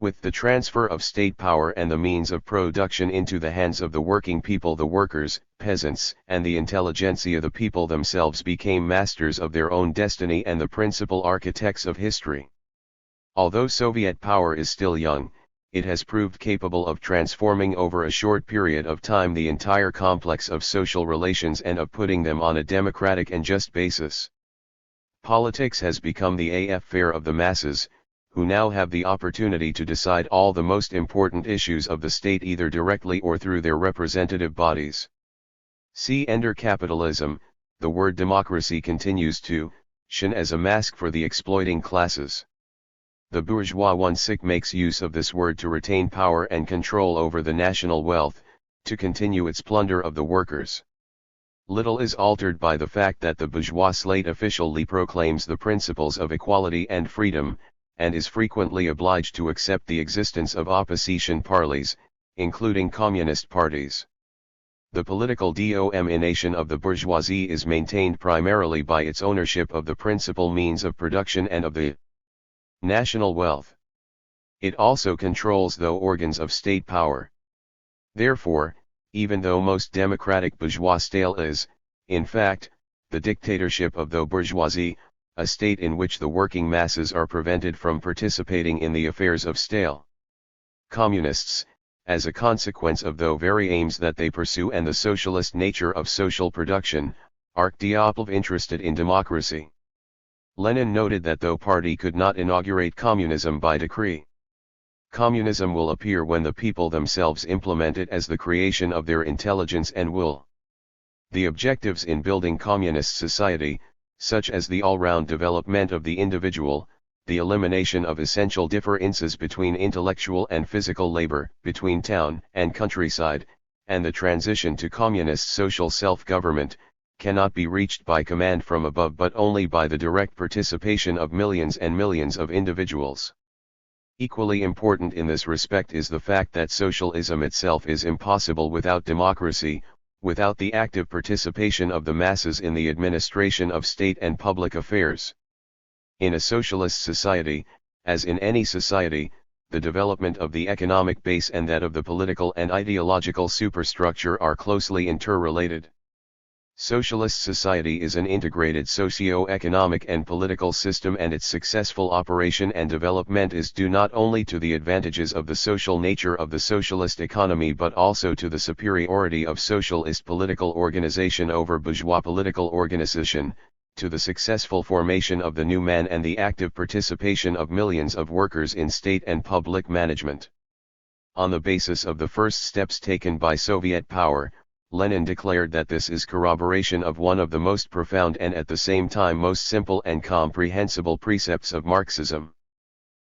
With the transfer of state power and the means of production into the hands of the working people, the workers, peasants, and the intelligentsia, the people themselves became masters of their own destiny and the principal architects of history. Although Soviet power is still young, it has proved capable of transforming over a short period of time the entire complex of social relations and of putting them on a democratic and just basis. Politics has become the affair of the masses, who now have the opportunity to decide all the most important issues of the state either directly or through their representative bodies. See under capitalism, the word democracy continues to shine as a mask for the exploiting classes. The bourgeois makes use of this word to retain power and control over the national wealth, to continue its plunder of the workers. Little is altered by the fact that the bourgeois slate officially proclaims the principles of equality and freedom, and is frequently obliged to accept the existence of opposition parties, including communist parties. The political domination of the bourgeoisie is maintained primarily by its ownership of the principal means of production and of the national wealth. It also controls the organs of state power. Therefore, even though most democratic bourgeois style is, in fact, the dictatorship of the bourgeoisie, a state in which the working masses are prevented from participating in the affairs of stale. Communists, as a consequence of the very aims that they pursue and the socialist nature of social production, are deeply interested in democracy. Lenin noted that the party could not inaugurate communism by decree. Communism will appear when the people themselves implement it as the creation of their intelligence and will. The objectives in building communist society, such as the all-round development of the individual, the elimination of essential differences between intellectual and physical labor, between town and countryside, and the transition to communist social self-government, cannot be reached by command from above but only by the direct participation of millions and millions of individuals. Equally important in this respect is the fact that socialism itself is impossible without democracy, without the active participation of the masses in the administration of state and public affairs. In a socialist society, as in any society, the development of the economic base and that of the political and ideological superstructure are closely interrelated. Socialist society is an integrated socio-economic and political system, and its successful operation and development is due not only to the advantages of the social nature of the socialist economy but also to the superiority of socialist political organization over bourgeois political organization, to the successful formation of the new man and the active participation of millions of workers in state and public management. On the basis of the first steps taken by Soviet power, Lenin declared that this is corroboration of one of the most profound and at the same time most simple and comprehensible precepts of Marxism.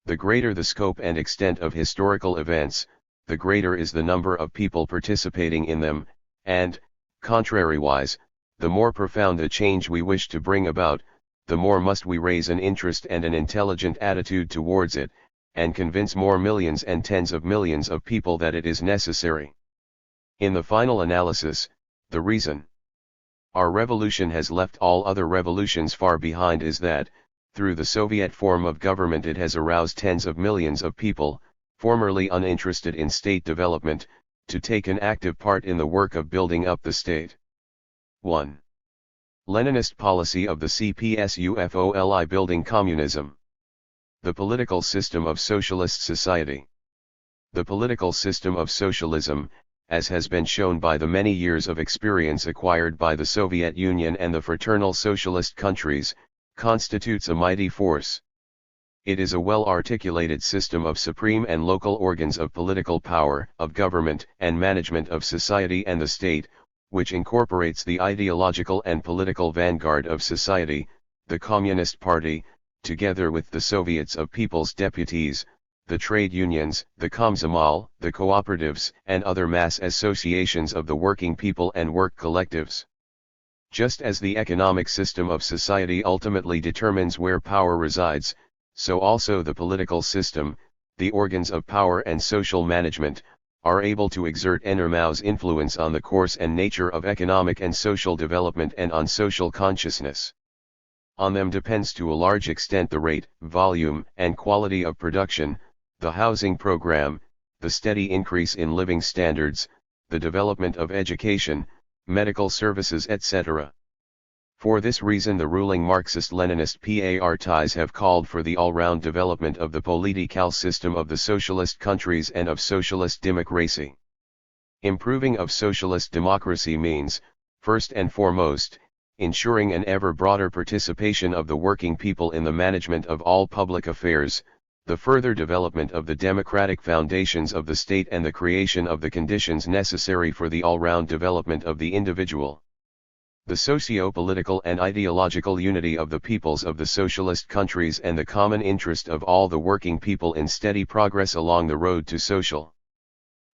The greater the scope and extent of historical events, the greater is the number of people participating in them, and, contrariwise, the more profound the change we wish to bring about, the more must we raise an interest and an intelligent attitude towards it, and convince more millions and tens of millions of people that it is necessary. In the final analysis, the reason our revolution has left all other revolutions far behind is that, through the Soviet form of government, it has aroused tens of millions of people, formerly uninterested in state development, to take an active part in the work of building up the state. 1. Leninist policy of the CPSUFOLI building communism. The political system of socialist society. The political system of socialism, as has been shown by the many years of experience acquired by the Soviet Union and the fraternal socialist countries, constitutes a mighty force. It is a well-articulated system of supreme and local organs of political power, of government and management of society and the state, which incorporates the ideological and political vanguard of society, the Communist Party, together with the Soviets of People's Deputies, the trade unions, the Komsomol, the cooperatives, and other mass associations of the working people and work collectives. Just as the economic system of society ultimately determines where power resides, so also the political system, the organs of power and social management, are able to exert enormous influence on the course and nature of economic and social development and on social consciousness. On them depends to a large extent the rate, volume, and quality of production, the housing program, the steady increase in living standards, the development of education, medical services, etc. For this reason the ruling Marxist-Leninist parties have called for the all-round development of the political system of the socialist countries and of socialist democracy. Improving of socialist democracy means, first and foremost, ensuring an ever broader participation of the working people in the management of all public affairs, the further development of the democratic foundations of the state and the creation of the conditions necessary for the all-round development of the individual. The socio-political and ideological unity of the peoples of the socialist countries and the common interest of all the working people in steady progress along the road to social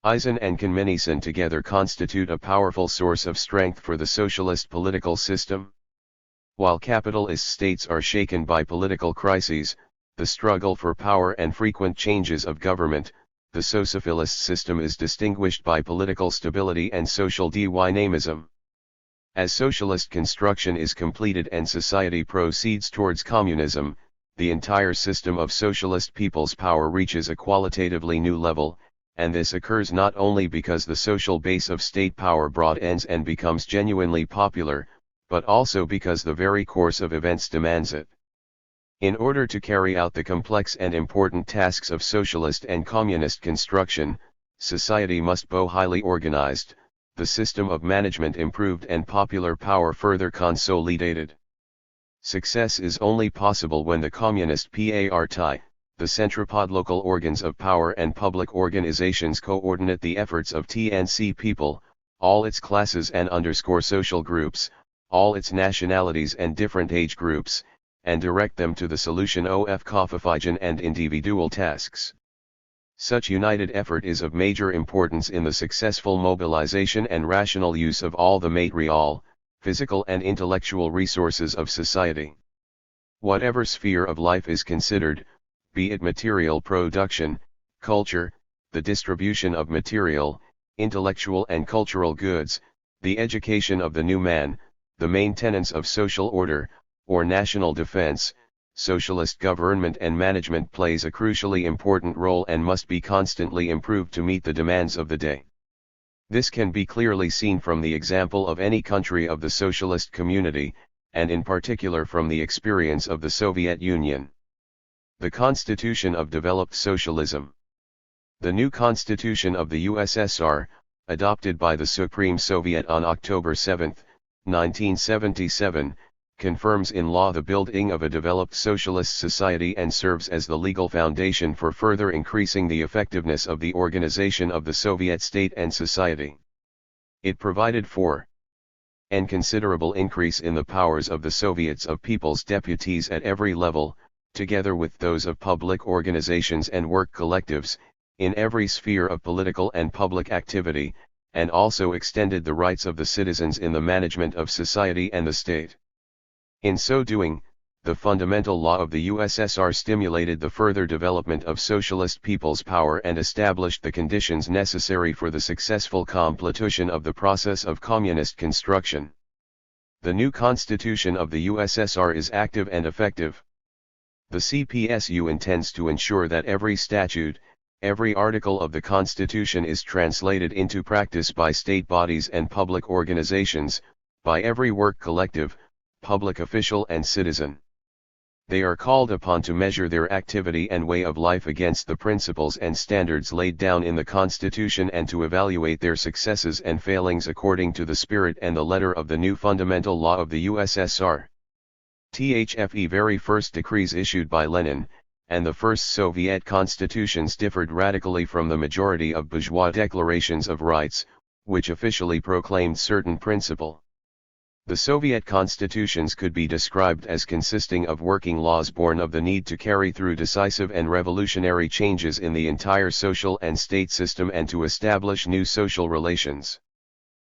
Eisen and Communism together constitute a powerful source of strength for the socialist political system. While capitalist states are shaken by political crises, the struggle for power and frequent changes of government, the socialist system is distinguished by political stability and social dynamism. As socialist construction is completed and society proceeds towards communism, the entire system of socialist people's power reaches a qualitatively new level, and this occurs not only because the social base of state power broadens and becomes genuinely popular, but also because the very course of events demands it. In order to carry out the complex and important tasks of socialist and communist construction, society must be highly organized, the system of management improved and popular power further consolidated. Success is only possible when the communist party, the centropod local organs of power and public organizations coordinate the efforts of TNC people, all its classes and social groups, all its nationalities and different age groups, and direct them to the solution of coefficient and individual tasks. Such united effort is of major importance in the successful mobilization and rational use of all the material, physical and intellectual resources of society. Whatever sphere of life is considered, be it material production, culture, the distribution of material, intellectual and cultural goods, the education of the new man, the maintenance of social order, or national defense, socialist government and management plays a crucially important role and must be constantly improved to meet the demands of the day. This can be clearly seen from the example of any country of the socialist community, and in particular from the experience of the Soviet Union. The Constitution of Developed Socialism. The new Constitution of the USSR, adopted by the Supreme Soviet on October 7, 1977, confirms in law the building of a developed socialist society and serves as the legal foundation for further increasing the effectiveness of the organization of the Soviet state and society. It provided for an considerable increase in the powers of the Soviets of People's Deputies at every level, together with those of public organizations and work collectives, in every sphere of political and public activity, and also extended the rights of the citizens in the management of society and the state. In so doing, the fundamental law of the USSR stimulated the further development of socialist people's power and established the conditions necessary for the successful completion of the process of communist construction. The new Constitution of the USSR is active and effective. The CPSU intends to ensure that every statute, every article of the Constitution is translated into practice by state bodies and public organizations, by every work collective, public official and citizen. They are called upon to measure their activity and way of life against the principles and standards laid down in the Constitution and to evaluate their successes and failings according to the spirit and the letter of the new fundamental law of the USSR. The very first decrees issued by Lenin, and the first Soviet constitutions differed radically from the majority of bourgeois declarations of rights, which officially proclaimed certain principle. The Soviet constitutions could be described as consisting of working laws born of the need to carry through decisive and revolutionary changes in the entire social and state system and to establish new social relations.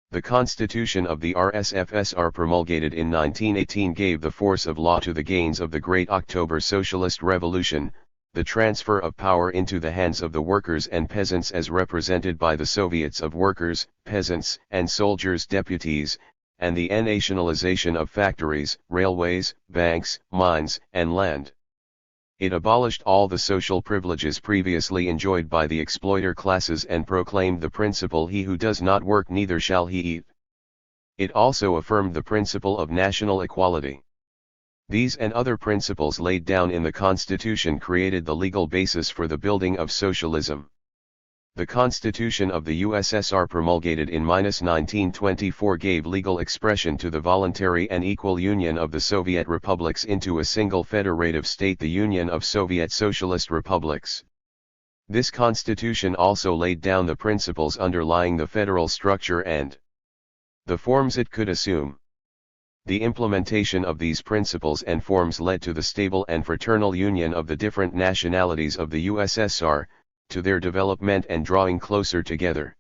The Constitution of the RSFSR promulgated in 1918 gave the force of law to the gains of the Great October Socialist Revolution, the transfer of power into the hands of the workers and peasants as represented by the Soviets of Workers, Peasants, and Soldiers' Deputies, and the nationalization of factories, railways, banks, mines, and land. It abolished all the social privileges previously enjoyed by the exploiter classes and proclaimed the principle, "He who does not work neither shall he eat." It also affirmed the principle of national equality. These and other principles laid down in the Constitution created the legal basis for the building of socialism. The Constitution of the USSR, promulgated in 1924, gave legal expression to the voluntary and equal union of the Soviet republics into a single federative state, the Union of Soviet Socialist Republics. This constitution also laid down the principles underlying the federal structure and the forms it could assume. The implementation of these principles and forms led to the stable and fraternal union of the different nationalities of the USSR, to their development and drawing closer together.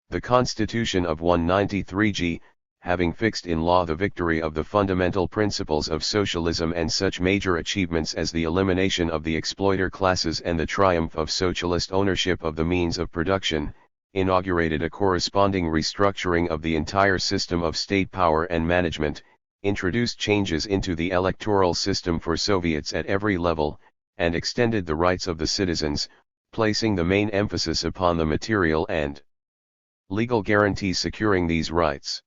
The Constitution of 193G, having fixed in law the victory of the fundamental principles of socialism and such major achievements as the elimination of the exploiter classes and the triumph of socialist ownership of the means of production, inaugurated a corresponding restructuring of the entire system of state power and management, introduced changes into the electoral system for Soviets at every level, and extended the rights of the citizens, placing the main emphasis upon the material and legal guarantees securing these rights.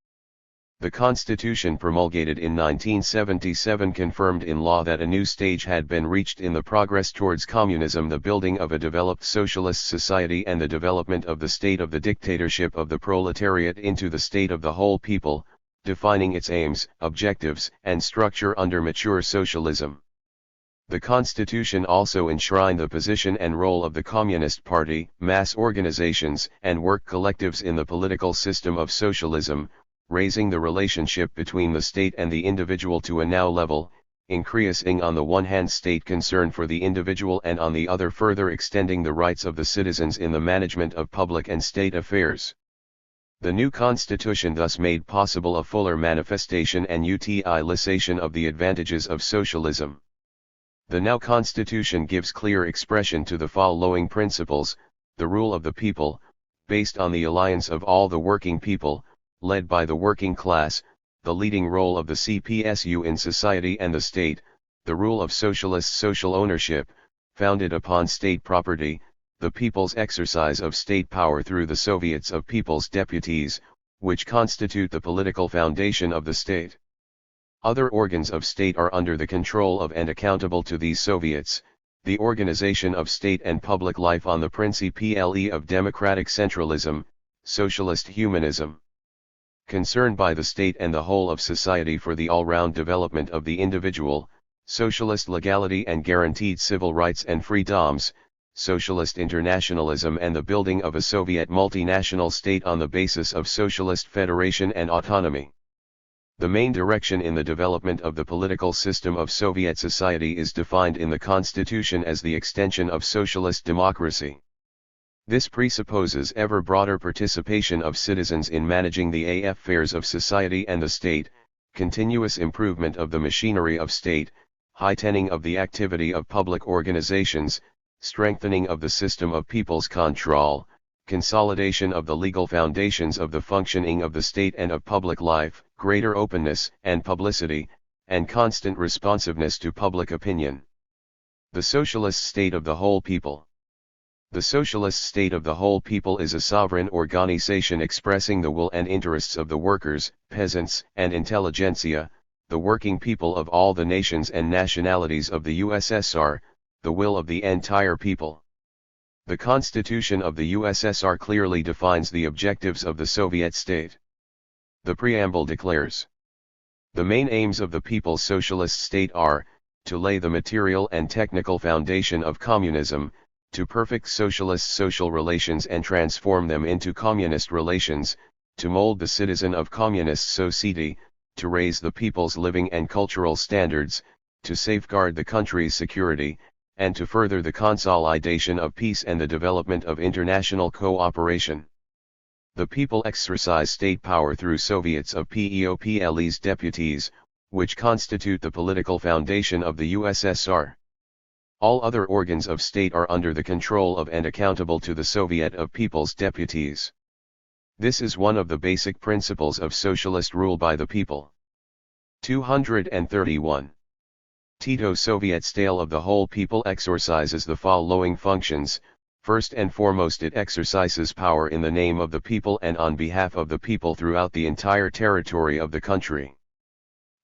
The Constitution promulgated in 1977 confirmed in law that a new stage had been reached in the progress towards communism, the building of a developed socialist society and the development of the state of the dictatorship of the proletariat into the state of the whole people, defining its aims, objectives, and structure under mature socialism. The Constitution also enshrined the position and role of the Communist Party, mass organizations, and work collectives in the political system of socialism, raising the relationship between the state and the individual to a now level, increasing on the one hand state concern for the individual and on the other further extending the rights of the citizens in the management of public and state affairs. The new constitution thus made possible a fuller manifestation and utilization of the advantages of socialism. The now constitution gives clear expression to the following principles: the rule of the people, based on the alliance of all the working people, led by the working class, the leading role of the CPSU in society and the state, the rule of socialist social ownership, founded upon state property, the people's exercise of state power through the Soviets of People's Deputies, which constitute the political foundation of the state. Other organs of state are under the control of and accountable to these Soviets, the organization of state and public life on the principle of democratic centralism, socialist humanism. Concerned by the state and the whole of society for the all-round development of the individual, socialist legality and guaranteed civil rights and freedoms, socialist internationalism and the building of a Soviet multinational state on the basis of socialist federation and autonomy. The main direction in the development of the political system of Soviet society is defined in the Constitution as the extension of socialist democracy. This presupposes ever broader participation of citizens in managing the affairs of society and the state, continuous improvement of the machinery of state, heightening of the activity of public organizations, strengthening of the system of people's control, consolidation of the legal foundations of the functioning of the state and of public life, greater openness and publicity, and constant responsiveness to public opinion. The socialist state of the whole people. The socialist state of the whole people is a sovereign organization expressing the will and interests of the workers, peasants, and intelligentsia, the working people of all the nations and nationalities of the USSR, the will of the entire people. The Constitution of the USSR clearly defines the objectives of the Soviet state. The preamble declares: the main aims of the People's Socialist State are, to lay the material and technical foundation of communism, to perfect socialist social relations and transform them into communist relations, to mold the citizen of communist society, to raise the people's living and cultural standards, to safeguard the country's security, and to further the consolidation of peace and the development of international cooperation. The people exercise state power through Soviets of People's Deputies, which constitute the political foundation of the USSR. All other organs of state are under the control of and accountable to the Soviet of People's Deputies. This is one of the basic principles of socialist rule by the people. 231. Tito-Soviet state of the whole people exercises the following functions. First and foremost, it exercises power in the name of the people and on behalf of the people throughout the entire territory of the country.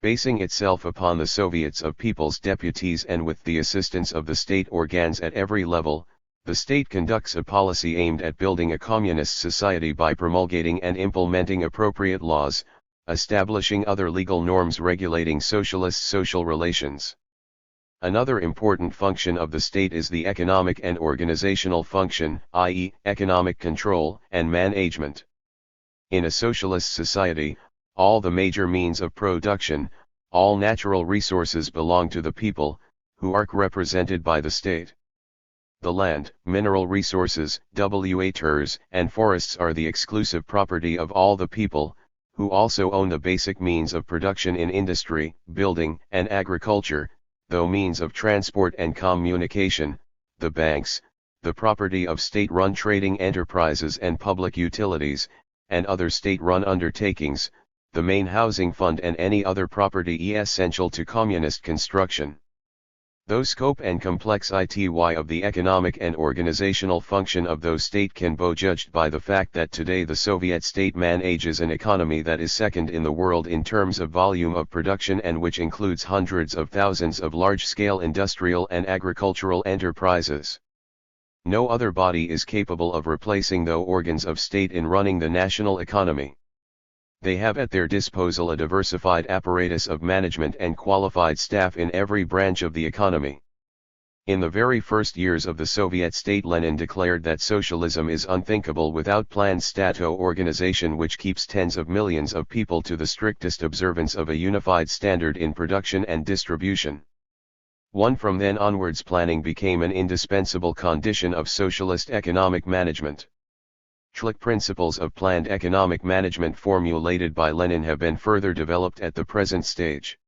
Basing itself upon the Soviets of People's Deputies and with the assistance of the state organs at every level, the state conducts a policy aimed at building a communist society by promulgating and implementing appropriate laws, establishing other legal norms regulating socialist social relations. Another important function of the state is the economic and organizational function, i.e., economic control and management. In a socialist society, all the major means of production, all natural resources belong to the people, who are represented by the state. The land, mineral resources, waters, and forests are the exclusive property of all the people, who also own the basic means of production in industry, building, and agriculture, though means of transport and communication, the banks, the property of state-run trading enterprises and public utilities, and other state-run undertakings, the main housing fund and any other property essential to communist construction. Though scope and complexity of the economic and organizational function of those state can be judged by the fact that today the Soviet state manages an economy that is second in the world in terms of volume of production and which includes hundreds of thousands of large-scale industrial and agricultural enterprises. No other body is capable of replacing those organs of state in running the national economy. They have at their disposal a diversified apparatus of management and qualified staff in every branch of the economy. In the very first years of the Soviet state, Lenin declared that socialism is unthinkable without planned Stato organization which keeps tens of millions of people to the strictest observance of a unified standard in production and distribution. From then onwards, planning became an indispensable condition of socialist economic management. Principles of planned economic management formulated by Lenin have been further developed at the present stage.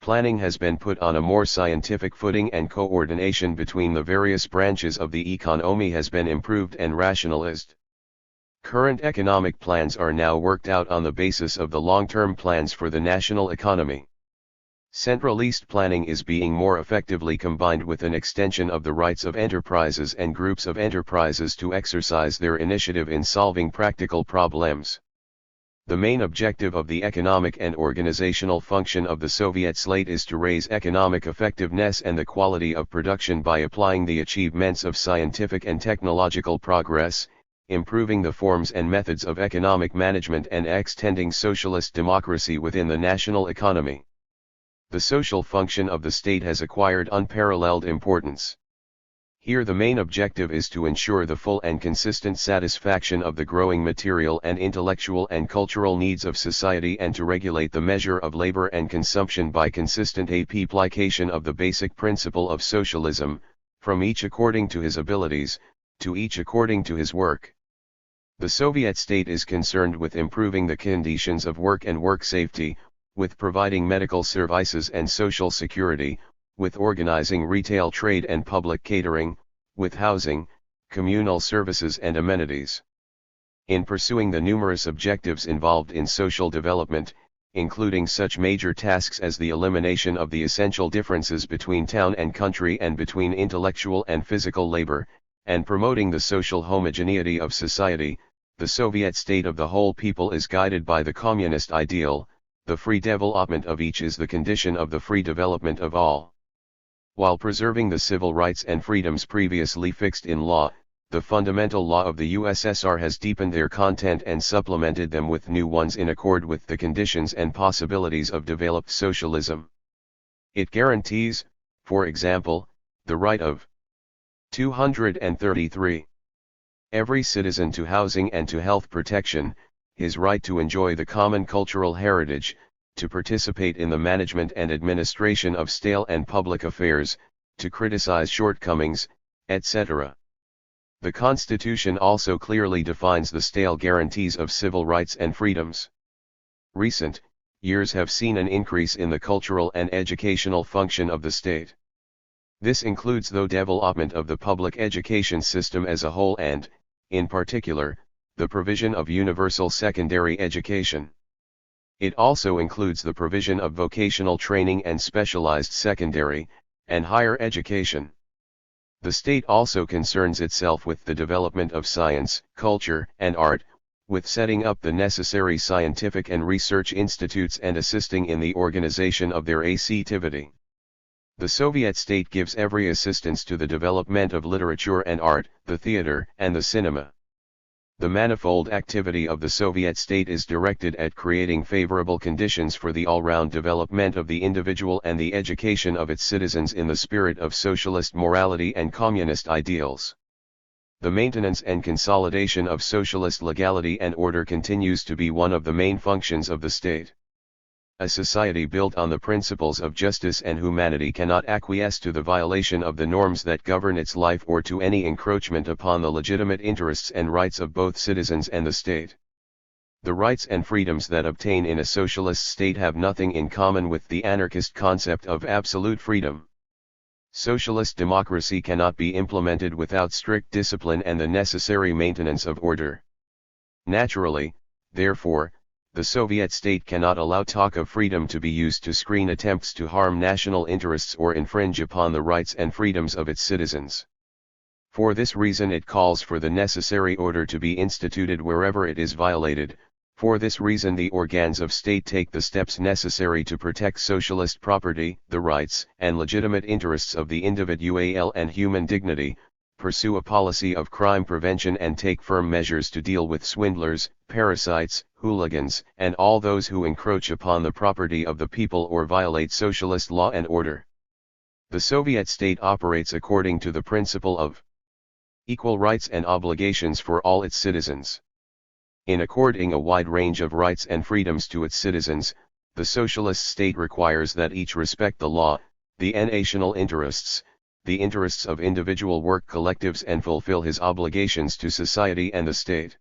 Planning has been put on a more scientific footing and coordination between the various branches of the economy has been improved and rationalized. Current economic plans are now worked out on the basis of the long-term plans for the national economy. Centralist planning is being more effectively combined with an extension of the rights of enterprises and groups of enterprises to exercise their initiative in solving practical problems. The main objective of the economic and organizational function of the Soviet state is to raise economic effectiveness and the quality of production by applying the achievements of scientific and technological progress, improving the forms and methods of economic management and extending socialist democracy within the national economy. The social function of the state has acquired unparalleled importance. Here the main objective is to ensure the full and consistent satisfaction of the growing material and intellectual and cultural needs of society and to regulate the measure of labor and consumption by consistent application of the basic principle of socialism, from each according to his abilities, to each according to his work. The Soviet state is concerned with improving the conditions of work and work safety, with providing medical services and social security, with organizing retail trade and public catering, with housing, communal services and amenities. In pursuing the numerous objectives involved in social development, including such major tasks as the elimination of the essential differences between town and country and between intellectual and physical labor, and promoting the social homogeneity of society, the Soviet state of the whole people is guided by the communist ideal. The free development of each is the condition of the free development of all. While preserving the civil rights and freedoms previously fixed in law, the fundamental law of the USSR has deepened their content and supplemented them with new ones in accord with the conditions and possibilities of developed socialism. It guarantees, for example, the right of 233. Every citizen to housing and to health protection, his right to enjoy the common cultural heritage, to participate in the management and administration of state and public affairs, to criticize shortcomings, etc. The Constitution also clearly defines the state guarantees of civil rights and freedoms. Recent years have seen an increase in the cultural and educational function of the state. This includes the development of the public education system as a whole and, in particular, the provision of universal secondary education. It also includes the provision of vocational training and specialized secondary and higher education. The state also concerns itself with the development of science, culture, and art, with setting up the necessary scientific and research institutes and assisting in the organization of their activity. The Soviet state gives every assistance to the development of literature and art, the theater, and the cinema. The manifold activity of the Soviet state is directed at creating favorable conditions for the all-round development of the individual and the education of its citizens in the spirit of socialist morality and communist ideals. The maintenance and consolidation of socialist legality and order continues to be one of the main functions of the state. A society built on the principles of justice and humanity cannot acquiesce to the violation of the norms that govern its life or to any encroachment upon the legitimate interests and rights of both citizens and the state. The rights and freedoms that obtain in a socialist state have nothing in common with the anarchist concept of absolute freedom. Socialist democracy cannot be implemented without strict discipline and the necessary maintenance of order. Naturally, therefore, the Soviet state cannot allow talk of freedom to be used to screen attempts to harm national interests or infringe upon the rights and freedoms of its citizens. For this reason it calls for the necessary order to be instituted wherever it is violated. For this reason the organs of state take the steps necessary to protect socialist property, the rights and legitimate interests of the individual and human dignity, pursue a policy of crime prevention and take firm measures to deal with swindlers, parasites, hooligans, and all those who encroach upon the property of the people or violate socialist law and order. The Soviet state operates according to the principle of equal rights and obligations for all its citizens. In according a wide range of rights and freedoms to its citizens, the socialist state requires that each respect the law, the national interests, the interests of individual work collectives and fulfill his obligations to society and the state.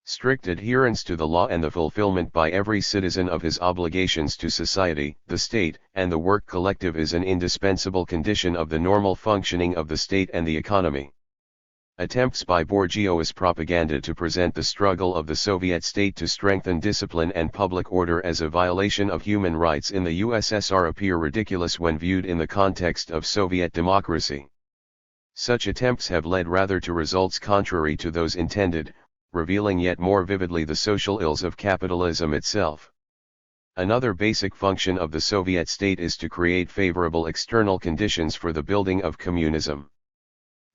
Strict adherence to the law and the fulfillment by every citizen of his obligations to society, the state, and the work collective is an indispensable condition of the normal functioning of the state and the economy. Attempts by bourgeois propaganda to present the struggle of the Soviet state to strengthen discipline and public order as a violation of human rights in the USSR appear ridiculous when viewed in the context of Soviet democracy. Such attempts have led rather to results contrary to those intended, revealing yet more vividly the social ills of capitalism itself. Another basic function of the Soviet state is to create favorable external conditions for the building of communism.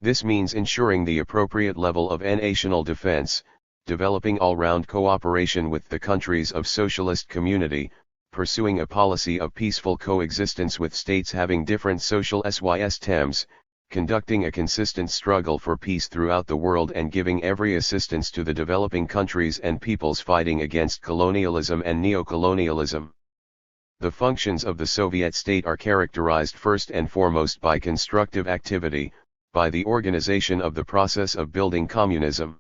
This means ensuring the appropriate level of national defense, developing all-round cooperation with the countries of socialist community, pursuing a policy of peaceful coexistence with states having different social systems, conducting a consistent struggle for peace throughout the world and giving every assistance to the developing countries and peoples fighting against colonialism and neocolonialism. The functions of the Soviet state are characterized first and foremost by constructive activity, by the organization of the process of building communism.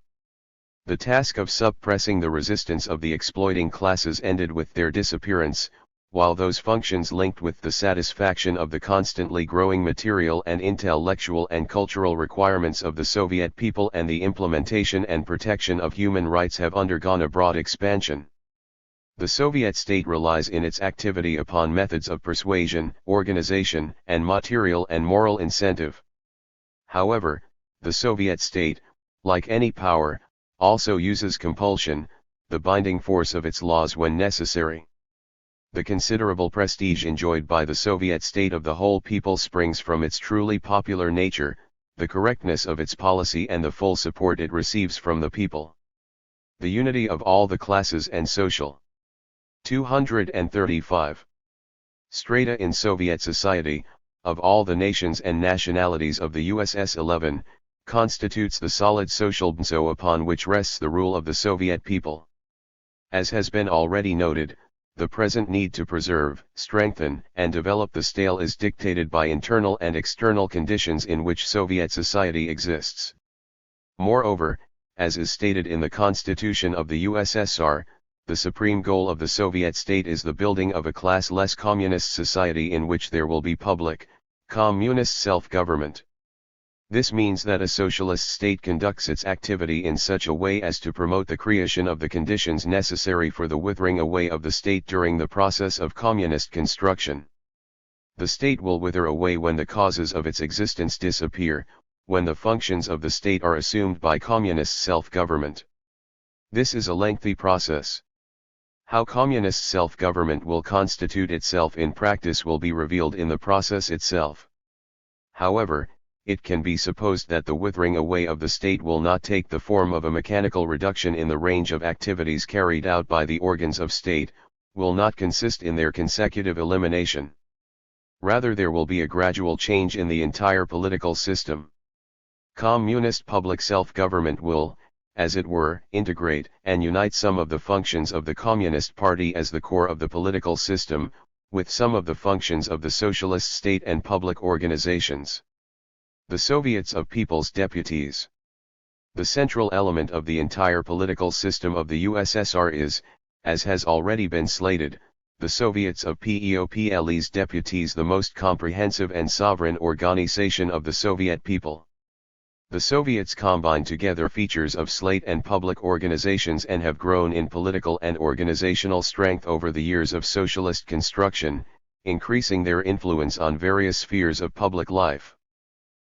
The task of suppressing the resistance of the exploiting classes ended with their disappearance, while those functions linked with the satisfaction of the constantly growing material and intellectual and cultural requirements of the Soviet people and the implementation and protection of human rights have undergone a broad expansion. The Soviet state relies in its activity upon methods of persuasion, organization, and material and moral incentive. However, the Soviet state, like any power, also uses compulsion, the binding force of its laws when necessary. The considerable prestige enjoyed by the Soviet state of the whole people springs from its truly popular nature, the correctness of its policy and the full support it receives from the people. The unity of all the classes and social. 235. Strata in Soviet society, of all the nations and nationalities of the USS-11, constitutes the solid social basis upon which rests the rule of the Soviet people. As has been already noted, the present need to preserve, strengthen, and develop the state is dictated by internal and external conditions in which Soviet society exists. Moreover, as is stated in the Constitution of the USSR, the supreme goal of the Soviet state is the building of a classless communist society in which there will be public, communist self-government. This means that a socialist state conducts its activity in such a way as to promote the creation of the conditions necessary for the withering away of the state during the process of communist construction. The state will wither away when the causes of its existence disappear, when the functions of the state are assumed by communist self-government. This is a lengthy process. How communist self-government will constitute itself in practice will be revealed in the process itself. However, it can be supposed that the withering away of the state will not take the form of a mechanical reduction in the range of activities carried out by the organs of state, will not consist in their consecutive elimination. Rather, there will be a gradual change in the entire political system. Communist public self-government will, as it were, integrate and unite some of the functions of the Communist Party as the core of the political system, with some of the functions of the socialist state and public organizations. The Soviets of People's Deputies. The central element of the entire political system of the USSR is, as has already been slated, the Soviets of PEOPLE's deputies, the most comprehensive and sovereign organization of the Soviet people. The Soviets combine together features of state and public organizations and have grown in political and organizational strength over the years of socialist construction, increasing their influence on various spheres of public life.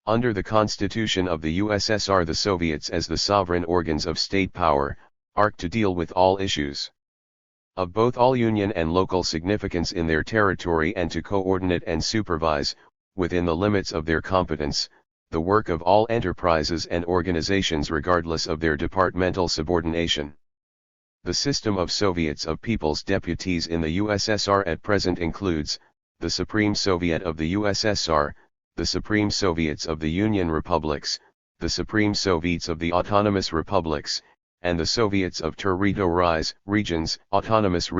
Under the Constitution of the USSR, the Soviets, as the sovereign organs of state power, are to deal with all issues of both all union and local significance in their territory and to coordinate and supervise, within the limits of their competence, the work of all enterprises and organizations regardless of their departmental subordination. The system of Soviets of People's Deputies in the USSR at present includes, the Supreme Soviet of the USSR, the Supreme Soviets of the Union Republics, the Supreme Soviets of the Autonomous Republics, and the Soviets of Territories, regions, autonomous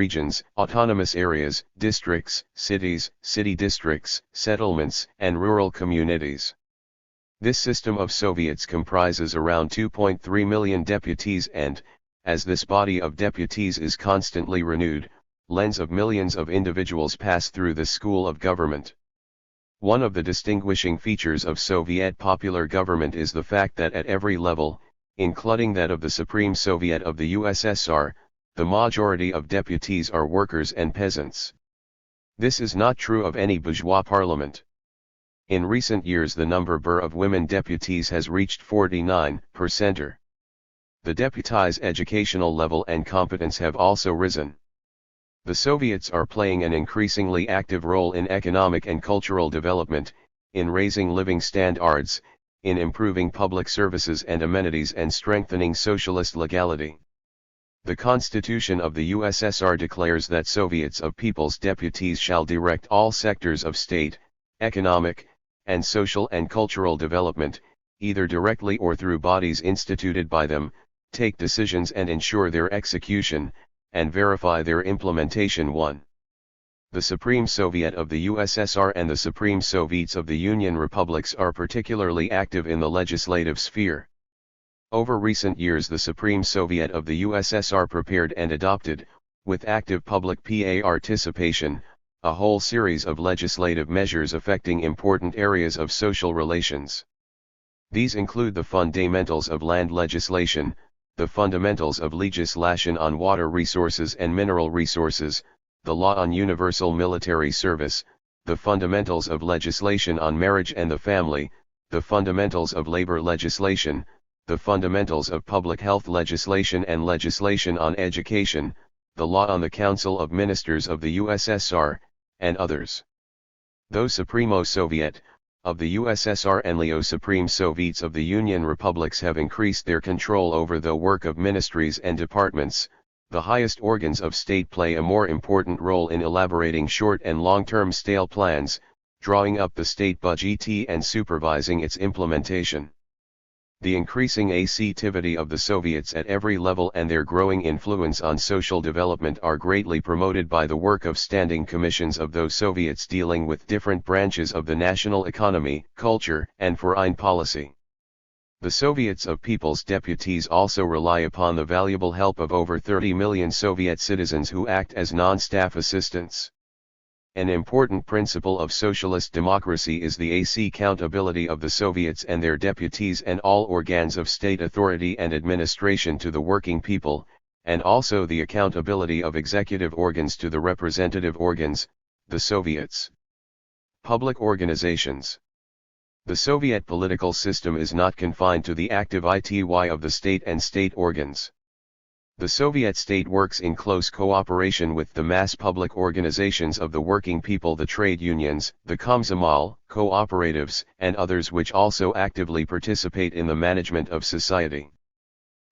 areas, districts, cities, city districts, settlements, and rural communities. This system of Soviets comprises around 2.3 million deputies and, as this body of deputies is constantly renewed, tens of millions of individuals pass through the school of government. One of the distinguishing features of Soviet popular government is the fact that at every level, including that of the Supreme Soviet of the USSR, the majority of deputies are workers and peasants. This is not true of any bourgeois parliament. In recent years the number of women deputies has reached 49%. The deputies' educational level and competence have also risen. The Soviets are playing an increasingly active role in economic and cultural development, in raising living standards, in improving public services and amenities and strengthening socialist legality. The Constitution of the USSR declares that Soviets of People's Deputies shall direct all sectors of state, economic, and social and cultural development, either directly or through bodies instituted by them, take decisions and ensure their execution, and verify their implementation. 1. The Supreme Soviet of the USSR and the Supreme Soviets of the Union Republics are particularly active in the legislative sphere. Over recent years the Supreme Soviet of the USSR prepared and adopted, with active public participation, a whole series of legislative measures affecting important areas of social relations. These include the fundamentals of land legislation, the fundamentals of legislation on water resources and mineral resources, the law on universal military service, the fundamentals of legislation on marriage and the family, the fundamentals of labor legislation, the fundamentals of public health legislation and legislation on education, the law on the Council of Ministers of the USSR, and others. Though Supremo Soviet of the USSR and Leo Supreme Soviets of the Union Republics have increased their control over the work of ministries and departments, the highest organs of state play a more important role in elaborating short and long-term stale plans, drawing up the state budget and supervising its implementation. The increasing activity of the Soviets at every level and their growing influence on social development are greatly promoted by the work of standing commissions of those Soviets dealing with different branches of the national economy, culture, and foreign policy. The Soviets of People's Deputies also rely upon the valuable help of over 30 million Soviet citizens who act as non-staff assistants. An important principle of socialist democracy is the accountability of the Soviets and their deputies and all organs of state authority and administration to the working people, and also the accountability of executive organs to the representative organs, the Soviets. Public organizations. The Soviet political system is not confined to the active ity of the state and state organs. The Soviet state works in close cooperation with the mass public organizations of the working people, the trade unions, the Komsomol, cooperatives, and others which also actively participate in the management of society.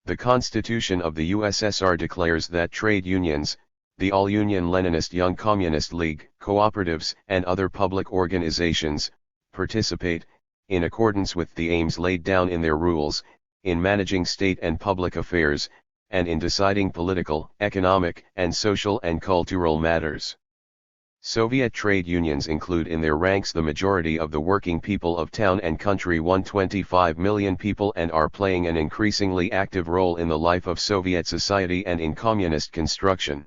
The Constitution of the USSR declares that trade unions, the All-Union Leninist Young Communist League, cooperatives, and other public organizations, participate, in accordance with the aims laid down in their rules, in managing state and public affairs, and in deciding political, economic, and social and cultural matters. Soviet trade unions include in their ranks the majority of the working people of town and country, 125 million people, and are playing an increasingly active role in the life of Soviet society and in communist construction.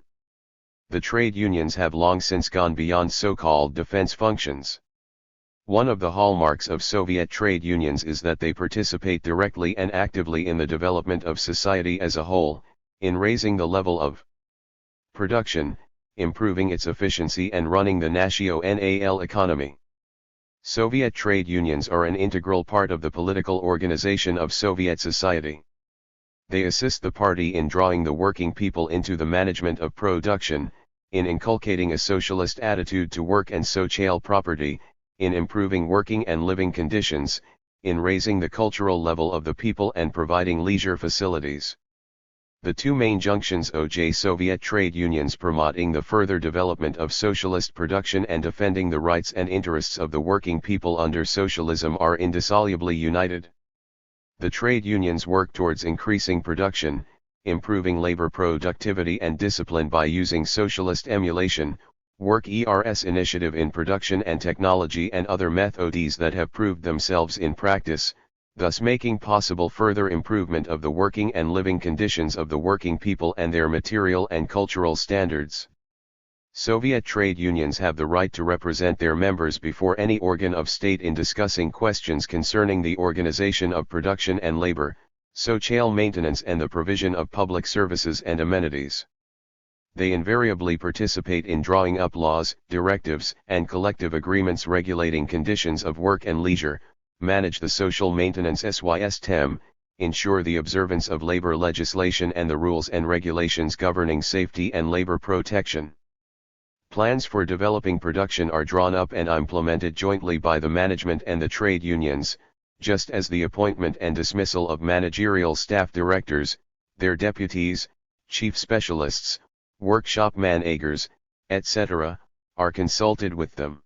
The trade unions have long since gone beyond so-called defense functions. One of the hallmarks of Soviet trade unions is that they participate directly and actively in the development of society as a whole, in raising the level of production, improving its efficiency, and running the national economy. Soviet trade unions are an integral part of the political organization of Soviet society. They assist the party in drawing the working people into the management of production, in inculcating a socialist attitude to work and social property, in improving working and living conditions, in raising the cultural level of the people and providing leisure facilities. The two main junctions OJ Soviet trade unions promoting the further development of socialist production and defending the rights and interests of the working people under socialism are indissolubly united. The trade unions work towards increasing production, improving labor productivity and discipline by using socialist emulation, work ERS initiative in production and technology and other methods that have proved themselves in practice, thus making possible further improvement of the working and living conditions of the working people and their material and cultural standards. Soviet trade unions have the right to represent their members before any organ of state in discussing questions concerning the organization of production and labor, social maintenance, and the provision of public services and amenities. They invariably participate in drawing up laws, directives, and collective agreements regulating conditions of work and leisure, manage the social maintenance system, ensure the observance of labor legislation and the rules and regulations governing safety and labor protection. Plans for developing production are drawn up and implemented jointly by the management and the trade unions, just as the appointment and dismissal of managerial staff directors, their deputies, chief specialists, workshop managers, etc., are consulted with them.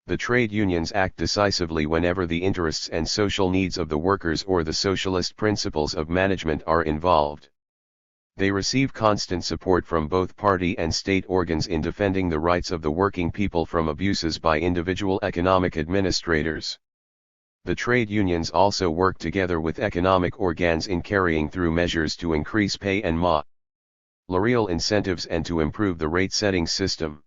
The trade unions act decisively whenever the interests and social needs of the workers or the socialist principles of management are involved. They receive constant support from both party and state organs in defending the rights of the working people from abuses by individual economic administrators. The trade unions also work together with economic organs in carrying through measures to increase pay and salarial incentives and to improve the rate-setting system.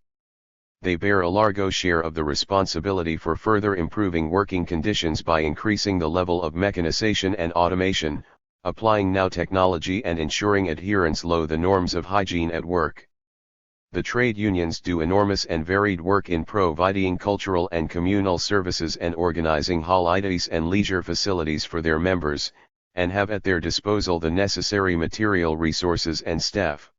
They bear a large share of the responsibility for further improving working conditions by increasing the level of mechanization and automation, applying now technology, and ensuring adherence to the norms of hygiene at work. The trade unions do enormous and varied work in providing cultural and communal services and organizing holidays and leisure facilities for their members, and have at their disposal the necessary material resources and staff.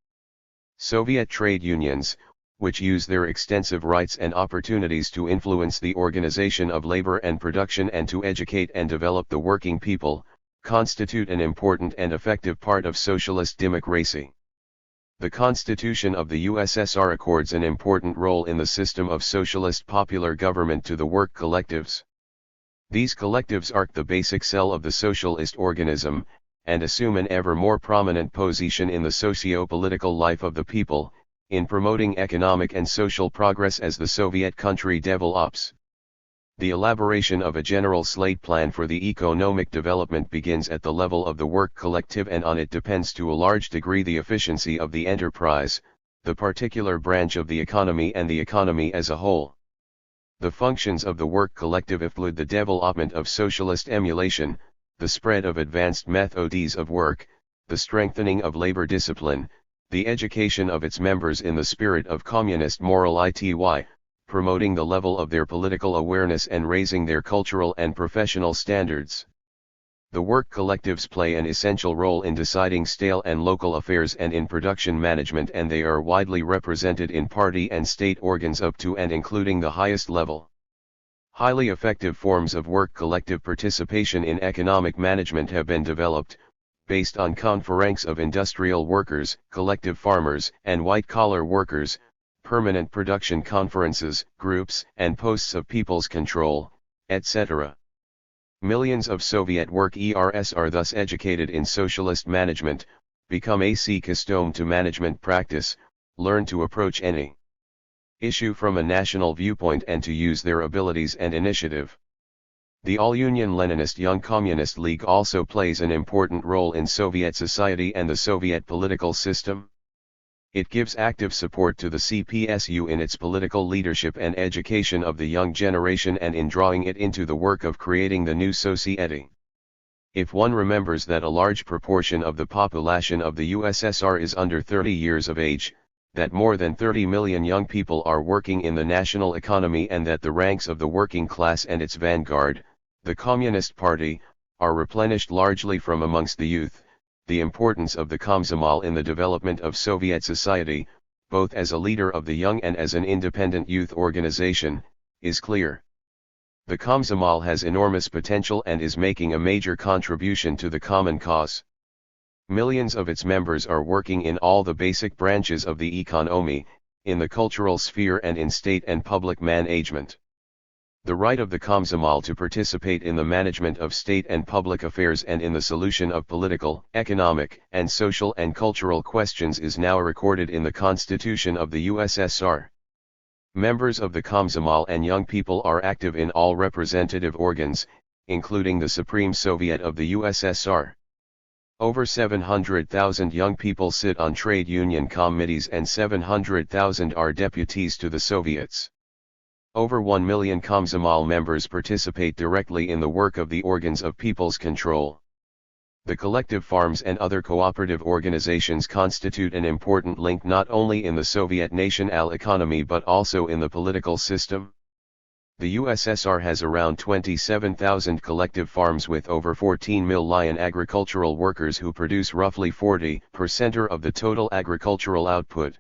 Soviet trade unions, which use their extensive rights and opportunities to influence the organization of labor and production and to educate and develop the working people, constitute an important and effective part of socialist democracy. The Constitution of the USSR accords an important role in the system of socialist popular government to the work collectives. These collectives are the basic cell of the socialist organism, and assume an ever more prominent position in the socio-political life of the people, in promoting economic and social progress as the Soviet country develops. The elaboration of a general slate plan for the economic development begins at the level of the work collective, and on it depends to a large degree the efficiency of the enterprise, the particular branch of the economy and the economy as a whole. The functions of the work collective include the development of socialist emulation, the spread of advanced methods of work, the strengthening of labor discipline, the education of its members in the spirit of communist moral ity, promoting the level of their political awareness and raising their cultural and professional standards. The work collectives play an essential role in deciding state and local affairs and in production management, and they are widely represented in party and state organs up to and including the highest level. Highly effective forms of work collective participation in economic management have been developed, based on conferences of industrial workers, collective farmers, and white-collar workers, permanent production conferences, groups, and posts of people's control, etc. Millions of Soviet workers are thus educated in socialist management, become accustomed to management practice, learn to approach any issue from a national viewpoint and to use their abilities and initiative. The All-Union Leninist Young Communist League also plays an important role in Soviet society and the Soviet political system. It gives active support to the CPSU in its political leadership and education of the young generation and in drawing it into the work of creating the new society. If one remembers that a large proportion of the population of the USSR is under 30 years of age, that more than 30 million young people are working in the national economy and that the ranks of the working class and its vanguard, the Communist Party, are replenished largely from amongst the youth, the importance of the Komsomol in the development of Soviet society, both as a leader of the young and as an independent youth organization, is clear. The Komsomol has enormous potential and is making a major contribution to the common cause. Millions of its members are working in all the basic branches of the economy, in the cultural sphere and in state and public management. The right of the Komsomol to participate in the management of state and public affairs and in the solution of political, economic, and social and cultural questions is now recorded in the Constitution of the USSR. Members of the Komsomol and young people are active in all representative organs, including the Supreme Soviet of the USSR. Over 700,000 young people sit on trade union committees and 700,000 are deputies to the Soviets. Over 1 million Komsomol members participate directly in the work of the organs of people's control. The collective farms and other cooperative organizations constitute an important link not only in the Soviet national economy but also in the political system. The USSR has around 27,000 collective farms with over 14 million agricultural workers who produce roughly 40% of the total agricultural output.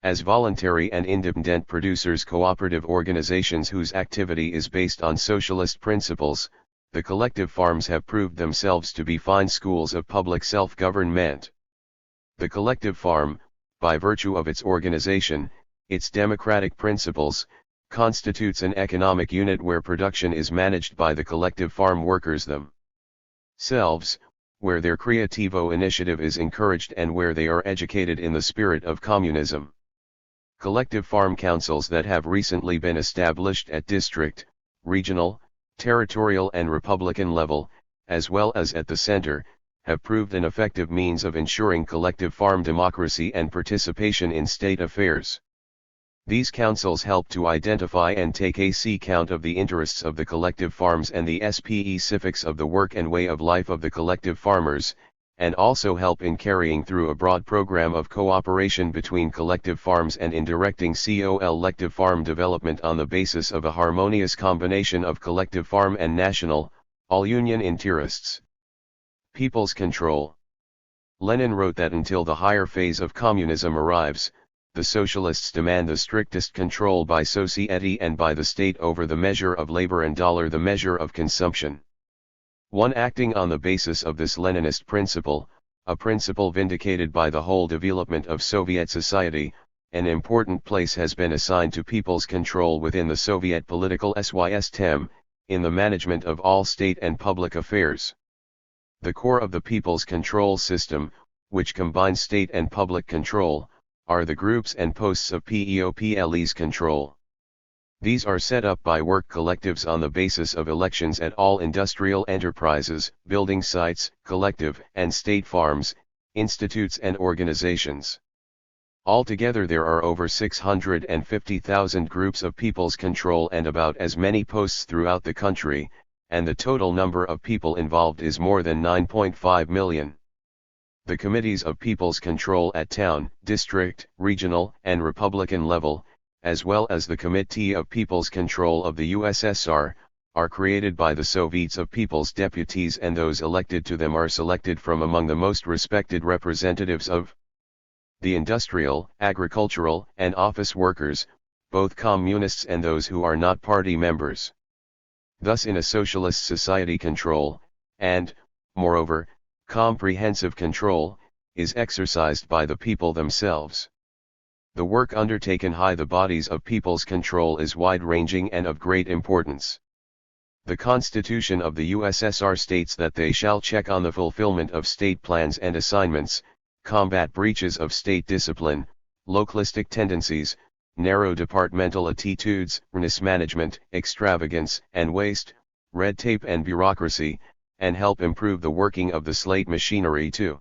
As voluntary and independent producers, cooperative organizations whose activity is based on socialist principles, the collective farms have proved themselves to be fine schools of public self-government. The collective farm, by virtue of its organization, its democratic principles, constitutes an economic unit where production is managed by the collective farm workers themselves, where their creativo initiative is encouraged and where they are educated in the spirit of communism. Collective farm councils that have recently been established at district, regional, territorial and republican level, as well as at the center, have proved an effective means of ensuring collective farm democracy and participation in state affairs. These councils help to identify and take account of the interests of the collective farms and the specifics of the work and way of life of the collective farmers, and also help in carrying through a broad program of cooperation between collective farms and in directing collective farm development on the basis of a harmonious combination of collective farm and national, all-union interests. People's control. Lenin wrote that until the higher phase of communism arrives, the socialists demand the strictest control by society and by the state over the measure of labor and the measure of consumption. One acting on the basis of this Leninist principle, a principle vindicated by the whole development of Soviet society, an important place has been assigned to people's control within the Soviet political system, in the management of all state and public affairs. The core of the people's control system, which combines state and public control, are the groups and posts of PEOPLE's control. These are set up by work collectives on the basis of elections at all industrial enterprises, building sites, collective and state farms, institutes and organizations. Altogether there are over 650,000 groups of people's control and about as many posts throughout the country, and the total number of people involved is more than 9.5 million. The committees of people's control at town, district, regional, and Republican level, as well as the Committee of People's Control of the USSR, are created by the Soviets of People's Deputies, and those elected to them are selected from among the most respected representatives of the industrial, agricultural, and office workers, both communists and those who are not party members. Thus in a socialist society control, and, moreover, comprehensive control, is exercised by the people themselves. The work undertaken by the bodies of people's control is wide-ranging and of great importance. The Constitution of the USSR states that they shall check on the fulfillment of state plans and assignments, combat breaches of state discipline, localistic tendencies, narrow departmental attitudes, mismanagement, extravagance and waste, red tape and bureaucracy, and help improve the working of the state machinery too.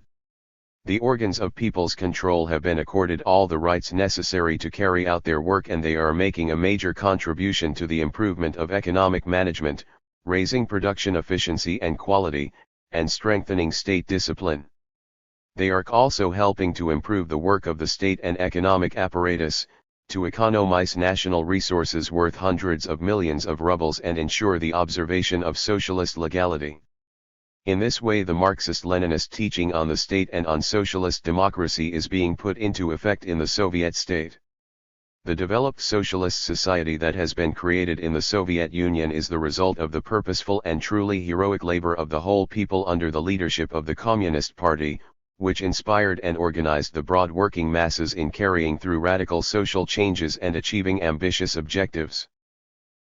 The organs of people's control have been accorded all the rights necessary to carry out their work, and they are making a major contribution to the improvement of economic management, raising production efficiency and quality, and strengthening state discipline. They are also helping to improve the work of the state and economic apparatus, to economize national resources worth hundreds of millions of rubles and ensure the observation of socialist legality. In this way the Marxist-Leninist teaching on the state and on socialist democracy is being put into effect in the Soviet state. The developed socialist society that has been created in the Soviet Union is the result of the purposeful and truly heroic labor of the whole people under the leadership of the Communist Party, which inspired and organized the broad working masses in carrying through radical social changes and achieving ambitious objectives.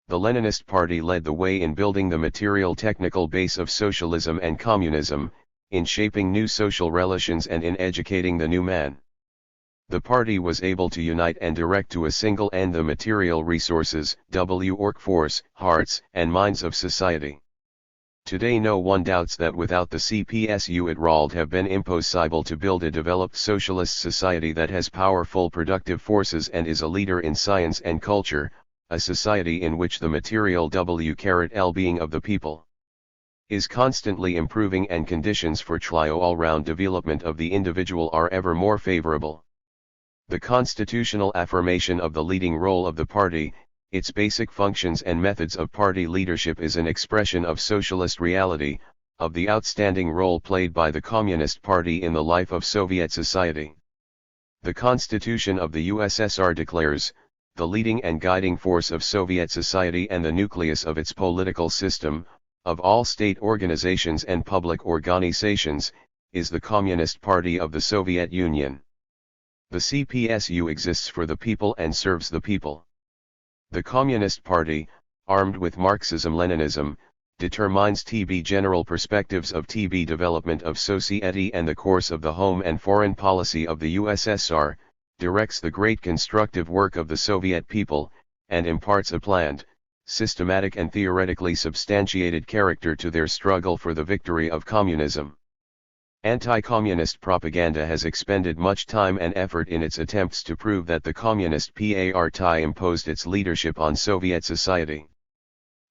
The Leninist Party led the way in building the material technical base of socialism and communism, in shaping new social relations and in educating the new man. The party was able to unite and direct to a single end the material resources, workforce, hearts, and minds of society. Today no one doubts that without the CPSU it would have been impossible to build a developed socialist society that has powerful productive forces and is a leader in science and culture, a society in which the material well-being of the people is constantly improving and conditions for all-round development of the individual are ever more favorable. The constitutional affirmation of the leading role of the party, its basic functions and methods of party leadership is an expression of socialist reality, of the outstanding role played by the Communist Party in the life of Soviet society. The Constitution of the USSR declares, the leading and guiding force of Soviet society and the nucleus of its political system, of all state organizations and public organizations, is the Communist Party of the Soviet Union. The CPSU exists for the people and serves the people. The Communist Party, armed with Marxism-Leninism, determines TB general perspectives of TB development of society and the course of the home and foreign policy of the USSR, directs the great constructive work of the Soviet people, and imparts a planned, systematic and theoretically substantiated character to their struggle for the victory of communism. Anti-communist propaganda has expended much time and effort in its attempts to prove that the Communist Party imposed its leadership on Soviet society.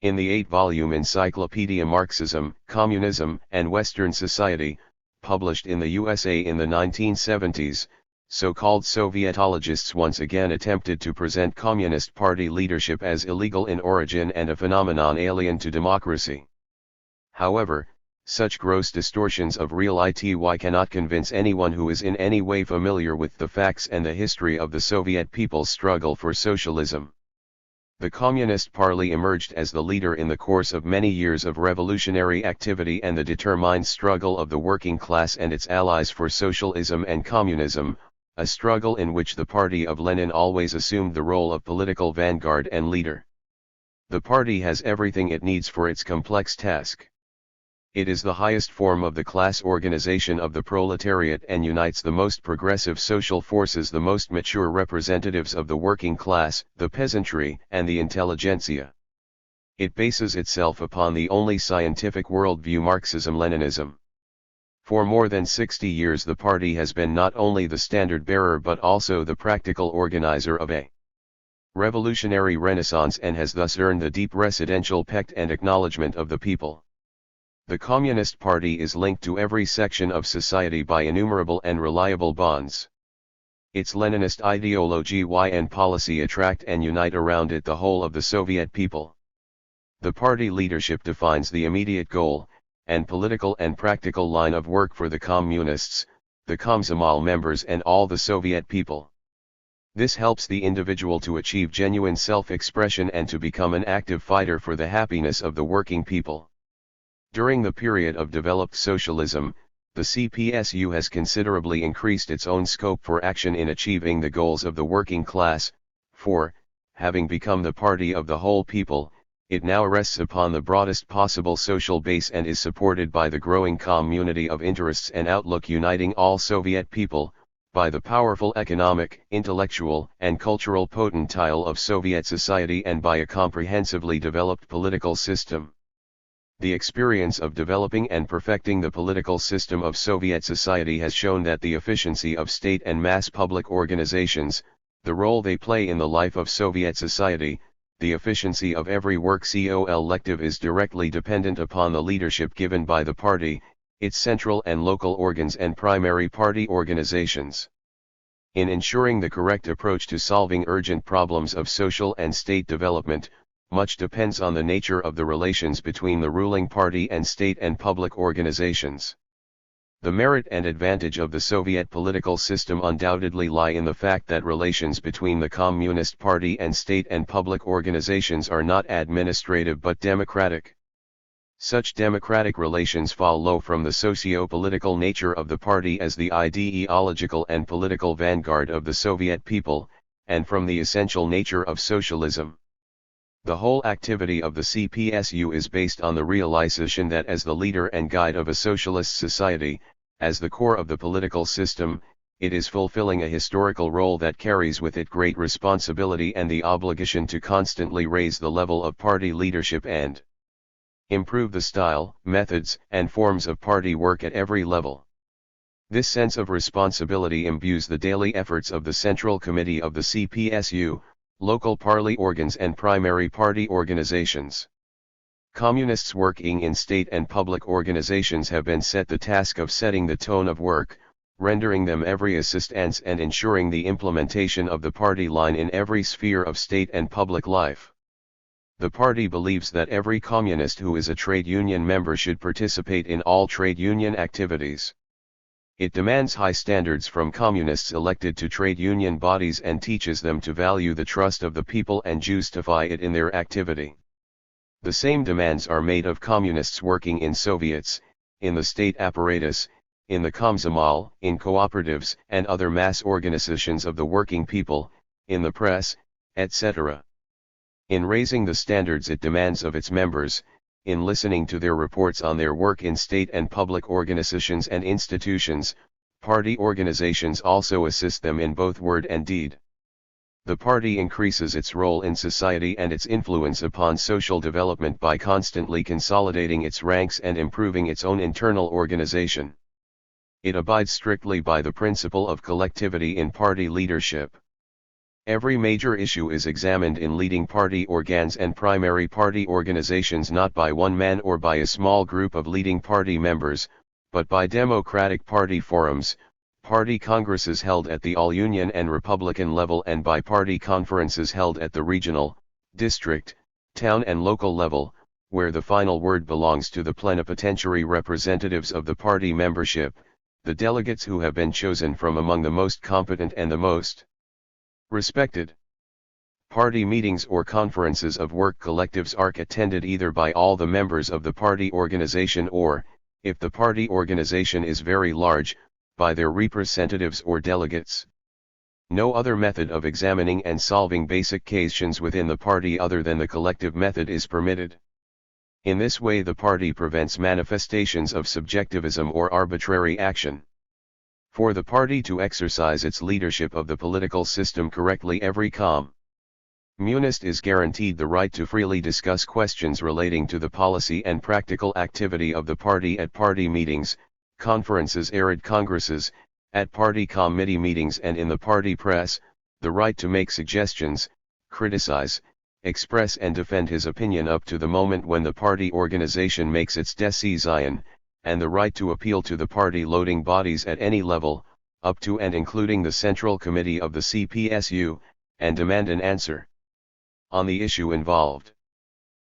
In the 8-volume Encyclopedia Marxism, Communism, and Western Society, published in the USA in the 1970s, so-called Sovietologists once again attempted to present Communist Party leadership as illegal in origin and a phenomenon alien to democracy. However, such gross distortions of reality cannot convince anyone who is in any way familiar with the facts and the history of the Soviet people's struggle for socialism. The Communist Party emerged as the leader in the course of many years of revolutionary activity and the determined struggle of the working class and its allies for socialism and communism, a struggle in which the party of Lenin always assumed the role of political vanguard and leader. The party has everything it needs for its complex task. It is the highest form of the class organization of the proletariat and unites the most progressive social forces, the most mature representatives of the working class, the peasantry, and the intelligentsia. It bases itself upon the only scientific worldview Marxism-Leninism. For more than 60 years the party has been not only the standard bearer but also the practical organizer of a revolutionary renaissance and has thus earned the deep residential respect and acknowledgement of the people. The Communist Party is linked to every section of society by innumerable and reliable bonds. Its Leninist ideology and policy attract and unite around it the whole of the Soviet people. The party leadership defines the immediate goal, and political and practical line of work for the Communists, the Komsomol members and all the Soviet people. This helps the individual to achieve genuine self-expression and to become an active fighter for the happiness of the working people. During the period of developed socialism, the CPSU has considerably increased its own scope for action in achieving the goals of the working class, for, having become the party of the whole people, it now rests upon the broadest possible social base and is supported by the growing community of interests and outlook uniting all Soviet people, by the powerful economic, intellectual, and cultural potential of Soviet society and by a comprehensively developed political system. The experience of developing and perfecting the political system of Soviet society has shown that the efficiency of state and mass public organizations, the role they play in the life of Soviet society, the efficiency of every work collective is directly dependent upon the leadership given by the party, its central and local organs and primary party organizations. In ensuring the correct approach to solving urgent problems of social and state development, much depends on the nature of the relations between the ruling party and state and public organizations. The merit and advantage of the Soviet political system undoubtedly lie in the fact that relations between the Communist Party and state and public organizations are not administrative but democratic. Such democratic relations follow from the socio-political nature of the party as the ideological and political vanguard of the Soviet people, and from the essential nature of socialism. The whole activity of the CPSU is based on the realization that as the leader and guide of a socialist society, as the core of the political system, it is fulfilling a historical role that carries with it great responsibility and the obligation to constantly raise the level of party leadership and improve the style, methods, and forms of party work at every level. This sense of responsibility imbues the daily efforts of the Central Committee of the CPSU, local party organs and primary party organizations. Communists working in state and public organizations have been set the task of setting the tone of work, rendering them every assistance and ensuring the implementation of the party line in every sphere of state and public life. The party believes that every communist who is a trade union member should participate in all trade union activities. It demands high standards from communists elected to trade union bodies and teaches them to value the trust of the people and justify it in their activity. The same demands are made of communists working in Soviets, in the state apparatus, in the Komsomol, in cooperatives and other mass organizations of the working people, in the press, etc. In raising the standards it demands of its members, in listening to their reports on their work in state and public organizations and institutions, party organizations also assist them in both word and deed. The party increases its role in society and its influence upon social development by constantly consolidating its ranks and improving its own internal organization. It abides strictly by the principle of collectivity in party leadership. Every major issue is examined in leading party organs and primary party organizations not by one man or by a small group of leading party members, but by democratic party forums, party congresses held at the all-union and Republican level and by party conferences held at the regional, district, town and local level, where the final word belongs to the plenipotentiary representatives of the party membership, the delegates who have been chosen from among the most competent and the most respected. Party meetings or conferences of work collectives are attended either by all the members of the party organization or, if the party organization is very large, by their representatives or delegates. No other method of examining and solving basic questions within the party other than the collective method is permitted. In this way the party prevents manifestations of subjectivism or arbitrary action. For the party to exercise its leadership of the political system correctly, every communist is guaranteed the right to freely discuss questions relating to the policy and practical activity of the party at party meetings, conferences, arid congresses, at party committee meetings and in the party press, the right to make suggestions, criticize, express and defend his opinion up to the moment when the party organization makes its decision, and the right to appeal to the party loading bodies at any level, up to and including the Central Committee of the CPSU, and demand an answer on the issue involved.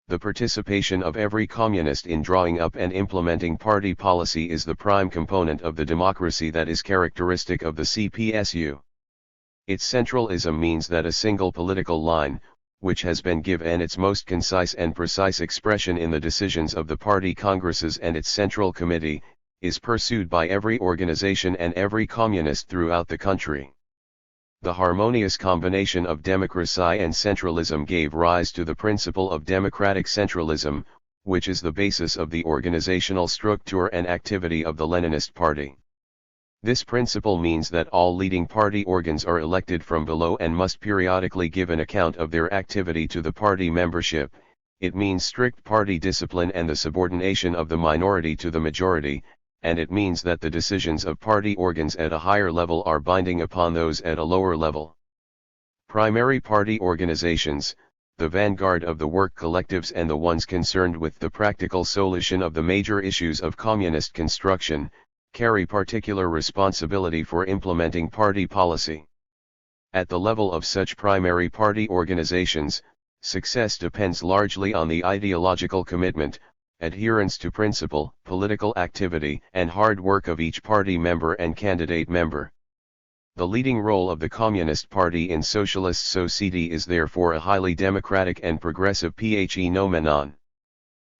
The participation of every communist in drawing up and implementing party policy is the prime component of the democracy that is characteristic of the CPSU. Its centralism means that a single political line, which has been given its most concise and precise expression in the decisions of the party congresses and its central committee, is pursued by every organization and every communist throughout the country. The harmonious combination of democracy and centralism gave rise to the principle of democratic centralism, which is the basis of the organizational structure and activity of the Leninist Party. This principle means that all leading party organs are elected from below and must periodically give an account of their activity to the party membership. It means strict party discipline and the subordination of the minority to the majority, and it means that the decisions of party organs at a higher level are binding upon those at a lower level. Primary party organizations, the vanguard of the work collectives and the ones concerned with the practical solution of the major issues of communist construction, carry particular responsibility for implementing party policy. At the level of such primary party organizations, success depends largely on the ideological commitment, adherence to principle, political activity, and hard work of each party member and candidate member. The leading role of the Communist Party in socialist society is therefore a highly democratic and progressive phenomenon.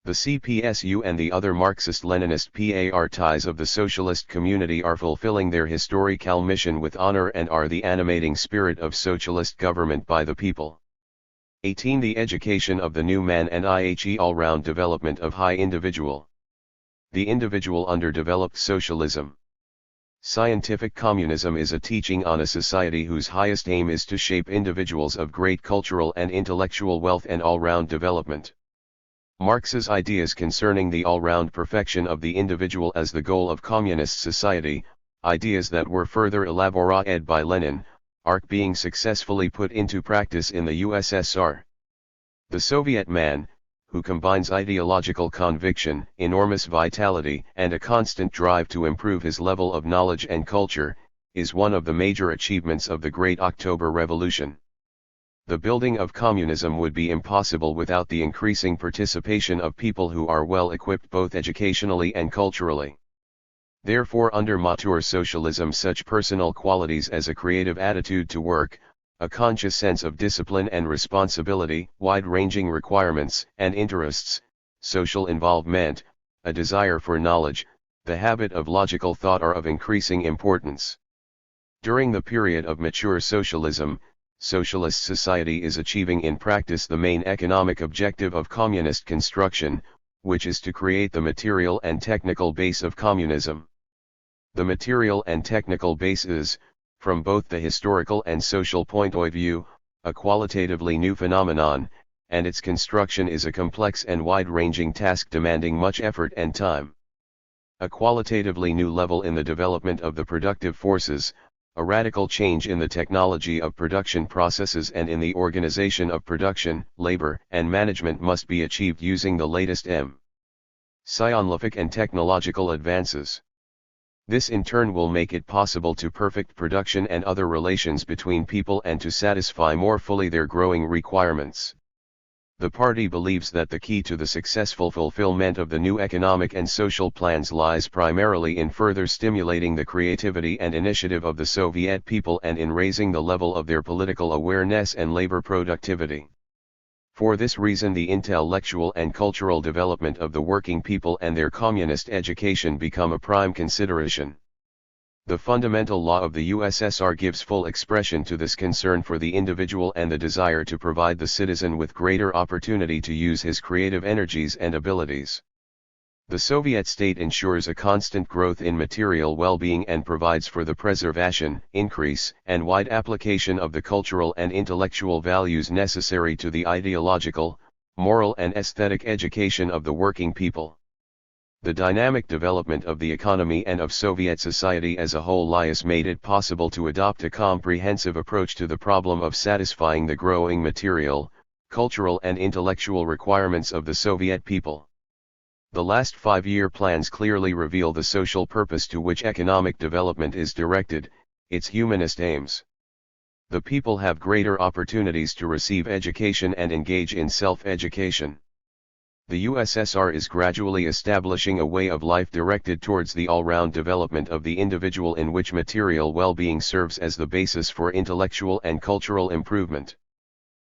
The CPSU and the other Marxist-Leninist parties of the socialist community are fulfilling their historical mission with honor and are the animating spirit of socialist government by the people. 18. The education of the new man and the all-round development of high individual. The individual underdeveloped socialism. Scientific communism is a teaching on a society whose highest aim is to shape individuals of great cultural and intellectual wealth and all-round development. Marx's ideas concerning the all-round perfection of the individual as the goal of communist society, ideas that were further elaborated by Lenin, are being successfully put into practice in the USSR. The Soviet man, who combines ideological conviction, enormous vitality, and a constant drive to improve his level of knowledge and culture, is one of the major achievements of the Great October Revolution. The building of communism would be impossible without the increasing participation of people who are well equipped both educationally and culturally. Therefore, under mature socialism, such personal qualities as a creative attitude to work, a conscious sense of discipline and responsibility, wide-ranging requirements and interests, social involvement, a desire for knowledge, the habit of logical thought are of increasing importance. During the period of mature socialism, socialist society is achieving in practice the main economic objective of communist construction, which is to create the material and technical base of communism. The material and technical base is, from both the historical and social point of view, a qualitatively new phenomenon, and its construction is a complex and wide-ranging task demanding much effort and time. A qualitatively new level in the development of the productive forces, a radical change in the technology of production processes and in the organization of production, labor, and management must be achieved using the latest scientific and technological advances. This in turn will make it possible to perfect production and other relations between people and to satisfy more fully their growing requirements. The party believes that the key to the successful fulfillment of the new economic and social plans lies primarily in further stimulating the creativity and initiative of the Soviet people and in raising the level of their political awareness and labor productivity. For this reason, the intellectual and cultural development of the working people and their communist education become a prime consideration. The fundamental law of the USSR gives full expression to this concern for the individual and the desire to provide the citizen with greater opportunity to use his creative energies and abilities. The Soviet state ensures a constant growth in material well-being and provides for the preservation, increase, and wide application of the cultural and intellectual values necessary to the ideological, moral and aesthetic education of the working people. The dynamic development of the economy and of Soviet society as a whole made it possible to adopt a comprehensive approach to the problem of satisfying the growing material, cultural and intellectual requirements of the Soviet people. The last 5-year plans clearly reveal the social purpose to which economic development is directed, its humanist aims. The people have greater opportunities to receive education and engage in self-education. The USSR is gradually establishing a way of life directed towards the all-round development of the individual in which material well-being serves as the basis for intellectual and cultural improvement.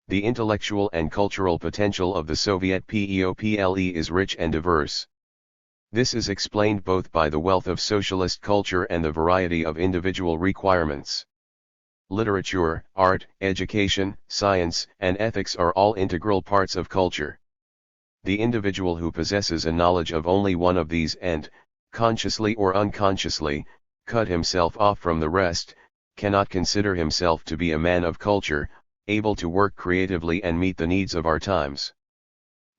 The intellectual and cultural potential of the Soviet people is rich and diverse. This is explained both by the wealth of socialist culture and the variety of individual requirements. Literature, art, education, science, and ethics are all integral parts of culture. The individual who possesses a knowledge of only one of these and, consciously or unconsciously, cut himself off from the rest, cannot consider himself to be a man of culture, able to work creatively and meet the needs of our times.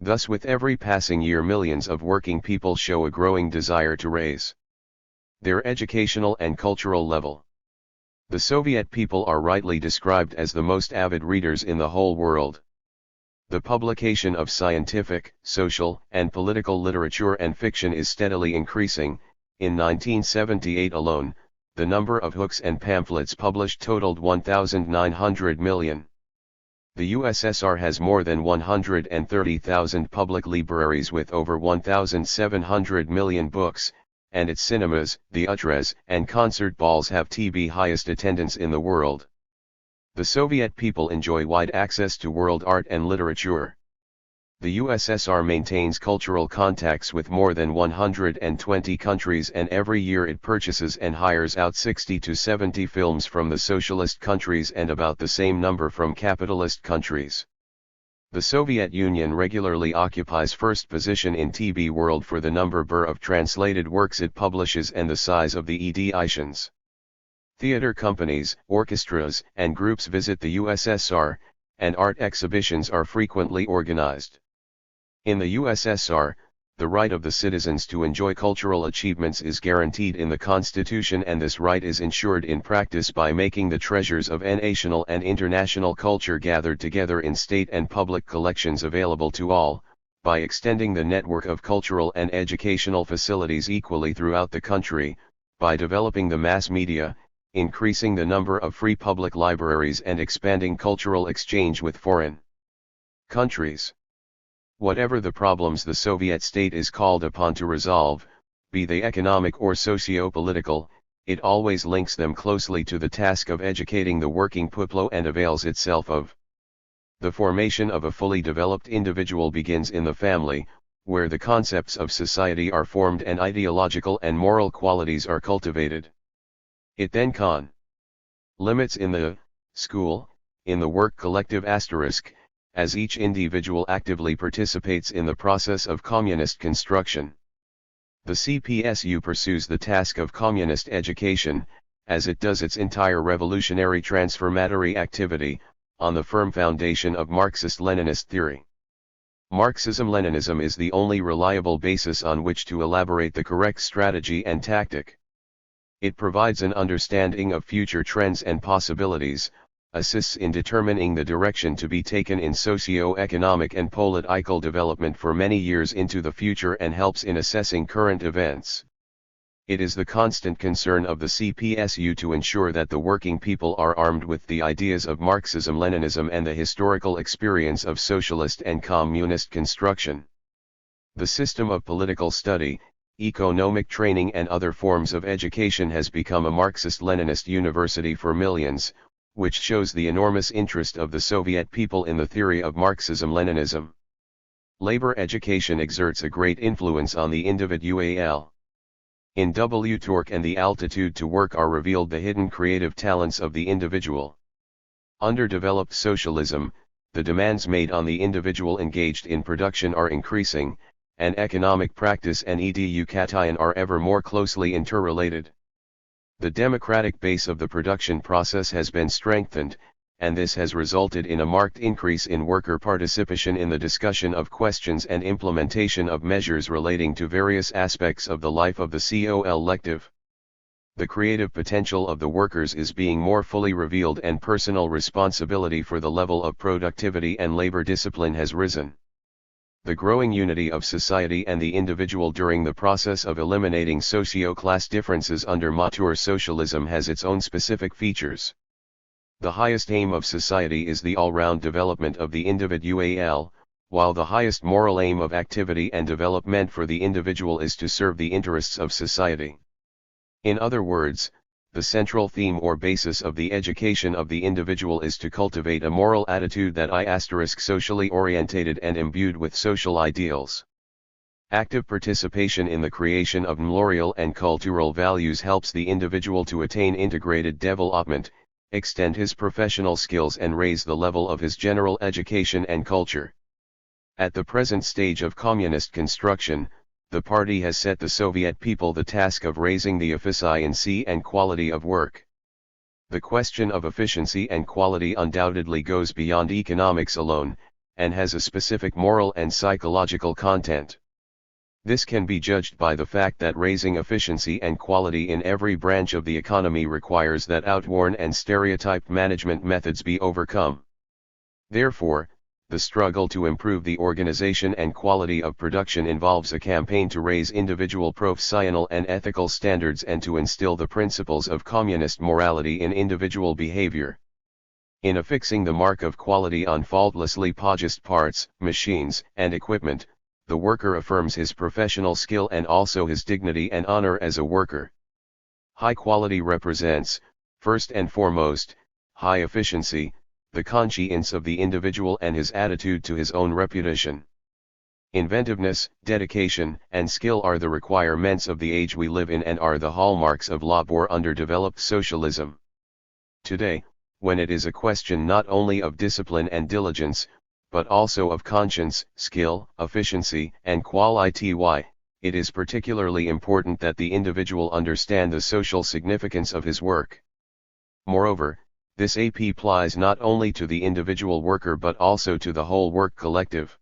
Thus with every passing year millions of working people show a growing desire to raise their educational and cultural level. The Soviet people are rightly described as the most avid readers in the whole world. The publication of scientific, social, and political literature and fiction is steadily increasing. In 1978 alone, the number of books and pamphlets published totaled 1,900 million. The USSR has more than 130,000 public libraries with over 1,700 million books, and its cinemas, theatres, and concert halls have the highest attendance in the world. The Soviet people enjoy wide access to world art and literature. The USSR maintains cultural contacts with more than 120 countries, and every year it purchases and hires out 60 to 70 films from the socialist countries and about the same number from capitalist countries. The Soviet Union regularly occupies first position in the world for the number of translated works it publishes and the size of the editions. Theater companies, orchestras, and groups visit the USSR, and art exhibitions are frequently organized. In the USSR, the right of the citizens to enjoy cultural achievements is guaranteed in the Constitution, and this right is ensured in practice by making the treasures of national and international culture gathered together in state and public collections available to all, by extending the network of cultural and educational facilities equally throughout the country, by developing the mass media, increasing the number of free public libraries and expanding cultural exchange with foreign countries. Whatever the problems the Soviet state is called upon to resolve, be they economic or socio-political, it always links them closely to the task of educating the working people and avails itself of. The formation of a fully developed individual begins in the family, where the concepts of society are formed and ideological and moral qualities are cultivated. It then limits in the school, in the work collective *, as each individual actively participates in the process of communist construction. The CPSU pursues the task of communist education, as it does its entire revolutionary transformatory activity, on the firm foundation of Marxist-Leninist theory. Marxism-Leninism is the only reliable basis on which to elaborate the correct strategy and tactic. It provides an understanding of future trends and possibilities, assists in determining the direction to be taken in socio-economic and political development for many years into the future, and helps in assessing current events. It is the constant concern of the CPSU to ensure that the working people are armed with the ideas of Marxism-Leninism and the historical experience of socialist and communist construction. The system of political study, economic training and other forms of education has become a Marxist-Leninist university for millions, which shows the enormous interest of the Soviet people in the theory of Marxism-Leninism. Labor education exerts a great influence on the individual. In Torque and the altitude to work are revealed the hidden creative talents of the individual. Under developed socialism, the demands made on the individual engaged in production are increasing, and economic practice and education are ever more closely interrelated. The democratic base of the production process has been strengthened, and this has resulted in a marked increase in worker participation in the discussion of questions and implementation of measures relating to various aspects of the life of the collective. The creative potential of the workers is being more fully revealed, and personal responsibility for the level of productivity and labor discipline has risen. The growing unity of society and the individual during the process of eliminating socio-class differences under mature socialism has its own specific features. The highest aim of society is the all-round development of the individual, while the highest moral aim of activity and development for the individual is to serve the interests of society. In other words, the central theme or basis of the education of the individual is to cultivate a moral attitude that is socially orientated and imbued with social ideals. Active participation in the creation of moral and cultural values helps the individual to attain integrated development, extend his professional skills, and raise the level of his general education and culture. At the present stage of communist construction, the party has set the Soviet people the task of raising the efficiency and quality of work. The question of efficiency and quality undoubtedly goes beyond economics alone, and has a specific moral and psychological content. This can be judged by the fact that raising efficiency and quality in every branch of the economy requires that outworn and stereotyped management methods be overcome. Therefore, the struggle to improve the organization and quality of production involves a campaign to raise individual professional and ethical standards and to instill the principles of communist morality in individual behavior. In affixing the mark of quality on faultlessly polished parts, machines, and equipment, the worker affirms his professional skill and also his dignity and honor as a worker. High quality represents, first and foremost, high efficiency, the conscience of the individual and his attitude to his own reputation. Inventiveness, dedication, and skill are the requirements of the age we live in and are the hallmarks of labor under developed socialism. Today, when it is a question not only of discipline and diligence, but also of conscience, skill, efficiency, and quality, it is particularly important that the individual understand the social significance of his work. Moreover, this applies not only to the individual worker but also to the whole work collective.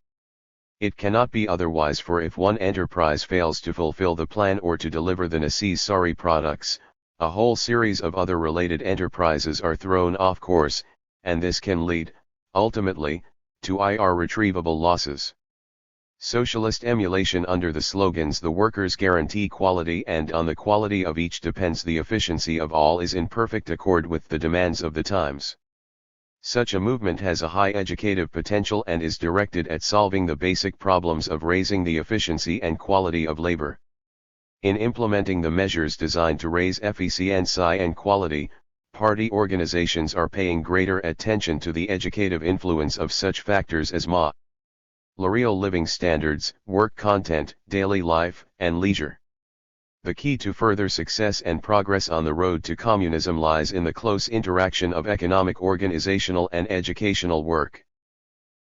It cannot be otherwise, for if one enterprise fails to fulfill the plan or to deliver the necessary products, a whole series of other related enterprises are thrown off course, and this can lead, ultimately, to irretrievable losses. Socialist emulation under the slogans "the workers guarantee quality" and "on the quality of each depends the efficiency of all" is in perfect accord with the demands of the times. Such a movement has a high educative potential and is directed at solving the basic problems of raising the efficiency and quality of labor. In implementing the measures designed to raise efficiency and quality, party organizations are paying greater attention to the educative influence of such factors as real living standards, work content, daily life, and leisure. The key to further success and progress on the road to communism lies in the close interaction of economic, organizational, and educational work.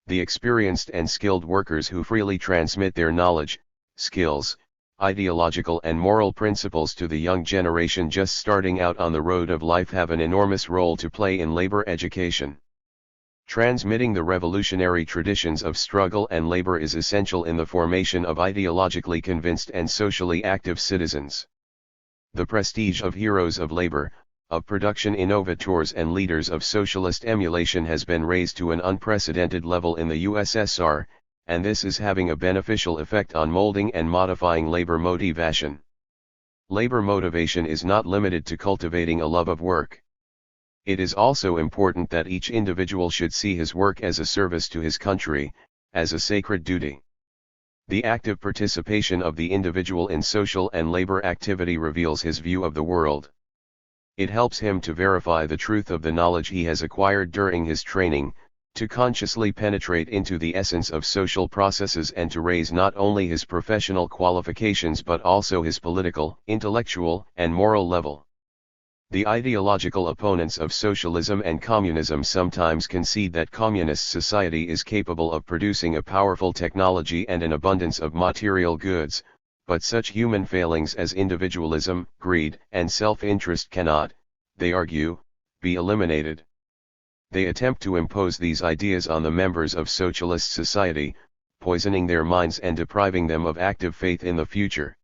The experienced and skilled workers who freely transmit their knowledge, skills, ideological and moral principles to the young generation just starting out on the road of life have an enormous role to play in labor education. Transmitting the revolutionary traditions of struggle and labor is essential in the formation of ideologically convinced and socially active citizens. The prestige of heroes of labor, of production innovators and leaders of socialist emulation has been raised to an unprecedented level in the USSR, and this is having a beneficial effect on molding and modifying labor motivation. Labor motivation is not limited to cultivating a love of work. It is also important that each individual should see his work as a service to his country, as a sacred duty. The active participation of the individual in social and labor activity reveals his view of the world. It helps him to verify the truth of the knowledge he has acquired during his training, to consciously penetrate into the essence of social processes and to raise not only his professional qualifications but also his political, intellectual, and moral level. The ideological opponents of socialism and communism sometimes concede that communist society is capable of producing a powerful technology and an abundance of material goods, but such human failings as individualism, greed, and self-interest cannot, they argue, be eliminated. They attempt to impose these ideas on the members of socialist society, poisoning their minds and depriving them of active faith in the future.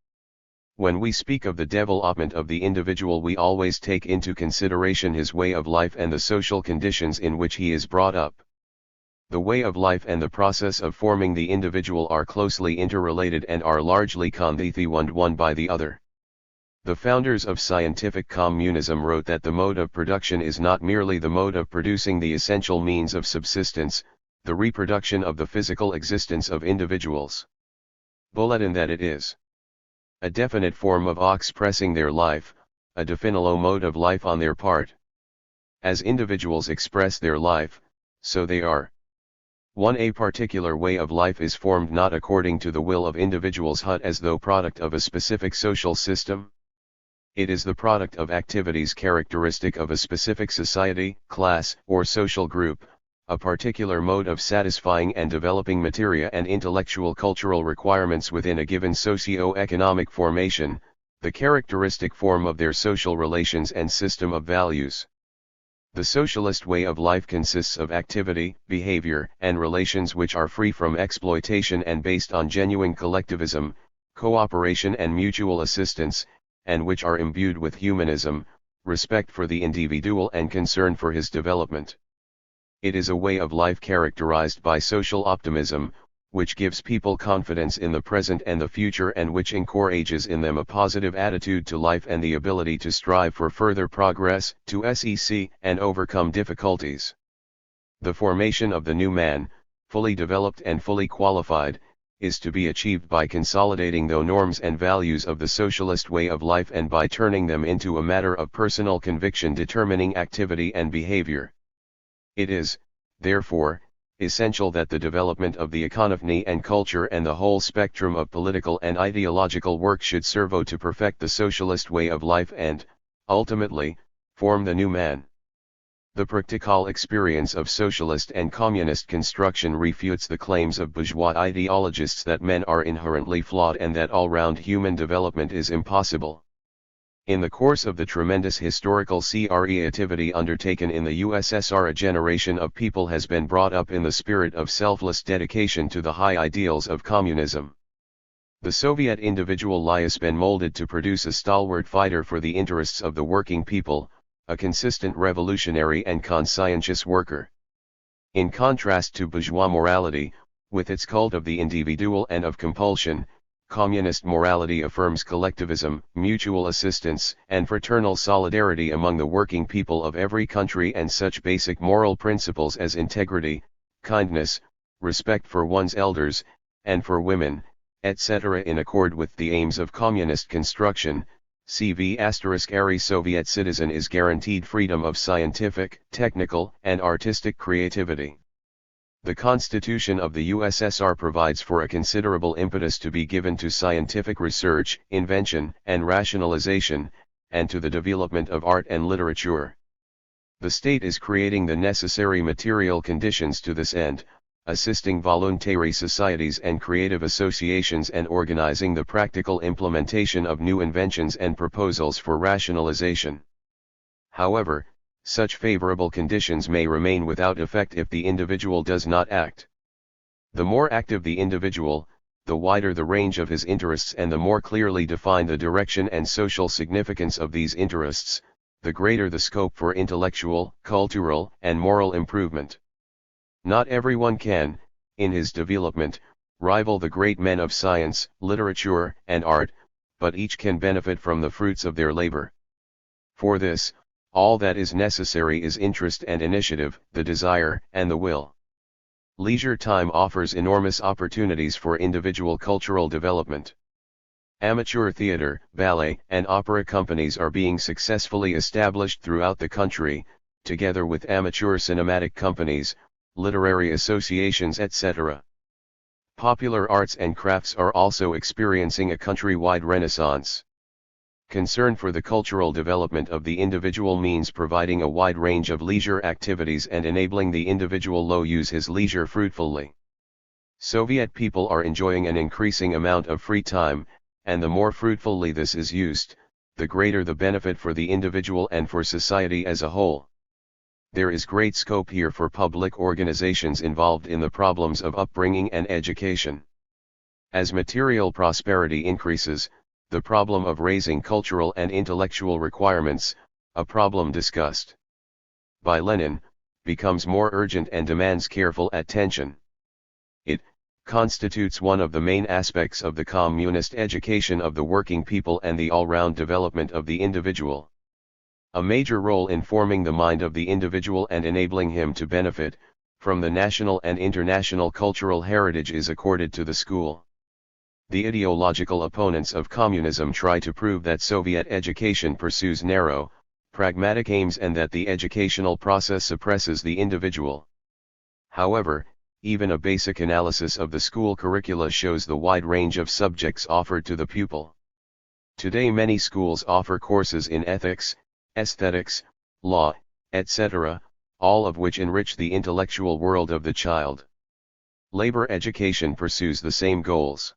When we speak of the development of the individual, we always take into consideration his way of life and the social conditions in which he is brought up. The way of life and the process of forming the individual are closely interrelated and are largely conditioned one by the other. The founders of scientific communism wrote that the mode of production is not merely the mode of producing the essential means of subsistence, the reproduction of the physical existence of individuals, but in that it is a definite form of expressing their life, a definite mode of life on their part. As individuals express their life, so they are. A particular way of life is formed not according to the will of individuals but as though product of a specific social system. It is the product of activities characteristic of a specific society, class, or social group, a particular mode of satisfying and developing material and intellectual cultural requirements within a given socio-economic formation, the characteristic form of their social relations and system of values. The socialist way of life consists of activity, behavior, and relations which are free from exploitation and based on genuine collectivism, cooperation and mutual assistance, and which are imbued with humanism, respect for the individual and concern for his development. It is a way of life characterized by social optimism, which gives people confidence in the present and the future and which encourages in them a positive attitude to life and the ability to strive for further progress, to sec and overcome difficulties. The formation of the new man, fully developed and fully qualified, is to be achieved by consolidating the norms and values of the socialist way of life and by turning them into a matter of personal conviction determining activity and behavior. It is, therefore, essential that the development of the economy and culture and the whole spectrum of political and ideological work should serve to perfect the socialist way of life and, ultimately, form the new man. The practical experience of socialist and communist construction refutes the claims of bourgeois ideologists that men are inherently flawed and that all-round human development is impossible. In the course of the tremendous historical creativity undertaken in the USSR, a generation of people has been brought up in the spirit of selfless dedication to the high ideals of communism. The Soviet individual has been molded to produce a stalwart fighter for the interests of the working people, a consistent revolutionary and conscientious worker. In contrast to bourgeois morality, with its cult of the individual and of compulsion, communist morality affirms collectivism, mutual assistance, and fraternal solidarity among the working people of every country and such basic moral principles as integrity, kindness, respect for one's elders, and for women, etc. in accord with the aims of communist construction. CV** every Soviet citizen is guaranteed freedom of scientific, technical, and artistic creativity. The Constitution of the USSR provides for a considerable impetus to be given to scientific research, invention, and rationalization, and to the development of art and literature. The state is creating the necessary material conditions to this end, assisting voluntary societies and creative associations and organizing the practical implementation of new inventions and proposals for rationalization. However, such favorable conditions may remain without effect if the individual does not act. The more active the individual, the wider the range of his interests and the more clearly defined the direction and social significance of these interests, the greater the scope for intellectual, cultural, and moral improvement. Not everyone can, in his development, rival the great men of science, literature, and art, but each can benefit from the fruits of their labor. For this, all that is necessary is interest and initiative, the desire, and the will. Leisure time offers enormous opportunities for individual cultural development. Amateur theater, ballet, and opera companies are being successfully established throughout the country, together with amateur cinematic companies, literary associations, etc. Popular arts and crafts are also experiencing a countrywide renaissance. Concern for the cultural development of the individual means providing a wide range of leisure activities and enabling the individual to use his leisure fruitfully. Soviet people are enjoying an increasing amount of free time, and the more fruitfully this is used, the greater the benefit for the individual and for society as a whole. There is great scope here for public organizations involved in the problems of upbringing and education. As material prosperity increases, the problem of raising cultural and intellectual requirements, a problem discussed by Lenin, becomes more urgent and demands careful attention. It constitutes one of the main aspects of the communist education of the working people and the all-round development of the individual. A major role in forming the mind of the individual and enabling him to benefit from the national and international cultural heritage is accorded to the school. The ideological opponents of communism try to prove that Soviet education pursues narrow, pragmatic aims and that the educational process suppresses the individual. However, even a basic analysis of the school curricula shows the wide range of subjects offered to the pupil. Today many schools offer courses in ethics, aesthetics, law, etc., all of which enrich the intellectual world of the child. Labor education pursues the same goals.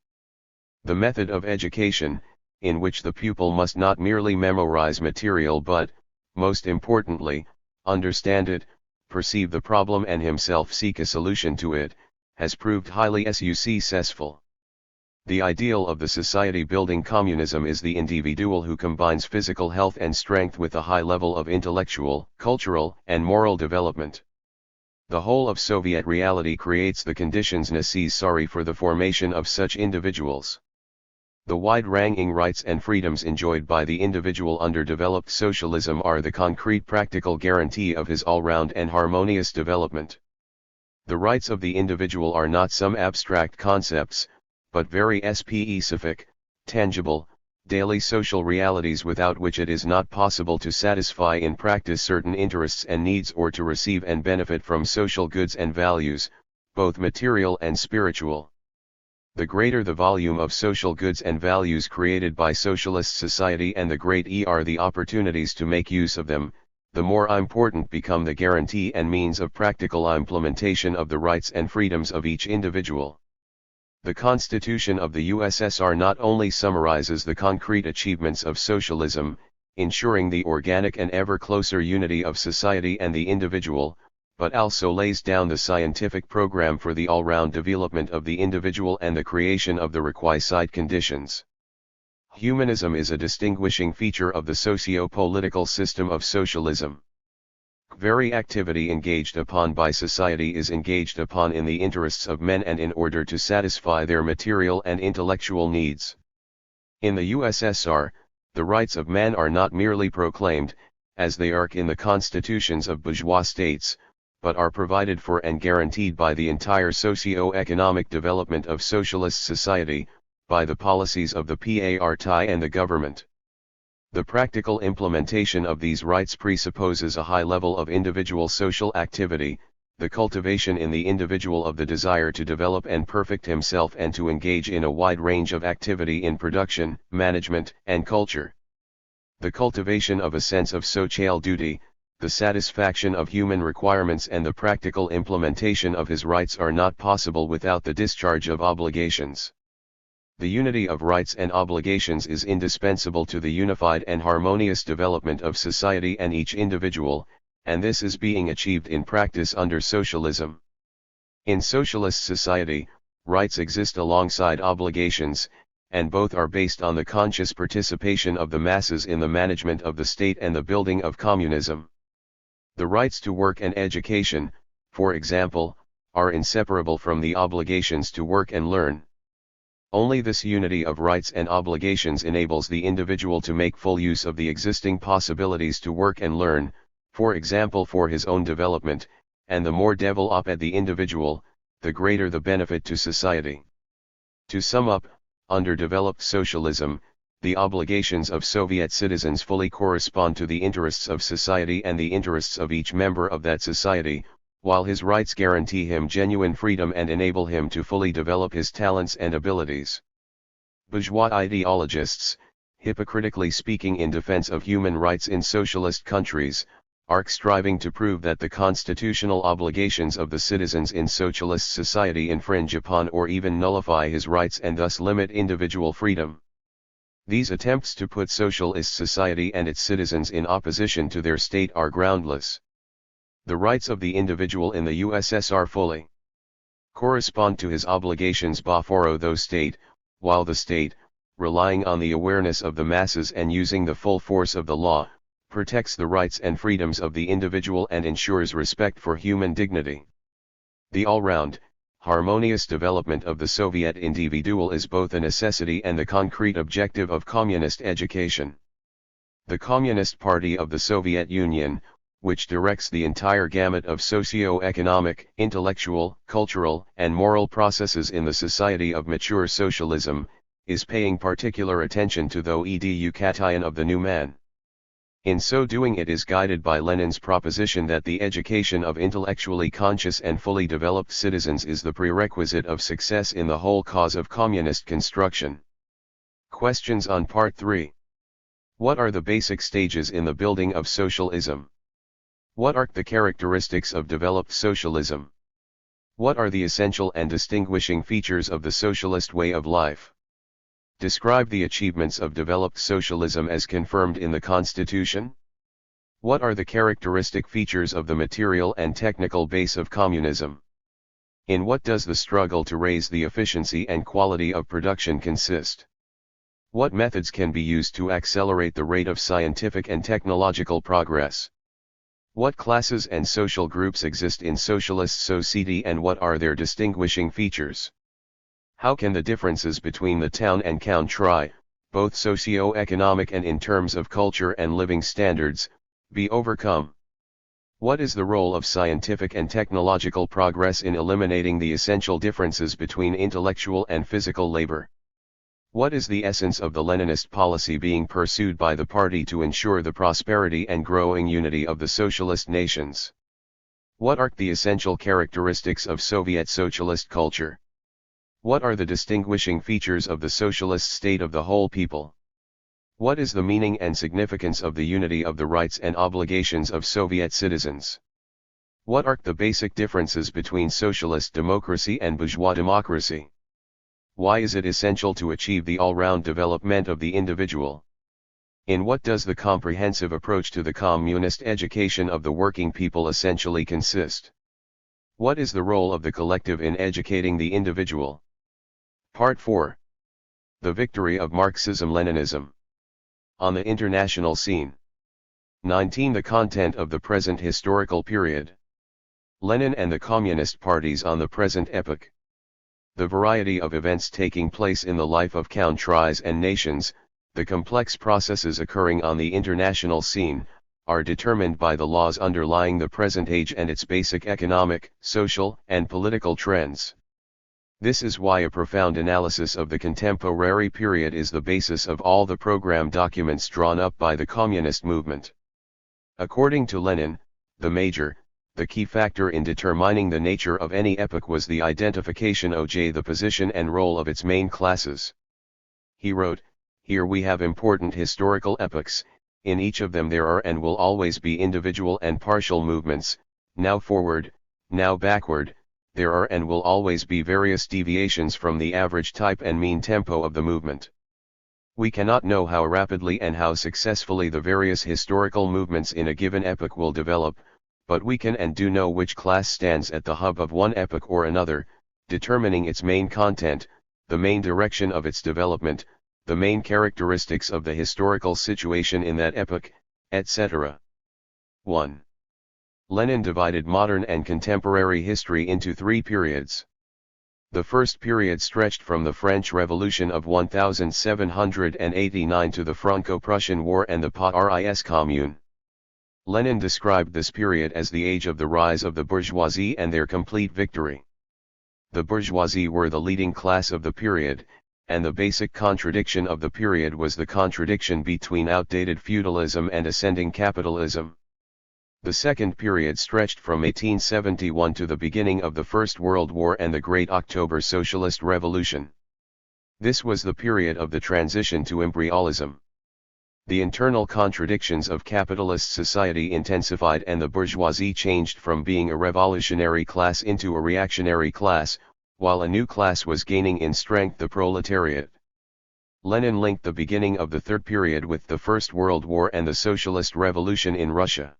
The method of education, in which the pupil must not merely memorize material but, most importantly, understand it, perceive the problem and himself seek a solution to it, has proved highly successful. The ideal of the society-building communism is the individual who combines physical health and strength with a high level of intellectual, cultural, and moral development. The whole of Soviet reality creates the conditions necessary for the formation of such individuals. The wide-ranging rights and freedoms enjoyed by the individual under developed socialism are the concrete practical guarantee of his all-round and harmonious development. The rights of the individual are not some abstract concepts, but very specific, tangible, daily social realities without which it is not possible to satisfy in practice certain interests and needs or to receive and benefit from social goods and values, both material and spiritual. The greater the volume of social goods and values created by socialist society and the greater the opportunities to make use of them, the more important become the guarantee and means of practical implementation of the rights and freedoms of each individual. The Constitution of the USSR not only summarizes the concrete achievements of socialism, ensuring the organic and ever closer unity of society and the individual, but also lays down the scientific program for the all-round development of the individual and the creation of the requisite conditions. Humanism is a distinguishing feature of the socio-political system of socialism. Very activity engaged upon by society is engaged upon in the interests of men and in order to satisfy their material and intellectual needs. In the USSR, the rights of man are not merely proclaimed, as they are in the constitutions of bourgeois states, but are provided for and guaranteed by the entire socio-economic development of socialist society, by the policies of the party and the government. The practical implementation of these rights presupposes a high level of individual social activity, the cultivation in the individual of the desire to develop and perfect himself and to engage in a wide range of activity in production, management, and culture. The cultivation of a sense of social duty, the satisfaction of human requirements and the practical implementation of his rights are not possible without the discharge of obligations. The unity of rights and obligations is indispensable to the unified and harmonious development of society and each individual, and this is being achieved in practice under socialism. In socialist society, rights exist alongside obligations, and both are based on the conscious participation of the masses in the management of the state and the building of communism. The rights to work and education, for example, are inseparable from the obligations to work and learn. Only this unity of rights and obligations enables the individual to make full use of the existing possibilities to work and learn, for example for his own development, and the more developed the individual, the greater the benefit to society. To sum up, under developed socialism, the obligations of Soviet citizens fully correspond to the interests of society and the interests of each member of that society, while his rights guarantee him genuine freedom and enable him to fully develop his talents and abilities. Bourgeois ideologists, hypocritically speaking in defense of human rights in socialist countries, are striving to prove that the constitutional obligations of the citizens in socialist society infringe upon or even nullify his rights and thus limit individual freedom. These attempts to put socialist society and its citizens in opposition to their state are groundless. The rights of the individual in the USSR fully correspond to his obligations before the state, while the state, relying on the awareness of the masses and using the full force of the law, protects the rights and freedoms of the individual and ensures respect for human dignity. The all-round, harmonious development of the Soviet individual is both a necessity and the concrete objective of communist education. The Communist Party of the Soviet Union, which directs the entire gamut of socio-economic, intellectual, cultural, and moral processes in the society of mature socialism, is paying particular attention to the education of the new man. In so doing, it is guided by Lenin's proposition that the education of intellectually conscious and fully developed citizens is the prerequisite of success in the whole cause of communist construction. Questions on Part 3. What are the basic stages in the building of socialism? What are the characteristics of developed socialism? What are the essential and distinguishing features of the socialist way of life? Describe the achievements of developed socialism as confirmed in the Constitution. What are the characteristic features of the material and technical base of communism? In what does the struggle to raise the efficiency and quality of production consist? What methods can be used to accelerate the rate of scientific and technological progress? What classes and social groups exist in socialist society and what are their distinguishing features? How can the differences between the town and country, both socio-economic and in terms of culture and living standards, be overcome? What is the role of scientific and technological progress in eliminating the essential differences between intellectual and physical labor? What is the essence of the Leninist policy being pursued by the party to ensure the prosperity and growing unity of the socialist nations? What are the essential characteristics of Soviet socialist culture? What are the distinguishing features of the socialist state of the whole people? What is the meaning and significance of the unity of the rights and obligations of Soviet citizens? What are the basic differences between socialist democracy and bourgeois democracy? Why is it essential to achieve the all-round development of the individual? In what does the comprehensive approach to the communist education of the working people essentially consist? What is the role of the collective in educating the individual? Part 4. The victory of Marxism-Leninism. On the international scene. 19. The content of the present historical period. Lenin and the communist parties on the present epoch. The variety of events taking place in the life of countries and nations, the complex processes occurring on the international scene, are determined by the laws underlying the present age and its basic economic, social, and political trends. This is why a profound analysis of the contemporary period is the basis of all the program documents drawn up by the communist movement. According to Lenin, the key factor in determining the nature of any epoch was the identification of the position and role of its main classes. He wrote, "Here we have important historical epochs, in each of them there are and will always be individual and partial movements, now forward, now backward, there are and will always be various deviations from the average type and mean tempo of the movement. We cannot know how rapidly and how successfully the various historical movements in a given epoch will develop, but we can and do know which class stands at the hub of one epoch or another, determining its main content, the main direction of its development, the main characteristics of the historical situation in that epoch, etc. 1. Lenin divided modern and contemporary history into three periods. The first period stretched from the French Revolution of 1789 to the Franco-Prussian War and the Paris Commune. Lenin described this period as the age of the rise of the bourgeoisie and their complete victory. The bourgeoisie were the leading class of the period, and the basic contradiction of the period was the contradiction between outdated feudalism and ascending capitalism. The second period stretched from 1871 to the beginning of the First World War and the Great October Socialist Revolution. This was the period of the transition to imperialism. The internal contradictions of capitalist society intensified and the bourgeoisie changed from being a revolutionary class into a reactionary class, while a new class was gaining in strength, the proletariat. Lenin linked the beginning of the third period with the First World War and the Socialist Revolution in Russia.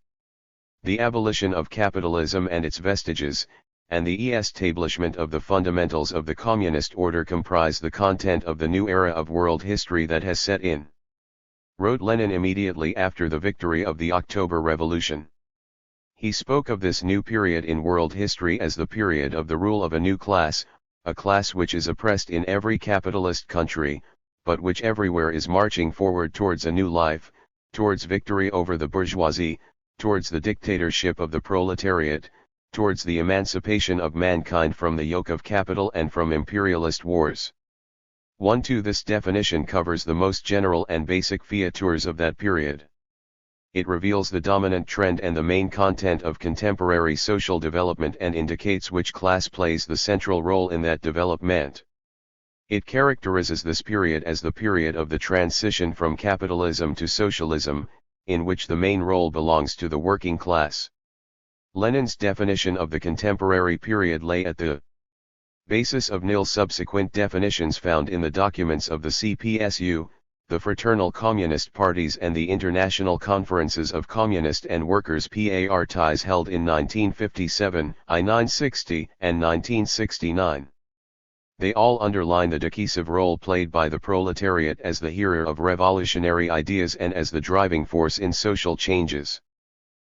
the abolition of capitalism and its vestiges, and the establishment of the fundamentals of the communist order comprise the content of the new era of world history that has set in," wrote Lenin immediately after the victory of the October Revolution. He spoke of this new period in world history as the period of the rule of a new class, a class which is oppressed in every capitalist country, but which everywhere is marching forward towards a new life, towards victory over the bourgeoisie, towards the dictatorship of the proletariat, towards the emancipation of mankind from the yoke of capital and from imperialist wars. 1-2 This definition covers the most general and basic features of that period. It reveals the dominant trend and the main content of contemporary social development and indicates which class plays the central role in that development. It characterizes this period as the period of the transition from capitalism to socialism, in which the main role belongs to the working class. Lenin's definition of the contemporary period lay at the basis of nil subsequent definitions found in the documents of the CPSU, the fraternal communist parties and the international conferences of communist and workers' parties held in 1957, I-960, and 1969. They all underline the decisive role played by the proletariat as the hearer of revolutionary ideas and as the driving force in social changes.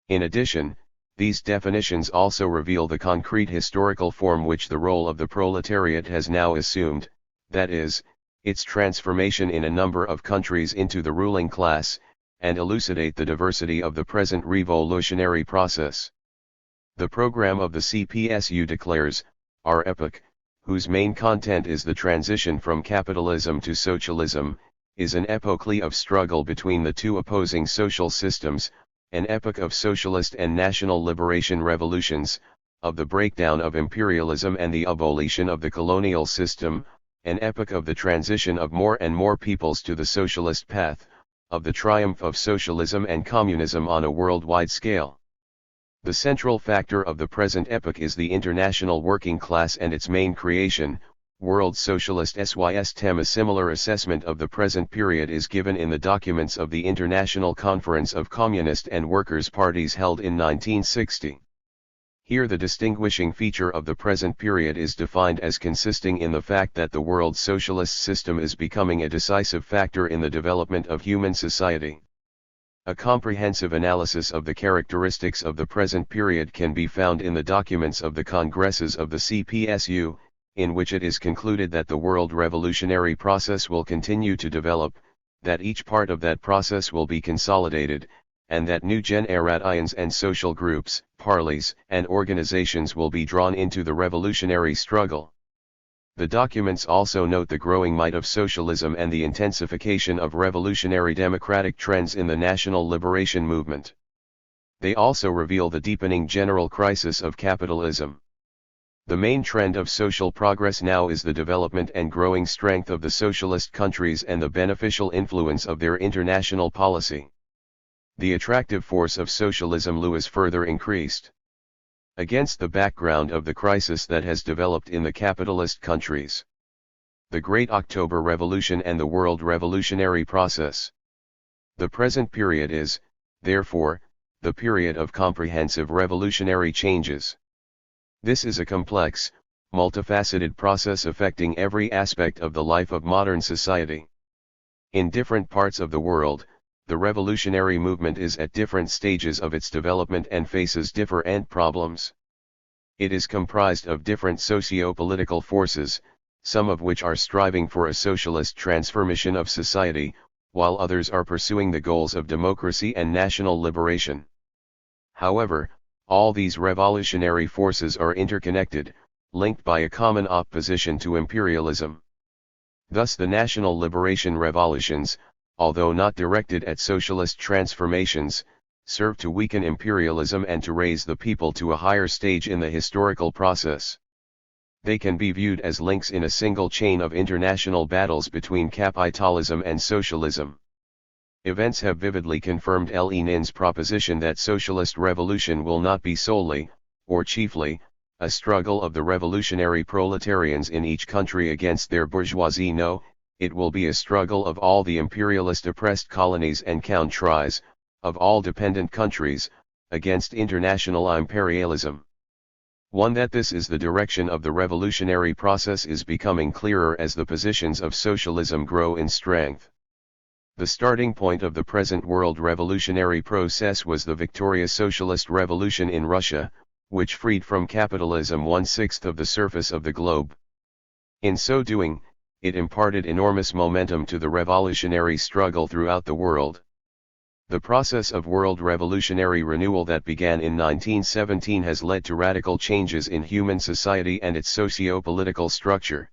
In addition, these definitions also reveal the concrete historical form which the role of the proletariat has now assumed, that is, its transformation in a number of countries into the ruling class, and elucidate the diversity of the present revolutionary process. The program of the CPSU declares, "Our epoch, whose main content is the transition from capitalism to socialism, is an epoch of struggle between the two opposing social systems, an epoch of socialist and national liberation revolutions, of the breakdown of imperialism and the abolition of the colonial system, an epoch of the transition of more and more peoples to the socialist path, of the triumph of socialism and communism on a worldwide scale. The central factor of the present epoch is the international working class and its main creation, World Socialist System." A similar assessment of the present period is given in the documents of the International Conference of Communist and Workers' Parties held in 1960. Here the distinguishing feature of the present period is defined as consisting in the fact that the world socialist system is becoming a decisive factor in the development of human society. A comprehensive analysis of the characteristics of the present period can be found in the documents of the Congresses of the CPSU, in which it is concluded that the world revolutionary process will continue to develop, that each part of that process will be consolidated, and that new generations and social groups, parties, and organizations will be drawn into the revolutionary struggle. The documents also note the growing might of socialism and the intensification of revolutionary democratic trends in the national liberation movement. They also reveal the deepening general crisis of capitalism. The main trend of social progress now is the development and growing strength of the socialist countries and the beneficial influence of their international policy. The attractive force of socialism is further increased. Against the background of the crisis that has developed in the capitalist countries, the Great October Revolution and the world revolutionary process, the present period is, therefore, the period of comprehensive revolutionary changes. This is a complex, multifaceted process affecting every aspect of the life of modern society. In different parts of the world, the revolutionary movement is at different stages of its development and faces different problems. It is comprised of different socio-political forces, some of which are striving for a socialist transformation of society, while others are pursuing the goals of democracy and national liberation. However, all these revolutionary forces are interconnected, linked by a common opposition to imperialism. Thus the national liberation revolutions, although not directed at socialist transformations, serve to weaken imperialism and to raise the people to a higher stage in the historical process. They can be viewed as links in a single chain of international battles between capitalism and socialism. Events have vividly confirmed Lenin's proposition that socialist revolution will not be solely, or chiefly, a struggle of the revolutionary proletarians in each country against their bourgeoisie. No, it will be a struggle of all the imperialist oppressed colonies and countries, of all dependent countries, against international imperialism. One that this is the direction of the revolutionary process is becoming clearer as the positions of socialism grow in strength. The starting point of the present world revolutionary process was the victorious socialist revolution in Russia, which freed from capitalism 1/6 of the surface of the globe. In so doing, it imparted enormous momentum to the revolutionary struggle throughout the world. The process of world revolutionary renewal that began in 1917 has led to radical changes in human society and its socio-political structure.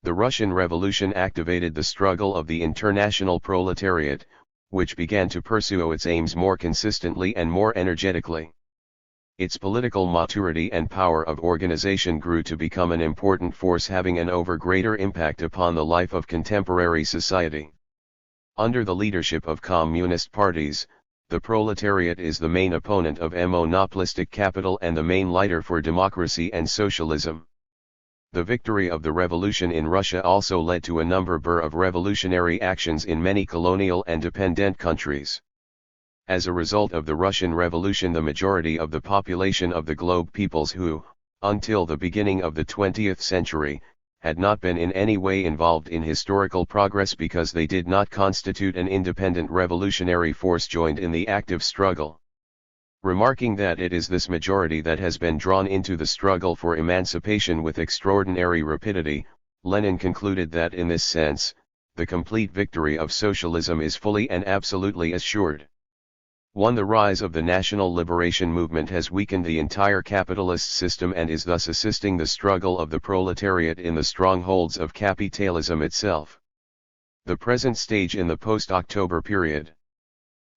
The Russian Revolution activated the struggle of the international proletariat, which began to pursue its aims more consistently and more energetically. Its political maturity and power of organization grew to become an important force having an ever greater impact upon the life of contemporary society. Under the leadership of communist parties, the proletariat is the main opponent of monopolistic capital and the main leader for democracy and socialism. The victory of the revolution in Russia also led to a number of revolutionary actions in many colonial and dependent countries. As a result of the Russian Revolution, the majority of the population of the globe peoples who, until the beginning of the 20th century, had not been in any way involved in historical progress because they did not constitute an independent revolutionary force, joined in the active struggle. Remarking that it is this majority that has been drawn into the struggle for emancipation with extraordinary rapidity, Lenin concluded that in this sense, the complete victory of socialism is fully and absolutely assured. 1. The rise of the national liberation movement has weakened the entire capitalist system and is thus assisting the struggle of the proletariat in the strongholds of capitalism itself. The present stage in the post-October period.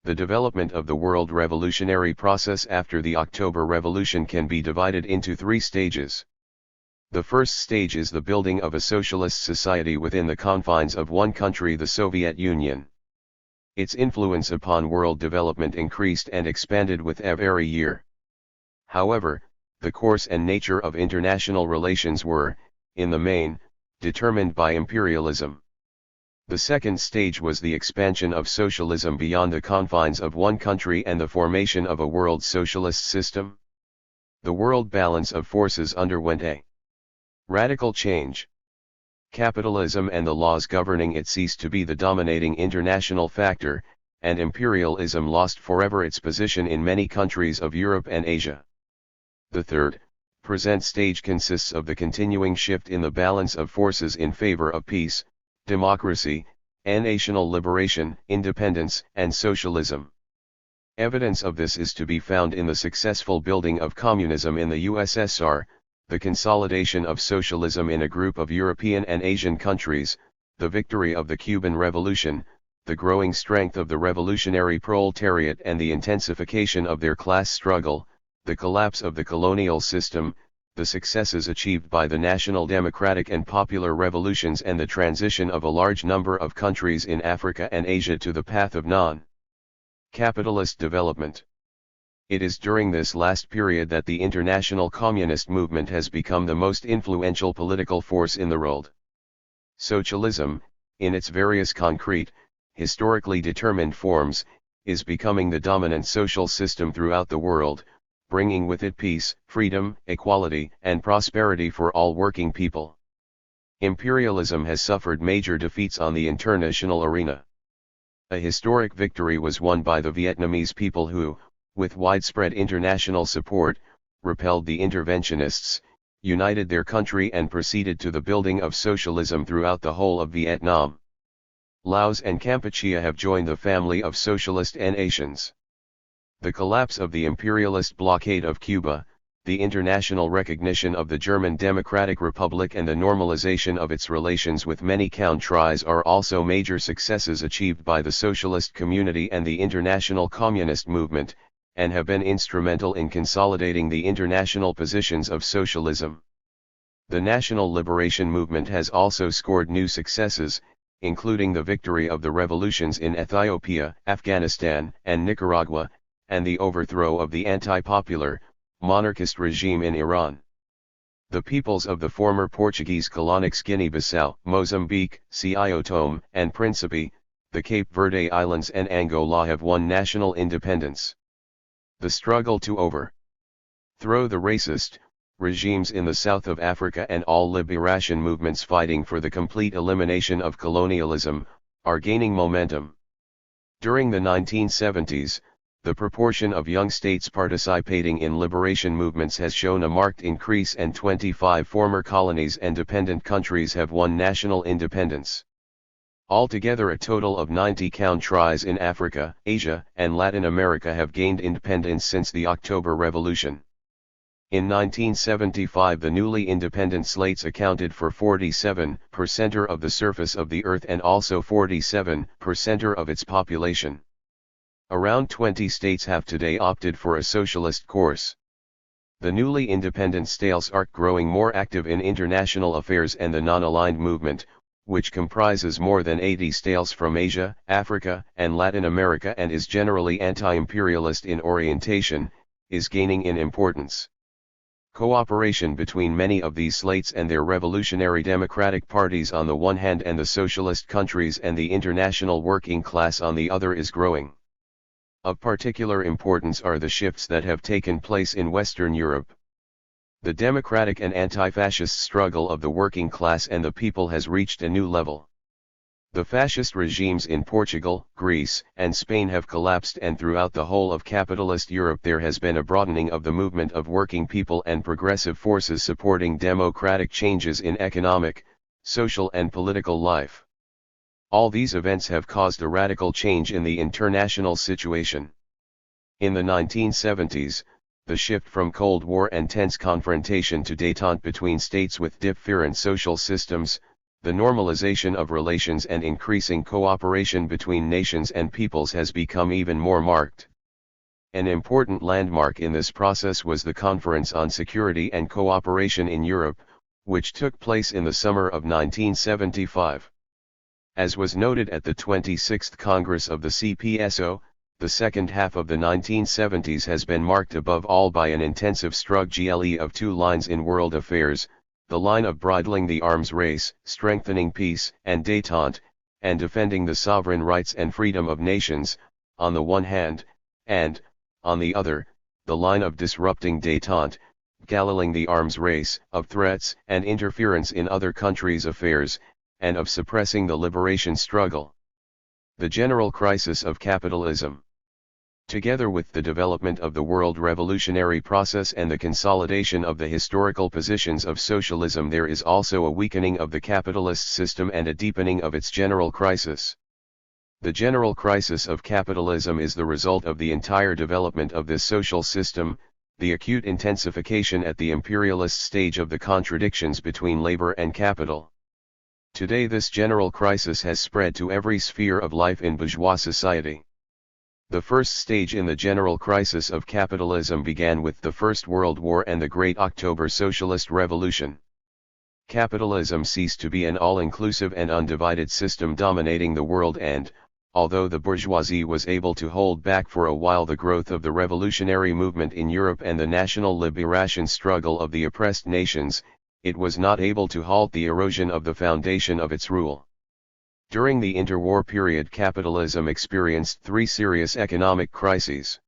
The development of the world revolutionary process after the October Revolution can be divided into 3 stages. The first stage is the building of a socialist society within the confines of one country, the Soviet Union. Its influence upon world development increased and expanded with every year. However, the course and nature of international relations were, in the main, determined by imperialism. The second stage was the expansion of socialism beyond the confines of one country and the formation of a world socialist system. The world balance of forces underwent a radical change. Capitalism and the laws governing it ceased to be the dominating international factor, and imperialism lost forever its position in many countries of Europe and Asia. The third, present stage consists of the continuing shift in the balance of forces in favor of peace, democracy, and national liberation, independence, and socialism. Evidence of this is to be found in the successful building of communism in the USSR, the consolidation of socialism in a group of European and Asian countries, the victory of the Cuban Revolution, the growing strength of the revolutionary proletariat and the intensification of their class struggle, the collapse of the colonial system, the successes achieved by the national democratic and popular revolutions, and the transition of a large number of countries in Africa and Asia to the path of non-capitalist development. It is during this last period that the international communist movement has become the most influential political force in the world. Socialism, in its various concrete, historically determined forms, is becoming the dominant social system throughout the world, bringing with it peace, freedom, equality, and prosperity for all working people. Imperialism has suffered major defeats on the international arena. A historic victory was won by the Vietnamese people who, with widespread international support, repelled the interventionists, united their country and proceeded to the building of socialism throughout the whole of Vietnam. Laos and Kampuchea have joined the family of socialist nations. The collapse of the imperialist blockade of Cuba, the international recognition of the German Democratic Republic and the normalization of its relations with many countries are also major successes achieved by the socialist community and the international communist movement, and have been instrumental in consolidating the international positions of socialism. The national liberation movement has also scored new successes, including the victory of the revolutions in Ethiopia, Afghanistan, and Nicaragua, and the overthrow of the anti-popular, monarchist regime in Iran. The peoples of the former Portuguese colonies Guinea-Bissau, Mozambique, São Tomé and Príncipe, the Cape Verde Islands and Angola have won national independence. The struggle to overthrow the racist regimes in the south of Africa and all liberation movements fighting for the complete elimination of colonialism are gaining momentum. During the 1970s, the proportion of young states participating in liberation movements has shown a marked increase, and 25 former colonies and dependent countries have won national independence. Altogether, a total of 90 countries in Africa, Asia, and Latin America have gained independence since the October Revolution. In 1975, the newly independent states accounted for 47% of the surface of the earth and also 47% of its population. Around 20 states have today opted for a socialist course. The newly independent states are growing more active in international affairs, and the non-aligned movement, which comprises more than 80 states from Asia, Africa, and Latin America and is generally anti-imperialist in orientation, is gaining in importance. Cooperation between many of these states and their revolutionary democratic parties on the one hand and the socialist countries and the international working class on the other is growing. Of particular importance are the shifts that have taken place in Western Europe. The democratic and anti-fascist struggle of the working class and the people has reached a new level. The fascist regimes in Portugal, Greece, and Spain have collapsed, and throughout the whole of capitalist Europe there has been a broadening of the movement of working people and progressive forces supporting democratic changes in economic, social and political life. All these events have caused a radical change in the international situation. In the 1970s, the shift from Cold War and tense confrontation to détente between states with different social systems, the normalization of relations and increasing cooperation between nations and peoples has become even more marked. An important landmark in this process was the Conference on Security and Cooperation in Europe, which took place in the summer of 1975. As was noted at the 26th Congress of the CPSO, the second half of the 1970s has been marked above all by an intensive struggle of two lines in world affairs: the line of bridling the arms race, strengthening peace and détente, and defending the sovereign rights and freedom of nations, on the one hand, and, on the other, the line of disrupting détente, galling the arms race, of threats and interference in other countries' affairs, and of suppressing the liberation struggle. The general crisis of capitalism. Together with the development of the world revolutionary process and the consolidation of the historical positions of socialism, there is also a weakening of the capitalist system and a deepening of its general crisis. The general crisis of capitalism is the result of the entire development of this social system, the acute intensification at the imperialist stage of the contradictions between labor and capital. Today this general crisis has spread to every sphere of life in bourgeois society. The first stage in the general crisis of capitalism began with the First World War and the Great October Socialist Revolution. Capitalism ceased to be an all-inclusive and undivided system dominating the world, and, although the bourgeoisie was able to hold back for a while the growth of the revolutionary movement in Europe and the national liberation struggle of the oppressed nations, it was not able to halt the erosion of the foundation of its rule. During the interwar period, capitalism experienced three serious economic crises.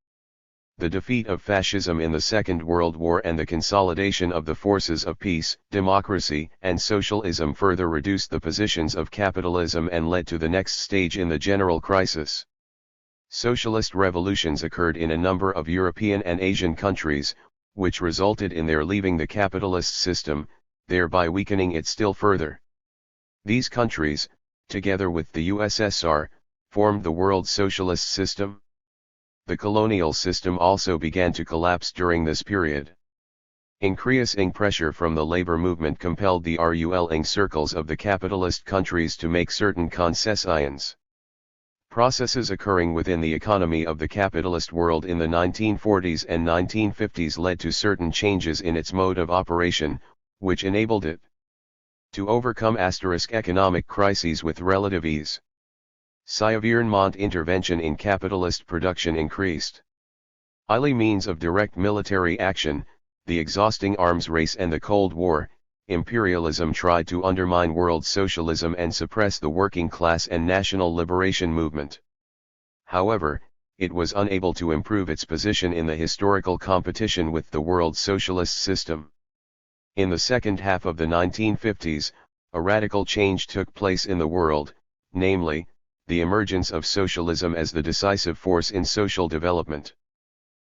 The defeat of fascism in the Second World War and the consolidation of the forces of peace, democracy, and socialism further reduced the positions of capitalism and led to the next stage in the general crisis. Socialist revolutions occurred in a number of European and Asian countries, which resulted in their leaving the capitalist system, thereby weakening it still further. These countries, together with the USSR, formed the world socialist system. The colonial system also began to collapse during this period. Increasing pressure from the labor movement compelled the ruling circles of the capitalist countries to make certain concessions. Processes occurring within the economy of the capitalist world in the 1940s and 1950s led to certain changes in its mode of operation, which enabled it to overcome economic crises with relative ease. Environment intervention in capitalist production increased. Highly means of direct military action, the exhausting arms race and the Cold War, imperialism tried to undermine world socialism and suppress the working class and national liberation movement. However, it was unable to improve its position in the historical competition with the world socialist system. In the second half of the 1950s, a radical change took place in the world, namely, the emergence of socialism as the decisive force in social development.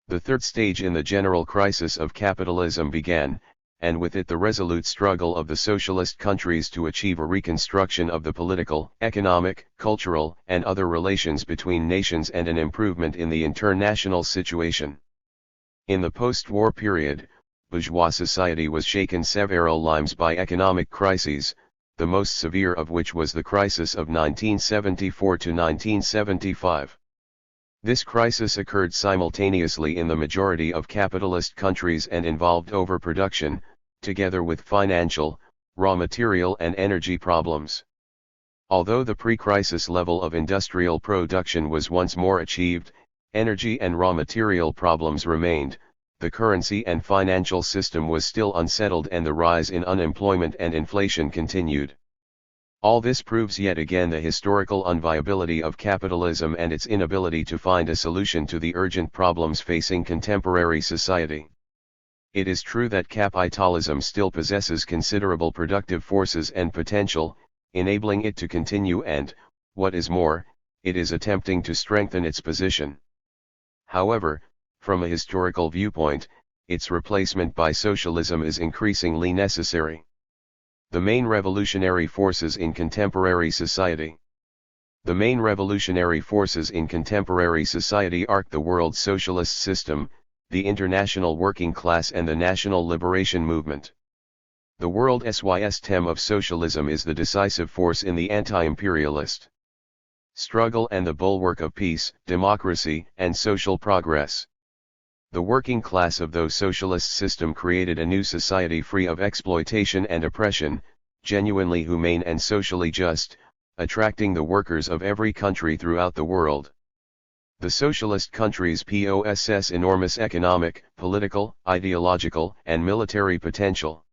The third stage in the general crisis of capitalism began, and with it the resolute struggle of the socialist countries to achieve a reconstruction of the political, economic, cultural, and other relations between nations and an improvement in the international situation. In the post-war period, bourgeois society was shaken several times by economic crises, the most severe of which was the crisis of 1974 to 1975. This crisis occurred simultaneously in the majority of capitalist countries and involved overproduction, together with financial, raw material and energy problems. Although the pre-crisis level of industrial production was once more achieved, energy and raw material problems remained, the currency and financial system was still unsettled and the rise in unemployment and inflation continued. All this proves yet again the historical unviability of capitalism and its inability to find a solution to the urgent problems facing contemporary society. It is true that capitalism still possesses considerable productive forces and potential, enabling it to continue and, what is more, it is attempting to strengthen its position. However, from a historical viewpoint, its replacement by socialism is increasingly necessary. The main revolutionary forces in contemporary society. The main revolutionary forces in contemporary society are the world socialist system, the international working class and the national liberation movement. The world system of socialism is the decisive force in the anti-imperialist struggle and the bulwark of peace, democracy, and social progress. The working class of the socialist system created a new society free of exploitation and oppression, genuinely humane and socially just, attracting the workers of every country throughout the world. The socialist countries possess enormous economic, political, ideological, and military potential.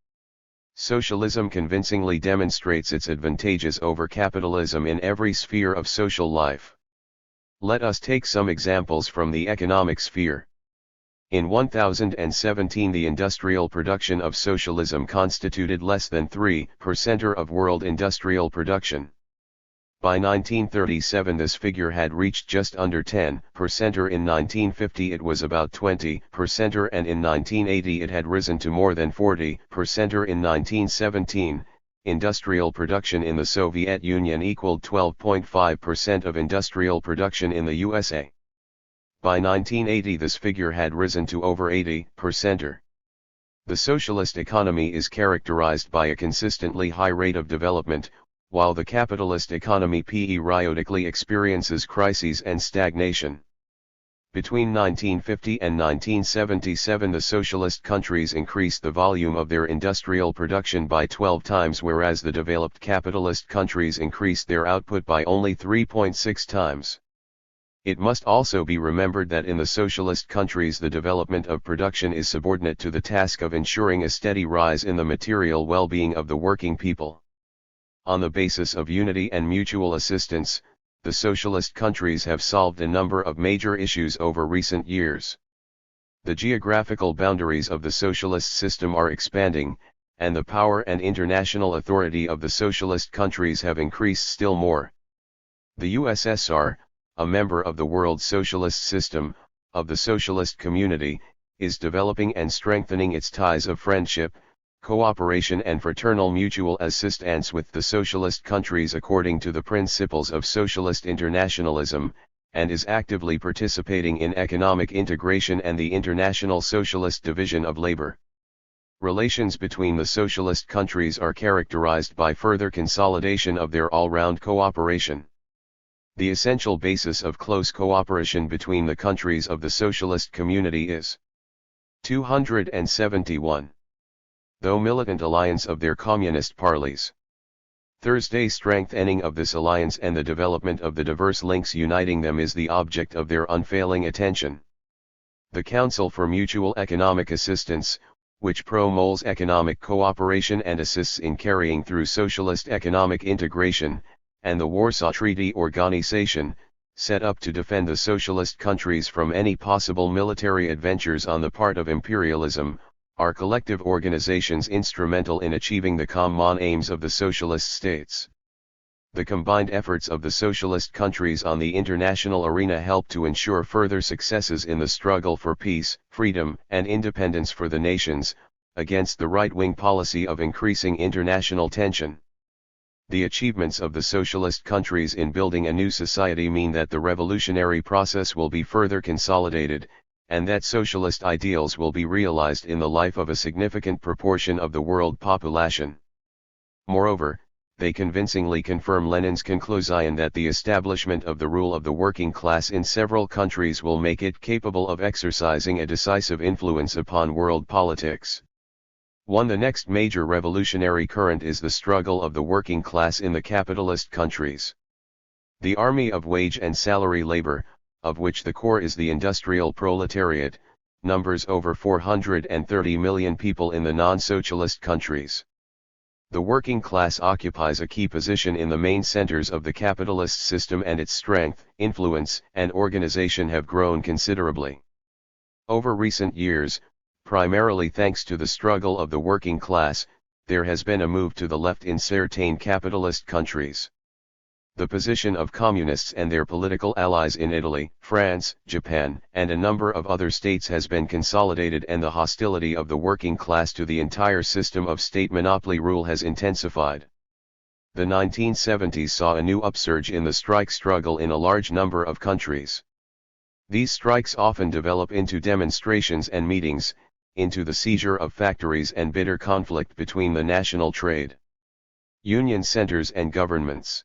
Socialism convincingly demonstrates its advantages over capitalism in every sphere of social life. Let us take some examples from the economic sphere. In 1017 the industrial production of socialism constituted less than 3% of world industrial production. By 1937 this figure had reached just under 10%, in 1950 it was about 20%, and in 1980 it had risen to more than 40%. In 1917, industrial production in the Soviet Union equaled 12.5% of industrial production in the USA. By 1980 this figure had risen to over 80%. The socialist economy is characterized by a consistently high rate of development, while the capitalist economy periodically experiences crises and stagnation. Between 1950 and 1977 the socialist countries increased the volume of their industrial production by 12 times whereas the developed capitalist countries increased their output by only 3.6 times. It must also be remembered that in the socialist countries the development of production is subordinate to the task of ensuring a steady rise in the material well-being of the working people. On the basis of unity and mutual assistance, the socialist countries have solved a number of major issues over recent years. The geographical boundaries of the socialist system are expanding, and the power and international authority of the socialist countries have increased still more. The USSR, a member of the world socialist system, of the socialist community, is developing and strengthening its ties of friendship, cooperation and fraternal mutual assistance with the socialist countries according to the principles of socialist internationalism, and is actively participating in economic integration and the international socialist division of labor. Relations between the socialist countries are characterized by further consolidation of their all-round cooperation. The essential basis of close cooperation between the countries of the socialist community is 271. Though militant alliance of their communist parties. Thursday strengthening of this alliance and the development of the diverse links uniting them is the object of their unfailing attention. The Council for Mutual Economic Assistance, which promotes economic cooperation and assists in carrying through socialist economic integration, and the Warsaw Treaty Organization, set up to defend the socialist countries from any possible military adventures on the part of imperialism, are collective organizations instrumental in achieving the common aims of the socialist states. The combined efforts of the socialist countries on the international arena help to ensure further successes in the struggle for peace, freedom, and independence for the nations, against the right-wing policy of increasing international tension. The achievements of the socialist countries in building a new society mean that the revolutionary process will be further consolidated, and that socialist ideals will be realized in the life of a significant proportion of the world population. Moreover, they convincingly confirm Lenin's conclusion that the establishment of the rule of the working class in several countries will make it capable of exercising a decisive influence upon world politics. The next major revolutionary current is the struggle of the working class in the capitalist countries. The army of wage and salary labor, of which the core is the industrial proletariat, numbers over 430 million people in the non-socialist countries. The working class occupies a key position in the main centers of the capitalist system, and its strength, influence, and organization have grown considerably. Over recent years, primarily thanks to the struggle of the working class, there has been a move to the left in certain capitalist countries. The position of communists and their political allies in Italy, France, Japan, and a number of other states has been consolidated, and the hostility of the working class to the entire system of state monopoly rule has intensified. The 1970s saw a new upsurge in the strike struggle in a large number of countries. These strikes often develop into demonstrations and meetings, into the seizure of factories and bitter conflict between the national trade union centers and governments.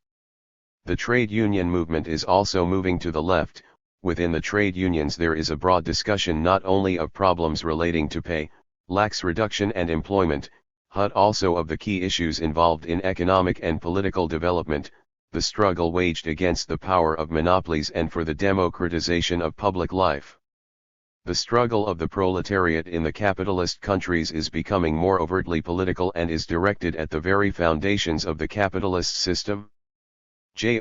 The trade union movement is also moving to the left. Within the trade unions there is a broad discussion not only of problems relating to pay, lax reduction and employment, but also of the key issues involved in economic and political development, the struggle waged against the power of monopolies and for the democratization of public life. The struggle of the proletariat in the capitalist countries is becoming more overtly political and is directed at the very foundations of the capitalist system.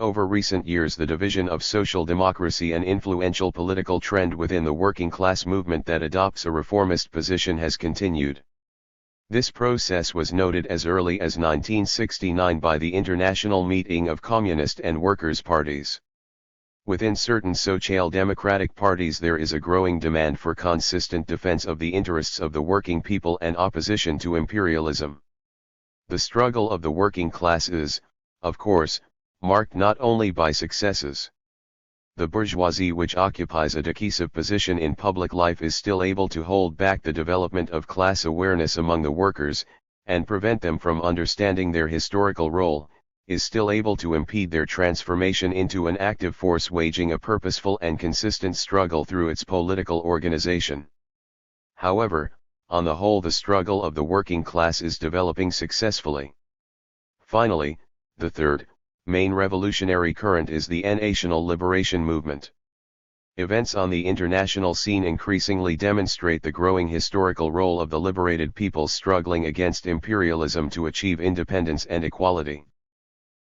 Over recent years, the division of social democracy, an influential political trend within the working class movement that adopts a reformist position, has continued. This process was noted as early as 1969 by the International Meeting of Communist and Workers' Parties. Within certain social democratic parties there is a growing demand for consistent defense of the interests of the working people and opposition to imperialism. The struggle of the working class is, of course, marked not only by successes. The bourgeoisie, which occupies a decisive position in public life, is still able to hold back the development of class awareness among the workers, and prevent them from understanding their historical role, is still able to impede their transformation into an active force waging a purposeful and consistent struggle through its political organization. However, on the whole, the struggle of the working class is developing successfully. Finally, the third main revolutionary current is the national liberation movement. Events on the international scene increasingly demonstrate the growing historical role of the liberated peoples struggling against imperialism to achieve independence and equality.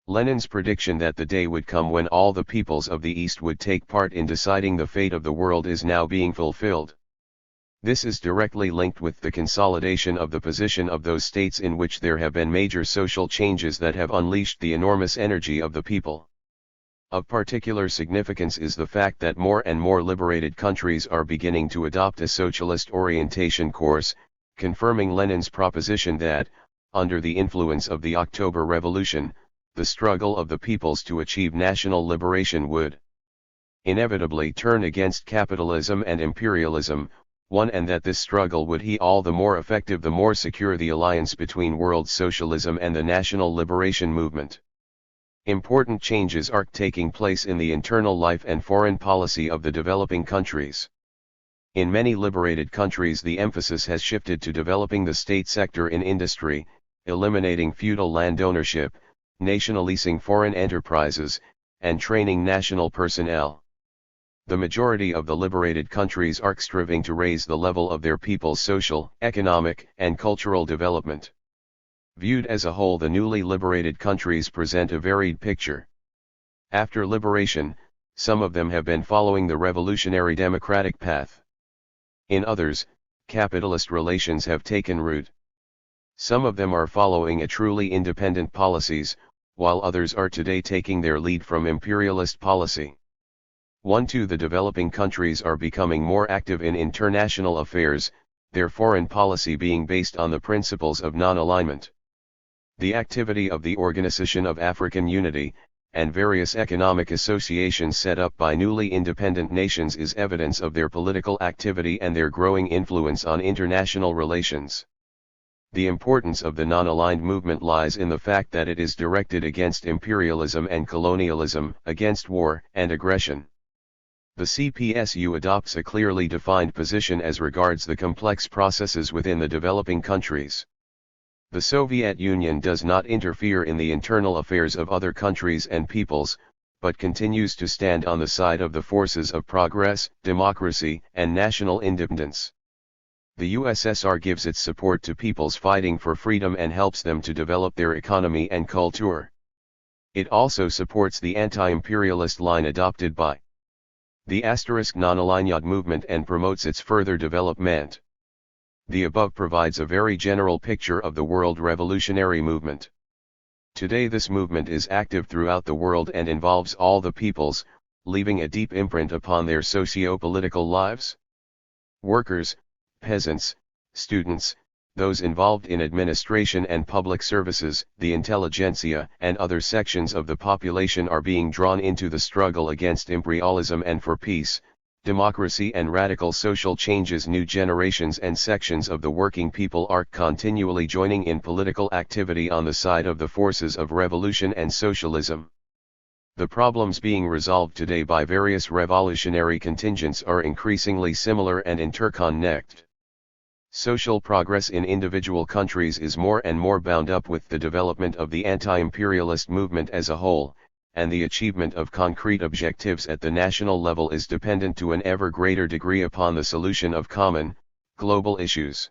Lenin's prediction that the day would come when all the peoples of the East would take part in deciding the fate of the world is now being fulfilled. This is directly linked with the consolidation of the position of those states in which there have been major social changes that have unleashed the enormous energy of the people. Of particular significance is the fact that more and more liberated countries are beginning to adopt a socialist orientation course, confirming Lenin's proposition that, under the influence of the October Revolution, the struggle of the peoples to achieve national liberation would inevitably turn against capitalism and imperialism, and that this struggle would be all the more effective the more secure the alliance between world socialism and the national liberation movement. Important changes are taking place in the internal life and foreign policy of the developing countries. In many liberated countries the emphasis has shifted to developing the state sector in industry, eliminating feudal land ownership, nationalizing foreign enterprises, and training national personnel. The majority of the liberated countries are striving to raise the level of their people's social, economic, and cultural development. Viewed as a whole, the newly liberated countries present a varied picture. After liberation, Some of them have been following the revolutionary democratic path. In others, capitalist relations have taken root. Some of them are following a truly independent policies, while others are today taking their lead from imperialist policy. 1. The developing countries are becoming more active in international affairs, their foreign policy being based on the principles of non-alignment. The activity of the Organization of African Unity, and various economic associations set up by newly independent nations is evidence of their political activity and their growing influence on international relations. The importance of the non-aligned movement lies in the fact that it is directed against imperialism and colonialism, against war and aggression. The CPSU adopts a clearly defined position as regards the complex processes within the developing countries. The Soviet Union does not interfere in the internal affairs of other countries and peoples, but continues to stand on the side of the forces of progress, democracy, and national independence. The USSR gives its support to peoples fighting for freedom and helps them to develop their economy and culture. It also supports the anti-imperialist line adopted by the non-aligned movement and promotes its further development. The above provides a very general picture of the world revolutionary movement. Today this movement is active throughout the world and involves all the peoples, leaving a deep imprint upon their socio-political lives. Workers, peasants, students, those involved in administration and public services, the intelligentsia, and other sections of the population are being drawn into the struggle against imperialism and for peace, democracy and radical social changes. New generations and sections of the working people are continually joining in political activity on the side of the forces of revolution and socialism. The problems being resolved today by various revolutionary contingents are increasingly similar and interconnected. Social progress in individual countries is more and more bound up with the development of the anti-imperialist movement as a whole, and the achievement of concrete objectives at the national level is dependent to an ever greater degree upon the solution of common, global issues.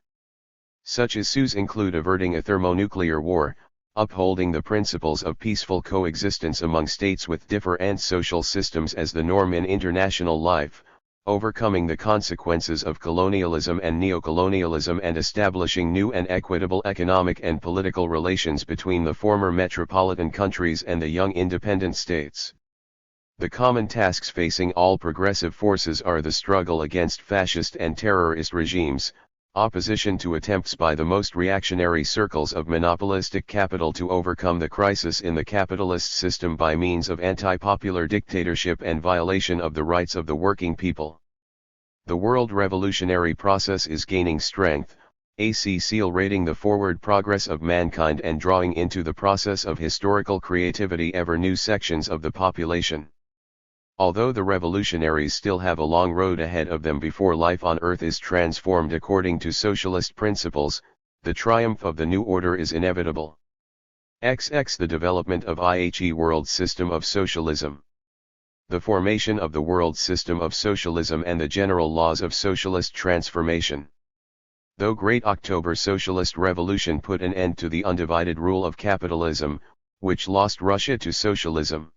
Such issues include averting a thermonuclear war, upholding the principles of peaceful coexistence among states with different social systems as the norm in international life, overcoming the consequences of colonialism and neocolonialism and establishing new and equitable economic and political relations between the former metropolitan countries and the young independent states. The common tasks facing all progressive forces are the struggle against fascist and terrorist regimes, opposition to attempts by the most reactionary circles of monopolistic capital to overcome the crisis in the capitalist system by means of anti-popular dictatorship and violation of the rights of the working people. The world revolutionary process is gaining strength, accelerating the forward progress of mankind and drawing into the process of historical creativity ever new sections of the population. Although the revolutionaries still have a long road ahead of them before life on earth is transformed according to socialist principles, the triumph of the new order is inevitable. The development of the world system of socialism. The formation of the world system of socialism and the general laws of socialist transformation. Though Great October Socialist Revolution put an end to the undivided rule of capitalism, which lost Russia to socialism.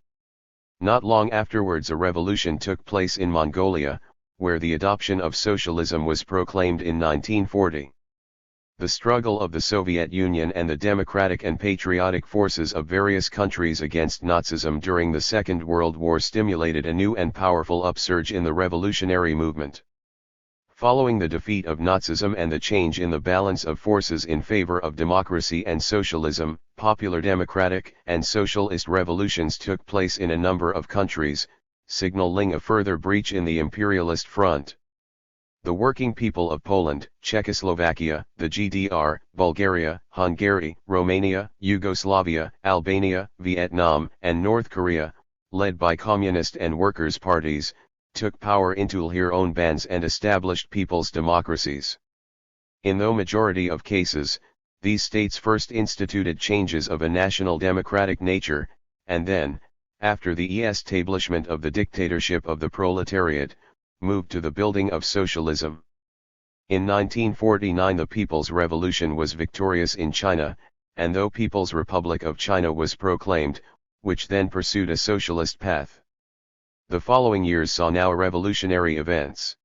Not long afterwards a revolution took place in Mongolia, where the adoption of socialism was proclaimed in 1940. The struggle of the Soviet Union and the democratic and patriotic forces of various countries against Nazism during the Second World War stimulated a new and powerful upsurge in the revolutionary movement. Following the defeat of Nazism and the change in the balance of forces in favor of democracy and socialism, popular democratic and socialist revolutions took place in a number of countries, signaling a further breach in the imperialist front. The working people of Poland, Czechoslovakia, the GDR, Bulgaria, Hungary, Romania, Yugoslavia, Albania, Vietnam, and North Korea, led by communist and workers' parties, took power into their own bands and established people's democracies. In the majority of cases, these states first instituted changes of a national democratic nature, and then, after the establishment of the dictatorship of the proletariat, moved to the building of socialism. In 1949 the People's Revolution was victorious in China, and the People's Republic of China was proclaimed, which then pursued a socialist path. The following years saw now revolutionary events.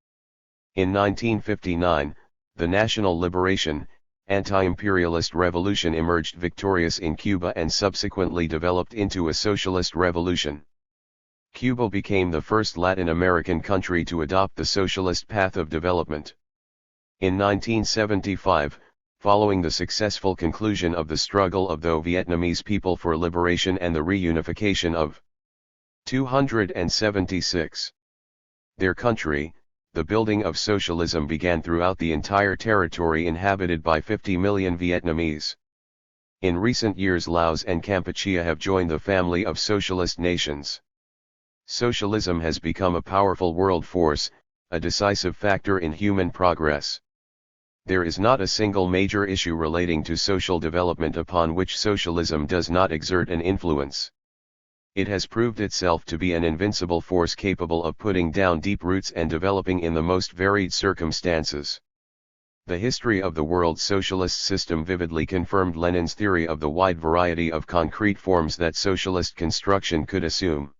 In 1959, the National Liberation, anti-imperialist revolution emerged victorious in Cuba and subsequently developed into a socialist revolution. Cuba became the first Latin American country to adopt the socialist path of development. In 1975, following the successful conclusion of the struggle of the Vietnamese people for liberation and the reunification of 276 their country, the building of socialism began throughout the entire territory inhabited by 50 million Vietnamese. In recent years, Laos and Kampuchea have joined the family of socialist nations. Socialism has become a powerful world force, a decisive factor in human progress. There is not a single major issue relating to social development upon which socialism does not exert an influence. It has proved itself to be an invincible force capable of putting down deep roots and developing in the most varied circumstances. The history of the world socialist system vividly confirmed Lenin's theory of the wide variety of concrete forms that socialist construction could assume.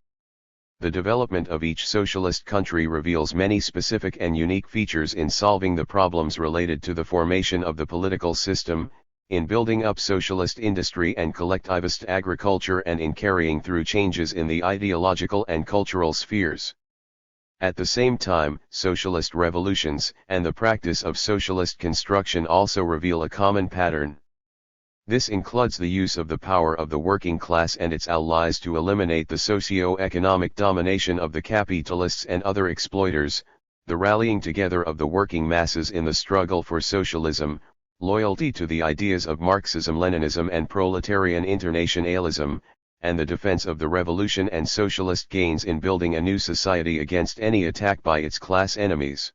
The development of each socialist country reveals many specific and unique features in solving the problems related to the formation of the political system, in building up socialist industry and collectivist agriculture, and in carrying through changes in the ideological and cultural spheres. At the same time, socialist revolutions and the practice of socialist construction also reveal a common pattern. This includes the use of the power of the working class and its allies to eliminate the socio-economic domination of the capitalists and other exploiters, the rallying together of the working masses in the struggle for socialism, loyalty to the ideas of Marxism-Leninism and proletarian internationalism, and the defense of the revolution and socialist gains in building a new society against any attack by its class enemies.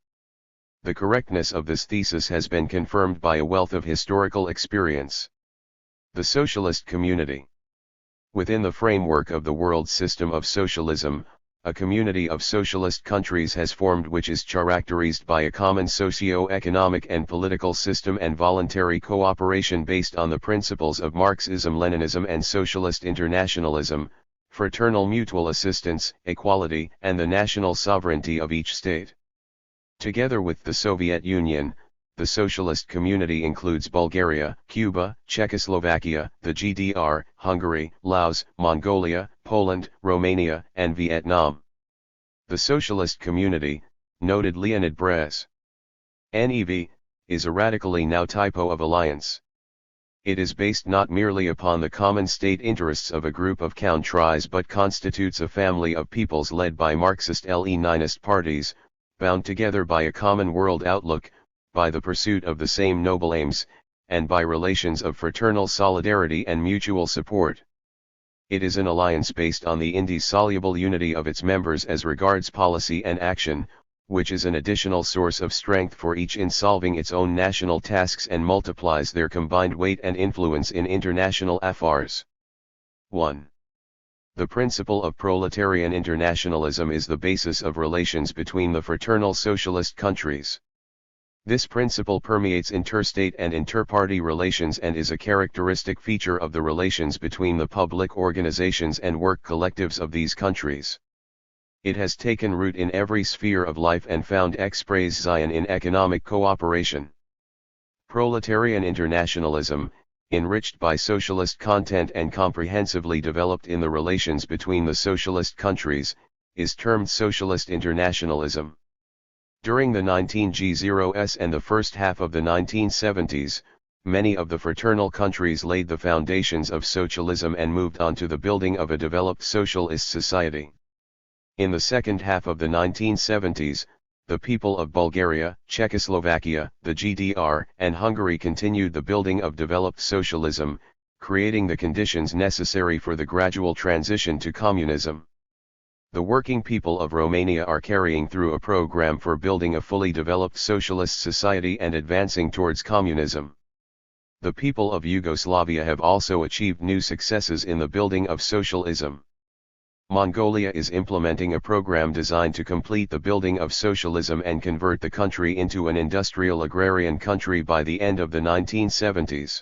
The correctness of this thesis has been confirmed by a wealth of historical experience. The socialist community. Within the framework of the world system of socialism, a community of socialist countries has formed which is characterized by a common socio-economic and political system and voluntary cooperation based on the principles of Marxism-Leninism and socialist internationalism, fraternal mutual assistance, equality, and the national sovereignty of each state. Together with the Soviet Union, the socialist community includes Bulgaria, Cuba, Czechoslovakia, the GDR, Hungary, Laos, Mongolia, Poland, Romania, and Vietnam. The socialist community, noted Leonid Brez. NEV, is a radically now typo of alliance. It is based not merely upon the common state interests of a group of countries but constitutes a family of peoples led by Marxist-Leninist parties, bound together by a common world outlook, by the pursuit of the same noble aims, and by relations of fraternal solidarity and mutual support. It is an alliance based on the indissoluble unity of its members as regards policy and action, which is an additional source of strength for each in solving its own national tasks and multiplies their combined weight and influence in international affairs. 1. The principle of proletarian internationalism is the basis of relations between the fraternal socialist countries. This principle permeates interstate and interparty relations and is a characteristic feature of the relations between the public organizations and work collectives of these countries. It has taken root in every sphere of life and found expression in economic cooperation. Proletarian internationalism, enriched by socialist content and comprehensively developed in the relations between the socialist countries, is termed socialist internationalism. During the 19G0s and the first half of the 1970s, many of the fraternal countries laid the foundations of socialism and moved on to the building of a developed socialist society. In the second half of the 1970s, the people of Bulgaria, Czechoslovakia, the GDR, and Hungary continued the building of developed socialism, creating the conditions necessary for the gradual transition to communism. The working people of Romania are carrying through a program for building a fully developed socialist society and advancing towards communism. The people of Yugoslavia have also achieved new successes in the building of socialism. Mongolia is implementing a program designed to complete the building of socialism and convert the country into an industrial agrarian country by the end of the 1970s.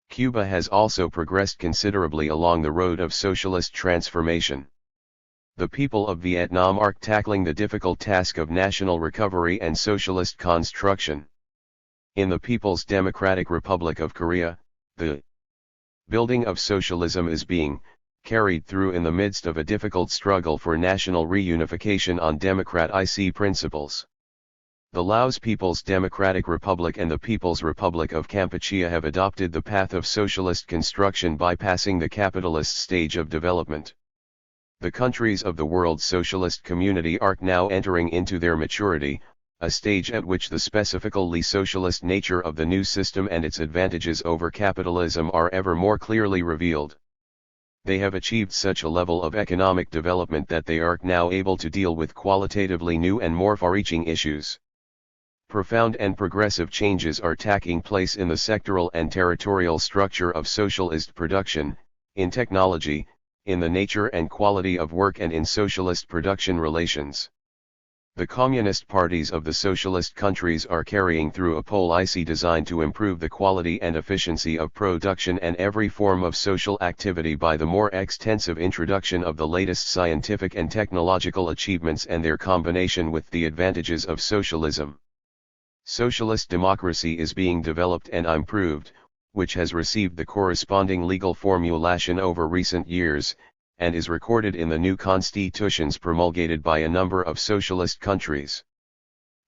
Cuba has also progressed considerably along the road of socialist transformation. The people of Vietnam are tackling the difficult task of national recovery and socialist construction. In the People's Democratic Republic of Korea, the building of socialism is being carried through in the midst of a difficult struggle for national reunification on democratic principles. The Laos People's Democratic Republic and the People's Republic of Kampuchea have adopted the path of socialist construction bypassing the capitalist stage of development. The countries of the world socialist community are now entering into their maturity, a stage at which the specifically socialist nature of the new system and its advantages over capitalism are ever more clearly revealed. They have achieved such a level of economic development that they are now able to deal with qualitatively new and more far-reaching issues. Profound and progressive changes are taking place in the sectoral and territorial structure of socialist production, in technology, in the nature and quality of work and in socialist production relations. The communist parties of the socialist countries are carrying through a policy designed to improve the quality and efficiency of production and every form of social activity by the more extensive introduction of the latest scientific and technological achievements and their combination with the advantages of socialism. Socialist democracy is being developed and improved, which has received the corresponding legal formulation over recent years, and is recorded in the new constitutions promulgated by a number of socialist countries.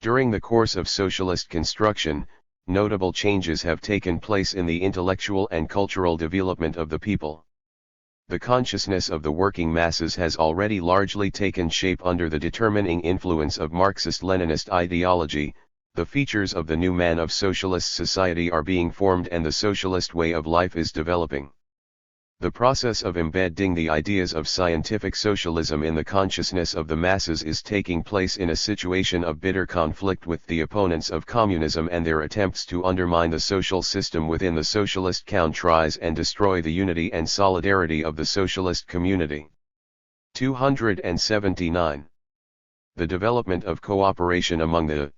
During the course of socialist construction, notable changes have taken place in the intellectual and cultural development of the people. The consciousness of the working masses has already largely taken shape under the determining influence of Marxist-Leninist ideology. The features of the new man of socialist society are being formed and the socialist way of life is developing. The process of embedding the ideas of scientific socialism in the consciousness of the masses is taking place in a situation of bitter conflict with the opponents of communism and their attempts to undermine the social system within the socialist countries and destroy the unity and solidarity of the socialist community. 279. The development of cooperation among the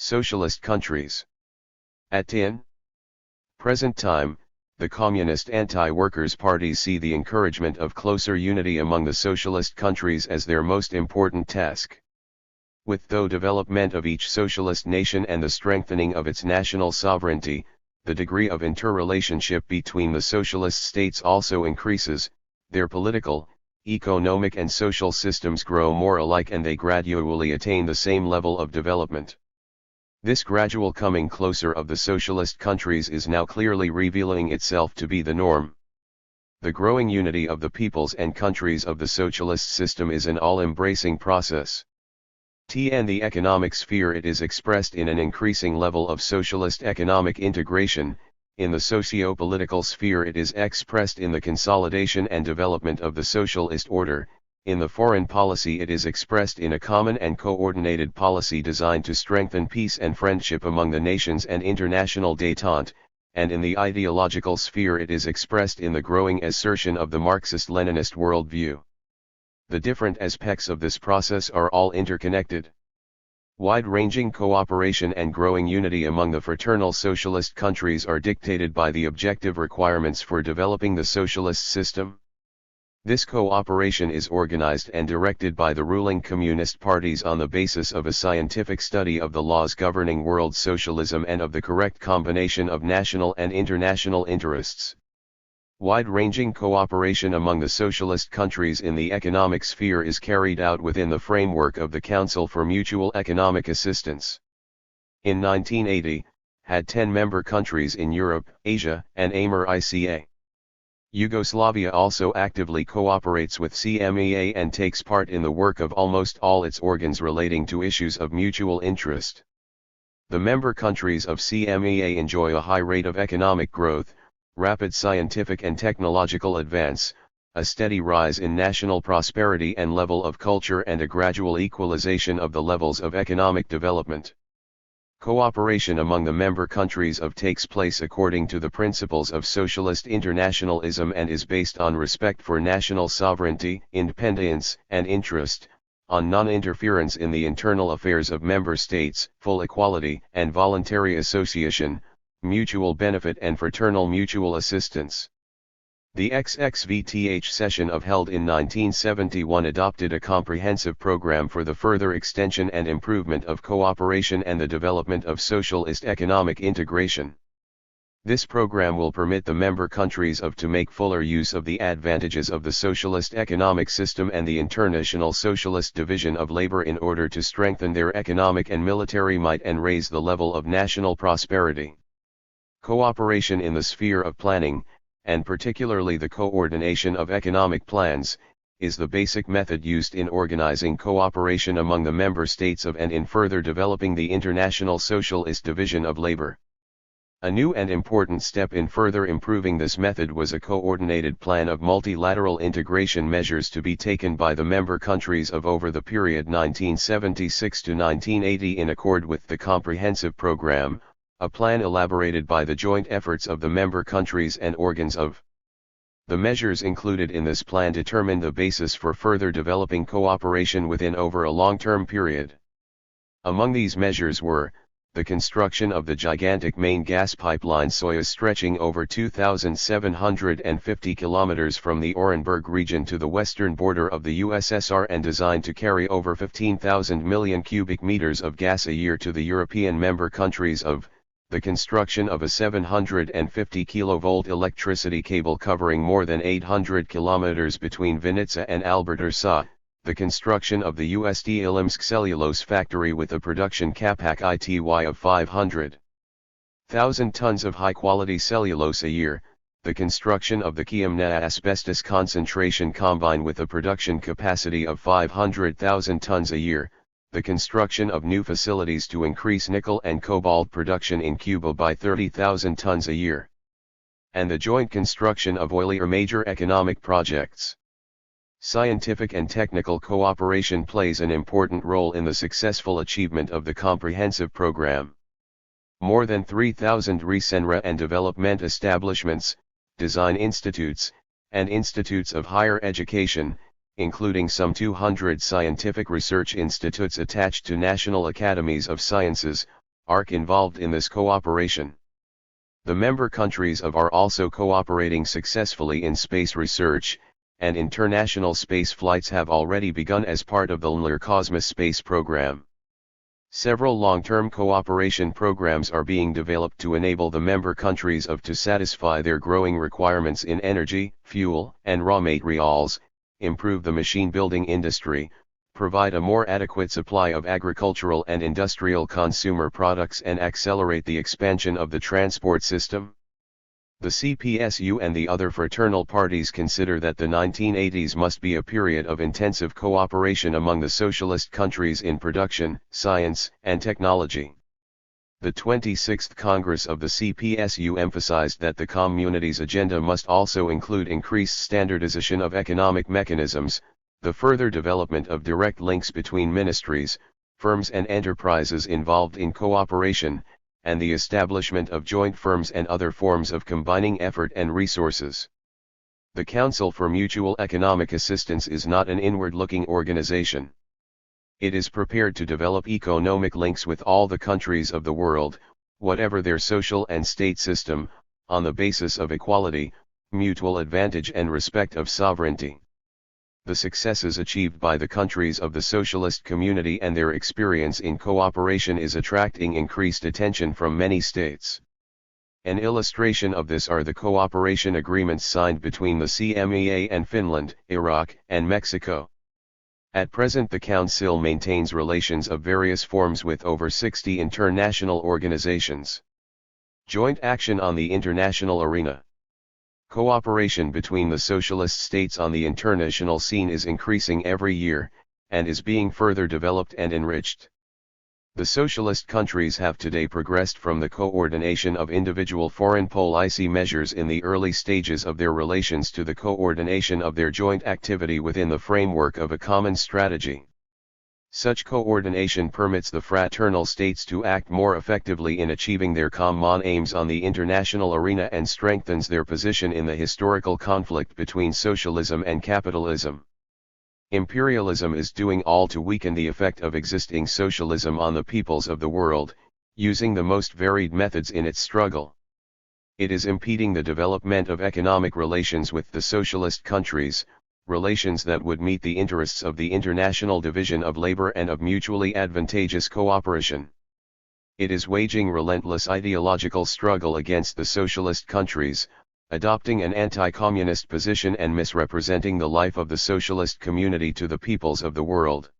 socialist countries. At the present time, the communist anti-workers parties see the encouragement of closer unity among the socialist countries as their most important task. With the development of each socialist nation and the strengthening of its national sovereignty, the degree of interrelationship between the socialist states also increases, their political, economic and social systems grow more alike and they gradually attain the same level of development. This gradual coming closer of the socialist countries is now clearly revealing itself to be the norm. The growing unity of the peoples and countries of the socialist system is an all-embracing process. In the economic sphere it is expressed in an increasing level of socialist economic integration, in the socio-political sphere it is expressed in the consolidation and development of the socialist order. In the foreign policy it is expressed in a common and coordinated policy designed to strengthen peace and friendship among the nations and international détente, and in the ideological sphere it is expressed in the growing assertion of the Marxist-Leninist worldview. The different aspects of this process are all interconnected. Wide-ranging cooperation and growing unity among the fraternal socialist countries are dictated by the objective requirements for developing the socialist system. This cooperation is organized and directed by the ruling communist parties on the basis of a scientific study of the laws governing world socialism and of the correct combination of national and international interests. Wide-ranging cooperation among the socialist countries in the economic sphere is carried out within the framework of the Council for Mutual Economic Assistance. In 1980, had 10 member countries in Europe, Asia, and AMER-ICA. Yugoslavia also actively cooperates with CMEA and takes part in the work of almost all its organs relating to issues of mutual interest. The member countries of CMEA enjoy a high rate of economic growth, rapid scientific and technological advance, a steady rise in national prosperity and level of culture and a gradual equalization of the levels of economic development. Cooperation among the member countries takes place according to the principles of socialist internationalism and is based on respect for national sovereignty, independence, and interest, on non-interference in the internal affairs of member states, full equality and voluntary association, mutual benefit and fraternal mutual assistance. The XXVTH session held in 1971 adopted a comprehensive program for the further extension and improvement of cooperation and the development of socialist economic integration. This program will permit the member countries to make fuller use of the advantages of the socialist economic system and the international socialist division of labor in order to strengthen their economic and military might and raise the level of national prosperity. Cooperation in the sphere of planning, and particularly the coordination of economic plans, is the basic method used in organizing cooperation among the member states and in further developing the international socialist division of labor. A new and important step in further improving this method was a coordinated plan of multilateral integration measures to be taken by the member countries over the period 1976 to 1980 in accord with the comprehensive program, a plan elaborated by the joint efforts of the member countries and organs of. The measures included in this plan determined the basis for further developing cooperation within over a long-term period. Among these measures were, the construction of the gigantic main gas pipeline Soyuz stretching over 2,750 kilometers from the Orenburg region to the western border of the USSR and designed to carry over 15,000 million cubic meters of gas a year to the European member countries of, the construction of a 750 kV electricity cable covering more than 800 kilometers between Vinnytsia and Albertsa, the construction of the USD Ilimsk cellulose factory with a production capacity of 500,000 tons of high-quality cellulose a year, the construction of the Kyivna asbestos concentration combine with a production capacity of 500,000 tons a year, the construction of new facilities to increase nickel and cobalt production in Cuba by 30,000 tons a year, and the joint construction of oilier major economic projects. Scientific and technical cooperation plays an important role in the successful achievement of the comprehensive program. More than 3,000 research and development establishments, design institutes, and institutes of higher education, including some 200 scientific research institutes attached to national academies of sciences, are involved in this cooperation. The member countries are also cooperating successfully in space research, and international space flights have already begun as part of the Lunar Cosmos space program. Several long-term cooperation programs are being developed to enable the member countries to satisfy their growing requirements in energy, fuel, and raw materials, improve the machine-building industry, provide a more adequate supply of agricultural and industrial consumer products and accelerate the expansion of the transport system. The CPSU and the other fraternal parties consider that the 1980s must be a period of intensive cooperation among the socialist countries in production, science, and technology. The 26th Congress of the CPSU emphasized that the community's agenda must also include increased standardization of economic mechanisms, the further development of direct links between ministries, firms and enterprises involved in cooperation, and the establishment of joint firms and other forms of combining effort and resources. The Council for Mutual Economic Assistance is not an inward-looking organization. It is prepared to develop economic links with all the countries of the world, whatever their social and state system, on the basis of equality, mutual advantage and respect of sovereignty. The successes achieved by the countries of the socialist community and their experience in cooperation is attracting increased attention from many states. An illustration of this are the cooperation agreements signed between the CMEA and Finland, Iraq, and Mexico. At present the Council maintains relations of various forms with over 60 international organizations. Joint action on the international arena. Cooperation between the socialist states on the international scene is increasing every year, and is being further developed and enriched. The socialist countries have today progressed from the coordination of individual foreign policy measures in the early stages of their relations to the coordination of their joint activity within the framework of a common strategy. Such coordination permits the fraternal states to act more effectively in achieving their common aims on the international arena and strengthens their position in the historical conflict between socialism and capitalism. Imperialism is doing all to weaken the effect of existing socialism on the peoples of the world, using the most varied methods in its struggle. It is impeding the development of economic relations with the socialist countries, relations that would meet the interests of the international division of labor and of mutually advantageous cooperation. It is waging relentless ideological struggle against the socialist countries, adopting an anti-communist position and misrepresenting the life of the socialist community to the peoples of the world.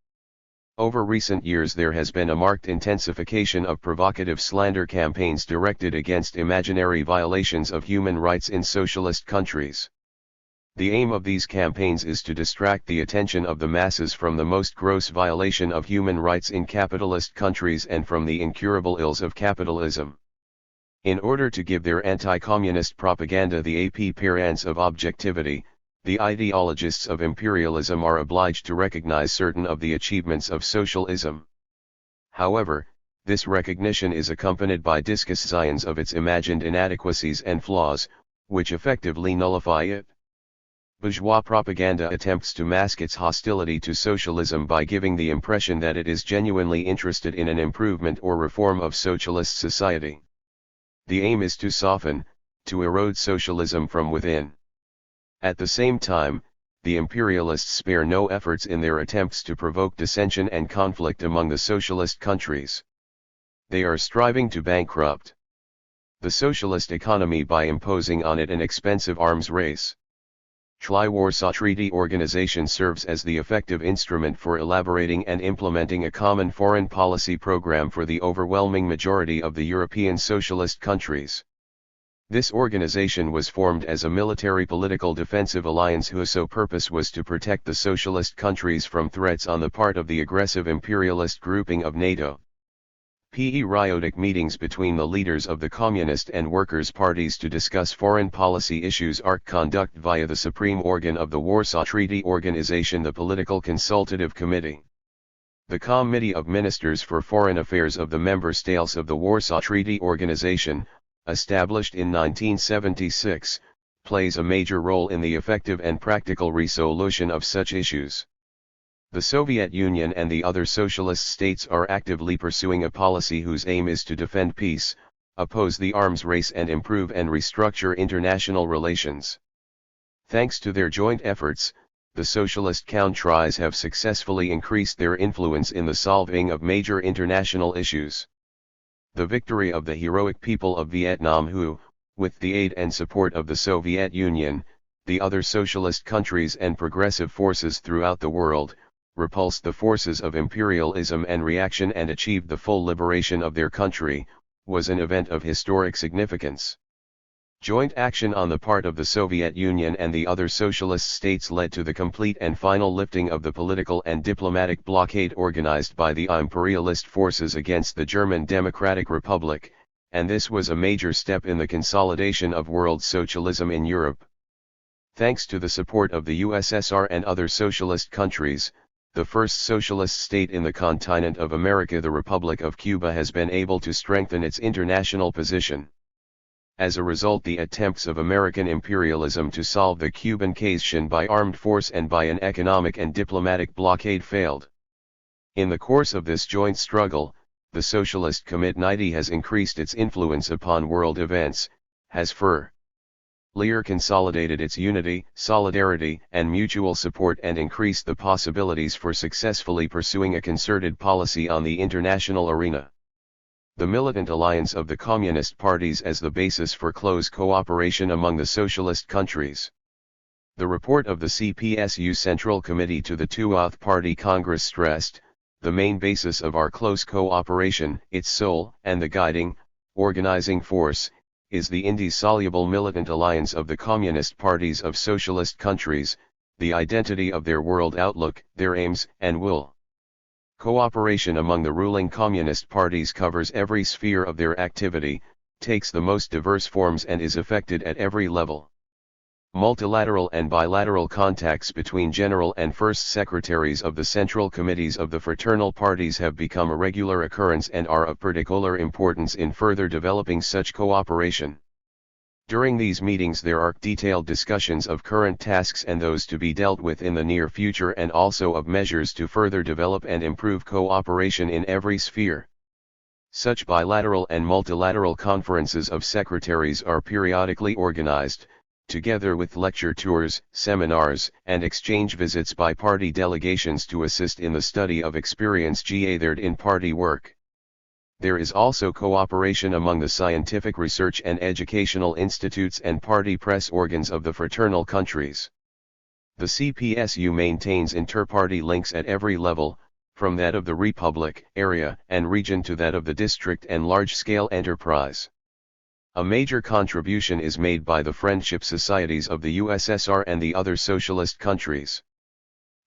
Over recent years there has been a marked intensification of provocative slander campaigns directed against imaginary violations of human rights in socialist countries. The aim of these campaigns is to distract the attention of the masses from the most gross violation of human rights in capitalist countries and from the incurable ills of capitalism. In order to give their anti-communist propaganda the appearance of objectivity, the ideologists of imperialism are obliged to recognize certain of the achievements of socialism. However, this recognition is accompanied by discussions of its imagined inadequacies and flaws, which effectively nullify it. Bourgeois propaganda attempts to mask its hostility to socialism by giving the impression that it is genuinely interested in an improvement or reform of socialist society. The aim is to soften, to erode socialism from within. At the same time, the imperialists spare no efforts in their attempts to provoke dissension and conflict among the socialist countries. They are striving to bankrupt the socialist economy by imposing on it an expensive arms race. THIRD-Warsaw Treaty Organization serves as the effective instrument for elaborating and implementing a common foreign policy program for the overwhelming majority of the European socialist countries. This organization was formed as a military-political defensive alliance whose sole purpose was to protect the socialist countries from threats on the part of the aggressive imperialist grouping of NATO. Periodic meetings between the leaders of the Communist and Workers' parties to discuss foreign policy issues are conducted via the supreme organ of the Warsaw Treaty Organization, the Political Consultative Committee. The Committee of Ministers for Foreign Affairs of the member states of the Warsaw Treaty Organization, established in 1976, plays a major role in the effective and practical resolution of such issues. The Soviet Union and the other socialist states are actively pursuing a policy whose aim is to defend peace, oppose the arms race and improve and restructure international relations. Thanks to their joint efforts, the socialist countries have successfully increased their influence in the solving of major international issues. The victory of the heroic people of Vietnam who, with the aid and support of the Soviet Union, the other socialist countries and progressive forces throughout the world, repulsed the forces of imperialism and reaction and achieved the full liberation of their country, was an event of historic significance. Joint action on the part of the Soviet Union and the other socialist states led to the complete and final lifting of the political and diplomatic blockade organized by the imperialist forces against the German Democratic Republic, and this was a major step in the consolidation of world socialism in Europe. Thanks to the support of the USSR and other socialist countries, the first socialist state in the continent of America, the Republic of Cuba, has been able to strengthen its international position. As a result, the attempts of American imperialism to solve the Cuban question by armed force and by an economic and diplomatic blockade failed. In the course of this joint struggle, the Socialist Committee has increased its influence upon world events, has further consolidated its unity, solidarity, and mutual support and increased the possibilities for successfully pursuing a concerted policy on the international arena. The militant alliance of the Communist parties as the basis for close cooperation among the socialist countries. The report of the CPSU Central Committee to the 20th Party Congress stressed, the main basis of our close cooperation, its soul, and the guiding, organizing force, is the indissoluble militant alliance of the communist parties of socialist countries, the identity of their world outlook, their aims and will. Cooperation among the ruling communist parties covers every sphere of their activity, takes the most diverse forms and is effected at every level. Multilateral and bilateral contacts between general and first secretaries of the central committees of the fraternal parties have become a regular occurrence and are of particular importance in further developing such cooperation. During these meetings there are detailed discussions of current tasks and those to be dealt with in the near future, and also of measures to further develop and improve cooperation in every sphere. Such bilateral and multilateral conferences of secretaries are periodically organized, together with lecture tours, seminars, and exchange visits by party delegations to assist in the study of experience gathered in party work. There is also cooperation among the scientific research and educational institutes and party press organs of the fraternal countries. The CPSU maintains inter-party links at every level, from that of the republic, area, and region to that of the district and large-scale enterprise. A major contribution is made by the friendship societies of the USSR and the other socialist countries.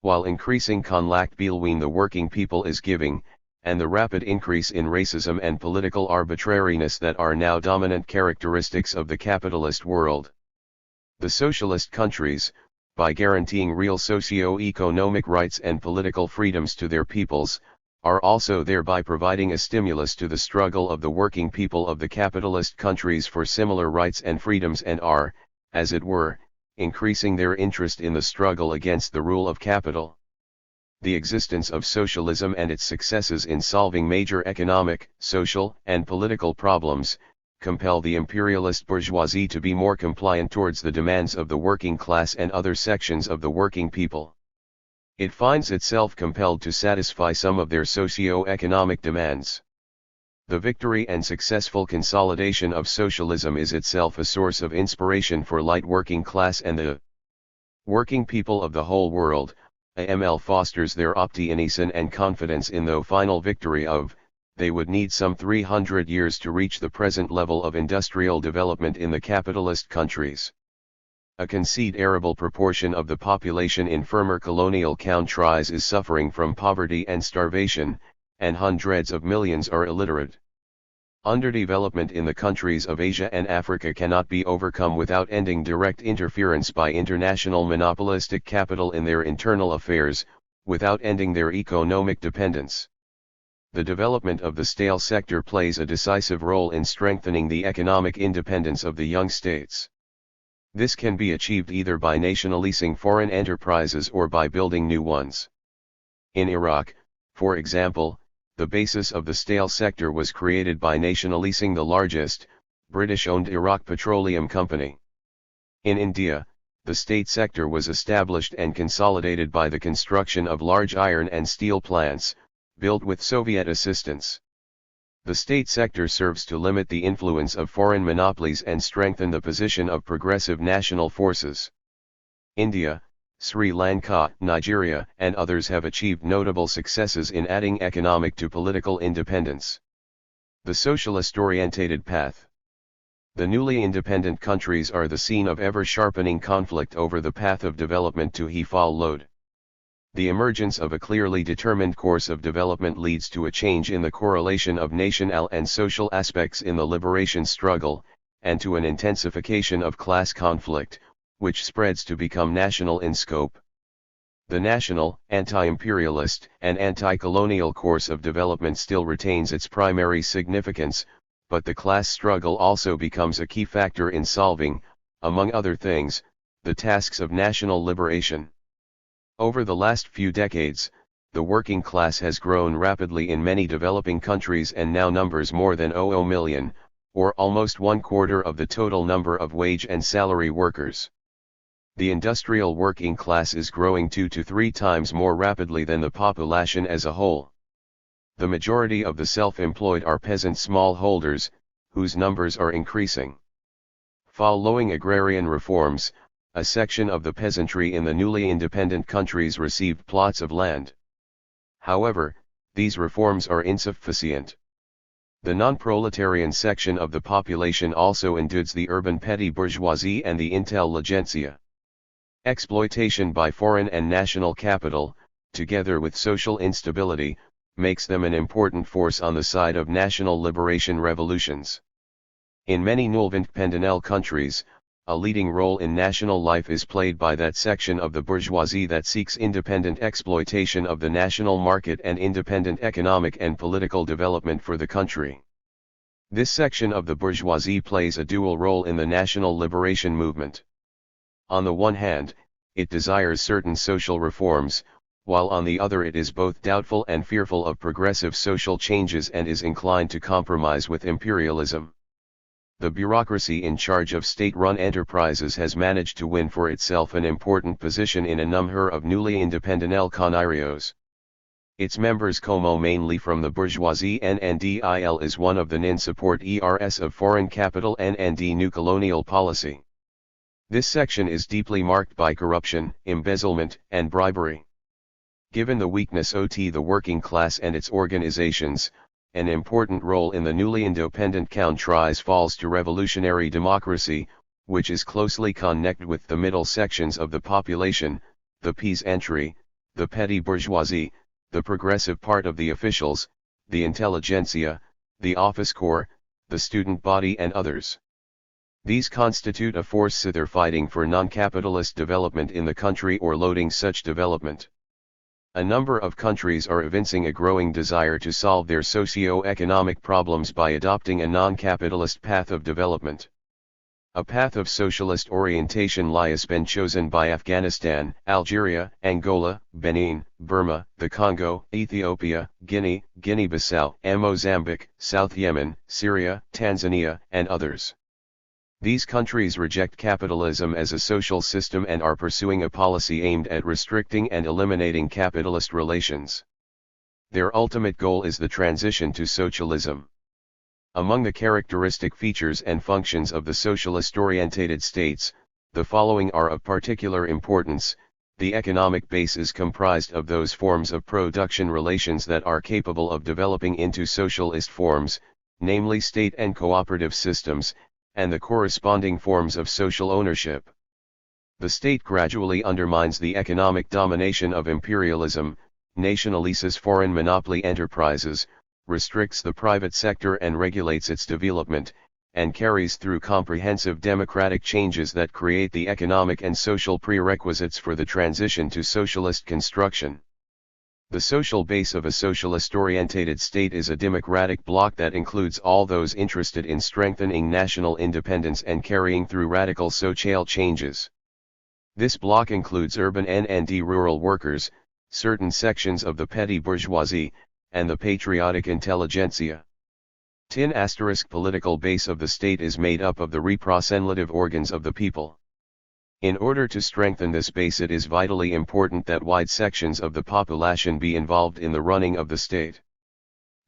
While increasing konflikt between the working people is giving, and the rapid increase in racism and political arbitrariness that are now dominant characteristics of the capitalist world. The socialist countries, by guaranteeing real socio-economic rights and political freedoms to their peoples, are also thereby providing a stimulus to the struggle of the working people of the capitalist countries for similar rights and freedoms and are, as it were, increasing their interest in the struggle against the rule of capital. The existence of socialism and its successes in solving major economic, social, and political problems, compel the imperialist bourgeoisie to be more compliant towards the demands of the working class and other sections of the working people. It finds itself compelled to satisfy some of their socio-economic demands. The victory and successful consolidation of socialism is itself a source of inspiration for light working class and the working people of the whole world. AML fosters their optimism and confidence in the final victory of, they would need some 300 years to reach the present level of industrial development in the capitalist countries. A considerable proportion of the population in former colonial countries is suffering from poverty and starvation, and hundreds of millions are illiterate. Underdevelopment in the countries of Asia and Africa cannot be overcome without ending direct interference by international monopolistic capital in their internal affairs, without ending their economic dependence. The development of the steel sector plays a decisive role in strengthening the economic independence of the young states. This can be achieved either by nationalizing foreign enterprises or by building new ones. In Iraq, for example, the basis of the steel sector was created by nationalizing the largest, British-owned Iraq Petroleum Company. In India, the state sector was established and consolidated by the construction of large iron and steel plants, built with Soviet assistance. The state sector serves to limit the influence of foreign monopolies and strengthen the position of progressive national forces. India, Sri Lanka, Nigeria, and others have achieved notable successes in adding economic to political independence. The socialist-orientated path. The newly independent countries are the scene of ever-sharpening conflict over the path of development to load. The emergence of a clearly determined course of development leads to a change in the correlation of national and social aspects in the liberation struggle, and to an intensification of class conflict, which spreads to become national in scope. The national, anti-imperialist, and anti-colonial course of development still retains its primary significance, but the class struggle also becomes a key factor in solving, among other things, the tasks of national liberation. Over the last few decades, the working class has grown rapidly in many developing countries and now numbers more than 00 million, or almost 1/4 of the total number of wage and salary workers. The industrial working class is growing 2 to 3 times more rapidly than the population as a whole. The majority of the self-employed are peasant smallholders, whose numbers are increasing. Following agrarian reforms, a section of the peasantry in the newly independent countries received plots of land. However, these reforms are insufficient. The non-proletarian section of the population also includes the urban petty bourgeoisie and the intelligentsia. Exploitation by foreign and national capital, together with social instability, makes them an important force on the side of national liberation revolutions. In many newly-independent countries, a leading role in national life is played by that section of the bourgeoisie that seeks independent exploitation of the national market and independent economic and political development for the country. This section of the bourgeoisie plays a dual role in the national liberation movement. On the one hand, it desires certain social reforms, while on the other it is both doubtful and fearful of progressive social changes and is inclined to compromise with imperialism. The bureaucracy in charge of state-run enterprises has managed to win for itself an important position in a number of newly independent conarios. Its members come mainly from the bourgeoisie. NNDIL is one of the NIN support ERS of foreign capital NND new colonial policy. This section is deeply marked by corruption, embezzlement, and bribery. Given the weakness of the working class and its organizations, an important role in the newly independent countries falls to revolutionary democracy, which is closely connected with the middle sections of the population, the peasantry, the petty bourgeoisie, the progressive part of the officials, the intelligentsia, the office corps, the student body and others. These constitute a force either fighting for non-capitalist development in the country or loading such development. A number of countries are evincing a growing desire to solve their socio-economic problems by adopting a non-capitalist path of development. A path of socialist orientation has been chosen by Afghanistan, Algeria, Angola, Benin, Burma, the Congo, Ethiopia, Guinea, Guinea-Bissau, Mozambique, South Yemen, Syria, Tanzania, and others. These countries reject capitalism as a social system and are pursuing a policy aimed at restricting and eliminating capitalist relations. Their ultimate goal is the transition to socialism. Among the characteristic features and functions of the socialist-orientated states, the following are of particular importance. The economic base is comprised of those forms of production relations that are capable of developing into socialist forms, namely state and cooperative systems, and the corresponding forms of social ownership. The state gradually undermines the economic domination of imperialism, nationalizes foreign monopoly enterprises, restricts the private sector and regulates its development, and carries through comprehensive democratic changes that create the economic and social prerequisites for the transition to socialist construction. The social base of a socialist-orientated state is a democratic bloc that includes all those interested in strengthening national independence and carrying through radical social changes. This bloc includes urban and rural workers, certain sections of the petty bourgeoisie, and the patriotic intelligentsia. Political base of the state is made up of the representative organs of the people. In order to strengthen this base, it is vitally important that wide sections of the population be involved in the running of the state.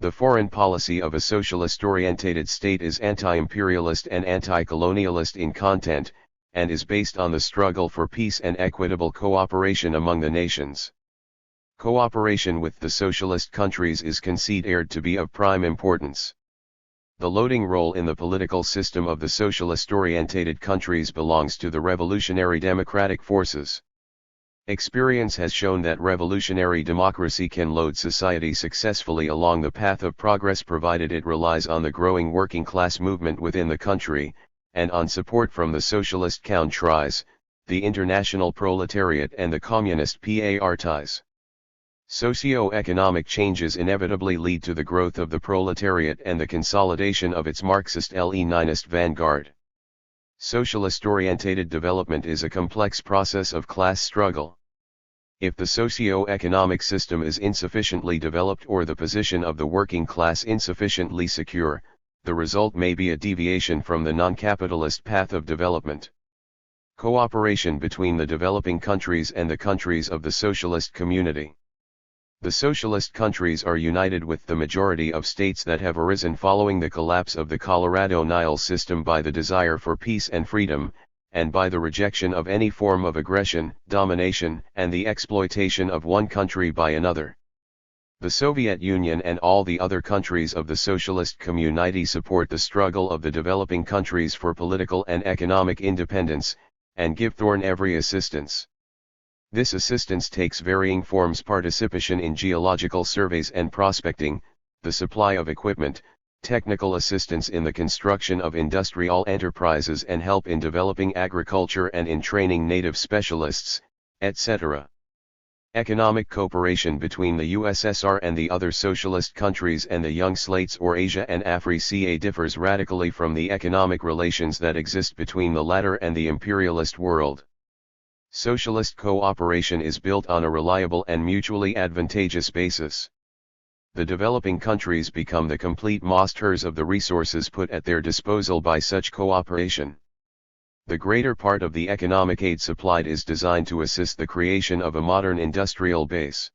The foreign policy of a socialist-orientated state is anti-imperialist and anti-colonialist in content, and is based on the struggle for peace and equitable cooperation among the nations. Cooperation with the socialist countries is considered to be of prime importance. The loading role in the political system of the socialist-orientated countries belongs to the revolutionary democratic forces. Experience has shown that revolutionary democracy can load society successfully along the path of progress provided it relies on the growing working class movement within the country, and on support from the socialist countries, the international proletariat and the communist parties. Socio-economic changes inevitably lead to the growth of the proletariat and the consolidation of its Marxist-Leninist vanguard. Socialist-orientated development is a complex process of class struggle. If the socio-economic system is insufficiently developed or the position of the working class insufficiently secure, the result may be a deviation from the non-capitalist path of development. Cooperation between the developing countries and the countries of the socialist community. The socialist countries are united with the majority of states that have arisen following the collapse of the Colorado-Nile system by the desire for peace and freedom, and by the rejection of any form of aggression, domination, and the exploitation of one country by another. The Soviet Union and all the other countries of the socialist community support the struggle of the developing countries for political and economic independence, and give them every assistance. This assistance takes varying forms: participation in geological surveys and prospecting, the supply of equipment, technical assistance in the construction of industrial enterprises and help in developing agriculture and in training native specialists, etc. Economic cooperation between the USSR and the other socialist countries and the young states or Asia and Africa differs radically from the economic relations that exist between the latter and the imperialist world. Socialist cooperation is built on a reliable and mutually advantageous basis. The developing countries become the complete masters of the resources put at their disposal by such cooperation. The greater part of the economic aid supplied is designed to assist the creation of a modern industrial base.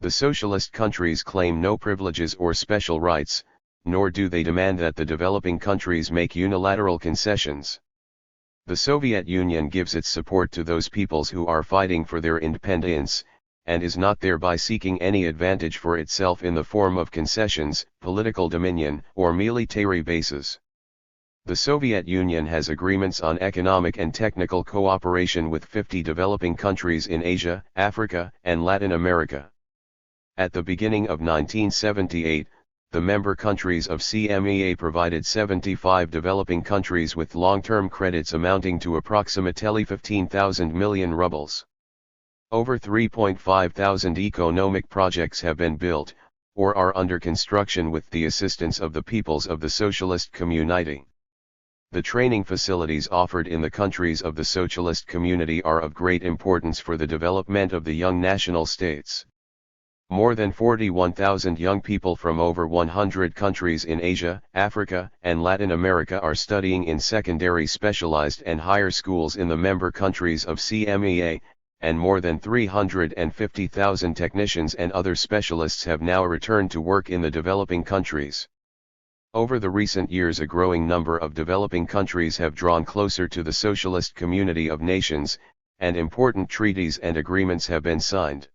The socialist countries claim no privileges or special rights, nor do they demand that the developing countries make unilateral concessions. The Soviet Union gives its support to those peoples who are fighting for their independence, and is not thereby seeking any advantage for itself in the form of concessions, political dominion, or military bases. The Soviet Union has agreements on economic and technical cooperation with 50 developing countries in Asia, Africa, and Latin America. At the beginning of 1978, the member countries of CMEA provided 75 developing countries with long-term credits amounting to approximately 15,000 million rubles. Over 3.5 thousand economic projects have been built, or are under construction with the assistance of the peoples of the socialist community. The training facilities offered in the countries of the socialist community are of great importance for the development of the young national states. More than 41,000 young people from over 100 countries in Asia, Africa, and Latin America are studying in secondary specialized and higher schools in the member countries of CMEA, and more than 350,000 technicians and other specialists have now returned to work in the developing countries. Over the recent years, a growing number of developing countries have drawn closer to the socialist community of nations, and important treaties and agreements have been signed.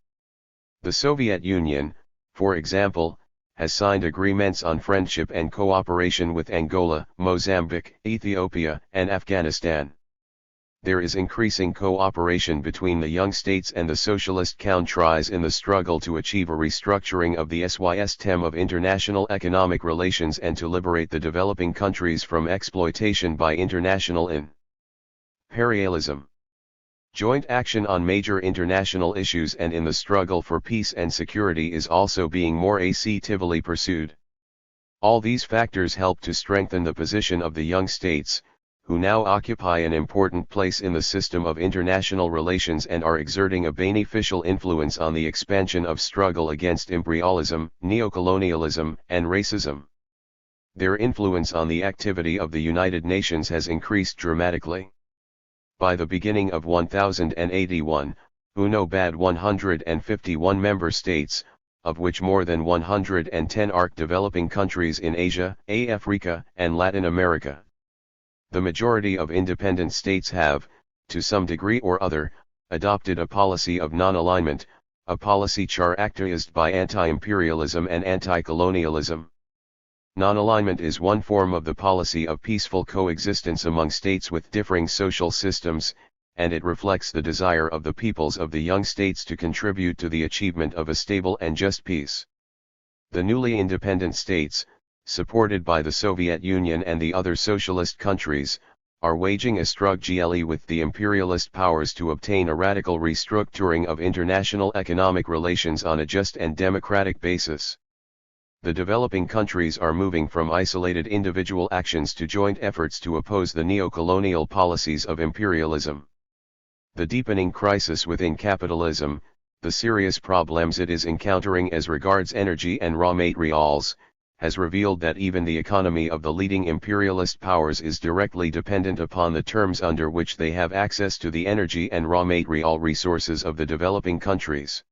The Soviet Union, for example, has signed agreements on friendship and cooperation with Angola, Mozambique, Ethiopia, and Afghanistan. There is increasing cooperation between the young states and the socialist countries in the struggle to achieve a restructuring of the system of international economic relations and to liberate the developing countries from exploitation by international imperialism. Joint action on major international issues and in the struggle for peace and security is also being more actively pursued. All these factors help to strengthen the position of the young states, who now occupy an important place in the system of international relations and are exerting a beneficial influence on the expansion of struggle against imperialism, neocolonialism, and racism. Their influence on the activity of the United Nations has increased dramatically. By the beginning of 1081, UNO had 151 member states, of which more than 110 are developing countries in Asia, Africa, and Latin America. The majority of independent states have, to some degree or other, adopted a policy of non-alignment, a policy characterized by anti-imperialism and anti-colonialism. Non-alignment is one form of the policy of peaceful coexistence among states with differing social systems, and it reflects the desire of the peoples of the young states to contribute to the achievement of a stable and just peace. The newly independent states, supported by the Soviet Union and the other socialist countries, are waging a struggle with the imperialist powers to obtain a radical restructuring of international economic relations on a just and democratic basis. The developing countries are moving from isolated individual actions to joint efforts to oppose the neo-colonial policies of imperialism. The deepening crisis within capitalism, the serious problems it is encountering as regards energy and raw materials, has revealed that even the economy of the leading imperialist powers is directly dependent upon the terms under which they have access to the energy and raw material resources of the developing countries.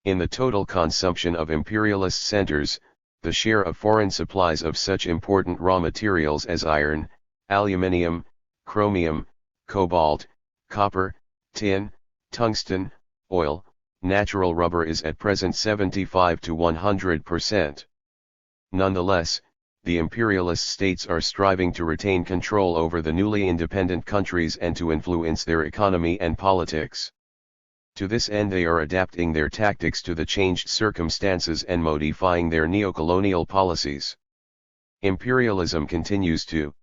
In the total consumption of imperialist centers, the share of foreign supplies of such important raw materials as iron, aluminium, chromium, cobalt, copper, tin, tungsten, oil, natural rubber is at present 75 to 100%. Nonetheless, the imperialist states are striving to retain control over the newly independent countries and to influence their economy and politics. To this end, they are adapting their tactics to the changed circumstances and modifying their neocolonial policies. Imperialism continues to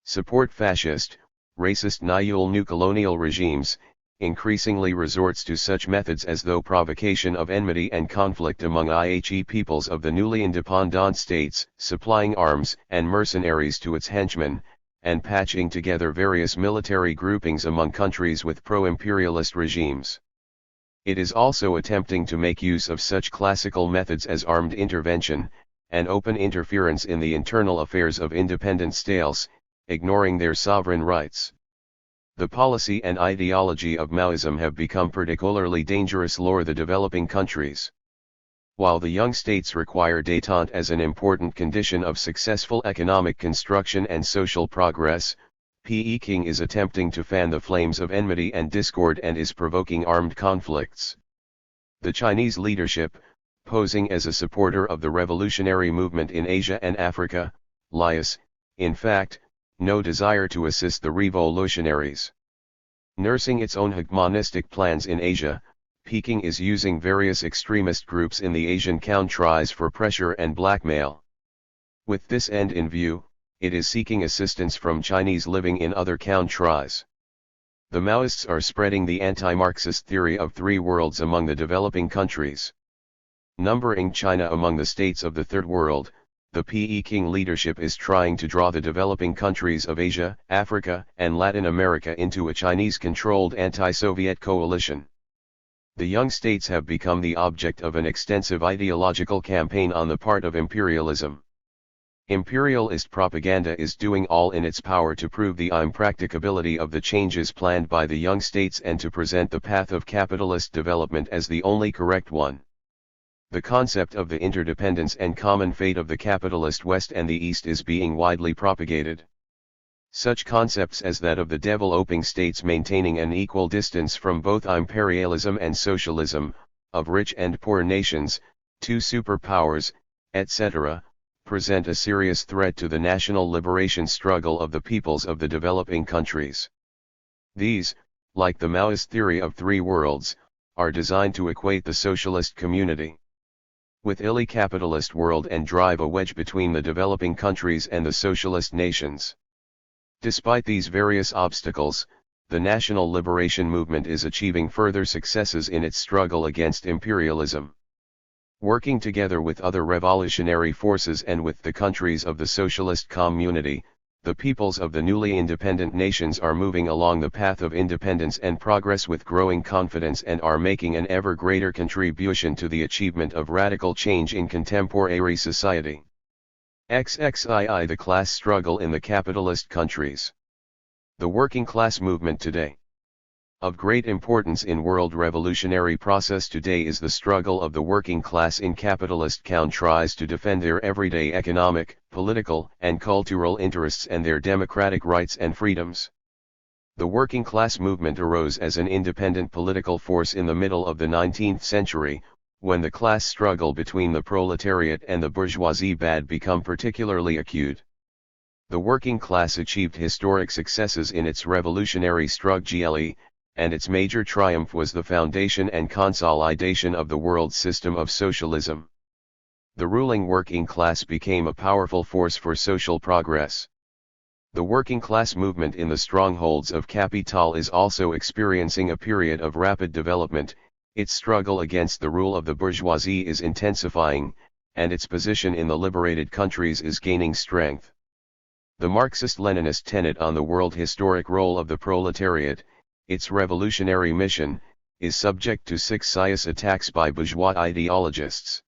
support fascist, racist new colonial regimes, increasingly resorts to such methods as though provocation of enmity and conflict among IHE peoples of the newly independent states, supplying arms and mercenaries to its henchmen, and patching together various military groupings among countries with pro-imperialist regimes. It is also attempting to make use of such classical methods as armed intervention, and open interference in the internal affairs of independent states, ignoring their sovereign rights. The policy and ideology of Maoism have become particularly dangerous for the developing countries. While the young states require détente as an important condition of successful economic construction and social progress, Peking is attempting to fan the flames of enmity and discord and is provoking armed conflicts. The Chinese leadership, posing as a supporter of the revolutionary movement in Asia and Africa, lies, in fact, no desire to assist the revolutionaries. Nursing its own hegemonistic plans in Asia, Peking is using various extremist groups in the Asian countries for pressure and blackmail. With this end in view, it is seeking assistance from Chinese living in other countries. The Maoists are spreading the anti-Marxist theory of three worlds among the developing countries. Numbering China among the states of the Third World, the Peking leadership is trying to draw the developing countries of Asia, Africa, and Latin America into a Chinese-controlled anti-Soviet coalition. The young states have become the object of an extensive ideological campaign on the part of imperialism. Imperialist propaganda is doing all in its power to prove the impracticability of the changes planned by the young states and to present the path of capitalist development as the only correct one. The concept of the interdependence and common fate of the capitalist West and the East is being widely propagated. Such concepts as that of the developing states maintaining an equal distance from both imperialism and socialism, of rich and poor nations, two superpowers, etc., present a serious threat to the national liberation struggle of the peoples of the developing countries. These, like the Maoist theory of three worlds, are designed to equate the socialist community with the capitalist world and drive a wedge between the developing countries and the socialist nations. Despite these various obstacles, the national liberation movement is achieving further successes in its struggle against imperialism. Working together with other revolutionary forces and with the countries of the socialist community, the peoples of the newly independent nations are moving along the path of independence and progress with growing confidence and are making an ever greater contribution to the achievement of radical change in contemporary society. XXII The class struggle in the capitalist countries. The working class movement today. Of great importance in world revolutionary process today is the struggle of the working class in capitalist countries to defend their everyday economic, political, and cultural interests and their democratic rights and freedoms. The working class movement arose as an independent political force in the middle of the 19th century, when the class struggle between the proletariat and the bourgeoisie had become particularly acute. The working class achieved historic successes in its revolutionary struggle, and its major triumph was the foundation and consolidation of the world system of socialism. The ruling working class became a powerful force for social progress. The working class movement in the strongholds of capital is also experiencing a period of rapid development, its struggle against the rule of the bourgeoisie is intensifying, and its position in the liberated countries is gaining strength. The Marxist-Leninist tenet on the world historic role of the proletariat, its revolutionary mission, is subject to successive attacks by bourgeois ideologists.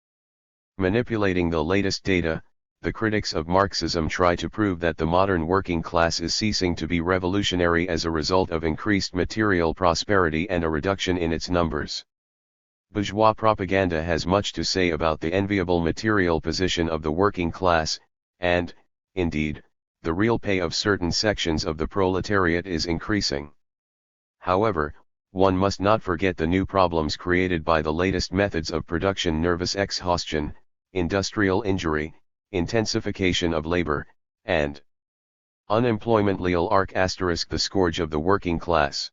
Manipulating the latest data, the critics of Marxism try to prove that the modern working class is ceasing to be revolutionary as a result of increased material prosperity and a reduction in its numbers. Bourgeois propaganda has much to say about the enviable material position of the working class, and, indeed, the real pay of certain sections of the proletariat is increasing. However, one must not forget the new problems created by the latest methods of production: nervous exhaustion, industrial injury, intensification of labor, and unemployment. The scourge of the working class.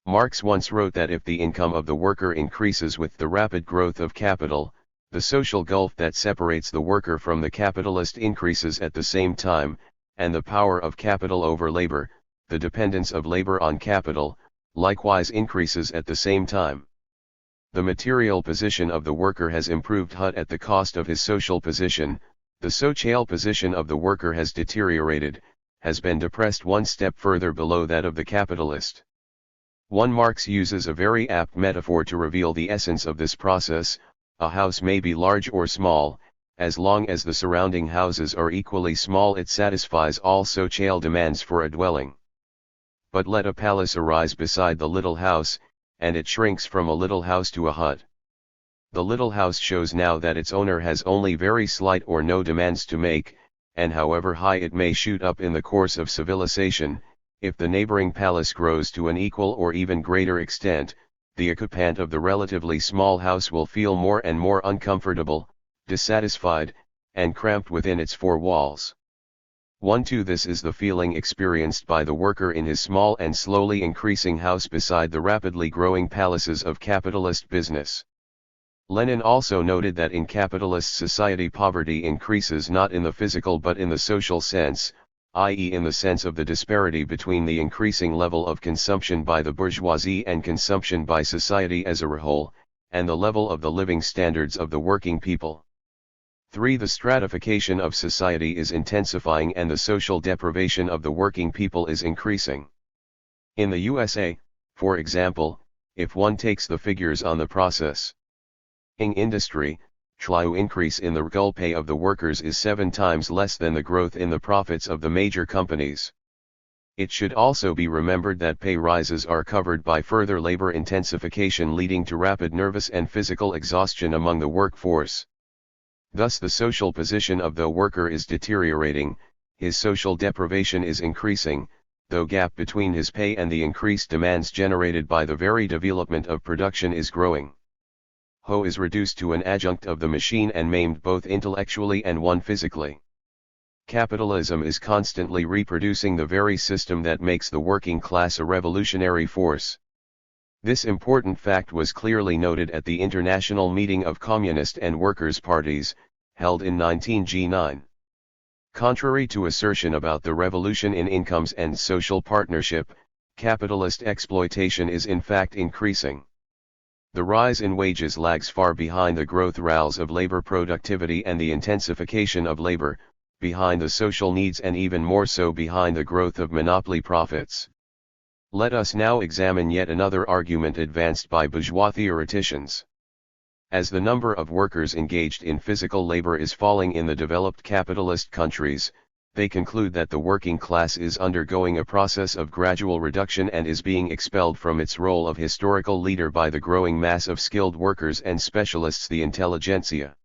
Marx once wrote that if the income of the worker increases with the rapid growth of capital, the social gulf that separates the worker from the capitalist increases at the same time, and the power of capital over labor, the dependence of labor on capital, likewise increases at the same time. The material position of the worker has improved at the cost of his social position. The social position of the worker has deteriorated, has been depressed one step further below that of the capitalist. One Marx uses a very apt metaphor to reveal the essence of this process: a house may be large or small, as long as the surrounding houses are equally small it satisfies all social demands for a dwelling. But let a palace arise beside the little house, and it shrinks from a little house to a hut. The little house shows now that its owner has only very slight or no demands to make, and however high it may shoot up in the course of civilization, if the neighboring palace grows to an equal or even greater extent, the occupant of the relatively small house will feel more and more uncomfortable, dissatisfied, and cramped within its four walls. This is the feeling experienced by the worker in his small and slowly increasing house beside the rapidly growing palaces of capitalist business. Lenin also noted that in capitalist society poverty increases not in the physical but in the social sense, i.e. in the sense of the disparity between the increasing level of consumption by the bourgeoisie and consumption by society as a whole, and the level of the living standards of the working people. 3. The stratification of society is intensifying and the social deprivation of the working people is increasing. In the USA, for example, if one takes the figures on the processing industry, the increase in the real pay of the workers is 7 times less than the growth in the profits of the major companies. It should also be remembered that pay rises are covered by further labor intensification leading to rapid nervous and physical exhaustion among the workforce. Thus the social position of the worker is deteriorating, his social deprivation is increasing, though gap between his pay and the increased demands generated by the very development of production is growing. Ho is reduced to an adjunct of the machine and maimed both intellectually and physically. Capitalism is constantly reproducing the very system that makes the working class a revolutionary force. This important fact was clearly noted at the International Meeting of Communist and Workers' Parties, held in 1909. Contrary to assertion about the revolution in incomes and social partnership, capitalist exploitation is in fact increasing. The rise in wages lags far behind the growth rates of labor productivity and the intensification of labor, behind the social needs and even more so behind the growth of monopoly profits. Let us now examine yet another argument advanced by bourgeois theoreticians. As the number of workers engaged in physical labor is falling in the developed capitalist countries, they conclude that the working class is undergoing a process of gradual reduction and is being expelled from its role of historical leader by the growing mass of skilled workers and specialists, the intelligentsia.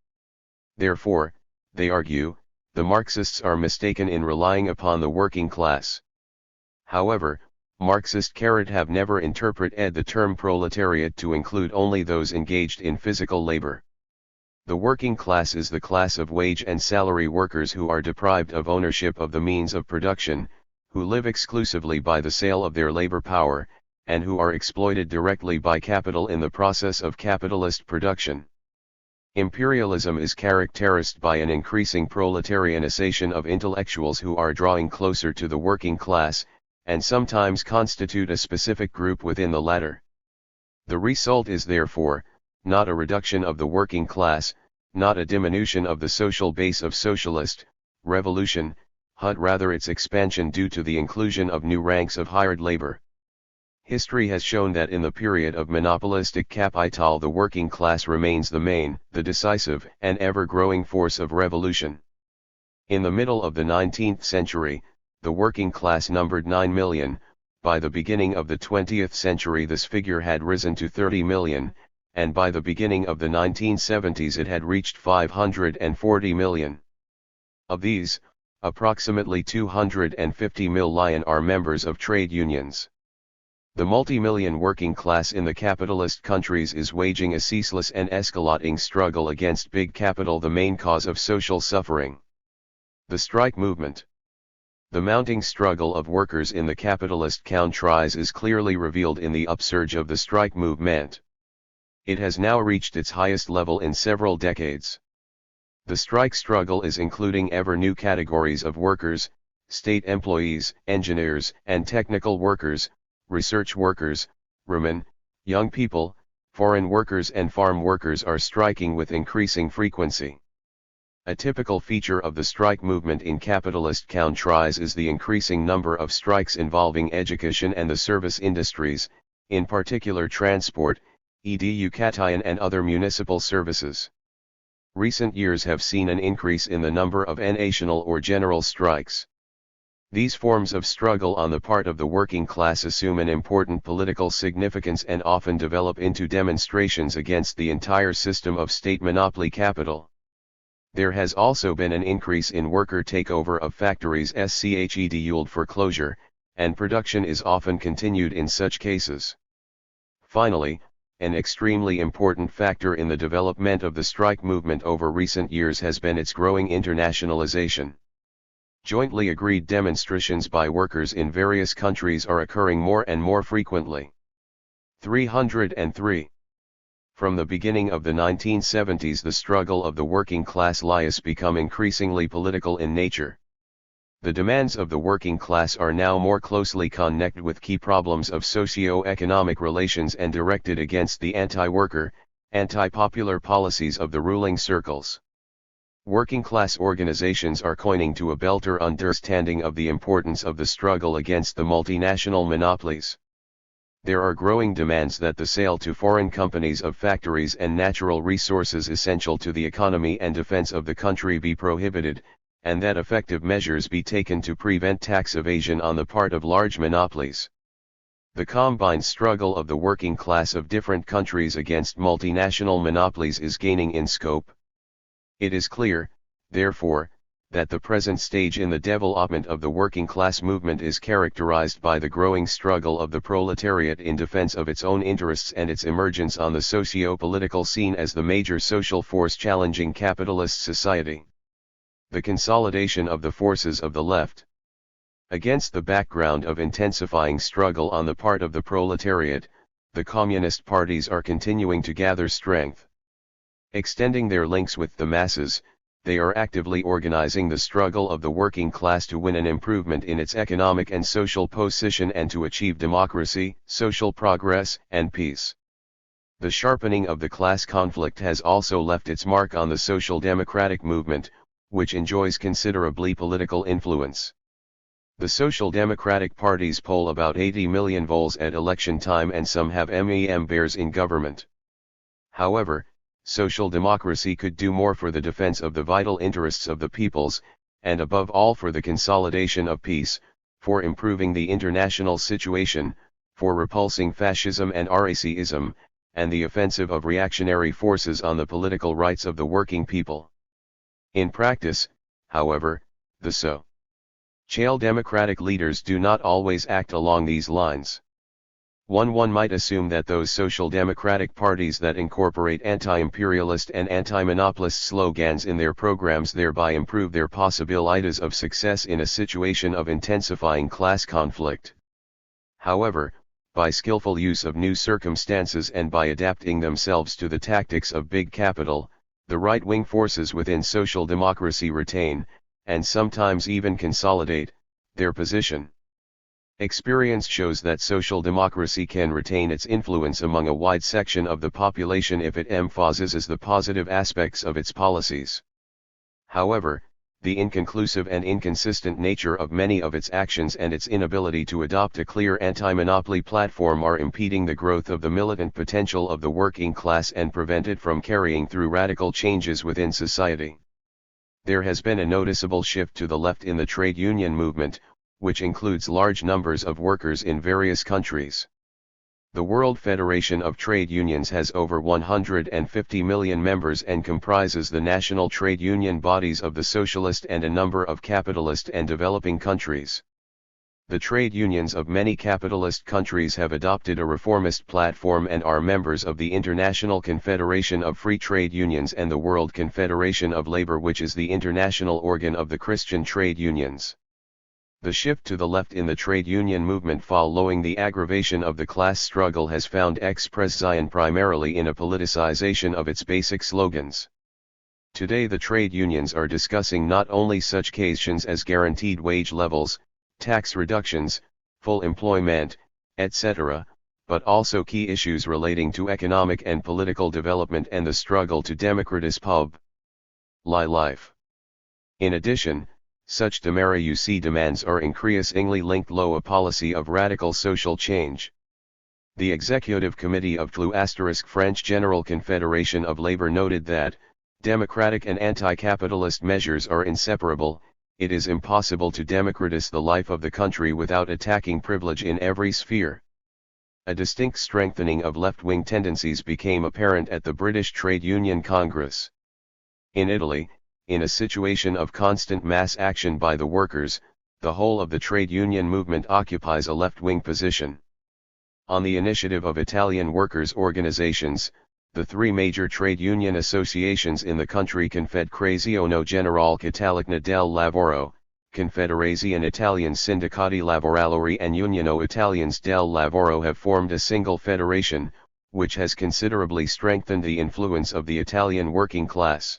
Therefore, they argue, the Marxists are mistaken in relying upon the working class. However, Marxist have never interpreted the term proletariat to include only those engaged in physical labor. The working class is the class of wage and salary workers who are deprived of ownership of the means of production, who live exclusively by the sale of their labor power, and who are exploited directly by capital in the process of capitalist production. Imperialism is characterized by an increasing proletarianization of intellectuals who are drawing closer to the working class, and sometimes constitute a specific group within the latter. The result is therefore, not a reduction of the working class, not a diminution of the social base of socialist revolution, but rather its expansion due to the inclusion of new ranks of hired labor. History has shown that in the period of monopolistic capital the working class remains the main, the decisive, and ever-growing force of revolution. In the middle of the 19th century, the working class numbered 9 million, by the beginning of the 20th century this figure had risen to 30 million, and by the beginning of the 1970s it had reached 540 million. Of these, approximately 250 million are members of trade unions. The multi-million working class in the capitalist countries is waging a ceaseless and escalating struggle against big capital, the main cause of social suffering. The strike movement. The mounting struggle of workers in the capitalist countries is clearly revealed in the upsurge of the strike movement. It has now reached its highest level in several decades. The strike struggle is including ever new categories of workers: state employees, engineers and technical workers, research workers, women, young people, foreign workers and farm workers are striking with increasing frequency. A typical feature of the strike movement in capitalist countries is the increasing number of strikes involving education and the service industries, in particular transport, education and other municipal services. Recent years have seen an increase in the number of national or general strikes. These forms of struggle on the part of the working class assume an important political significance and often develop into demonstrations against the entire system of state monopoly capital. There has also been an increase in worker takeover of factories scheduled for closure, and production is often continued in such cases. Finally, an extremely important factor in the development of the strike movement over recent years has been its growing internationalization. Jointly agreed demonstrations by workers in various countries are occurring more and more frequently. 303. From the beginning of the 1970s, the struggle of the working class has become increasingly political in nature. The demands of the working class are now more closely connected with key problems of socio-economic relations and directed against the anti-worker, anti-popular policies of the ruling circles. Working class organizations are coining to a better understanding of the importance of the struggle against the multinational monopolies. There are growing demands that the sale to foreign companies of factories and natural resources essential to the economy and defense of the country be prohibited, and that effective measures be taken to prevent tax evasion on the part of large monopolies. The combined struggle of the working class of different countries against multinational monopolies is gaining in scope. It is clear, therefore, that the present stage in the development of the working class movement is characterized by the growing struggle of the proletariat in defense of its own interests and its emergence on the socio-political scene as the major social force challenging capitalist society. The consolidation of the forces of the left. Against the background of intensifying struggle on the part of the proletariat, the communist parties are continuing to gather strength. Extending their links with the masses, they are actively organizing the struggle of the working class to win an improvement in its economic and social position and to achieve democracy, social progress, and peace. The sharpening of the class conflict has also left its mark on the social democratic movement, which enjoys considerably political influence. The social democratic parties poll about 80 million votes at election time and some have bears in government. However, social democracy could do more for the defense of the vital interests of the peoples, and above all for the consolidation of peace, for improving the international situation, for repulsing fascism and racism, and the offensive of reactionary forces on the political rights of the working people. In practice, however, the social democratic leaders do not always act along these lines. One might assume that those social democratic parties that incorporate anti-imperialist and anti-monopolist slogans in their programs thereby improve their possibilities of success in a situation of intensifying class conflict. However, by skillful use of new circumstances and by adapting themselves to the tactics of big capital, the right-wing forces within social democracy retain, and sometimes even consolidate, their position. Experience shows that social democracy can retain its influence among a wide section of the population if it emphasizes the positive aspects of its policies. However, the inconclusive and inconsistent nature of many of its actions and its inability to adopt a clear anti-monopoly platform are impeding the growth of the militant potential of the working class and prevent it from carrying through radical changes within society. There has been a noticeable shift to the left in the trade union movement, which includes large numbers of workers in various countries. The World Federation of Trade Unions has over 150 million members and comprises the national trade union bodies of the socialist and a number of capitalist and developing countries. The trade unions of many capitalist countries have adopted a reformist platform and are members of the International Confederation of Free Trade Unions and the World Confederation of Labor, which is the international organ of the Christian trade unions. The shift to the left in the trade union movement following the aggravation of the class struggle has found expression primarily in a politicization of its basic slogans. Today the trade unions are discussing not only such questions as guaranteed wage levels, tax reductions, full employment, etc., but also key issues relating to economic and political development and the struggle to democratize public life. In addition, such demare demands are increasingly linked to a policy of radical social change. The Executive Committee of French General Confederation of Labor noted that, democratic and anti-capitalist measures are inseparable. It is impossible to democratize the life of the country without attacking privilege in every sphere. A distinct strengthening of left-wing tendencies became apparent at the British Trade Union Congress. In Italy, in a situation of constant mass action by the workers, the whole of the trade union movement occupies a left-wing position. On the initiative of Italian workers' organizations, the three major trade union associations in the country, Confederazione Generale Catalana del Lavoro, Confederazione Italian Sindacati Lavorali and Unione Italians del Lavoro, have formed a single federation, which has considerably strengthened the influence of the Italian working class.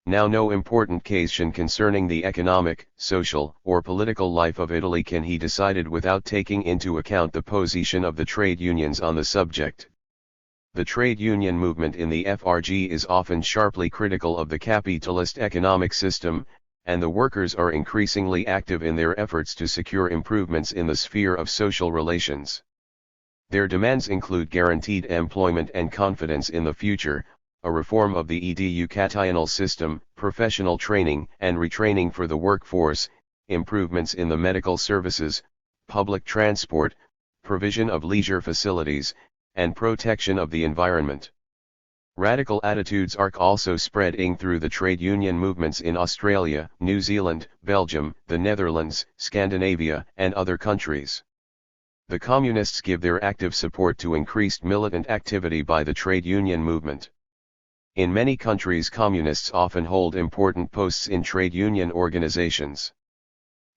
Now no important question concerning the economic, social, or political life of Italy can be decided without taking into account the position of the trade unions on the subject. The trade union movement in the FRG is often sharply critical of the capitalist economic system, and the workers are increasingly active in their efforts to secure improvements in the sphere of social relations. Their demands include guaranteed employment and confidence in the future, a reform of the educational system, professional training and retraining for the workforce, improvements in the medical services, public transport, provision of leisure facilities, and protection of the environment. Radical attitudes are also spreading through the trade union movements in Australia, New Zealand, Belgium, the Netherlands, Scandinavia, and other countries. The Communists give their active support to increased militant activity by the trade union movement. In many countries, Communists often hold important posts in trade union organizations.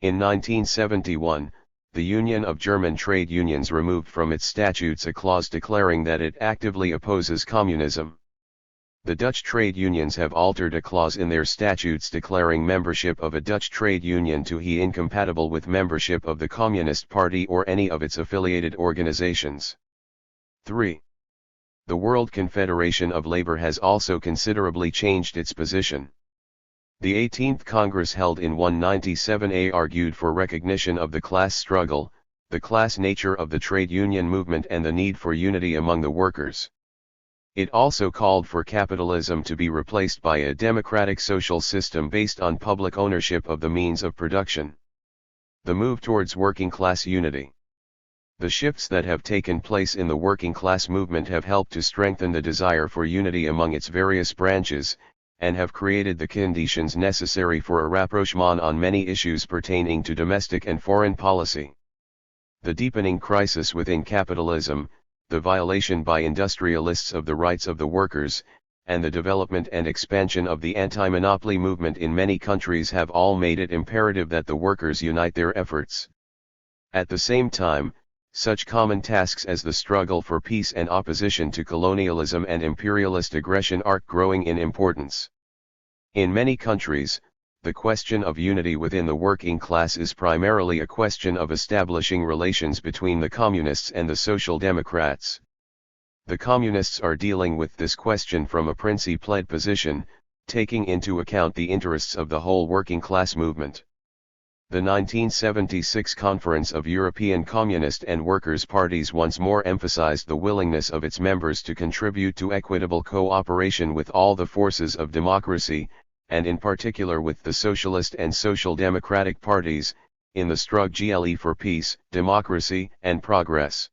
In 1971, the Union of German Trade Unions removed from its statutes a clause declaring that it actively opposes communism. The Dutch trade unions have altered a clause in their statutes declaring membership of a Dutch trade union to be incompatible with membership of the Communist Party or any of its affiliated organizations. 3. The World Confederation of Labor has also considerably changed its position. The 18th Congress held in 197A argued for recognition of the class struggle, the class nature of the trade union movement and the need for unity among the workers. It also called for capitalism to be replaced by a democratic social system based on public ownership of the means of production. The move towards working class unity. The shifts that have taken place in the working class movement have helped to strengthen the desire for unity among its various branches, and have created the conditions necessary for a rapprochement on many issues pertaining to domestic and foreign policy. The deepening crisis within capitalism, the violation by industrialists of the rights of the workers, and the development and expansion of the anti-monopoly movement in many countries have all made it imperative that the workers unite their efforts. At the same time, such common tasks as the struggle for peace and opposition to colonialism and imperialist aggression are growing in importance. In many countries, the question of unity within the working class is primarily a question of establishing relations between the communists and the social democrats. The communists are dealing with this question from a principled position, taking into account the interests of the whole working class movement. The 1976 Conference of European Communist and Workers' Parties once more emphasized the willingness of its members to contribute to equitable cooperation with all the forces of democracy, and in particular with the Socialist and Social Democratic parties, in the struggle for peace, democracy, and progress.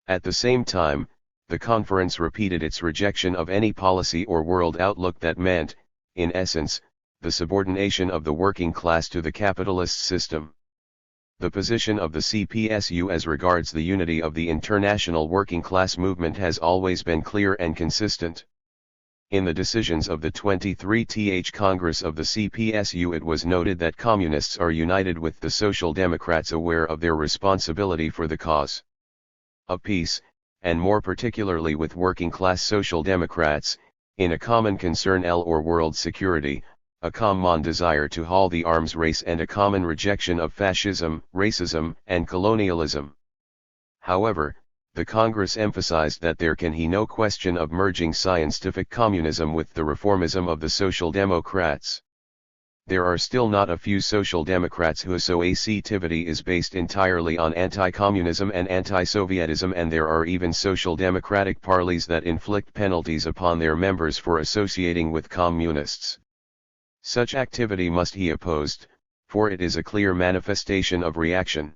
At the same time, the conference repeated its rejection of any policy or world outlook that meant, in essence, the subordination of the working class to the capitalist system. The position of the CPSU as regards the unity of the international working class movement has always been clear and consistent. In the decisions of the 23th Congress of the CPSU, it was noted that communists are united with the Social Democrats, aware of their responsibility for the cause of peace, and more particularly with working class Social Democrats, in a common concern or world security, a common desire to halt the arms race, and a common rejection of fascism, racism, and colonialism. However, the Congress emphasized that there can be no question of merging scientific communism with the reformism of the Social Democrats. there are still not a few social democrats whose activity is based entirely on anti-communism and anti-Sovietism, and there are even social democratic parties that inflict penalties upon their members for associating with communists. Such activity must be opposed, for it is a clear manifestation of reaction.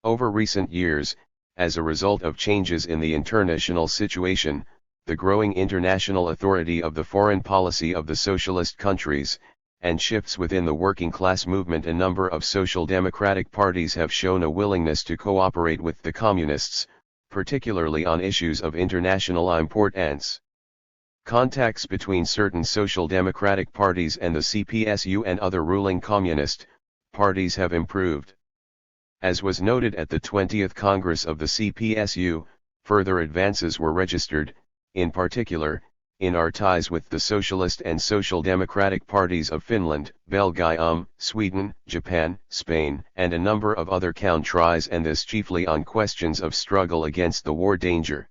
Over recent years, as a result of changes in the international situation, the growing international authority of the foreign policy of the socialist countries, and shifts within the working class movement, a number of social democratic parties have shown a willingness to cooperate with the communists, particularly on issues of international importance. Contacts between certain social democratic parties and the CPSU and other ruling communist parties have improved. As was noted at the 20th Congress of the CPSU, further advances were registered, in particular, in our ties with the Socialist and Social Democratic parties of Finland, Belgium, Sweden, Japan, Spain, and a number of other countries, and this chiefly on questions of struggle against the war danger.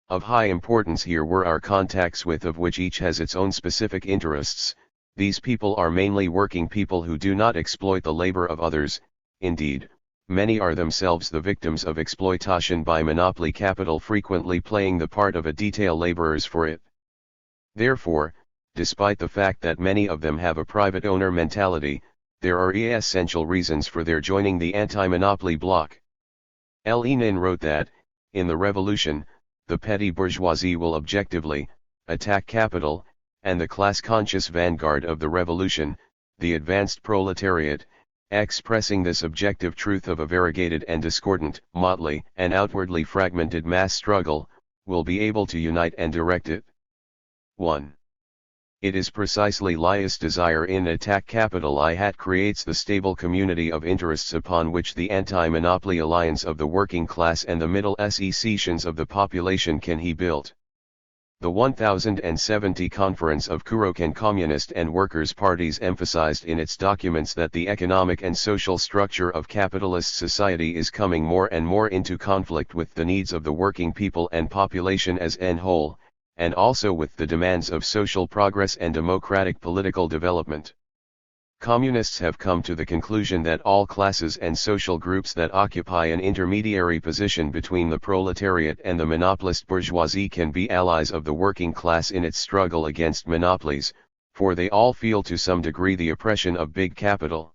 Of high importance here were our contacts with of which each has its own specific interests. These people are mainly working people who do not exploit the labor of others. Indeed, many are themselves the victims of exploitation by monopoly capital, frequently playing the part of a detail laborers for it. Therefore, despite the fact that many of them have a private owner mentality, there are essential reasons for their joining the anti-monopoly bloc. Lenin wrote that, in the revolution, the petty bourgeoisie will objectively attack capital, and the class-conscious vanguard of the revolution, the advanced proletariat, expressing this objective truth of a variegated and discordant, motley, and outwardly fragmented mass struggle, will be able to unite and direct it. 1. It is precisely Lias' desire in attack capital that creates the stable community of interests upon which the anti-monopoly alliance of the working class and the middle sections of the population can be built. The 1070 Conference of Kurokan Communist and Workers' Parties emphasized in its documents that the economic and social structure of capitalist society is coming more and more into conflict with the needs of the working people and population as a whole, and also with the demands of social progress and democratic political development. Communists have come to the conclusion that all classes and social groups that occupy an intermediary position between the proletariat and the monopolist bourgeoisie can be allies of the working class in its struggle against monopolies, for they all feel to some degree the oppression of big capital.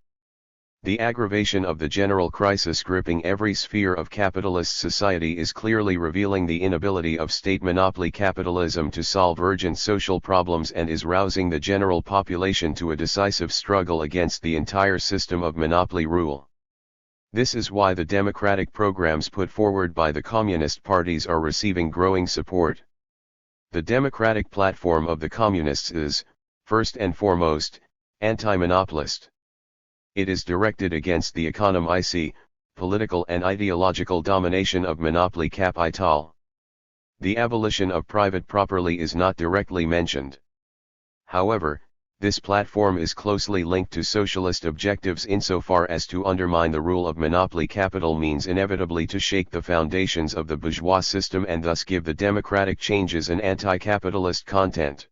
The aggravation of the general crisis gripping every sphere of capitalist society is clearly revealing the inability of state monopoly capitalism to solve urgent social problems, and is rousing the general population to a decisive struggle against the entire system of monopoly rule. This is why the democratic programs put forward by the communist parties are receiving growing support. The democratic platform of the communists is, first and foremost, anti-monopolist. It is directed against the economic, political and ideological domination of monopoly capital. The abolition of private property is not directly mentioned. However, this platform is closely linked to socialist objectives insofar as to undermine the rule of monopoly capital means inevitably to shake the foundations of the bourgeois system and thus give the democratic changes an anti-capitalist content.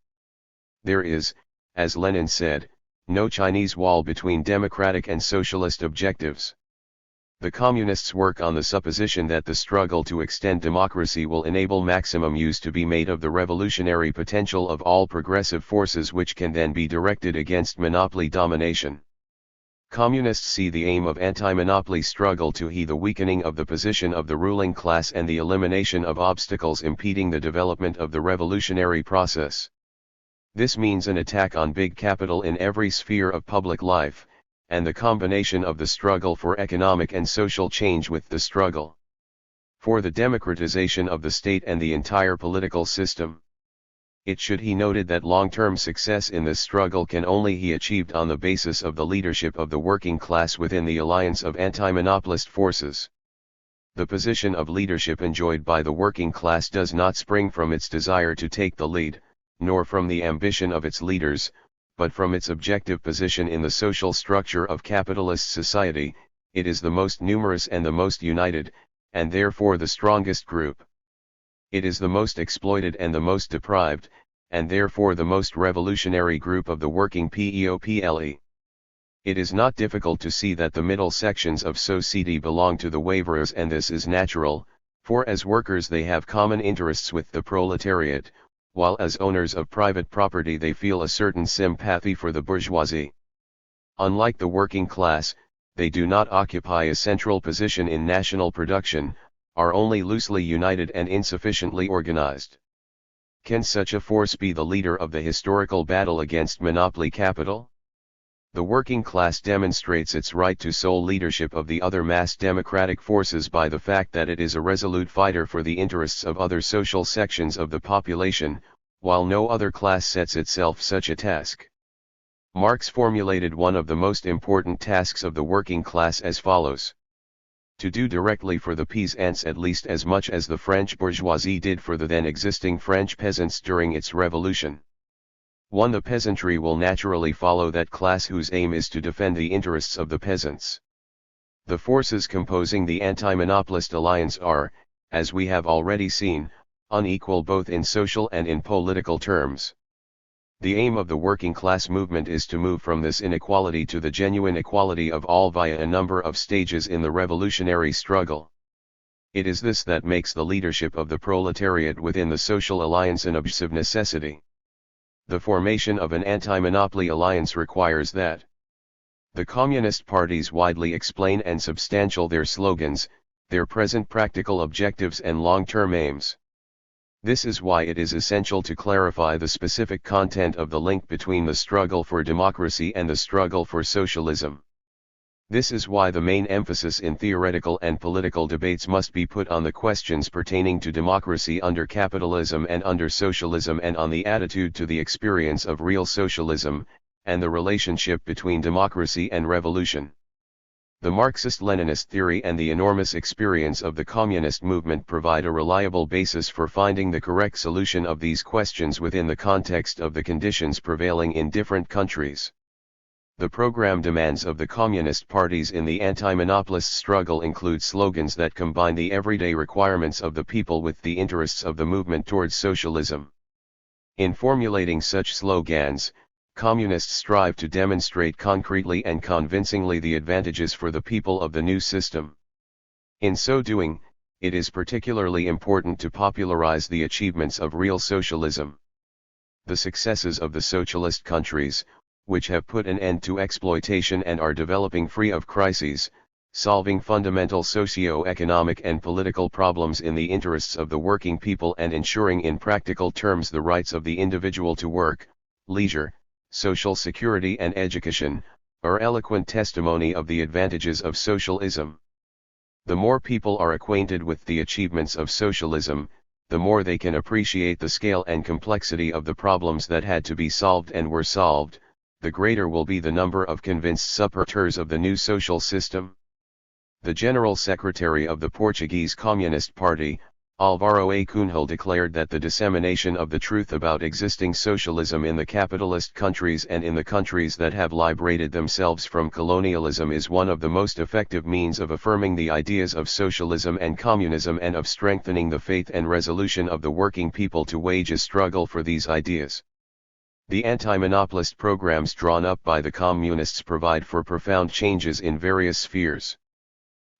There is, as Lenin said, no Chinese wall between democratic and socialist objectives. The communists work on the supposition that the struggle to extend democracy will enable maximum use to be made of the revolutionary potential of all progressive forces, which can then be directed against monopoly domination. Communists see the aim of anti-monopoly struggle to be the weakening of the position of the ruling class and the elimination of obstacles impeding the development of the revolutionary process. This means an attack on big capital in every sphere of public life, and the combination of the struggle for economic and social change with the struggle for the democratization of the state and the entire political system. It should be noted that long-term success in this struggle can only be achieved on the basis of the leadership of the working class within the alliance of anti-monopolist forces. The position of leadership enjoyed by the working class does not spring from its desire to take the lead, nor from the ambition of its leaders, but from its objective position in the social structure of capitalist society. It is the most numerous and the most united, and therefore the strongest group. It is the most exploited and the most deprived, and therefore the most revolutionary group of the working people. It is not difficult to see that the middle sections of society belong to the waverers, and this is natural, for as workers they have common interests with the proletariat, while as owners of private property they feel a certain sympathy for the bourgeoisie. Unlike the working class, they do not occupy a central position in national production, are only loosely united and insufficiently organized. Can such a force be the leader of the historical battle against monopoly capital? The working class demonstrates its right to sole leadership of the other mass democratic forces by the fact that it is a resolute fighter for the interests of other social sections of the population, while no other class sets itself such a task. Marx formulated one of the most important tasks of the working class as follows: to do directly for the peasants at least as much as the French bourgeoisie did for the then existing French peasants during its revolution. 1. The peasantry will naturally follow that class whose aim is to defend the interests of the peasants. The forces composing the anti-monopolist alliance are, as we have already seen, unequal both in social and in political terms. The aim of the working class movement is to move from this inequality to the genuine equality of all via a number of stages in the revolutionary struggle. It is this that makes the leadership of the proletariat within the social alliance an obsessive necessity. The formation of an anti-monopoly alliance requires that the communist parties widely explain and substantial their slogans, their present practical objectives and long-term aims. This is why it is essential to clarify the specific content of the link between the struggle for democracy and the struggle for socialism. This is why the main emphasis in theoretical and political debates must be put on the questions pertaining to democracy under capitalism and under socialism, and on the attitude to the experience of real socialism, and the relationship between democracy and revolution. The Marxist-Leninist theory and the enormous experience of the communist movement provide a reliable basis for finding the correct solution of these questions within the context of the conditions prevailing in different countries. The program demands of the communist parties in the anti-monopolist struggle include slogans that combine the everyday requirements of the people with the interests of the movement towards socialism. In formulating such slogans, communists strive to demonstrate concretely and convincingly the advantages for the people of the new system. In so doing, it is particularly important to popularize the achievements of real socialism. The successes of the socialist countries, which have put an end to exploitation and are developing free of crises, solving fundamental socio-economic and political problems in the interests of the working people and ensuring in practical terms the rights of the individual to work, leisure, social security and education, are eloquent testimony of the advantages of socialism. The more people are acquainted with the achievements of socialism, the more they can appreciate the scale and complexity of the problems that had to be solved and were solved, the greater will be the number of convinced supporters of the new social system. The General Secretary of the Portuguese Communist Party, Álvaro A. Cunhal, declared that the dissemination of the truth about existing socialism in the capitalist countries and in the countries that have liberated themselves from colonialism is one of the most effective means of affirming the ideas of socialism and communism and of strengthening the faith and resolution of the working people to wage a struggle for these ideas. The anti-monopolist programs drawn up by the communists provide for profound changes in various spheres.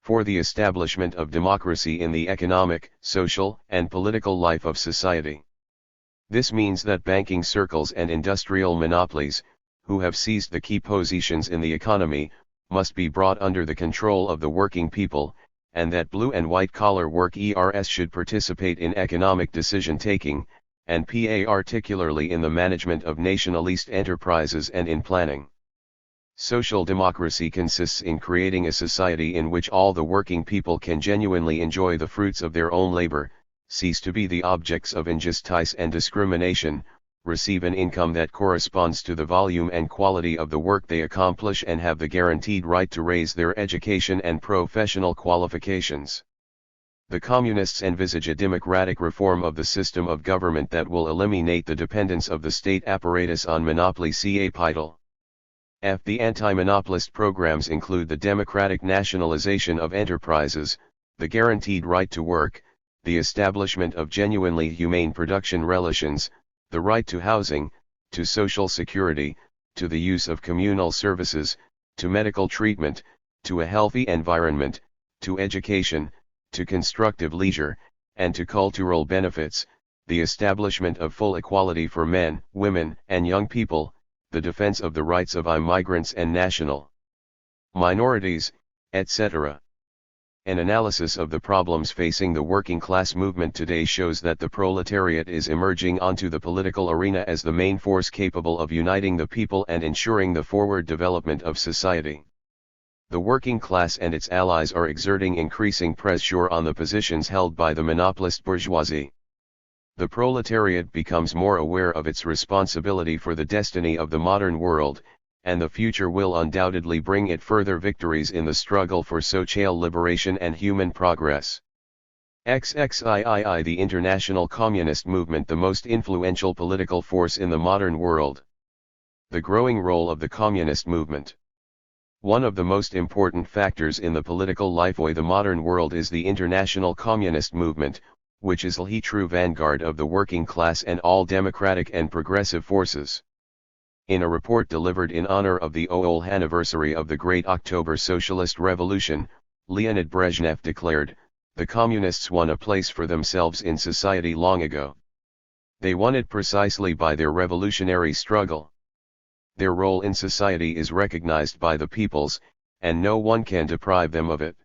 For the establishment of democracy in the economic, social, and political life of society. This means that banking circles and industrial monopolies, who have seized the key positions in the economy, must be brought under the control of the working people, and that blue and white collar workers should participate in economic decision-taking, and particularly in the management of nationalist enterprises and in planning. Social democracy consists in creating a society in which all the working people can genuinely enjoy the fruits of their own labor, cease to be the objects of injustice and discrimination, receive an income that corresponds to the volume and quality of the work they accomplish, and have the guaranteed right to raise their education and professional qualifications. The communists envisage a democratic reform of the system of government that will eliminate the dependence of the state apparatus on monopoly capital. The anti-monopolist programs include the democratic nationalization of enterprises, the guaranteed right to work, the establishment of genuinely humane production relations, the right to housing, to social security, to the use of communal services, to medical treatment, to a healthy environment, to education, to constructive leisure, and to cultural benefits, the establishment of full equality for men, women, and young people, the defense of the rights of immigrants and national minorities, etc. An analysis of the problems facing the working class movement today shows that the proletariat is emerging onto the political arena as the main force capable of uniting the people and ensuring the forward development of society. The working class and its allies are exerting increasing pressure on the positions held by the monopolist bourgeoisie. The proletariat becomes more aware of its responsibility for the destiny of the modern world, and the future will undoubtedly bring it further victories in the struggle for social liberation and human progress. XXIII The international communist movement, the most influential political force in the modern world. The growing role of the communist movement. One of the most important factors in the political life of the modern world is the international communist movement, which is the true vanguard of the working class and all democratic and progressive forces. In a report delivered in honor of the th anniversary of the Great October Socialist Revolution, Leonid Brezhnev declared, "The communists won a place for themselves in society long ago. They won it precisely by their revolutionary struggle. Their role in society is recognized by the peoples, and no one can deprive them of it."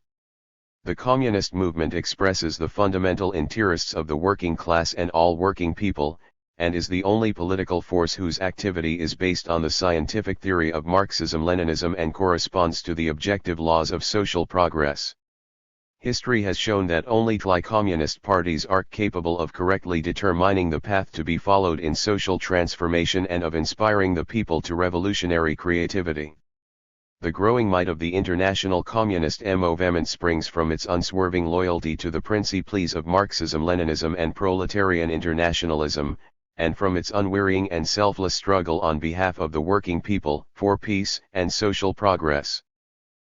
The communist movement expresses the fundamental interests of the working class and all working people, and is the only political force whose activity is based on the scientific theory of Marxism-Leninism and corresponds to the objective laws of social progress. History has shown that only communist parties are capable of correctly determining the path to be followed in social transformation and of inspiring the people to revolutionary creativity. The growing might of the international communist movement springs from its unswerving loyalty to the principles of Marxism-Leninism and proletarian internationalism, and from its unwearying and selfless struggle on behalf of the working people, for peace and social progress.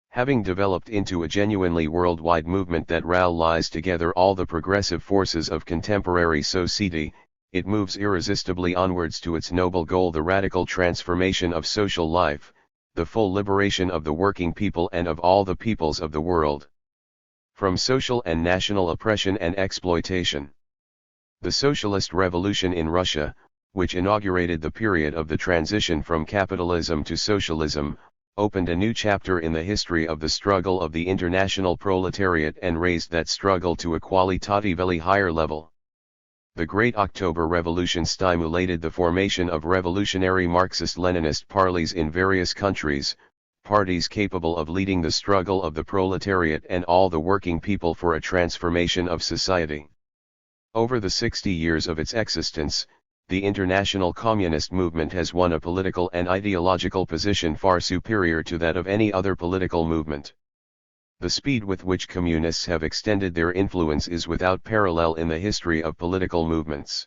Having developed into a genuinely worldwide movement that rallies together all the progressive forces of contemporary society, it moves irresistibly onwards to its noble goal, the radical transformation of social life, the full liberation of the working people and of all the peoples of the world, from social and national oppression and exploitation. The socialist revolution in Russia, which inaugurated the period of the transition from capitalism to socialism, opened a new chapter in the history of the struggle of the international proletariat and raised that struggle to a qualitatively higher level. The Great October Revolution stimulated the formation of revolutionary Marxist-Leninist parties in various countries, parties capable of leading the struggle of the proletariat and all the working people for a transformation of society. Over the 60 years of its existence, the international communist movement has won a political and ideological position far superior to that of any other political movement. The speed with which communists have extended their influence is without parallel in the history of political movements.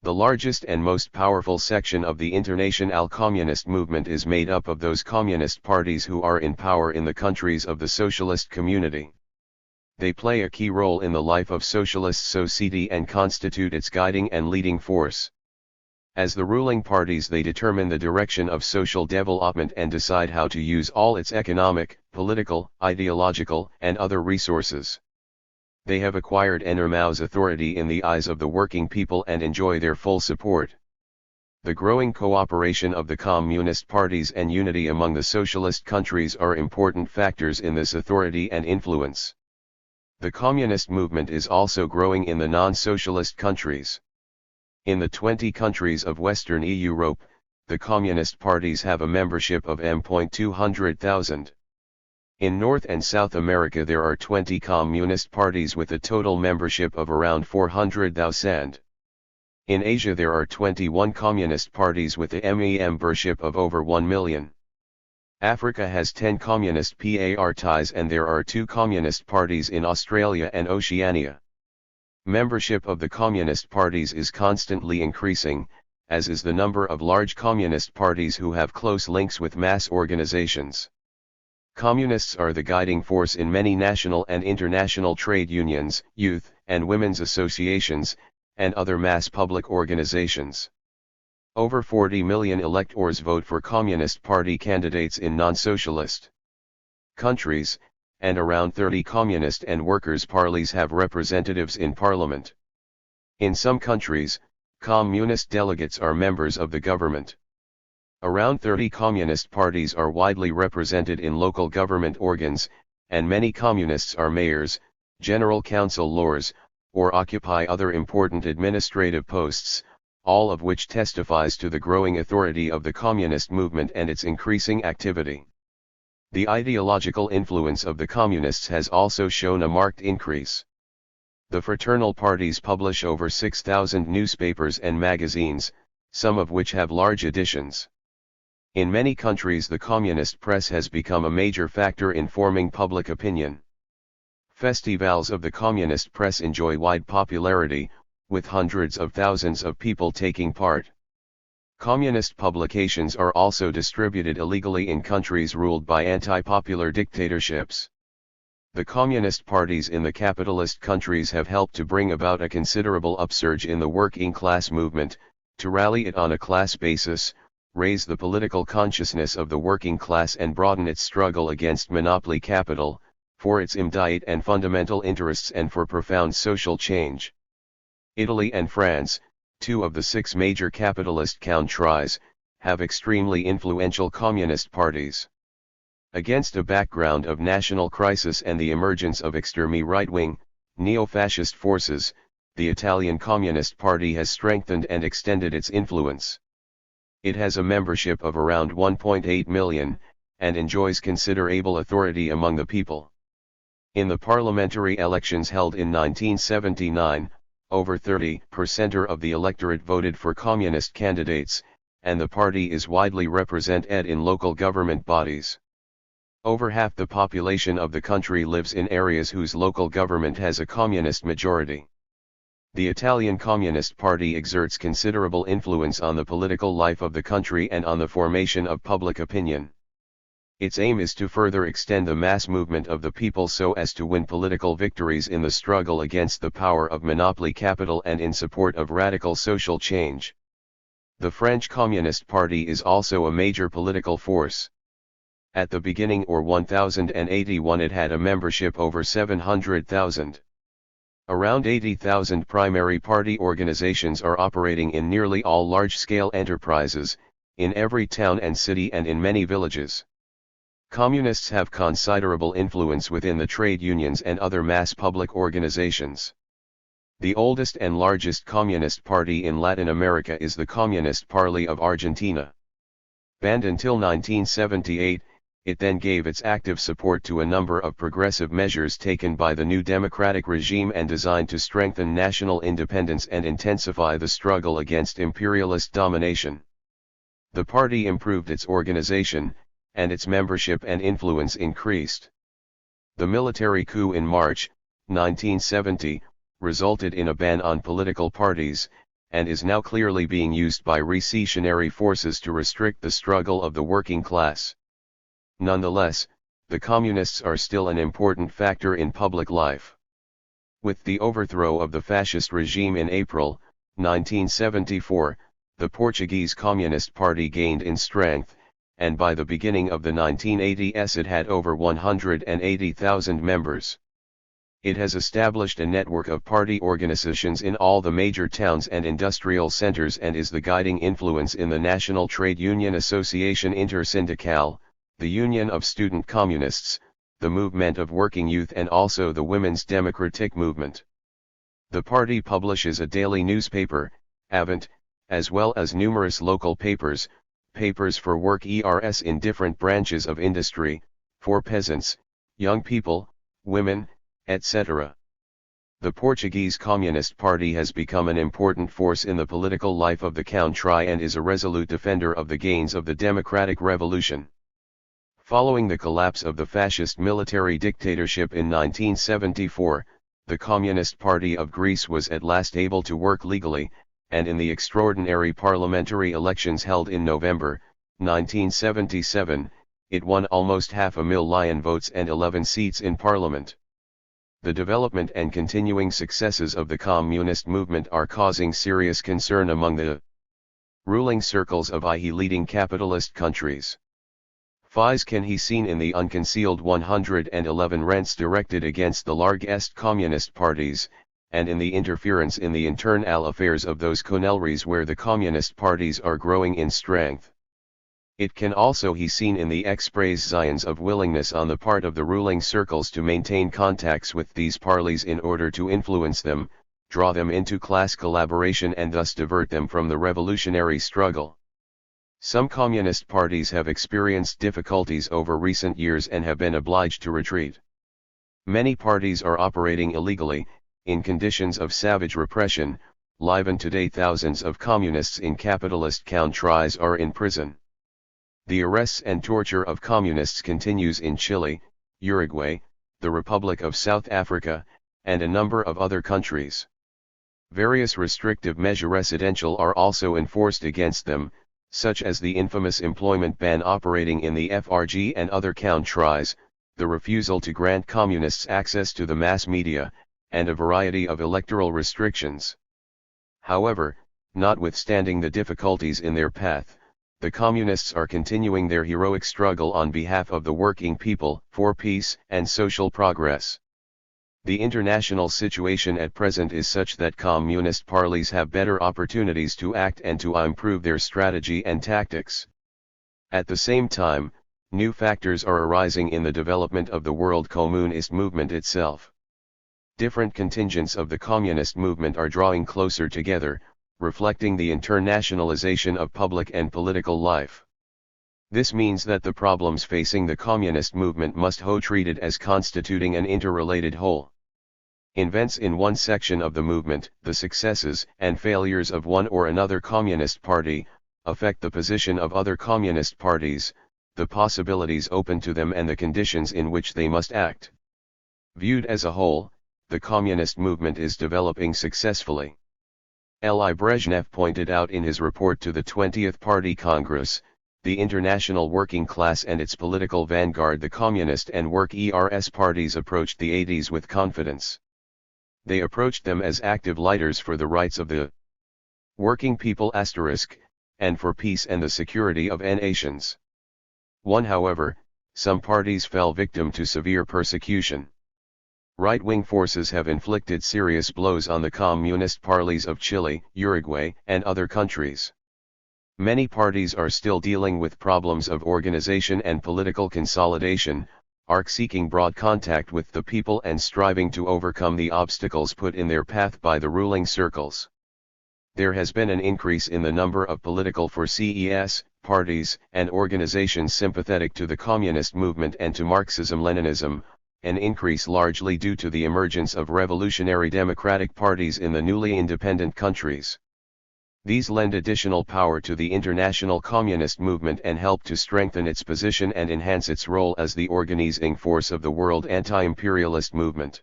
The largest and most powerful section of the international communist movement is made up of those communist parties who are in power in the countries of the socialist community. They play a key role in the life of socialist society and constitute its guiding and leading force. As the ruling parties, they determine the direction of social development and decide how to use all its economic, political, ideological, and other resources. They have acquired enormous authority in the eyes of the working people and enjoy their full support. The growing cooperation of the communist parties and unity among the socialist countries are important factors in this authority and influence. The communist movement is also growing in the non-socialist countries. In the 20 countries of Western Europe, the communist parties have a membership of m.200,000. In North and South America there are 20 communist parties with a total membership of around 400,000. In Asia there are 21 communist parties with a membership of over 1 million. Africa has 10 communist parties and there are 2 communist parties in Australia and Oceania. Membership of the communist parties is constantly increasing, as is the number of large communist parties who have close links with mass organizations. Communists are the guiding force in many national and international trade unions, youth and women's associations, and other mass public organizations. Over 40 million electors vote for Communist Party candidates in non-socialist countries, and around 30 communist and workers' parties have representatives in parliament. In some countries, communist delegates are members of the government. Around 30 communist parties are widely represented in local government organs, and many communists are mayors, general councillors, or occupy other important administrative posts, all of which testifies to the growing authority of the communist movement and its increasing activity. The ideological influence of the communists has also shown a marked increase. The fraternal parties publish over 6,000 newspapers and magazines, some of which have large editions. In many countries the communist press has become a major factor in forming public opinion. Festivals of the communist press enjoy wide popularity, with hundreds of thousands of people taking part. Communist publications are also distributed illegally in countries ruled by anti-popular dictatorships. The communist parties in the capitalist countries have helped to bring about a considerable upsurge in the working class movement, to rally it on a class basis, raise the political consciousness of the working class and broaden its struggle against monopoly capital, for its immediate and fundamental interests and for profound social change. Italy and France, two of the 6 major capitalist countries, have extremely influential communist parties. Against a background of national crisis and the emergence of extreme right-wing, neo-fascist forces, the Italian Communist Party has strengthened and extended its influence. It has a membership of around 1.8 million, and enjoys considerable authority among the people. In the parliamentary elections held in 1979, over 30% of the electorate voted for communist candidates, and the party is widely represented in local government bodies. Over half the population of the country lives in areas whose local government has a communist majority. The Italian Communist Party exerts considerable influence on the political life of the country and on the formation of public opinion. Its aim is to further extend the mass movement of the people so as to win political victories in the struggle against the power of monopoly capital and in support of radical social change. The French Communist Party is also a major political force. At the beginning or 1081 it had a membership over 700,000. Around 80,000 primary party organizations are operating in nearly all large-scale enterprises, in every town and city and in many villages. Communists have considerable influence within the trade unions and other mass public organizations. The oldest and largest communist party in Latin America is the Communist Party of Argentina. Banned until 1978, it then gave its active support to a number of progressive measures taken by the new democratic regime and designed to strengthen national independence and intensify the struggle against imperialist domination. The party improved its organization, and its membership and influence increased. The military coup in March, 1970, resulted in a ban on political parties, and is now clearly being used by reactionary forces to restrict the struggle of the working class. Nonetheless, the communists are still an important factor in public life. With the overthrow of the fascist regime in April, 1974, the Portuguese Communist Party gained in strength, and by the beginning of the 1980s it had over 180,000 members. It has established a network of party organizations in all the major towns and industrial centers and is the guiding influence in the National Trade Union Association Intersyndicale, the Union of Student Communists, the Movement of Working Youth and also the Women's Democratic Movement. The party publishes a daily newspaper, Avant, as well as numerous local papers, papers for workers in different branches of industry, for peasants, young people, women, etc. The Portuguese Communist Party has become an important force in the political life of the country and is a resolute defender of the gains of the democratic revolution. Following the collapse of the fascist military dictatorship in 1974, the Communist Party of Greece was at last able to work legally, and in the extraordinary parliamentary elections held in November, 1977, it won almost 500,000 votes and 11 seats in parliament. The development and continuing successes of the communist movement are causing serious concern among the Ruling circles of IE leading capitalist countries. Fies can he seen in the unconcealed 111 rents directed against the largest communist parties, and in the interference in the internal affairs of those conelries where the communist parties are growing in strength. It can also be seen in the expressions of willingness on the part of the ruling circles to maintain contacts with these parties in order to influence them, draw them into class collaboration and thus divert them from the revolutionary struggle. Some communist parties have experienced difficulties over recent years and have been obliged to retreat. Many parties are operating illegally, in conditions of savage repression. Live and today thousands of communists in capitalist countries are in prison. The arrests and torture of communists continues in Chile, Uruguay, the Republic of South Africa, and a number of other countries. Various restrictive measures residential are also enforced against them, such as the infamous employment ban operating in the FRG and other countries, the refusal to grant communists access to the mass media, and a variety of electoral restrictions. However, notwithstanding the difficulties in their path, the communists are continuing their heroic struggle on behalf of the working people, for peace and social progress. The international situation at present is such that communist parties have better opportunities to act and to improve their strategy and tactics. At the same time, new factors are arising in the development of the world communist movement itself. Different contingents of the communist movement are drawing closer together, reflecting the internationalization of public and political life. This means that the problems facing the communist movement must be treated as constituting an interrelated whole. Events in one section of the movement, the successes and failures of one or another communist party, affect the position of other communist parties, the possibilities open to them and the conditions in which they must act. Viewed as a whole, the communist movement is developing successfully. L.I. Brezhnev pointed out in his report to the 20th Party Congress, the international working class and its political vanguard, the Communist and Workers' parties, approached the 80s with confidence. They approached them as active leaders for the rights of the working people *, and for peace and the security of nations. However, some parties fell victim to severe persecution. Right-wing forces have inflicted serious blows on the communist parties of Chile, Uruguay, and other countries. Many parties are still dealing with problems of organization and political consolidation, are seeking broad contact with the people and striving to overcome the obstacles put in their path by the ruling circles. There has been an increase in the number of political CES parties and organizations sympathetic to the communist movement and to Marxism-Leninism, an increase largely due to the emergence of revolutionary democratic parties in the newly independent countries. These lend additional power to the international communist movement and help to strengthen its position and enhance its role as the organizing force of the world anti-imperialist movement.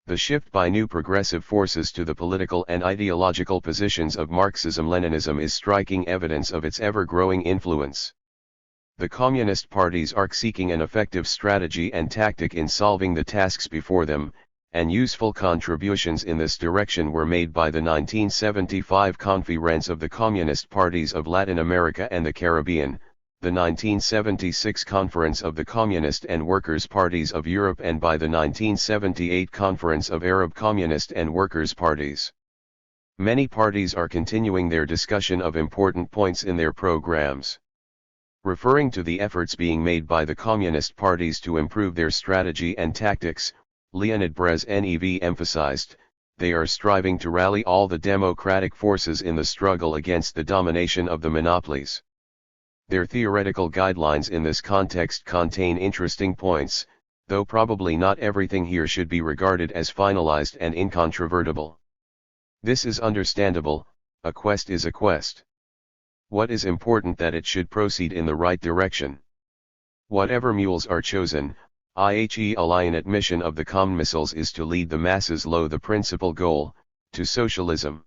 The shift by new progressive forces to the political and ideological positions of Marxism-Leninism is striking evidence of its ever-growing influence. The communist parties are seeking an effective strategy and tactic in solving the tasks before them, and useful contributions in this direction were made by the 1975 Conference of the Communist Parties of Latin America and the Caribbean, the 1976 Conference of the Communist and Workers' Parties of Europe, and by the 1978 Conference of Arab Communist and Workers' Parties. Many parties are continuing their discussion of important points in their programs. Referring to the efforts being made by the communist parties to improve their strategy and tactics, Leonid Brezhnev emphasized, they are striving to rally all the democratic forces in the struggle against the domination of the monopolies. Their theoretical guidelines in this context contain interesting points, though probably not everything here should be regarded as finalized and incontrovertible. This is understandable, a quest is a quest. What is important that it should proceed in the right direction. Whatever mules are chosen, IHE Alliant mission of the Commissiles is to lead the masses lo the principal goal, to socialism.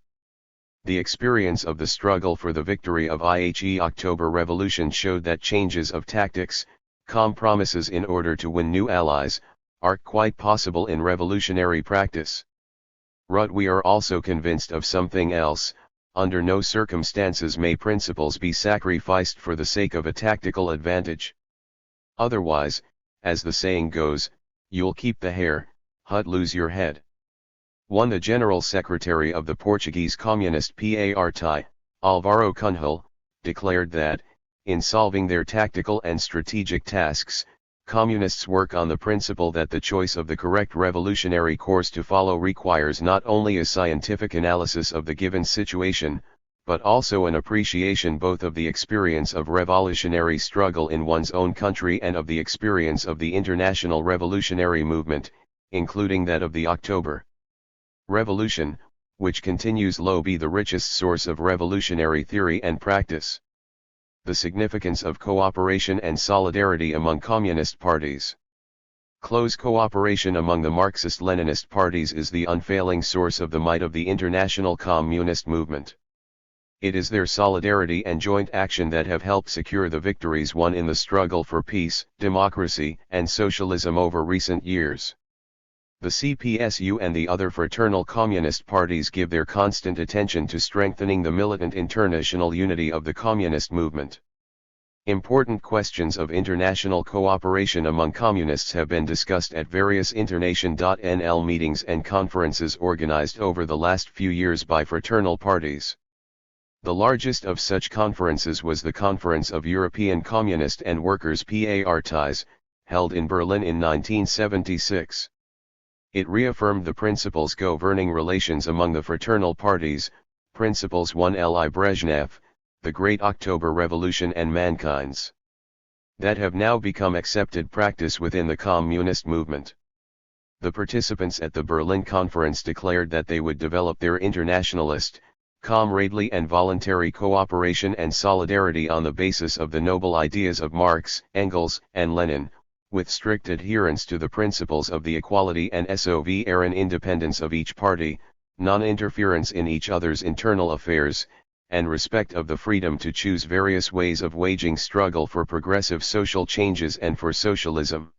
The experience of the struggle for the victory of IHE October Revolution showed that changes of tactics, compromises in order to win new allies, are quite possible in revolutionary practice. But we are also convinced of something else, under no circumstances may principles be sacrificed for the sake of a tactical advantage. Otherwise, as the saying goes, you'll keep the hair, but lose your head. 1. The General Secretary of the Portuguese Communist Party, Álvaro Cunhal, declared that, in solving their tactical and strategic tasks, communists work on the principle that the choice of the correct revolutionary course to follow requires not only a scientific analysis of the given situation, but also an appreciation both of the experience of revolutionary struggle in one's own country and of the experience of the international revolutionary movement, including that of the October Revolution, which continues to be the richest source of revolutionary theory and practice. The significance of cooperation and solidarity among communist parties. Close cooperation among the Marxist-Leninist parties is the unfailing source of the might of the international communist movement. It is their solidarity and joint action that have helped secure the victories won in the struggle for peace, democracy, and socialism over recent years. The CPSU and the other fraternal communist parties give their constant attention to strengthening the militant international unity of the communist movement. Important questions of international cooperation among communists have been discussed at various internation.nl meetings and conferences organized over the last few years by fraternal parties. The largest of such conferences was the Conference of European Communist and Workers' Parties, held in Berlin in 1976. It reaffirmed the principles governing relations among the fraternal parties, Principles 1 Li Brezhnev, the Great October Revolution and Mankind's, that have now become accepted practice within the communist movement. The participants at the Berlin Conference declared that they would develop their internationalist, comradely and voluntary cooperation and solidarity on the basis of the noble ideas of Marx, Engels, and Lenin, with strict adherence to the principles of the equality and sovereign independence of each party, non-interference in each other's internal affairs, and respect of the freedom to choose various ways of waging struggle for progressive social changes and for socialism.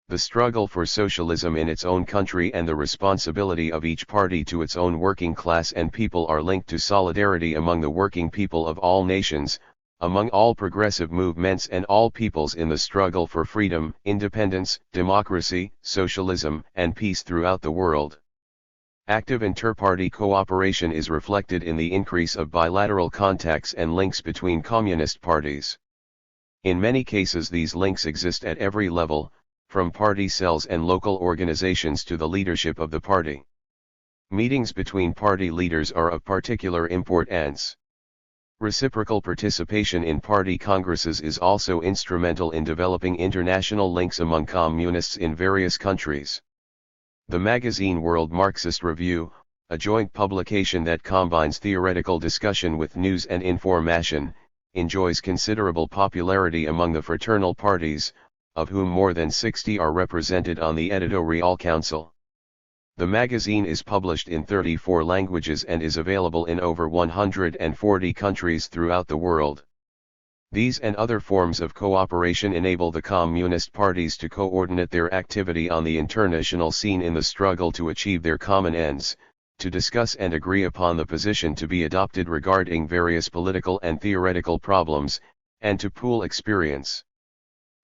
The struggle for socialism in its own country and the responsibility of each party to its own working class and people are linked to solidarity among the working people of all nations, among all progressive movements and all peoples in the struggle for freedom, independence, democracy, socialism, and peace throughout the world. Active inter-party cooperation is reflected in the increase of bilateral contacts and links between communist parties. In many cases these links exist at every level, from party cells and local organizations to the leadership of the party. Meetings between party leaders are of particular importance. Reciprocal participation in party congresses is also instrumental in developing international links among communists in various countries. The magazine World Marxist Review, a joint publication that combines theoretical discussion with news and information, enjoys considerable popularity among the fraternal parties, of whom more than 60 are represented on the editorial council. The magazine is published in 34 languages and is available in over 140 countries throughout the world. These and other forms of cooperation enable the communist parties to coordinate their activity on the international scene in the struggle to achieve their common ends, to discuss and agree upon the position to be adopted regarding various political and theoretical problems, and to pool experience.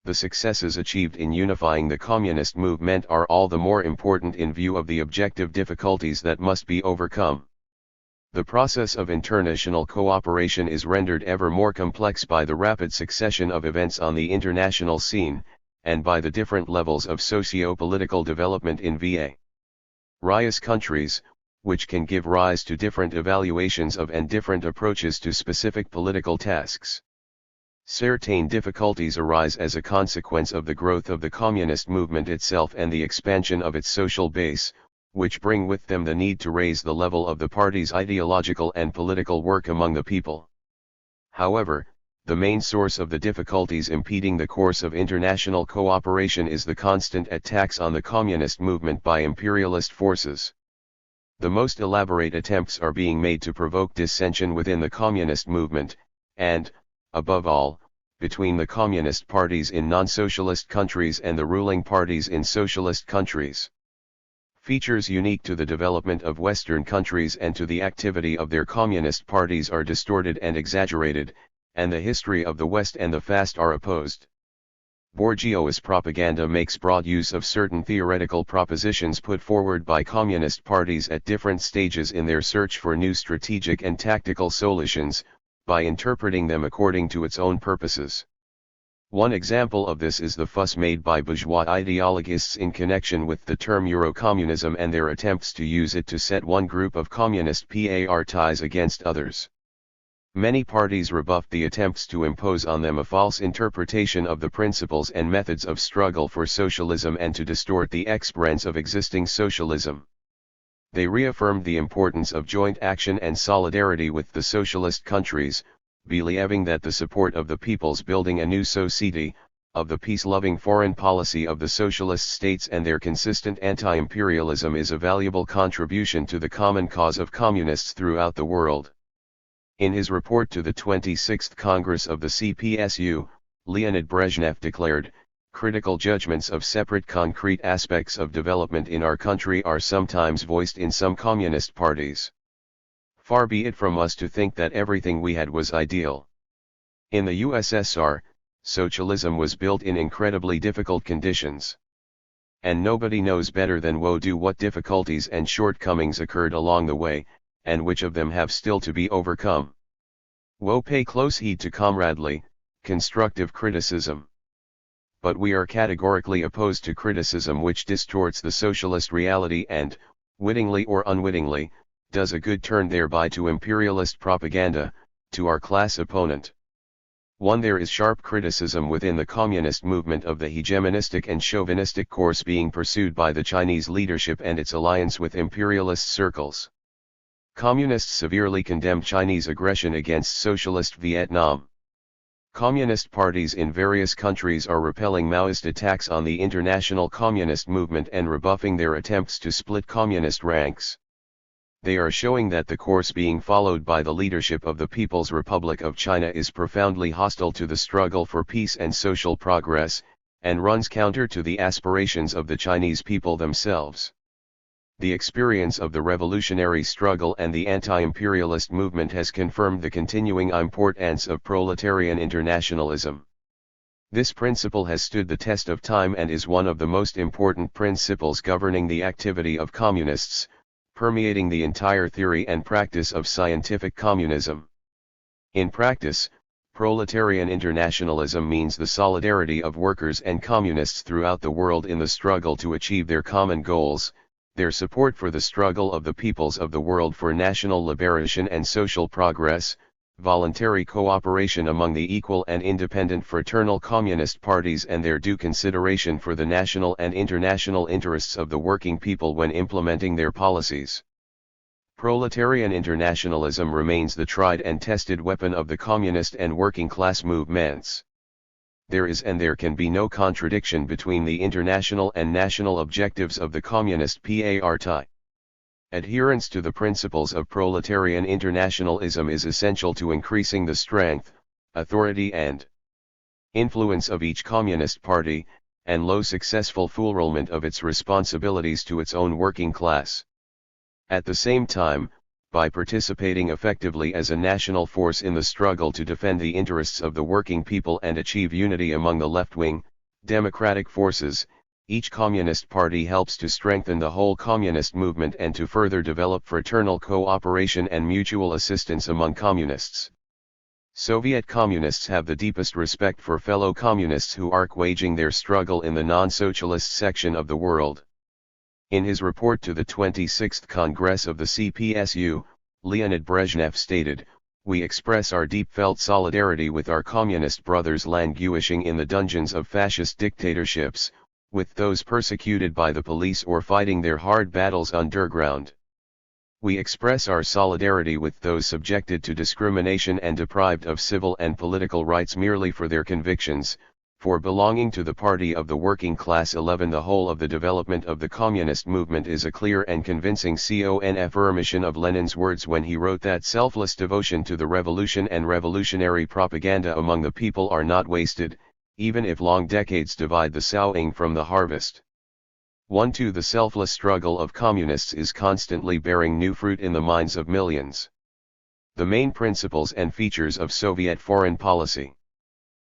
The successes achieved in unifying the communist movement are all the more important in view of the objective difficulties that must be overcome. The process of international cooperation is rendered ever more complex by the rapid succession of events on the international scene, and by the different levels of socio-political development in various countries, which can give rise to different evaluations of and different approaches to specific political tasks. Certain difficulties arise as a consequence of the growth of the communist movement itself and the expansion of its social base, which bring with them the need to raise the level of the party's ideological and political work among the people. However, the main source of the difficulties impeding the course of international cooperation is the constant attacks on the communist movement by imperialist forces. The most elaborate attempts are being made to provoke dissension within the communist movement, and, above all, between the communist parties in non-socialist countries and the ruling parties in socialist countries. Features unique to the development of Western countries and to the activity of their communist parties are distorted and exaggerated, and the history of the West and the Fast are opposed. Bourgeois propaganda makes broad use of certain theoretical propositions put forward by communist parties at different stages in their search for new strategic and tactical solutions, by interpreting them according to its own purposes. One example of this is the fuss made by bourgeois ideologists in connection with the term Eurocommunism and their attempts to use it to set one group of communist parties against others. Many parties rebuffed the attempts to impose on them a false interpretation of the principles and methods of struggle for socialism and to distort the experience of existing socialism. They reaffirmed the importance of joint action and solidarity with the socialist countries, believing that the support of the peoples building a new society, of the peace-loving foreign policy of the socialist states and their consistent anti-imperialism is a valuable contribution to the common cause of communists throughout the world. In his report to the 26th Congress of the CPSU, Leonid Brezhnev declared, "Critical judgments of separate concrete aspects of development in our country are sometimes voiced in some communist parties. Far be it from us to think that everything we had was ideal. In the USSR, socialism was built in incredibly difficult conditions. And nobody knows better than we do what difficulties and shortcomings occurred along the way, and which of them have still to be overcome. We pay close heed to comradely, constructive criticism. But we are categorically opposed to criticism which distorts the socialist reality and, wittingly or unwittingly, does a good turn thereby to imperialist propaganda, to our class opponent. 1. There is sharp criticism within the communist movement of the hegemonistic and chauvinistic course being pursued by the Chinese leadership and its alliance with imperialist circles. Communists severely condemn Chinese aggression against socialist Vietnam. Communist parties in various countries are repelling Maoist attacks on the international communist movement and rebuffing their attempts to split communist ranks. They are showing that the course being followed by the leadership of the People's Republic of China is profoundly hostile to the struggle for peace and social progress, and runs counter to the aspirations of the Chinese people themselves. The experience of the revolutionary struggle and the anti-imperialist movement has confirmed the continuing importance of proletarian internationalism. This principle has stood the test of time and is one of the most important principles governing the activity of communists, permeating the entire theory and practice of scientific communism. In practice, proletarian internationalism means the solidarity of workers and communists throughout the world in the struggle to achieve their common goals, their support for the struggle of the peoples of the world for national liberation and social progress, voluntary cooperation among the equal and independent fraternal communist parties and their due consideration for the national and international interests of the working people when implementing their policies. Proletarian internationalism remains the tried and tested weapon of the communist and working class movements. There is and there can be no contradiction between the international and national objectives of the Communist Party. Adherence to the principles of proletarian internationalism is essential to increasing the strength, authority and influence of each communist party, and low successful fulfillment of its responsibilities to its own working class. At the same time, by participating effectively as a national force in the struggle to defend the interests of the working people and achieve unity among the left-wing, democratic forces, each communist party helps to strengthen the whole communist movement and to further develop fraternal cooperation and mutual assistance among communists. Soviet communists have the deepest respect for fellow communists who are waging their struggle in the non-socialist section of the world. In his report to the 26th Congress of the CPSU, Leonid Brezhnev stated, "We express our deep-felt solidarity with our communist brothers languishing in the dungeons of fascist dictatorships, with those persecuted by the police or fighting their hard battles underground. We express our solidarity with those subjected to discrimination and deprived of civil and political rights merely for their convictions, for belonging to the party of the working class. 11 The whole of the development of the communist movement is a clear and convincing affirmation of Lenin's words when he wrote that selfless devotion to the revolution and revolutionary propaganda among the people are not wasted, even if long decades divide the sowing from the harvest. 1-2 The selfless struggle of communists is constantly bearing new fruit in the minds of millions. The main principles and features of Soviet foreign policy.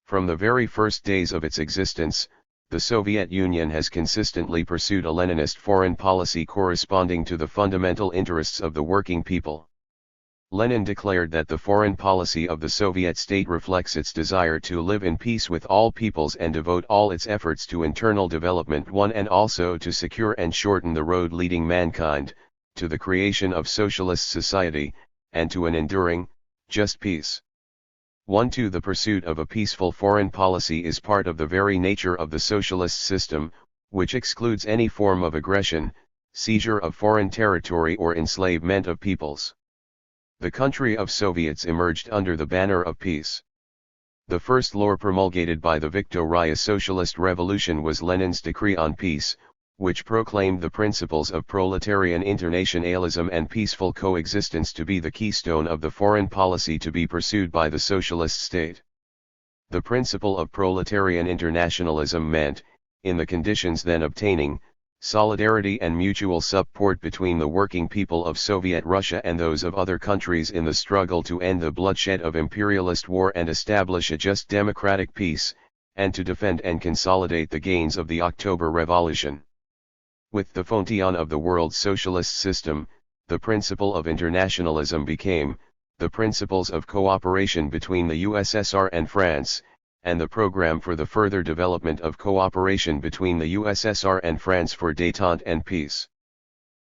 From the very first days of its existence, the Soviet Union has consistently pursued a Leninist foreign policy corresponding to the fundamental interests of the working people. Lenin declared that the foreign policy of the Soviet state reflects its desire to live in peace with all peoples and devote all its efforts to internal development, and also to secure and shorten the road leading mankind to the creation of socialist society, and to an enduring, just peace. 1-2 The pursuit of a peaceful foreign policy is part of the very nature of the socialist system, which excludes any form of aggression, seizure of foreign territory or enslavement of peoples. The country of Soviets emerged under the banner of peace. The first law promulgated by the Victoria Socialist Revolution was Lenin's Decree on Peace, which proclaimed the principles of proletarian internationalism and peaceful coexistence to be the keystone of the foreign policy to be pursued by the socialist state. The principle of proletarian internationalism meant, in the conditions then obtaining, solidarity and mutual support between the working people of Soviet Russia and those of other countries in the struggle to end the bloodshed of imperialist war and establish a just democratic peace, and to defend and consolidate the gains of the October Revolution. With the foundation of the world socialist system, the principle of internationalism became, the principles of cooperation between the USSR and France, and the program for the further development of cooperation between the USSR and France for détente and peace.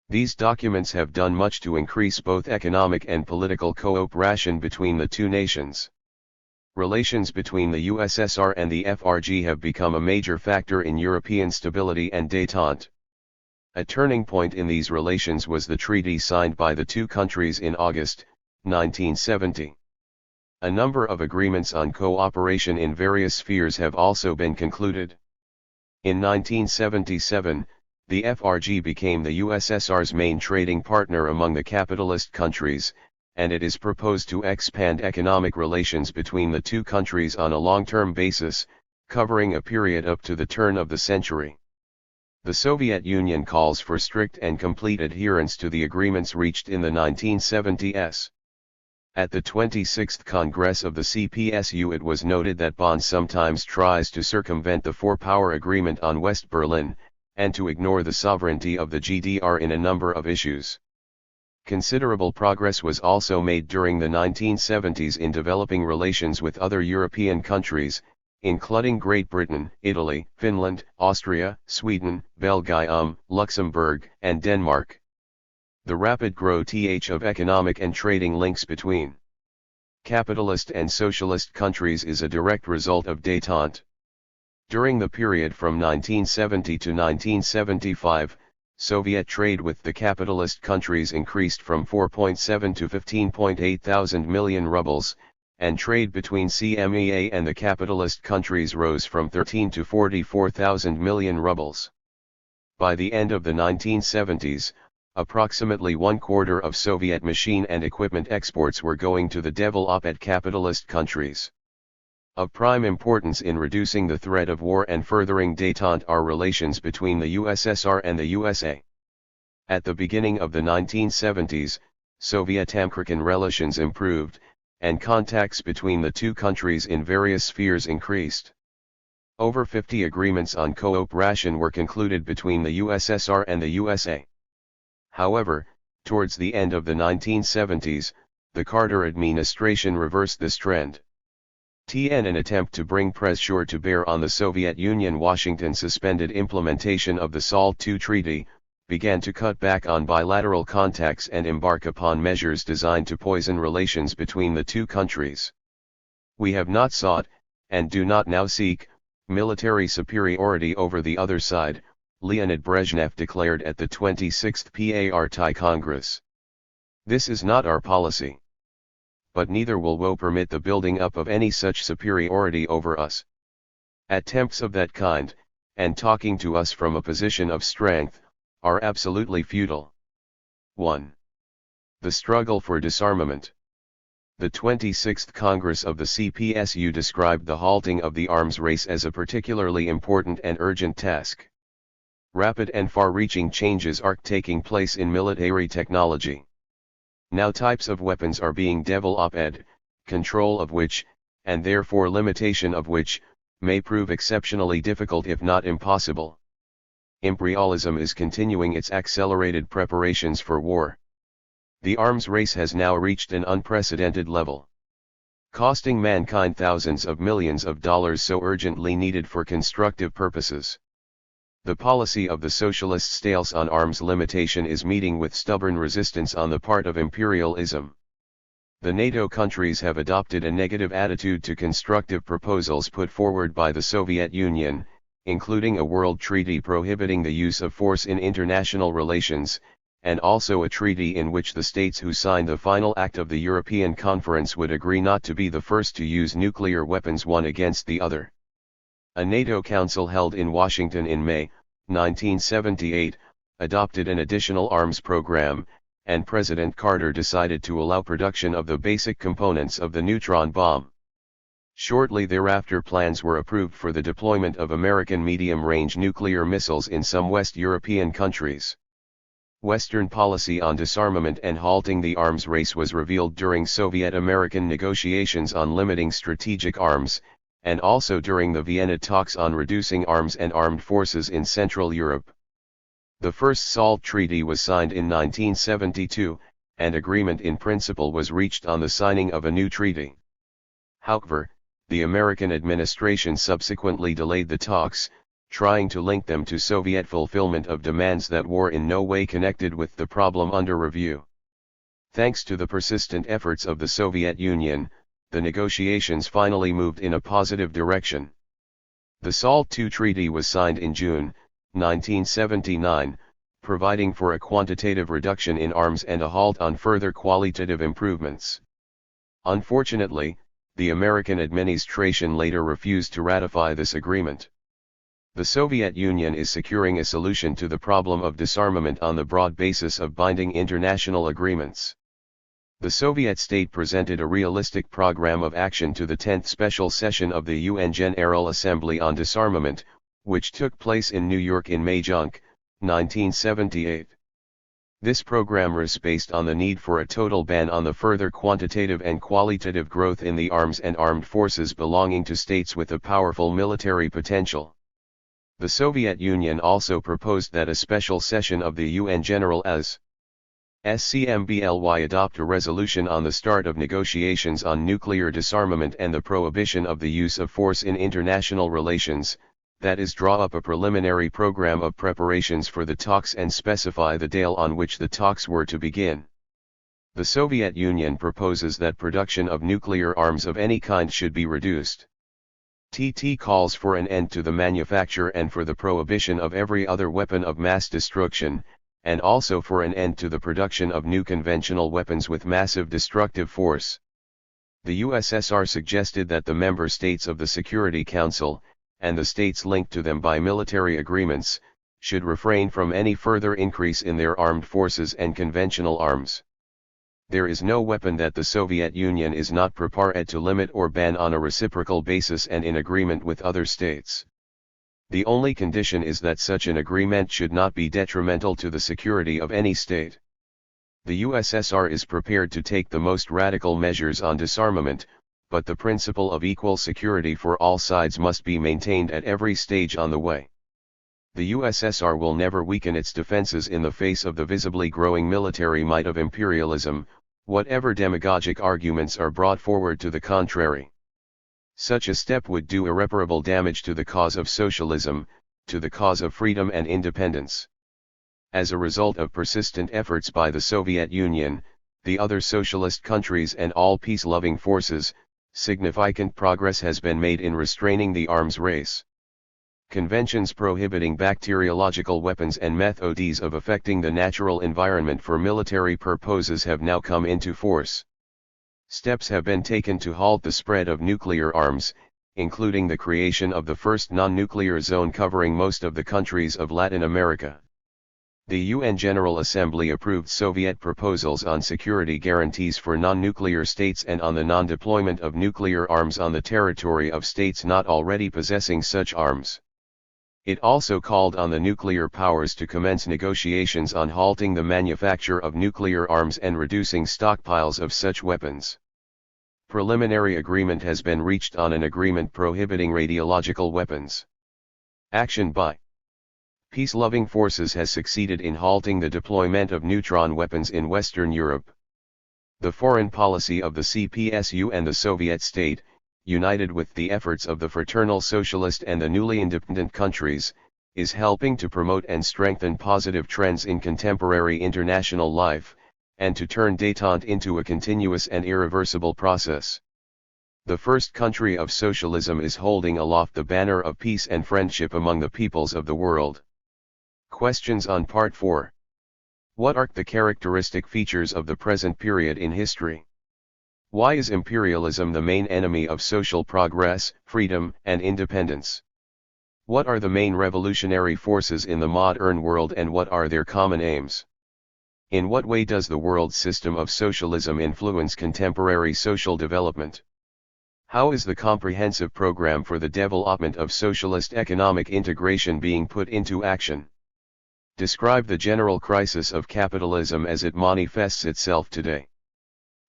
These documents have done much to increase both economic and political cooperation between the two nations. Relations between the USSR and the FRG have become a major factor in European stability and détente. A turning point in these relations was the treaty signed by the two countries in August 1970. A number of agreements on cooperation in various spheres have also been concluded. In 1977, the FRG became the USSR's main trading partner among the capitalist countries, and it is proposed to expand economic relations between the two countries on a long-term basis, covering a period up to the turn of the century. The Soviet Union calls for strict and complete adherence to the agreements reached in the 1970s. At the 26th Congress of the CPSU it was noted that Bonn sometimes tries to circumvent the Four-Power Agreement on West Berlin, and to ignore the sovereignty of the GDR in a number of issues. Considerable progress was also made during the 1970s in developing relations with other European countries, including Great Britain, Italy, Finland, Austria, Sweden, Belgium, Luxembourg, and Denmark. The rapid growth of economic and trading links between capitalist and socialist countries is a direct result of détente. During the period from 1970 to 1975, Soviet trade with the capitalist countries increased from 4.7 to 15.8 thousand million rubles, and trade between CMEA and the capitalist countries rose from 13 to 44,000 million rubles. By the end of the 1970s, approximately one-quarter of Soviet machine and equipment exports were going to the developed capitalist countries. Of prime importance in reducing the threat of war and furthering détente are relations between the USSR and the USA. At the beginning of the 1970s, Soviet-American relations improved, and contacts between the two countries in various spheres increased. Over 50 agreements on cooperation were concluded between the USSR and the USA. However, towards the end of the 1970s, the Carter administration reversed this trend. In an attempt to bring pressure to bear on the Soviet Union, Washington suspended implementation of the SALT II Treaty, began to cut back on bilateral contacts and embark upon measures designed to poison relations between the two countries. We have not sought, and do not now seek, military superiority over the other side, Leonid Brezhnev declared at the 26th PARTI Congress. This is not our policy. But neither will we permit the building up of any such superiority over us. Attempts of that kind, and talking to us from a position of strength, are absolutely futile. 1. The struggle for disarmament. The 26th Congress of the CPSU described the halting of the arms race as a particularly important and urgent task. Rapid and far-reaching changes are taking place in military technology. Now types of weapons are being developed, control of which, and therefore limitation of which, may prove exceptionally difficult if not impossible. Imperialism is continuing its accelerated preparations for war. The arms race has now reached an unprecedented level, costing mankind thousands of millions of dollars so urgently needed for constructive purposes. The policy of the socialist states on arms limitation is meeting with stubborn resistance on the part of imperialism. The NATO countries have adopted a negative attitude to constructive proposals put forward by the Soviet Union, including a world treaty prohibiting the use of force in international relations, and also a treaty in which the states who signed the final act of the European Conference would agree not to be the first to use nuclear weapons one against the other. A NATO Council held in Washington in May 1978, adopted an additional arms program, and President Carter decided to allow production of the basic components of the neutron bomb. Shortly thereafter, plans were approved for the deployment of American medium-range nuclear missiles in some West European countries. Western policy on disarmament and halting the arms race was revealed during Soviet-American negotiations on limiting strategic arms, and also during the Vienna talks on reducing arms and armed forces in Central Europe. The first SALT Treaty was signed in 1972, and agreement in principle was reached on the signing of a new treaty. However, the American administration subsequently delayed the talks, trying to link them to Soviet fulfillment of demands that were in no way connected with the problem under review. Thanks to the persistent efforts of the Soviet Union, the negotiations finally moved in a positive direction. The SALT II Treaty was signed in June 1979, providing for a quantitative reduction in arms and a halt on further qualitative improvements. Unfortunately, the American administration later refused to ratify this agreement. The Soviet Union is securing a solution to the problem of disarmament on the broad basis of binding international agreements. The Soviet state presented a realistic program of action to the 10th Special Session of the UN General Assembly on Disarmament, which took place in New York in May-June 1978. This program was based on the need for a total ban on the further quantitative and qualitative growth in the arms and armed forces belonging to states with a powerful military potential. The Soviet Union also proposed that a special session of the UN General Assembly adopt a resolution on the start of negotiations on nuclear disarmament and the prohibition of the use of force in international relations, that is, draw up a preliminary program of preparations for the talks and specify the date on which the talks were to begin. The Soviet Union proposes that production of nuclear arms of any kind should be reduced. TT calls for an end to the manufacture and for the prohibition of every other weapon of mass destruction, and also for an end to the production of new conventional weapons with massive destructive force. The USSR suggested that the member states of the Security Council, and the states linked to them by military agreements, should refrain from any further increase in their armed forces and conventional arms. There is no weapon that the Soviet Union is not prepared to limit or ban on a reciprocal basis and in agreement with other states. The only condition is that such an agreement should not be detrimental to the security of any state. The USSR is prepared to take the most radical measures on disarmament, but the principle of equal security for all sides must be maintained at every stage on the way. The USSR will never weaken its defenses in the face of the visibly growing military might of imperialism, whatever demagogic arguments are brought forward to the contrary. Such a step would do irreparable damage to the cause of socialism, to the cause of freedom and independence. As a result of persistent efforts by the Soviet Union, the other socialist countries and all peace-loving forces, significant progress has been made in restraining the arms race. Conventions prohibiting bacteriological weapons and methods of affecting the natural environment for military purposes have now come into force. Steps have been taken to halt the spread of nuclear arms, including the creation of the first non-nuclear zone covering most of the countries of Latin America. The UN General Assembly approved Soviet proposals on security guarantees for non-nuclear states and on the non-deployment of nuclear arms on the territory of states not already possessing such arms. It also called on the nuclear powers to commence negotiations on halting the manufacture of nuclear arms and reducing stockpiles of such weapons. Preliminary agreement has been reached on an agreement prohibiting radiological weapons. Action by peace-loving forces has succeeded in halting the deployment of neutron weapons in Western Europe. The foreign policy of the CPSU and the Soviet state, united with the efforts of the fraternal socialist and the newly independent countries, is helping to promote and strengthen positive trends in contemporary international life, and to turn détente into a continuous and irreversible process. The first country of socialism is holding aloft the banner of peace and friendship among the peoples of the world. Questions on Part 4. What are the characteristic features of the present period in history? Why is imperialism the main enemy of social progress, freedom, and independence? What are the main revolutionary forces in the modern world and what are their common aims? In what way does the world system of socialism influence contemporary social development? How is the comprehensive program for the development of socialist economic integration being put into action? Describe the general crisis of capitalism as it manifests itself today.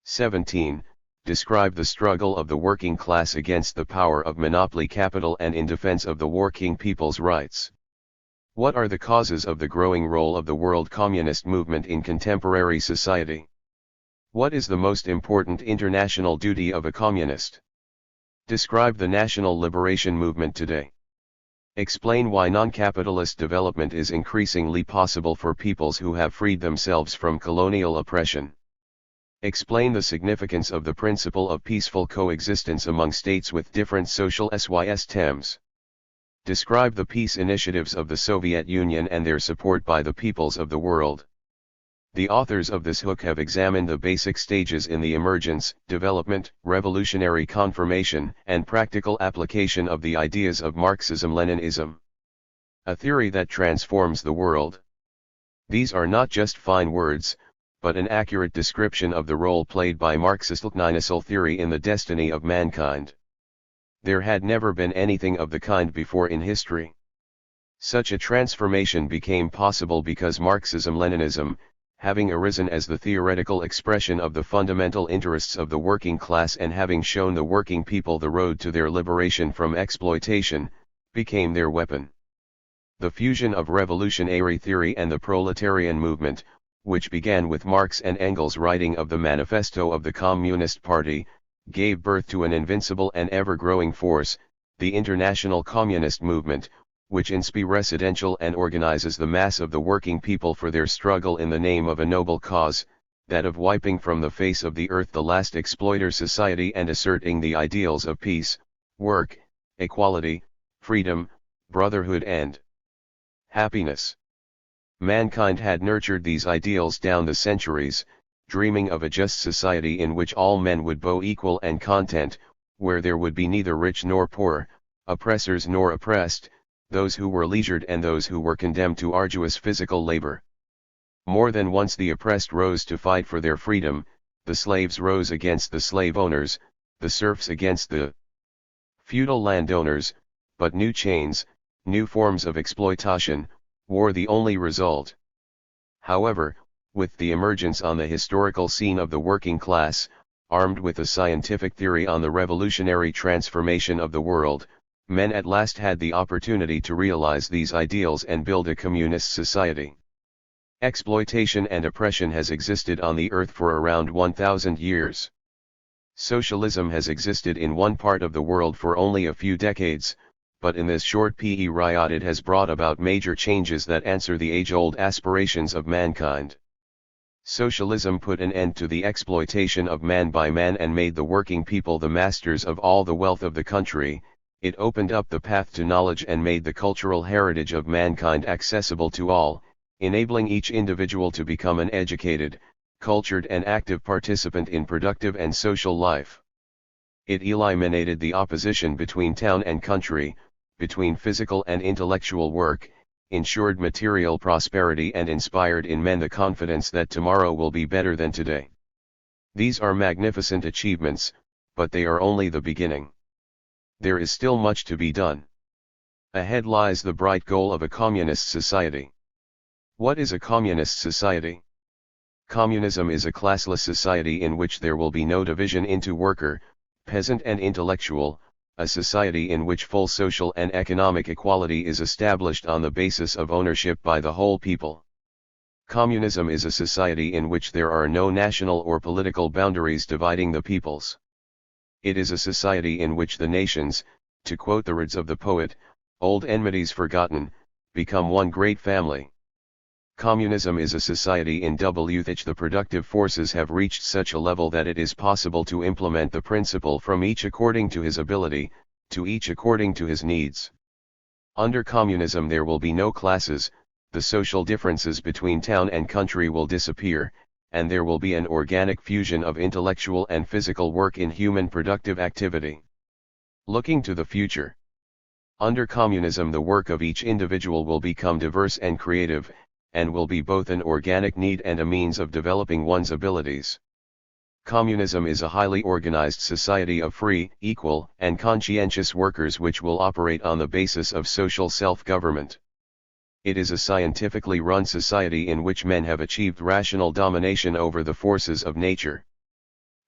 17. Describe the struggle of the working class against the power of monopoly capital and in defense of the working people's rights. What are the causes of the growing role of the world communist movement in contemporary society? What is the most important international duty of a communist? Describe the national liberation movement today. Explain why non-capitalist development is increasingly possible for peoples who have freed themselves from colonial oppression. Explain the significance of the principle of peaceful coexistence among states with different social systems. Describe the peace initiatives of the Soviet Union and their support by the peoples of the world. The authors of this book have examined the basic stages in the emergence, development, revolutionary confirmation, and practical application of the ideas of Marxism-Leninism, a theory that transforms the world. These are not just fine words, but an accurate description of the role played by Marxist-Leninist theory in the destiny of mankind. There had never been anything of the kind before in history. Such a transformation became possible because Marxism-Leninism, having arisen as the theoretical expression of the fundamental interests of the working class and having shown the working people the road to their liberation from exploitation, became their weapon. The fusion of revolutionary theory and the proletarian movement, which began with Marx and Engels' writing of the Manifesto of the Communist Party, gave birth to an invincible and ever-growing force, the international communist movement, which inspires residential and organizes the mass of the working people for their struggle in the name of a noble cause, that of wiping from the face of the earth the last exploiter society and asserting the ideals of peace, work, equality, freedom, brotherhood and happiness. Mankind had nurtured these ideals down the centuries, dreaming of a just society in which all men would be equal and content, where there would be neither rich nor poor, oppressors nor oppressed, those who were leisured and those who were condemned to arduous physical labor. More than once the oppressed rose to fight for their freedom, the slaves rose against the slave owners, the serfs against the feudal landowners, but new chains, new forms of exploitation, were the only result. However, with the emergence on the historical scene of the working class, armed with a scientific theory on the revolutionary transformation of the world, men at last had the opportunity to realize these ideals and build a communist society. Exploitation and oppression has existed on the earth for around 1,000 years. Socialism has existed in one part of the world for only a few decades, but in this short period it has brought about major changes that answer the age-old aspirations of mankind. Socialism put an end to the exploitation of man by man and made the working people the masters of all the wealth of the country. It opened up the path to knowledge and made the cultural heritage of mankind accessible to all, enabling each individual to become an educated, cultured and active participant in productive and social life. It eliminated the opposition between town and country, between physical and intellectual work, ensured material prosperity and inspired in men the confidence that tomorrow will be better than today. These are magnificent achievements, but they are only the beginning. There is still much to be done. Ahead lies the bright goal of a communist society. What is a communist society? Communism is a classless society in which there will be no division into worker, peasant and intellectual, a society in which full social and economic equality is established on the basis of ownership by the whole people. Communism is a society in which there are no national or political boundaries dividing the peoples. It is a society in which the nations, to quote the words of the poet, old enmities forgotten, become one great family. Communism is a society in which the productive forces have reached such a level that it is possible to implement the principle from each according to his ability, to each according to his needs. Under communism there will be no classes, the social differences between town and country will disappear, and there will be an organic fusion of intellectual and physical work in human productive activity. Looking to the future. Under communism the work of each individual will become diverse and creative, and will be both an organic need and a means of developing one's abilities. Communism is a highly organized society of free, equal, and conscientious workers which will operate on the basis of social self-government. It is a scientifically run society in which men have achieved rational domination over the forces of nature.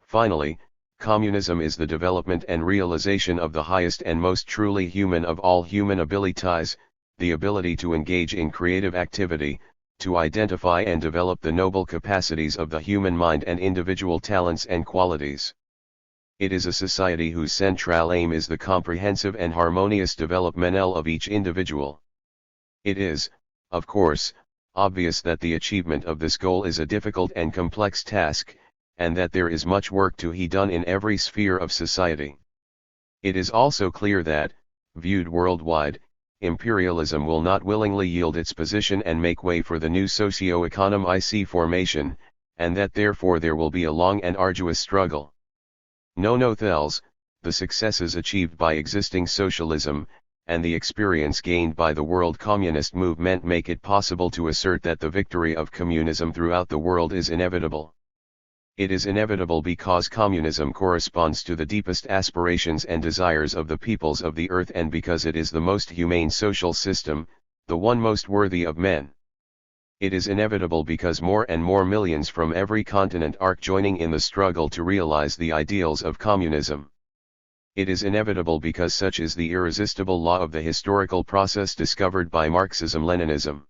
Finally, communism is the development and realization of the highest and most truly human of all human abilities, the ability to engage in creative activity, to identify and develop the noble capacities of the human mind and individual talents and qualities. It is a society whose central aim is the comprehensive and harmonious development of each individual. It is, of course, obvious that the achievement of this goal is a difficult and complex task, and that there is much work to be done in every sphere of society. It is also clear that, viewed worldwide, imperialism will not willingly yield its position and make way for the new socio-economic formation, and that therefore there will be a long and arduous struggle. Nonetheless, the successes achieved by existing socialism, and the experience gained by the world communist movement make it possible to assert that the victory of communism throughout the world is inevitable. It is inevitable because communism corresponds to the deepest aspirations and desires of the peoples of the earth, and because it is the most humane social system, the one most worthy of men. It is inevitable because more and more millions from every continent are joining in the struggle to realize the ideals of communism. It is inevitable because such is the irresistible law of the historical process discovered by Marxism-Leninism.